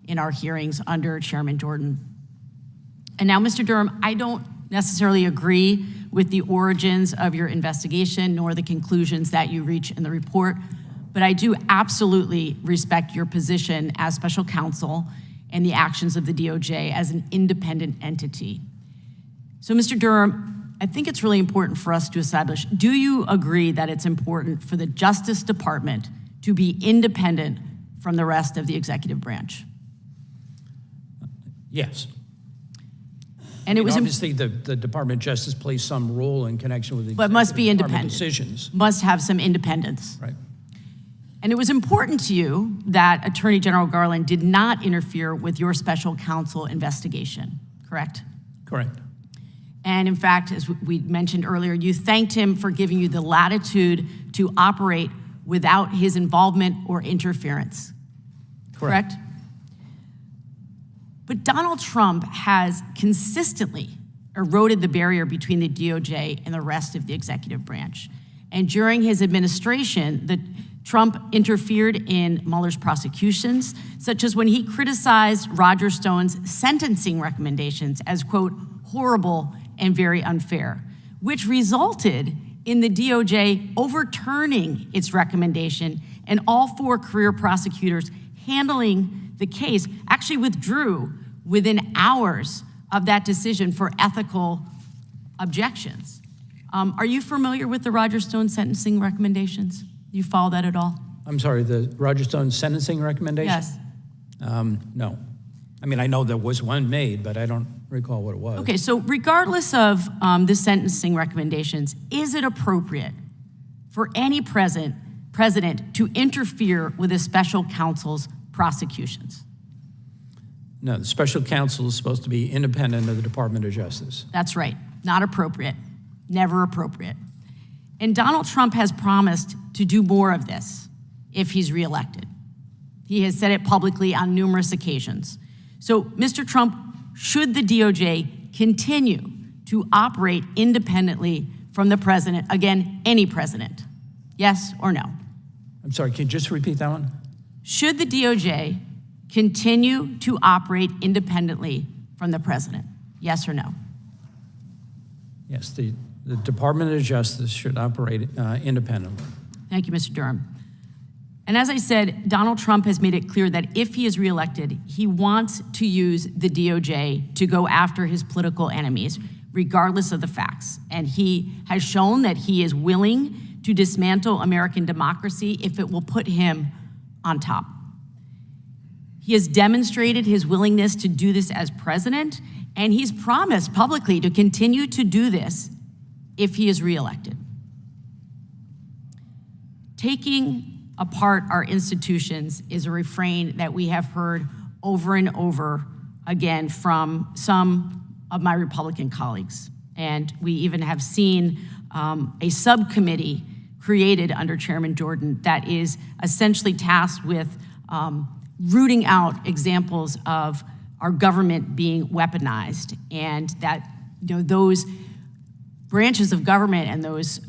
in our hearings under Chairman Jordan. And now, Mr. Durham, I don't necessarily agree with the origins of your investigation nor the conclusions that you reach in the report, but I do absolutely respect your position as special counsel and the actions of the DOJ as an independent entity. So, Mr. Durham, I think it's really important for us to establish, do you agree that it's important for the Justice Department to be independent from the rest of the executive branch? Yes. And it was obviously the Department of Justice plays some role in connection with the but must be Department independent. decisions. Must have some independence. Right. And it was important to you that Attorney General Garland did not interfere with your special counsel investigation, correct? Correct. And in fact, as we mentioned earlier, you thanked him for giving you the latitude to operate without his involvement or interference. Correct? But Donald Trump has consistently eroded the barrier between the DOJ and the rest of the executive branch. And during his administration, Trump interfered in Mueller's prosecutions, such as when he criticized Roger Stone's sentencing recommendations as, quote, horrible and very unfair, which resulted in the DOJ overturning its recommendation, and all 4 career prosecutors handling the case actually withdrew within hours of that decision for ethical objections. Are you familiar with the Roger Stone sentencing recommendations? You follow that at all? I'm sorry, the Roger Stone sentencing recommendation? Yes. No. I mean, I know there was one made, but I don't recall what it was. Okay, so regardless of the sentencing recommendations, is it appropriate for any president to interfere with a special counsel's prosecutions? No, the special counsel is supposed to be independent of the Department of Justice. That's right, not appropriate, never appropriate. And Donald Trump has promised to do more of this if he's reelected. He has said it publicly on numerous occasions. So, Mr. Trump, should the DOJ continue to operate independently from the president, again, any president? Yes or no? I'm sorry, can you just repeat that one? Should the DOJ continue to operate independently from the president? Yes or no? Yes, the Department of Justice should operate independently. Thank you, Mr. Durham. And as I said, Donald Trump has made it clear that if he is reelected, he wants to use the DOJ to go after his political enemies, regardless of the facts. And he has shown that he is willing to dismantle American democracy if it will put him on top. He has demonstrated his willingness to do this as president, and he's promised publicly to continue to do this if he is reelected. Taking apart our institutions is a refrain that we have heard over and over again from some of my Republican colleagues. And we even have seen a subcommittee created under Chairman Jordan that is essentially tasked with rooting out examples of our government being weaponized, and that those branches of government and those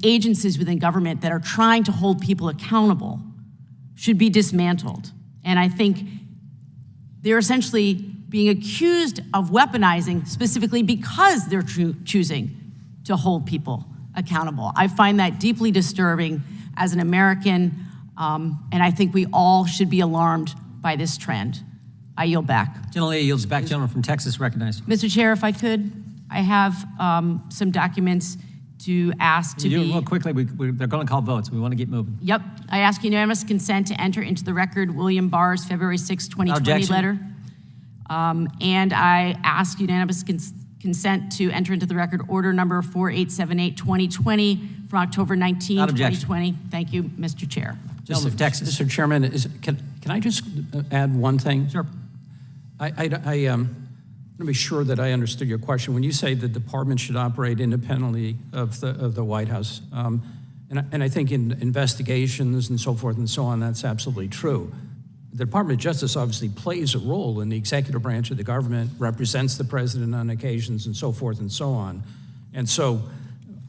agencies within government that are trying to hold people accountable should be dismantled. And I think they're essentially being accused of weaponizing specifically because they're choosing to hold people accountable. I find that deeply disturbing as an American, and I think we all should be alarmed by this trend. I yield back. Gentlelady yields back. Gentleman from Texas recognized. Mr. Chair, if I could, I have some documents to ask to be... Real quickly, they're going to call votes. We want to get moving. Yep. I ask unanimous consent to enter into the record William Barr's February 6, 2020 letter. And I ask unanimous consent to enter into the record order number 4878, 2020 from October 19, 2020. Thank you, Mr. Chair. Gentleman from Texas. Mr. Chairman, can I just add one thing? Sure. I want to be sure that I understood your question. When you say the department should operate independently of the White House, and I think in investigations and so forth and so on, that's absolutely true. The Department of Justice obviously plays a role in the executive branch of the government, represents the president on occasions and so forth and so on. And so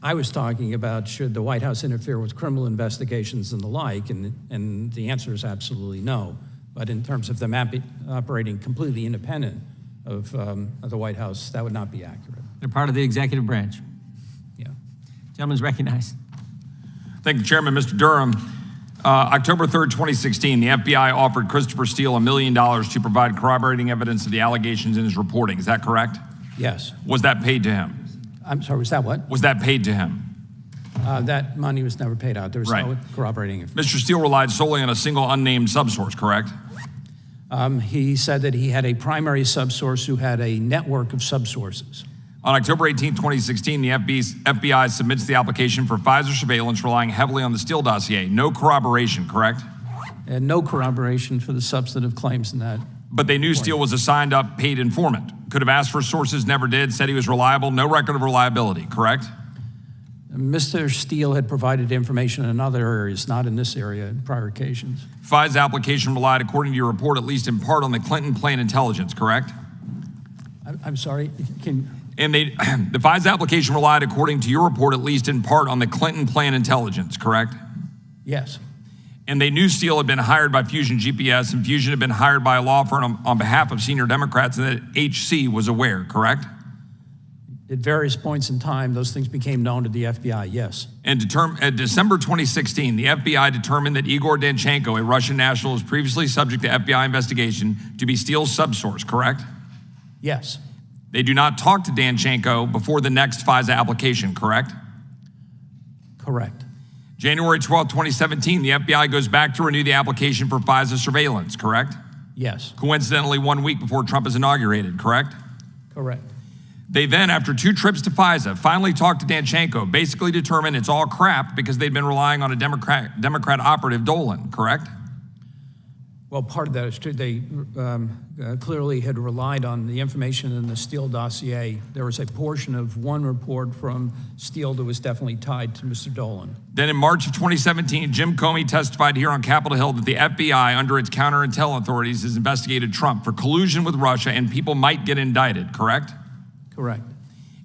I was talking about should the White House interfere with criminal investigations and the like, and the answer is absolutely no. But in terms of them operating completely independent of the White House, that would not be accurate. They're part of the executive branch. Yeah. Gentleman's recognized. Thank you, Chairman. Mr. Durham, October 3rd, 2016, the FBI offered Christopher Steele $1 million to provide corroborating evidence of the allegations in his reporting. Is that correct? Yes. Was that paid to him? I'm sorry, was that what? Was that paid to him? That money was never paid out. There was no corroborating information. Mr. Steele relied solely on a single unnamed subsource, correct? He said that he had a primary subsource who had a network of subsources. On October 18, 2016, the FBI submits the application for Pfizer surveillance relying heavily on the Steele dossier. No corroboration, correct? And no corroboration for the substantive claims in that. But they knew Steele was a signed up paid informant. Could have asked for sources, never did, said he was reliable, no record of reliability, correct? Mr. Steele had provided information in other areas, not in this area, in prior occasions. FISA application relied, according to your report, at least in part on the Clinton plan intelligence, correct? I'm sorry, And the FISA application relied, according to your report, at least in part on the Clinton plan intelligence, correct? Yes. And they knew Steele had been hired by Fusion GPS, and Fusion had been hired by a law firm on behalf of senior Democrats, and that HC was aware, correct? At various points in time, those things became known to the FBI, yes. And at December 2016, the FBI determined that Igor Danchenko, a Russian national, was previously subject to FBI investigation to be Steele's subsource, correct? Yes. They do not talk to Danchenko before the next FISA application, correct? Correct. January 12, 2017, the FBI goes back to renew the application for FISA surveillance, correct? Yes. Coincidentally, 1 week before Trump is inaugurated, correct? Correct. They then, after 2 trips to FISA, finally talked to Danchenko, basically determined it's all crap because they'd been relying on a Democrat operative, Dolan, correct? Well, part of that is true. They clearly had relied on the information in the Steele dossier. There was a portion of one report from Steele that was definitely tied to Mr. Dolan. Then in March of 2017, Jim Comey testified here on Capitol Hill that the FBI, under its counterintel authorities, has investigated Trump for collusion with Russia and people might get indicted, correct? Correct.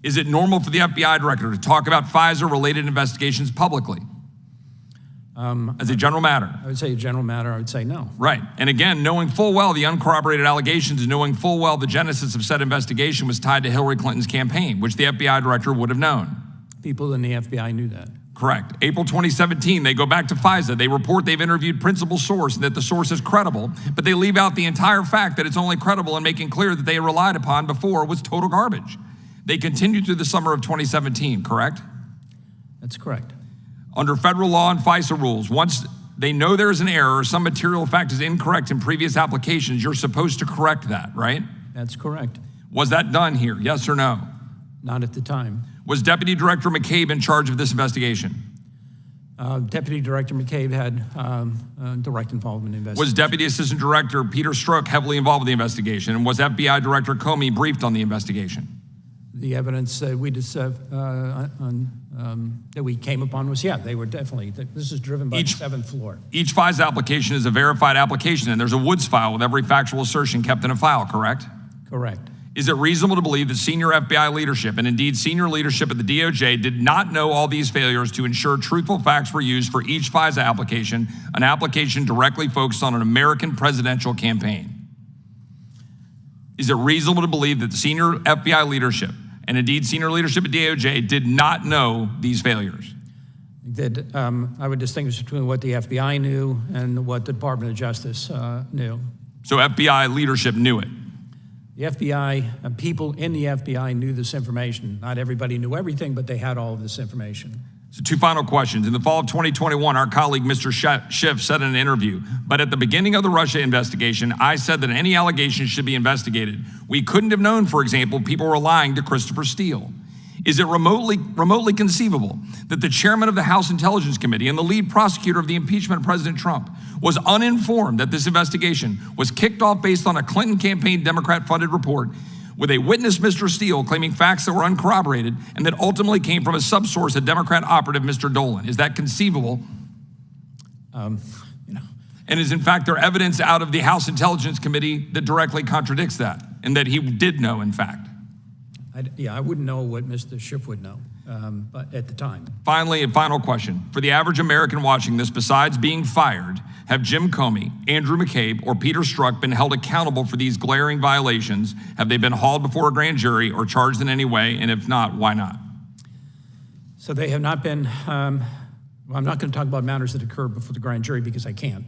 Is it normal for the FBI director to talk about FISA-related investigations publicly? As a general matter? I would say a general matter, I would say no. Right. And again, knowing full well the uncorroborated allegations and knowing full well the genesis of said investigation was tied to Hillary Clinton's campaign, which the FBI director would have known. People in the FBI knew that. Correct. April 2017, they go back to FISA. They report they've interviewed principal source and that the source is credible, but they leave out the entire fact that it's only credible and making clear that they relied upon before was total garbage. They continued through the summer of 2017, correct? That's correct. Under federal law and FISA rules, once they know there's an error or some material fact is incorrect in previous applications, you're supposed to correct that, right? That's correct. Was that done here, yes or no? Not at the time. Was Deputy Director McCabe in charge of this investigation? Deputy Director McCabe had direct involvement in the investigation. Was Deputy Assistant Director Peter Strzok heavily involved with the investigation? And was FBI Director Comey briefed on the investigation? The evidence that we came upon was, yeah, they were definitely, this is driven by the 7th floor. Each FISA application is a verified application, and there's a Woods file with every factual assertion kept in a file, correct? Correct. Is it reasonable to believe that senior FBI leadership, and indeed senior leadership at the DOJ, did not know all these failures to ensure truthful facts were used for each FISA application, an application directly focused on an American presidential campaign? Is it reasonable to believe that the senior FBI leadership, and indeed senior leadership at DOJ, did not know these failures? That I would distinguish between what the FBI knew and what the Department of Justice knew. So FBI leadership knew it? The FBI, people in the FBI knew this information. Not everybody knew everything, but they had all of this information. So 2 final questions. In the fall of 2021, our colleague, Mr. Schiff, said in an interview, but at the beginning of the Russia investigation, I said that any allegations should be investigated. We couldn't have known, for example, people were lying to Christopher Steele. Is it remotely conceivable that the chairman of the House Intelligence Committee and the lead prosecutor of the impeachment of President Trump was uninformed that this investigation was kicked off based on a Clinton campaign Democrat-funded report with a witness, Mr. Steele, claiming facts that were uncorroborated and that ultimately came from a subsource, a Democrat operative, Mr. Dolan? Is that conceivable? And is in fact there evidence out of the House Intelligence Committee that directly contradicts that and that he did know, in fact? I wouldn't know what Mr. Schiff would know, but at the time. Finally, a final question. For the average American watching this, besides being fired, have Jim Comey, Andrew McCabe, or Peter Strzok been held accountable for these glaring violations? Have they been hauled before a grand jury or charged in any way? And if not, why not? So they have not been, I'm not going to talk about matters that occurred before the grand jury because I can't.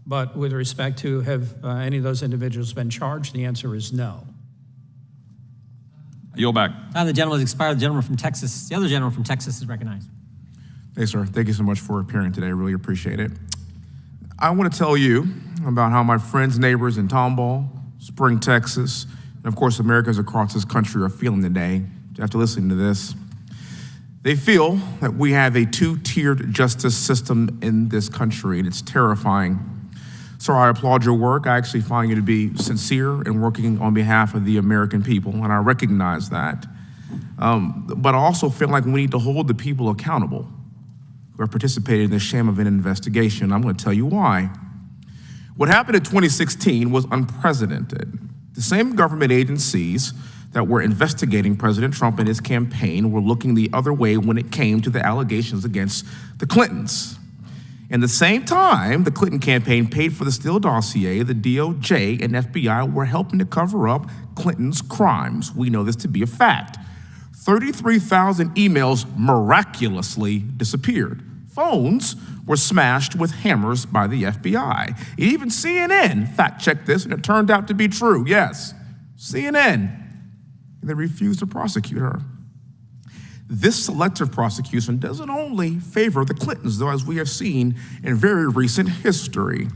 But with respect to have any of those individuals been charged, the answer is no. I yield back. Time the gentleman has expired. The gentleman from Texas, the other gentleman from Texas is recognized. Hey, sir. Thank you so much for appearing today. I really appreciate it. I want to tell you about how my friends, neighbors in Tomball, Spring, Texas, and of course Americans across this country are feeling today after listening to this. They feel that we have a two-tiered justice system in this country, and it's terrifying. So I applaud your work. I actually find you to be sincere and working on behalf of the American people, and I recognize that. But I also feel like we need to hold the people accountable who have participated in this sham event investigation. I'm going to tell you why. What happened in 2016 was unprecedented. The same government agencies that were investigating President Trump and his campaign were looking the other way when it came to the allegations against the Clintons. In the same time, the Clinton campaign paid for the Steele dossier, the DOJ and FBI were helping to cover up Clinton's crimes. We know this to be a fact. 33,000 emails miraculously disappeared. Phones were smashed with hammers by the FBI. Even CNN fact-checked this, and it turned out to be true. Yes, CNN. And they refused to prosecute her. This selective prosecution doesn't only favor the Clintons, though, as we have seen in very recent history.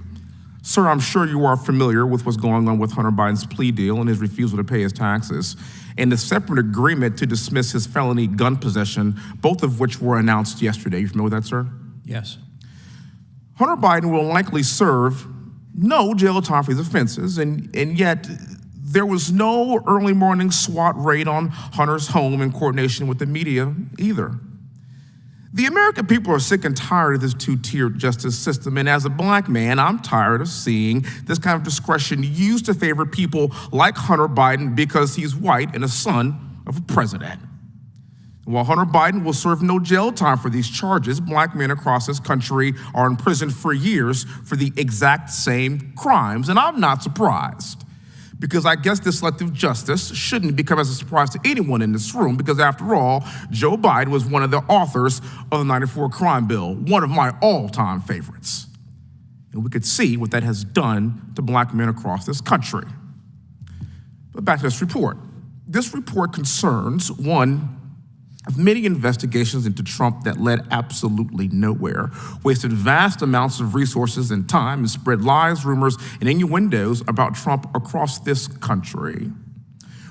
Sir, I'm sure you are familiar with what's going on with Hunter Biden's plea deal and his refusal to pay his taxes, and the separate agreement to dismiss his felony gun possession, both of which were announced yesterday. You familiar with that, sir? Yes. Hunter Biden will likely serve no jail time for these offenses, and yet there was no early morning SWAT raid on Hunter's home in coordination with the media either. The American people are sick and tired of this two-tiered justice system, and as a black man, I'm tired of seeing this kind of discretion used to favor people like Hunter Biden because he's white and a son of a president. While Hunter Biden will serve no jail time for these charges, black men across this country are in prison for years for the exact same crimes, and I'm not surprised. Because I guess this selective justice shouldn't become as a surprise to anyone in this room, because after all, Joe Biden was one of the authors of the '94 crime bill, one of my all-time favorites. And we could see what that has done to black men across this country. But back to this report. This report concerns one of many investigations into Trump that led absolutely nowhere, wasted vast amounts of resources and time, and spread lies, rumors, and innuendos about Trump across this country.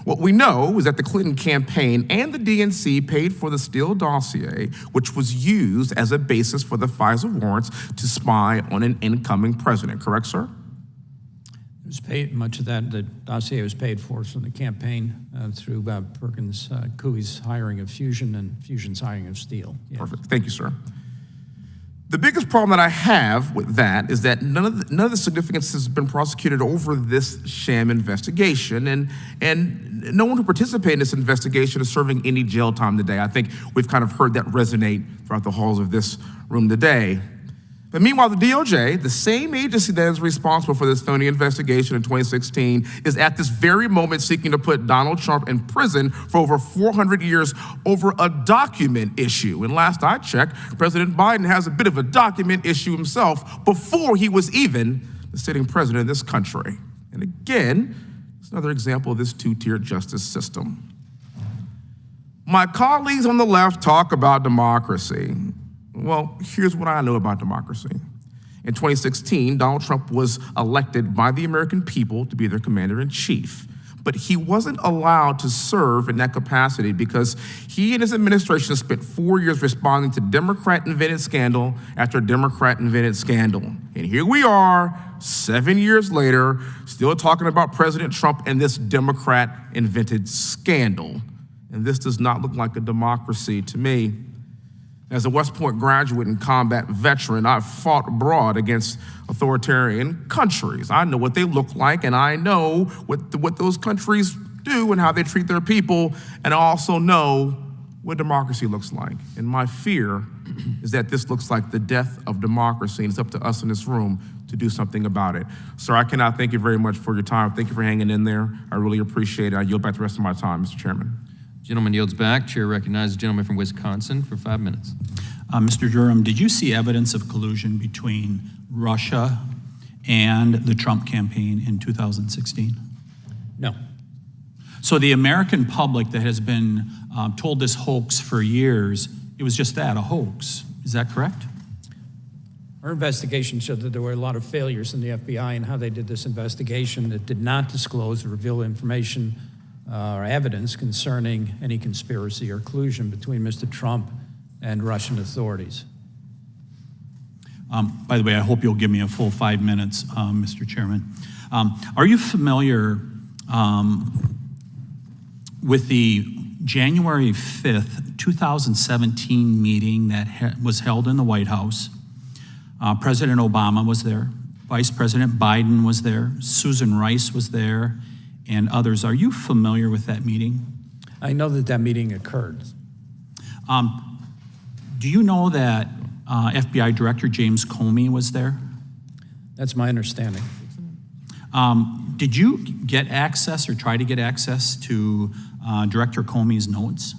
What we know is that the Clinton campaign and the DNC paid for the Steele dossier, which was used as a basis for the FISA warrants to spy on an incoming president. Correct, sir? It was paid, much of that, the dossier was paid for from the campaign through Perkins Coie's hiring of Fusion and Fusion's hiring of Steele. Yes. Perfect. Thank you, sir. The biggest problem that I have with that is that none of the significance has been prosecuted over this sham investigation, and no one who participated in this investigation is serving any jail time today. I think we've kind of heard that resonate throughout the halls of this room today. But meanwhile, the DOJ, the same agency that is responsible for this phony investigation in 2016, is at this very moment seeking to put Donald Trump in prison for over 400 years over a document issue. And last I checked, President Biden has a bit of a document issue himself before he was even the sitting president of this country. And again, it's another example of this two-tiered justice system. My colleagues on the left talk about democracy. Well, here's what I know about democracy. In 2016, Donald Trump was elected by the American people to be their commander-in-chief. But he wasn't allowed to serve in that capacity because he and his administration spent 4 years responding to Democrat-invented scandal after Democrat-invented scandal. And here we are, 7 years later, still talking about President Trump and this Democrat-invented scandal. And this does not look like a democracy to me. As a West Point graduate and combat veteran, I've fought abroad against authoritarian countries. I know what they look like, and I know what those countries do and how they treat their people, and I also know what democracy looks like. And my fear is that this looks like the death of democracy, and it's up to us in this room to do something about it. Sir, I cannot thank you very much for your time. Thank you for hanging in there. I really appreciate it. I yield back the rest of my time, Mr. Chairman. Gentleman yields back. Chair recognizes the gentleman from Wisconsin for 5 minutes. Mr. Durham, did you see evidence of collusion between Russia and the Trump campaign in 2016? No. So the American public that has been told this hoax for years, it was just that, a hoax. Is that correct? Our investigation showed that there were a lot of failures in the FBI and how they did this investigation that did not disclose or reveal information or evidence concerning any conspiracy or collusion between Mr. Trump and Russian authorities. By the way, I hope you'll give me a full 5 minutes, Mr. Chairman. Are you familiar with the January 5th, 2017 meeting that was held in the White House. President Obama was there. Vice President Biden was there. Susan Rice was there, and others. Are you familiar with that meeting? I know that that meeting occurred. Do you know that FBI Director James Comey was there? That's my understanding. Did you get access or try to get access to Director Comey's notes?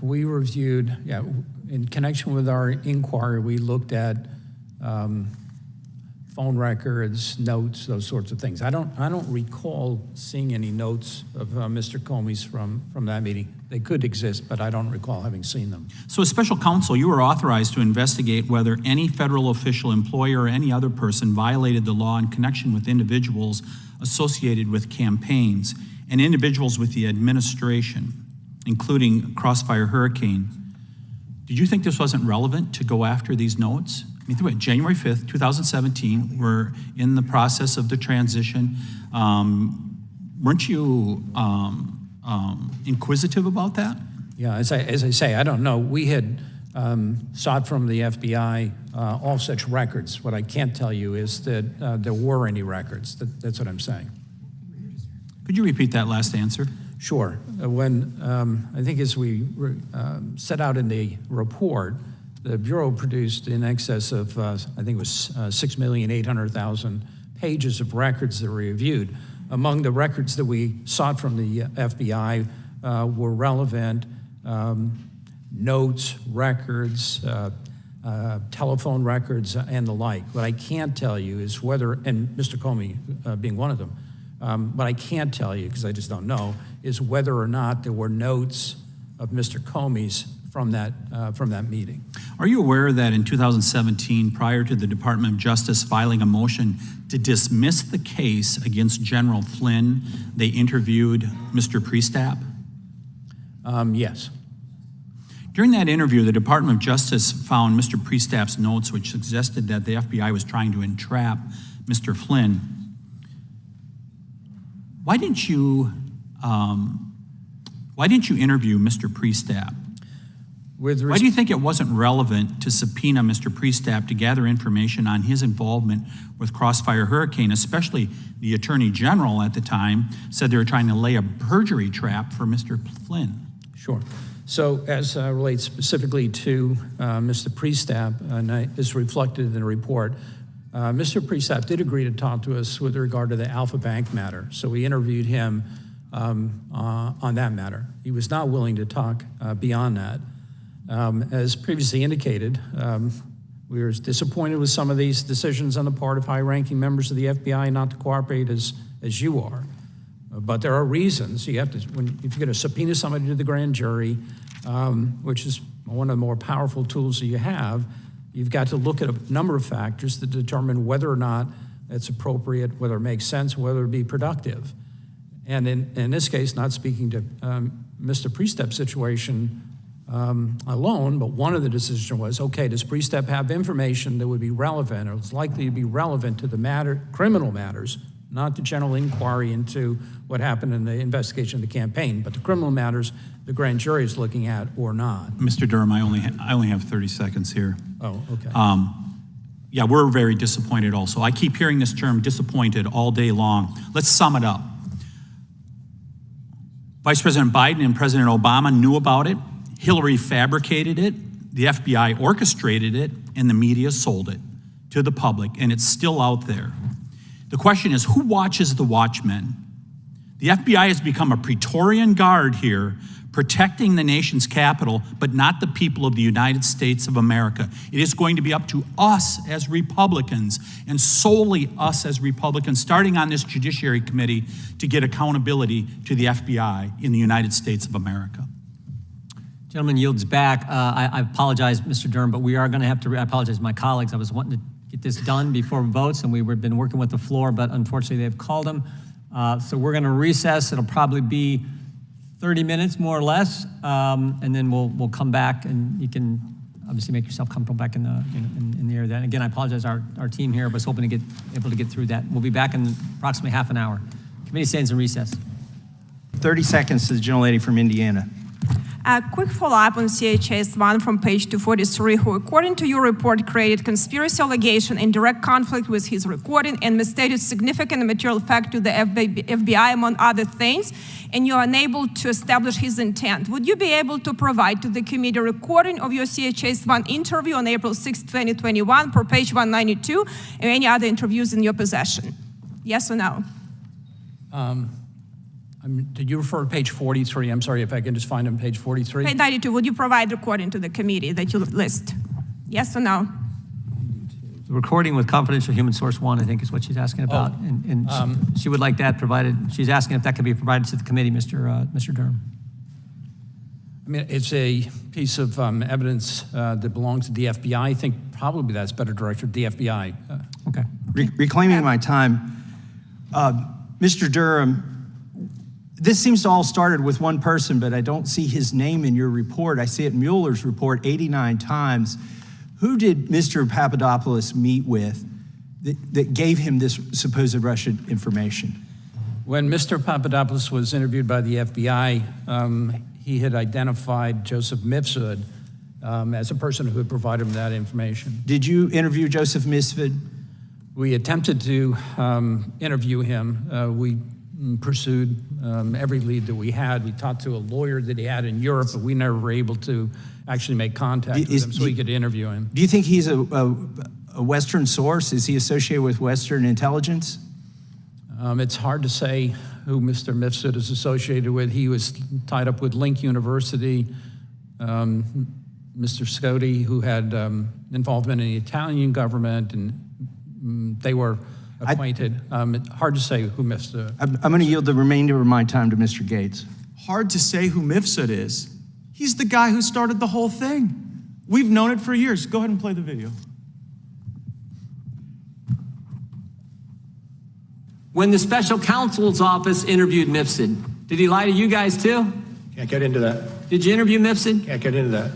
We reviewed, in connection with our inquiry, we looked at phone records, notes, those sorts of things. I don't recall seeing any notes of Mr. Comey's from that meeting. They could exist, but I don't recall having seen them. So as special counsel, you were authorized to investigate whether any federal official, employer, or any other person violated the law in connection with individuals associated with campaigns and individuals with the administration, including Crossfire Hurricane. Did you think this wasn't relevant to go after these notes? I mean, think about it, January 5th, 2017, we're in the process of the transition. Weren't you inquisitive about that? Yeah, as I say, I don't know. We had sought from the FBI all such records. What I can't tell you is that there were any records. That's what I'm saying. Could you repeat that last answer? Sure. When, I think as we set out in the report, the Bureau produced in excess of, I think it was 6,800,000 pages of records that were reviewed. Among the records that we sought from the FBI were relevant notes, records, telephone records, and the like. What I can't tell you is whether, and Mr. Comey being one of them, what I can't tell you, because I just don't know, is whether or not there were notes of Mr. Comey's from that meeting. Are you aware that in 2017, prior to the Department of Justice filing a motion to dismiss the case against General Flynn, they interviewed Mr. Priestap? Yes. During that interview, the Department of Justice found Mr. Priestap's notes, which suggested that the FBI was trying to entrap Mr. Flynn. Why didn't you interview Mr. Priestap? Why do you think it wasn't relevant to subpoena Mr. Priestap to gather information on his involvement with Crossfire Hurricane, especially the Attorney General at the time said they were trying to lay a perjury trap for Mr. Flynn? Sure. So as relates specifically to Mr. Priestap, and is reflected in the report, Mr. Priestap did agree to talk to us with regard to the Alpha Bank matter. So we interviewed him on that matter. He was not willing to talk beyond that. As previously indicated, we were disappointed with some of these decisions on the part of high-ranking members of the FBI not to cooperate as you are. But there are reasons. You have to, if you're going to subpoena somebody to the grand jury, which is one of the more powerful tools that you have, you've got to look at a number of factors to determine whether or not it's appropriate, whether it makes sense, whether it be productive. And in this case, not speaking to Mr. Priestap's situation alone, but one of the decisions was, okay, does Priestap have information that would be relevant or is likely to be relevant to the criminal matters, not the general inquiry into what happened in the investigation of the campaign, but the criminal matters the grand jury is looking at or not? Mr. Durham, I only have 30 seconds here. Oh, okay. Yeah, we're very disappointed also. I keep hearing this term disappointed all day long. Let's sum it up. Vice President Biden and President Obama knew about it. Hillary fabricated it, the FBI orchestrated it, and the media sold it to the public, and it's still out there. The question is, who watches the watchmen? The FBI has become a Praetorian guard here, protecting the nation's capital, but not the people of the United States of America. It is going to be up to us as Republicans, and solely us as Republicans, starting on this Judiciary Committee, to get accountability to the FBI in the United States of America. Gentleman yields back. I apologize, Mr. Durham, but we are going to have to, I apologize to my colleagues. I was wanting to get this done before votes, and we've been working with the floor, but unfortunately they've called him. So we're going to recess. It'll probably be 30 minutes, more or less, and then we'll come back, and you can obviously make yourself comfortable back in the area. Then again, I apologize. Our team here was hoping to be able to get through that. We'll be back in approximately half an hour. Committee stands in recess. 30 seconds to the gentlelady from Indiana. A quick follow-up on CHS 1 from page 243, who, according to your report, created conspiracy allegation in direct conflict with his recording and misstated significant and material fact to the FBI, among other things, and you are unable to establish his intent. Would you be able to provide to the committee a recording of your CHS 1 interview on April 6, 2021, per page 192, and any other interviews in your possession? Yes or no? Did you refer to page 43? I'm sorry, if I can just find on page 43. Page 92, would you provide recording to the committee that you list? Yes or no? The recording with confidential human source 1, I think, is what she's asking about. And she would like that provided. She's asking if that could be provided to the committee, Mr. Durham. I mean, it's a piece of evidence that belongs to the FBI. I think probably that's better directed to the FBI. Okay. Reclaiming my time, Mr. Durham, this seems to all started with one person, but I don't see his name in your report. I see it in Mueller's report 89 times. Who did Mr. Papadopoulos meet with that gave him this supposed Russian information? When Mr. Papadopoulos was interviewed by the FBI, he had identified Joseph Mifsud as a person who had provided him that information. Did you interview Joseph Mifsud? We attempted to interview him. We pursued every lead that we had. We talked to a lawyer that he had in Europe, but we never were able to actually make contact with him so we could interview him. Do you think he's a Western source? Is he associated with Western intelligence? It's hard to say who Mr. Mifsud is associated with. He was tied up with Link University, Mr. Scotti, who had involvement in the Italian government, and they were acquainted. Hard to say who Mifsud. I'm going to yield the remainder of my time to Mr. Gates. Hard to say who Mifsud is. He's the guy who started the whole thing. We've known it for years. Go ahead and play the video. When the special counsel's office interviewed Mifsud, did he lie to you guys too? Can't get into that. Did you interview Mifsud? Can't get into that.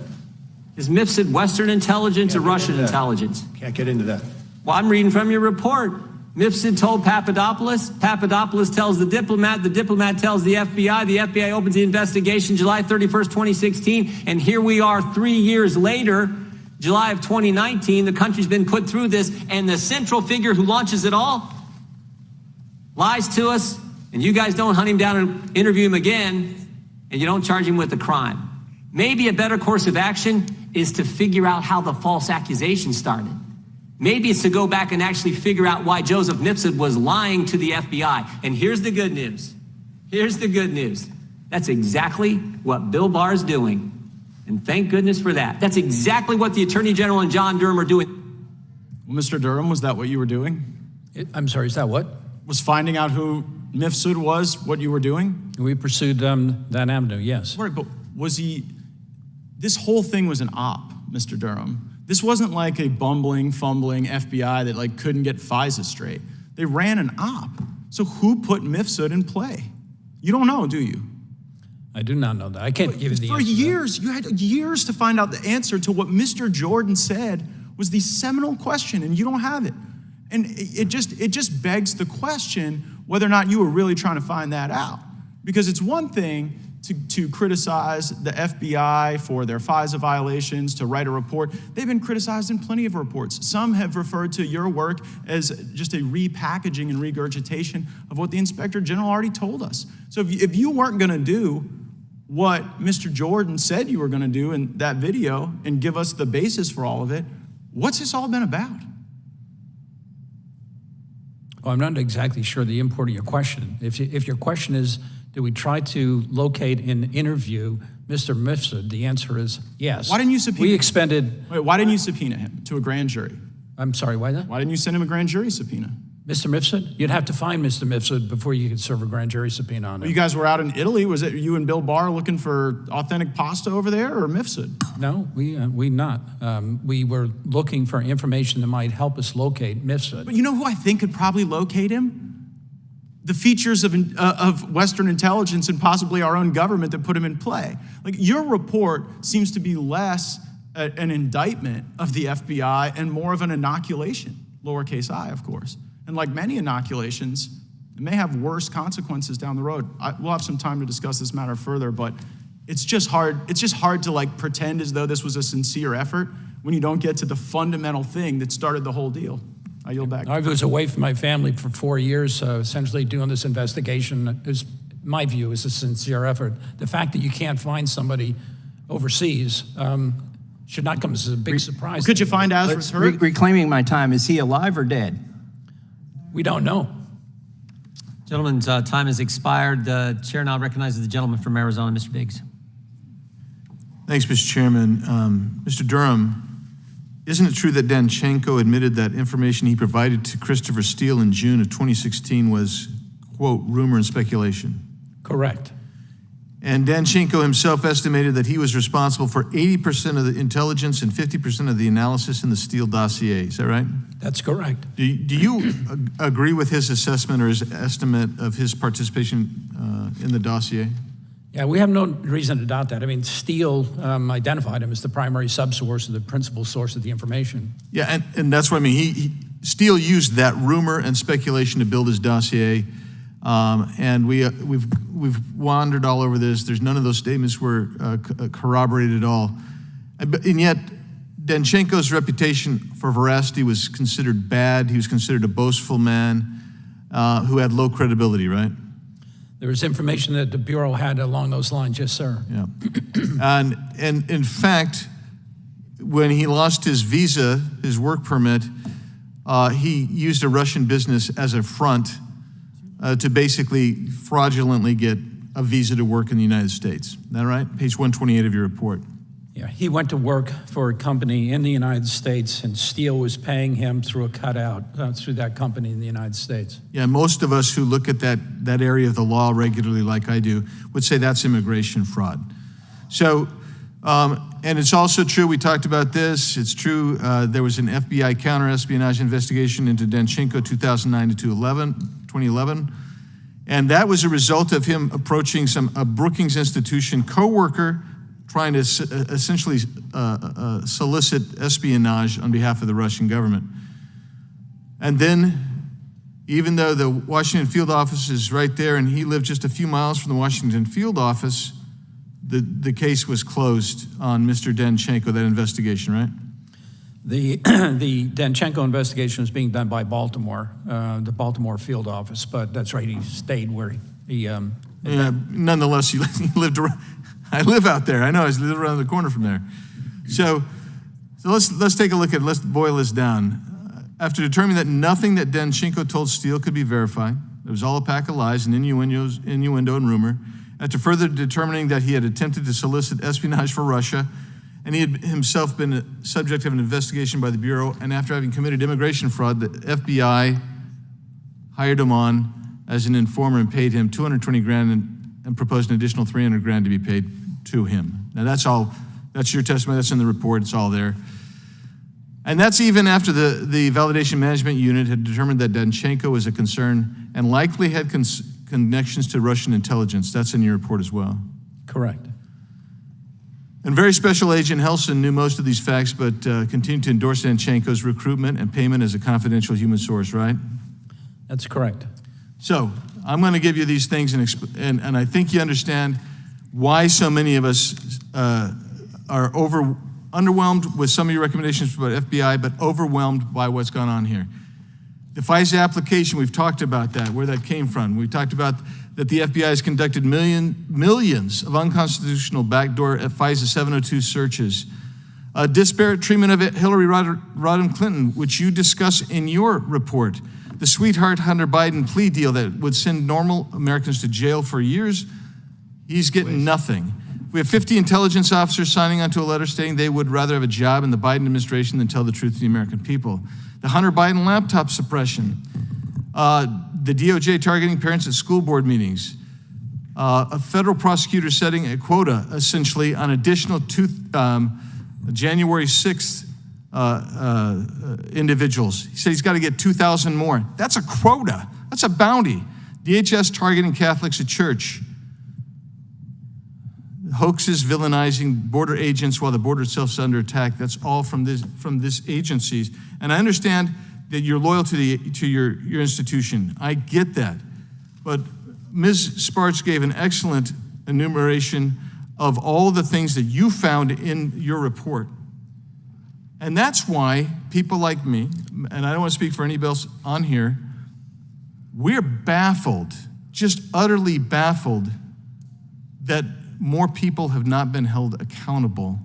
Is Mifsud Western intelligence or Russian intelligence? Can't get into that. Well, I'm reading from your report. Mifsud told Papadopoulos. Papadopoulos tells the diplomat tells the FBI opens the investigation July 31st, 2016, and here we are 3 years later, July of 2019, the country's been put through this, and the central figure who launches it all lies to us, and you guys don't hunt him down and interview him again, and you don't charge him with a crime. Maybe a better course of action is to figure out how the false accusation started. Maybe it's to go back and actually figure out why Joseph Mifsud was lying to the FBI. And here's the good news. Here's the good news. That's exactly what Bill Barr's doing. And thank goodness for that. That's exactly what the Attorney General and John Durham are doing. Well, Mr. Durham, was that what you were doing? I'm sorry, is that what? Was finding out who Mifsud was what you were doing? We pursued that avenue, yes. Right, but was he, this whole thing was an op, Mr. Durham. This wasn't like a bumbling, fumbling FBI that like couldn't get FISA straight. They ran an op. So who put Mifsud in play? You don't know, do you? I do not know that. I can't give you the answer. For years, you had years to find out the answer to what Mr. Jordan said was the seminal question, and you don't have it. And it just begs the question whether or not you were really trying to find that out. Because it's one thing to criticize the FBI for their FISA violations, to write a report. They've been criticized in plenty of reports. Some have referred to your work as just a repackaging and regurgitation of what the Inspector General already told us. So if you weren't gonna do what Mr. Jordan said you were gonna do in that video and give us the basis for all of it, what's this all been about? Well, I'm not exactly sure the import of your question. If your question is, did we try to locate and interview Mr. Mifsud? The answer is yes. Why didn't you subpoena? We expended. Wait, why didn't you subpoena him to a grand jury? I'm sorry, why that? Why didn't you send him a grand jury subpoena? Mr. Mifsud? You'd have to find Mr. Mifsud before you could serve a grand jury subpoena on him. You guys were out in Italy. Was it you and Bill Barr looking for authentic pasta over there, or Mifsud? No, we not. We were looking for information that might help us locate Mifsud. But you know who I think could probably locate him? The features of Western intelligence and possibly our own government that put him in play. Like, your report seems to be less an indictment of the FBI and more of an inoculation, lowercase I, of course. And like many inoculations, It may have worse consequences down the road. We'll have some time to discuss this matter further, but it's just hard to like pretend as though this was a sincere effort when you don't get to the fundamental thing that started the whole deal. I yield back. I was away from my family for 4 years, essentially doing this investigation is, my view, is a sincere effort. The fact that you can't find somebody overseas should not come as a big surprise. Could you find Azra's hurt? Reclaiming my time, is he alive or dead? We don't know. Gentleman's time has expired. The chair now recognizes the gentleman from Arizona, Mr. Biggs. Thanks, Mr. Chairman. Mr. Durham, isn't it true that Danchenko admitted that information he provided to Christopher Steele in June of 2016 was, quote, rumor and speculation? Correct. And Danchenko himself estimated that he was responsible for 80% of the intelligence and 50% of the analysis in the Steele dossier. Is that right? That's correct. Do you agree with his assessment or his estimate of his participation in the dossier? Yeah, we have no reason to doubt that. I mean, Steele identified him as the primary subsource or the principal source of the information. Yeah, and that's what I mean. Steele used that rumor and speculation to build his dossier. And we've wandered all over this. There's none of those statements were corroborated at all. And yet, Danchenko's reputation for veracity was considered bad. He was considered a boastful man who had low credibility, right? There was information that the Bureau had along those lines, yes, sir. Yeah. And in fact, when he lost his visa, his work permit, he used a Russian business as a front to basically fraudulently get a visa to work in the United States. Is that right? Page 128 of your report. Yeah, he went to work for a company in the United States, and Steele was paying him through a cutout through that company in the United States. Yeah, most of us who look at that area of the law regularly, like I do, would say that's immigration fraud. So, and it's also true, we talked about this, it's true, there was an FBI counter-espionage investigation into Danchenko 2009 to 2011, and that was a result of him approaching a Brookings Institution co-worker trying to essentially solicit espionage on behalf of the Russian government. And then, even though the Washington field office is right there and he lived just a few miles from the Washington field office, the case was closed on Mr. Danchenko, that investigation, right? The Danchenko investigation was being done by Baltimore, the Baltimore field office, but that's right, he stayed where he nonetheless, he lived around. I live out there. I know. I live around the corner from there. So let's take a look let's boil this down. After determining that nothing that Danchenko told Steele could be verified, it was all a pack of lies and innuendo and rumor. After further determining that he had attempted to solicit espionage for Russia, and he had himself been a subject of an investigation by the Bureau, and after having committed immigration fraud, the FBI hired him on as an informer and paid him $220,000 and proposed an additional $300,000 to be paid to him. Now that's your testimony, that's in the report, it's all there. And that's even after the Validation Management Unit had determined that Danchenko was a concern and likely had connections to Russian intelligence. That's in your report as well. Correct. And Very Special Agent Helson knew most of these facts, but continued to endorse Danchenko's recruitment and payment as a confidential human source, right? That's correct. So I'm going to give you these things, and I think you understand why so many of us are underwhelmed with some of your recommendations about FBI, but overwhelmed by what's gone on here. The FISA application, we've talked about that, where that came from. We talked about that the FBI has conducted millions of unconstitutional backdoor FISA 702 searches. Disparate treatment of Hillary Rodham Clinton, which you discuss in your report. The sweetheart Hunter Biden plea deal that would send normal Americans to jail for years, he's getting nothing. We have 50 intelligence officers signing onto a letter stating they would rather have a job in the Biden administration than tell the truth to the American people. The Hunter Biden laptop suppression, the DOJ targeting parents at school board meetings, a federal prosecutor setting a quota, essentially, on additional January 6th individuals. He said he's got to get 2,000 more. That's a quota. That's a bounty. DHS targeting Catholics at church. Hoaxes villainizing border agents while the border itself is under attack. That's all from this agencies. And I understand that you're loyal to your institution. I get that. but Ms. Sparks gave an excellent enumeration of all the things that you found in your report. And that's why people like me, and I don't want to speak for anybody else on here, we're baffled, just utterly baffled, that more people have not been held accountable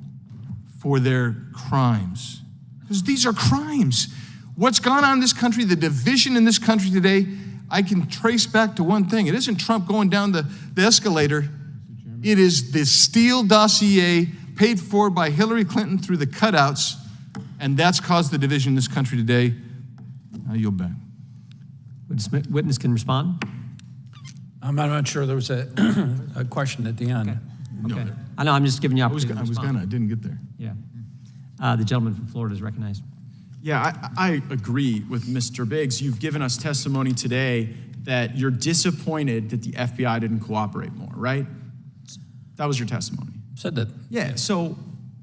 for their crimes. Because these are crimes. What's gone on in this country, the division in this country today, I can trace back to one thing. It isn't Trump going down the escalator. It is the Steele dossier paid for by Hillary Clinton through the cutouts, and that's caused the division in this country today. I yield back. Witness can respond. I'm not sure there was a question at the end. Okay. I know, I'm just giving you opportunity to I was respond. gonna, I didn't get there. Yeah. The gentleman from Florida is recognized. Yeah, I agree with Mr. Biggs. You've given us testimony today that you're disappointed that the FBI didn't cooperate more, right? That was your testimony. Said that. Yeah, so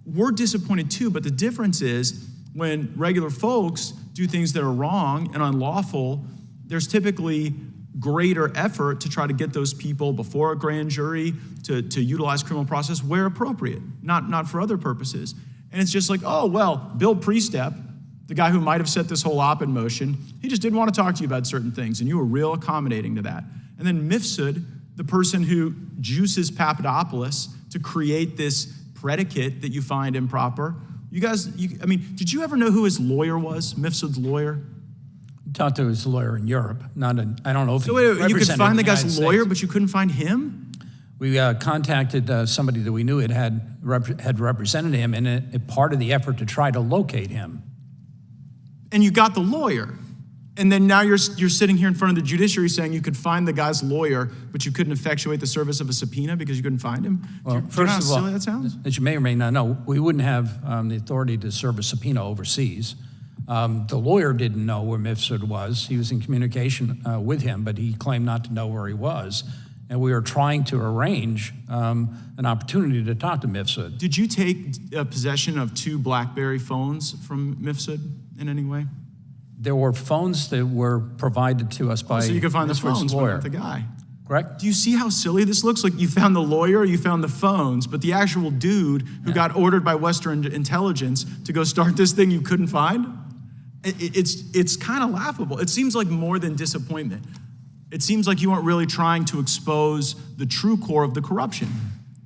we're disappointed too, but the difference is when regular folks do things that are wrong and unlawful, there's typically greater effort to try to get those people before a grand jury to utilize criminal process where appropriate, not for other purposes. And it's just like, oh, well, Bill Priestep, the guy who might have set this whole op in motion, he just didn't want to talk to you about certain things, and you were real accommodating to that. And then Mifsud, the person who juices Papadopoulos to create this predicate that you find improper. You guys, I mean, did you ever know who his lawyer was, Mifsud's lawyer? Talked to his lawyer in Europe. I don't know if So wait, you could find the guy's United lawyer, States. but you couldn't find him? We contacted somebody that we knew had represented him in a part of the effort to try to locate him. And you got the lawyer. And then now you're sitting here in front of the judiciary saying you could find the guy's lawyer, but you couldn't effectuate the service of a subpoena because you couldn't find him? Well, Do you know how first of all, silly that sounds? as you may or may not know, we wouldn't have the authority to serve a subpoena overseas. The lawyer didn't know where Mifsud was. He was in communication with him, but he claimed not to know where he was. And we were trying to arrange an opportunity to talk to Mifsud. Did you take possession of 2 BlackBerry phones from Mifsud in any way? There were phones that were provided to us by So you could find the Mifsud's phones, but lawyer. not the guy. Correct? Do you see how silly this looks? Like you found the lawyer, you found the phones, but the actual dude who got ordered by Western intelligence to go start this thing you couldn't find? It's kind of laughable. It seems like more than disappointment. It seems like you weren't really trying to expose the true core of the corruption.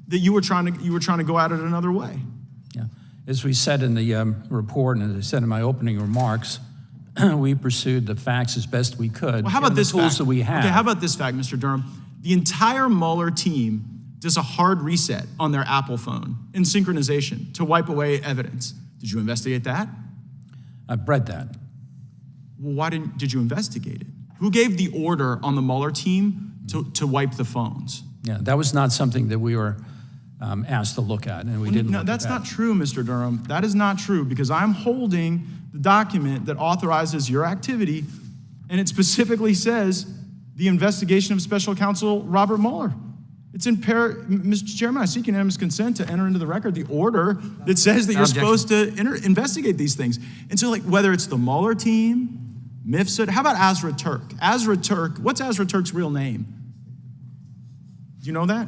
That you were trying to go at it another way. Yeah. As we said in the report, and as I said in my opening remarks, we pursued the facts as best we could. Well, how about given this the tools fact? that we have? Okay, how about this fact, Mr. Durham? The entire Mueller team does a hard reset on their Apple phone in synchronization to wipe away evidence. Did you investigate that? I've read that. Well, why did you investigate it? Who gave the order on the Mueller team to wipe the phones? Yeah, that was not something that we were asked to look at, and we didn't. No, that's not true, Mr. Durham. That is not true because I'm holding the document that authorizes your activity, and it specifically says the investigation of Special Counsel Robert Mueller. It's in Mr. Chairman, I seek unanimous consent to enter into the record the order that says that you're supposed to investigate these things. And so, like, whether it's the Mueller team, Mifsud, how about Azra Turk? Azra Turk, what's Azra Turk's real name? Do you know that?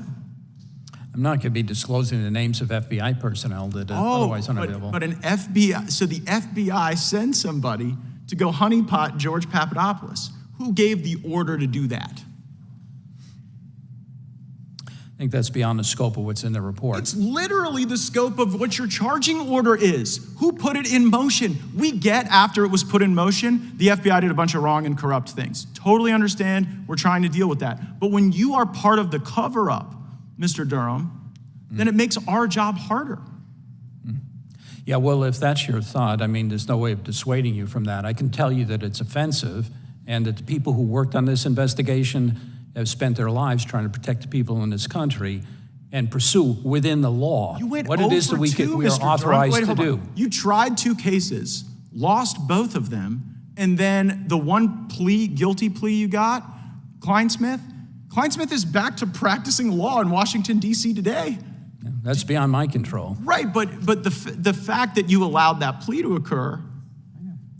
I'm not going to be disclosing the names of FBI personnel that are otherwise unavailable. But an FBI, so the FBI sends somebody to go honeypot George Papadopoulos. Who gave the order to do that? I think that's beyond the scope of what's in the report. It's literally the scope of what your charging order is. Who put it in motion? We get after it was put in motion, the FBI did a bunch of wrong and corrupt things. Totally understand. We're trying to deal with that. But when you are part of the cover-up, Mr. Durham, then it makes our job harder. Yeah, well, if that's your thought, I mean, there's no way of dissuading you from that. I can tell you that it's offensive and that the people who worked on this investigation have spent their lives trying to protect the people in this country and pursue within the law what it is that we are authorized to do. You tried 2 cases, lost both of them, and then the one guilty plea you got, Kleinsmith is back to practicing law in Washington, D.C. today. Yeah, that's beyond my control. Right, but the fact that you allowed that plea to occur,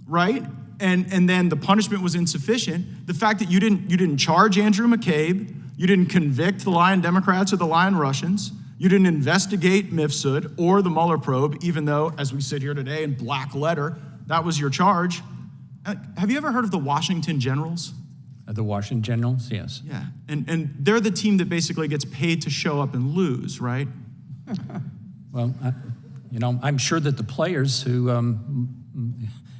right, and then the punishment was insufficient. The fact that you didn't charge Andrew McCabe, you didn't convict the lying Democrats or the lying Russians, you didn't investigate Mifsud or the Mueller probe, even though, as we sit here today in black letter, that was your charge. Have you ever heard of the Washington Generals? The Washington Generals, yes. Yeah, and they're the team that basically gets paid to show up and lose, right? Well, I'm sure that the players who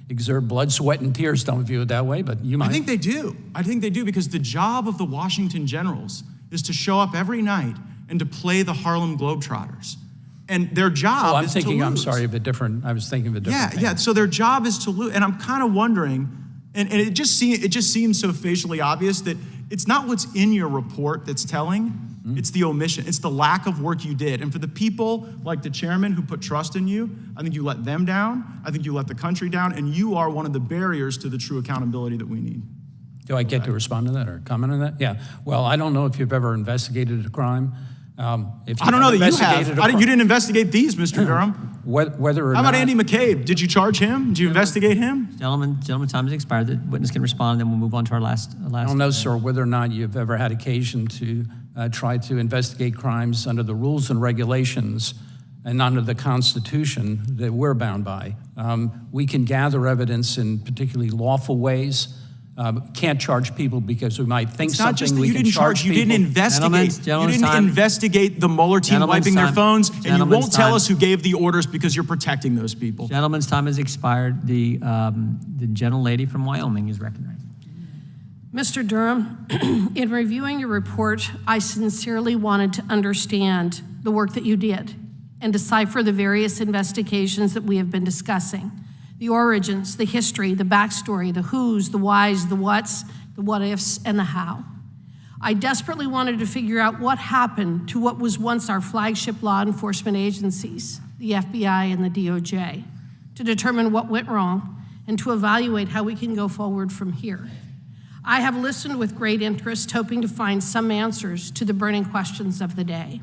exert blood, sweat, and tears don't view it that way, but you might. I think they do. I think they do, because the job of the Washington Generals is to show up every night and to play the Harlem Globetrotters. And their job is to lose. I'm sorry, I was thinking of a different thing. Yeah, so their job is to lose. And I'm kind of wondering, and it just seems so facially obvious that it's not what's in your report that's telling, it's the omission, it's the lack of work you did. And for the people like the chairman who put trust in you, I think you let them down, I think you let the country down, and you are one of the barriers to the true accountability that we need. Do I get to respond to that or comment on that? Yeah. Well, I don't know if you've ever investigated a crime. I don't know that you have. You didn't investigate these, Mr. Durham. Whether or How about not, Andy McCabe? Did you charge him? Did you investigate him? Gentlemen, time has expired. The witness can respond, and then we'll move on to our last. I don't know, sir, whether or not you've ever had occasion to try to investigate crimes under the rules and regulations and under the Constitution that we're bound by. We can gather evidence in particularly lawful ways. Can't charge people because we might think It's not something. just that We you can didn't charge, you didn't investigate. You didn't investigate the Mueller team wiping their phones, and you won't tell us who gave the orders because you're protecting those people. Gentleman's time has expired. The gentlelady from Wyoming is recognized. Mr. Durham, in reviewing your report, I sincerely wanted to understand the work that you did and decipher the various investigations that we have been discussing. The origins, the history, the backstory, the who's, the why's, the what's, the what ifs, and the how. I desperately wanted to figure out what happened to what was once our flagship law enforcement agencies, the FBI and the DOJ, to determine what went wrong and to evaluate how we can go forward from here. I have listened with great interest, hoping to find some answers to the burning questions of the day.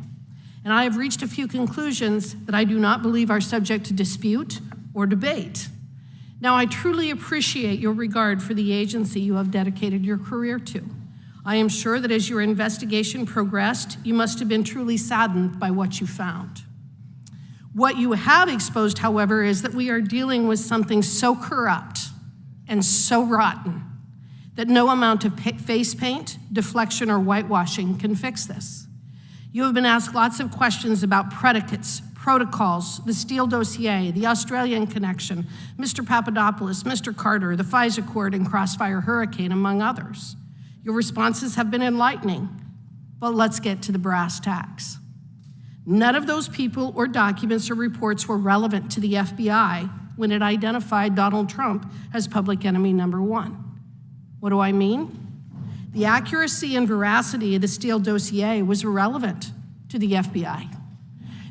And I have reached a few conclusions that I do not believe are subject to dispute or debate. Now, I truly appreciate your regard for the agency you have dedicated your career to. I am sure that as your investigation progressed, you must have been truly saddened by what you found. What you have exposed, however, is that we are dealing with something so corrupt and so rotten that no amount of face paint, deflection, or whitewashing can fix this. You have been asked lots of questions about predicates, protocols, the Steele dossier, the Australian connection, Mr. Papadopoulos, Mr. Carter, the FISA court, and Crossfire Hurricane, among others. Your responses have been enlightening, but let's get to the brass tacks. None of those people or documents or reports were relevant to the FBI when it identified Donald Trump as public enemy number one. What do I mean? The accuracy and veracity of the Steele dossier was irrelevant to the FBI.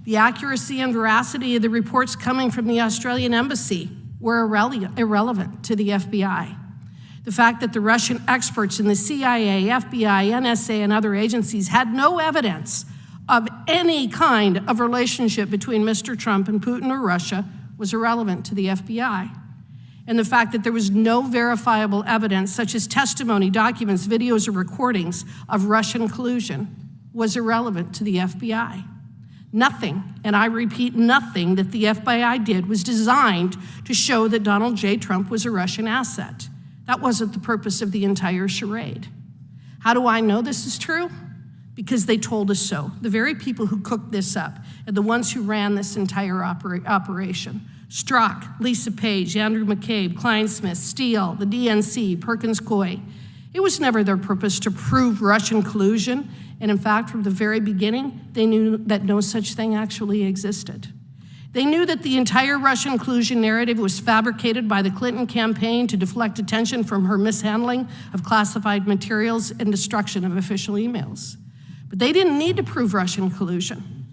The accuracy and veracity of the reports coming from the Australian embassy were irrelevant to the FBI. The fact that the Russian experts in the CIA, FBI, NSA, and other agencies had no evidence of any kind of relationship between Mr. Trump and Putin or Russia was irrelevant to the FBI. And the fact that there was no verifiable evidence, such as testimony, documents, videos, or recordings of Russian collusion, was irrelevant to the FBI. Nothing, and I repeat, nothing that the FBI did was designed to show that Donald J. Trump was a Russian asset. That wasn't the purpose of the entire charade. How do I know this is true? Because they told us so. The very people who cooked this up and the ones who ran this entire operation. Strzok, Lisa Page, Andrew McCabe, Kleinsmith, Steele, the DNC, Perkins Coie. It was never their purpose to prove Russian collusion, and in fact, from the very beginning, they knew that no such thing actually existed. They knew that the entire Russian collusion narrative was fabricated by the Clinton campaign to deflect attention from her mishandling of classified materials and destruction of official emails. But they didn't need to prove Russian collusion.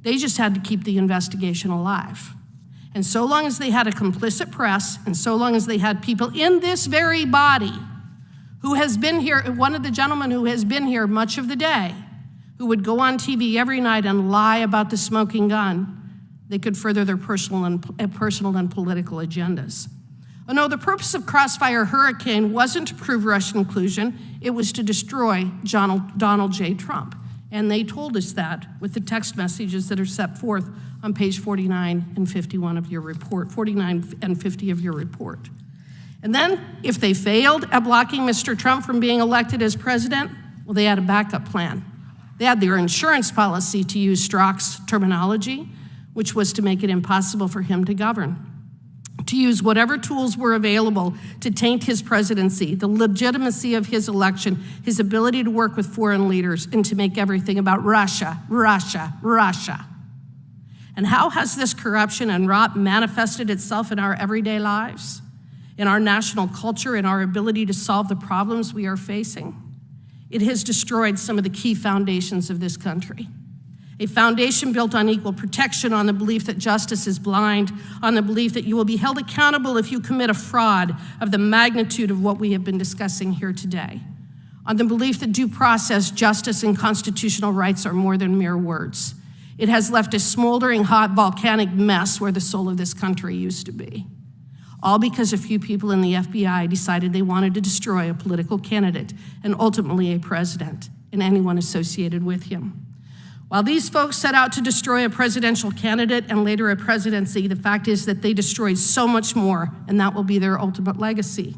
They just had to keep the investigation alive. And so long as they had a complicit press, and so long as they had people in this very body who has been here, one of the gentlemen who has been here much of the day, who would go on TV every night and lie about the smoking gun, they could further their personal and political agendas. Oh no, the purpose of Crossfire Hurricane wasn't to prove Russian inclusion, it was to destroy Donald J. Trump. And they told us that with the text messages that are set forth on page 49 and 51 of your report, 49 and 50 of your report. And then, if they failed at blocking Mr. Trump from being elected as president, well, they had a backup plan. They had their insurance policy, to use Strzok's terminology, which was to make it impossible for him to govern. To use whatever tools were available to taint his presidency, the legitimacy of his election, his ability to work with foreign leaders, and to make everything about Russia, Russia, Russia. And how has this corruption and rot manifested itself in our everyday lives, in our national culture, in our ability to solve the problems we are facing? It has destroyed some of the key foundations of this country. A foundation built on equal protection, on the belief that justice is blind, on the belief that you will be held accountable if you commit a fraud of the magnitude of what we have been discussing here today, on the belief that due process, justice, and constitutional rights are more than mere words. It has left a smoldering, hot, volcanic mess where the soul of this country used to be. All because a few people in the FBI decided they wanted to destroy a political candidate and ultimately a president and anyone associated with him. While these folks set out to destroy a presidential candidate and later a presidency, the fact is that they destroyed so much more, and that will be their ultimate legacy.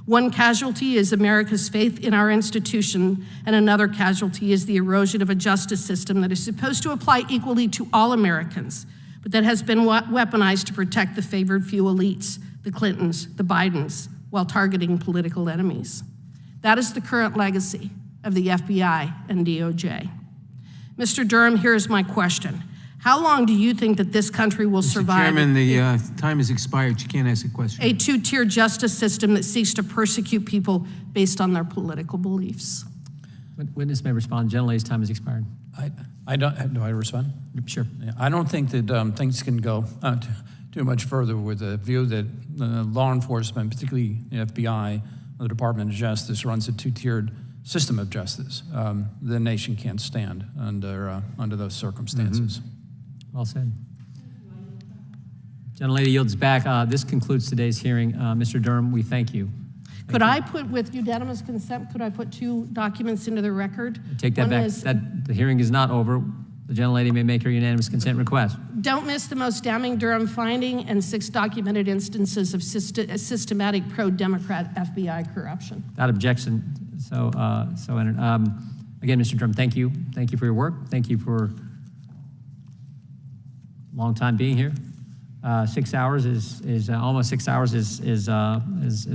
One casualty is America's faith in our institution, and another casualty is the erosion of a justice system that is supposed to apply equally to all Americans, but that has been weaponized to protect the favored few elites, the Clintons, the Bidens, while targeting political enemies. That is the current legacy of the FBI and DOJ. Mr. Durham, here is my question. How long do you think that this country will survive? Chairman, the time has expired. You can't ask a question. A two-tier justice system that seeks to persecute people based on their political beliefs? Witness may respond. Gentlelady's time has expired. Do I respond? Sure. Yeah, I don't think that things can go too much further with the view that law enforcement, particularly the FBI, the Department of Justice, runs a two-tiered system of justice. The nation can't stand under those circumstances. Well said. Gentlelady yields back. This concludes today's hearing. Mr. Durham, we thank you. Could I put, with unanimous consent, could I put two documents into the record? Take that back. The hearing is not over. The gentlelady may make her unanimous consent request. Don't miss the most damning Durham finding and 6 documented instances of systematic pro-Democrat FBI corruption. Without objection. So entered. Again, Mr. Durham, thank you. Thank you for your work. Thank you for a long time being here. 6 hours is almost 6 hours is a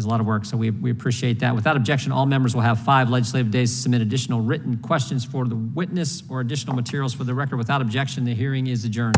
lot of work. So we appreciate that. Without objection, all members will have 5 legislative days to submit additional written questions for the witness or additional materials for the record. Without objection, the hearing is adjourned.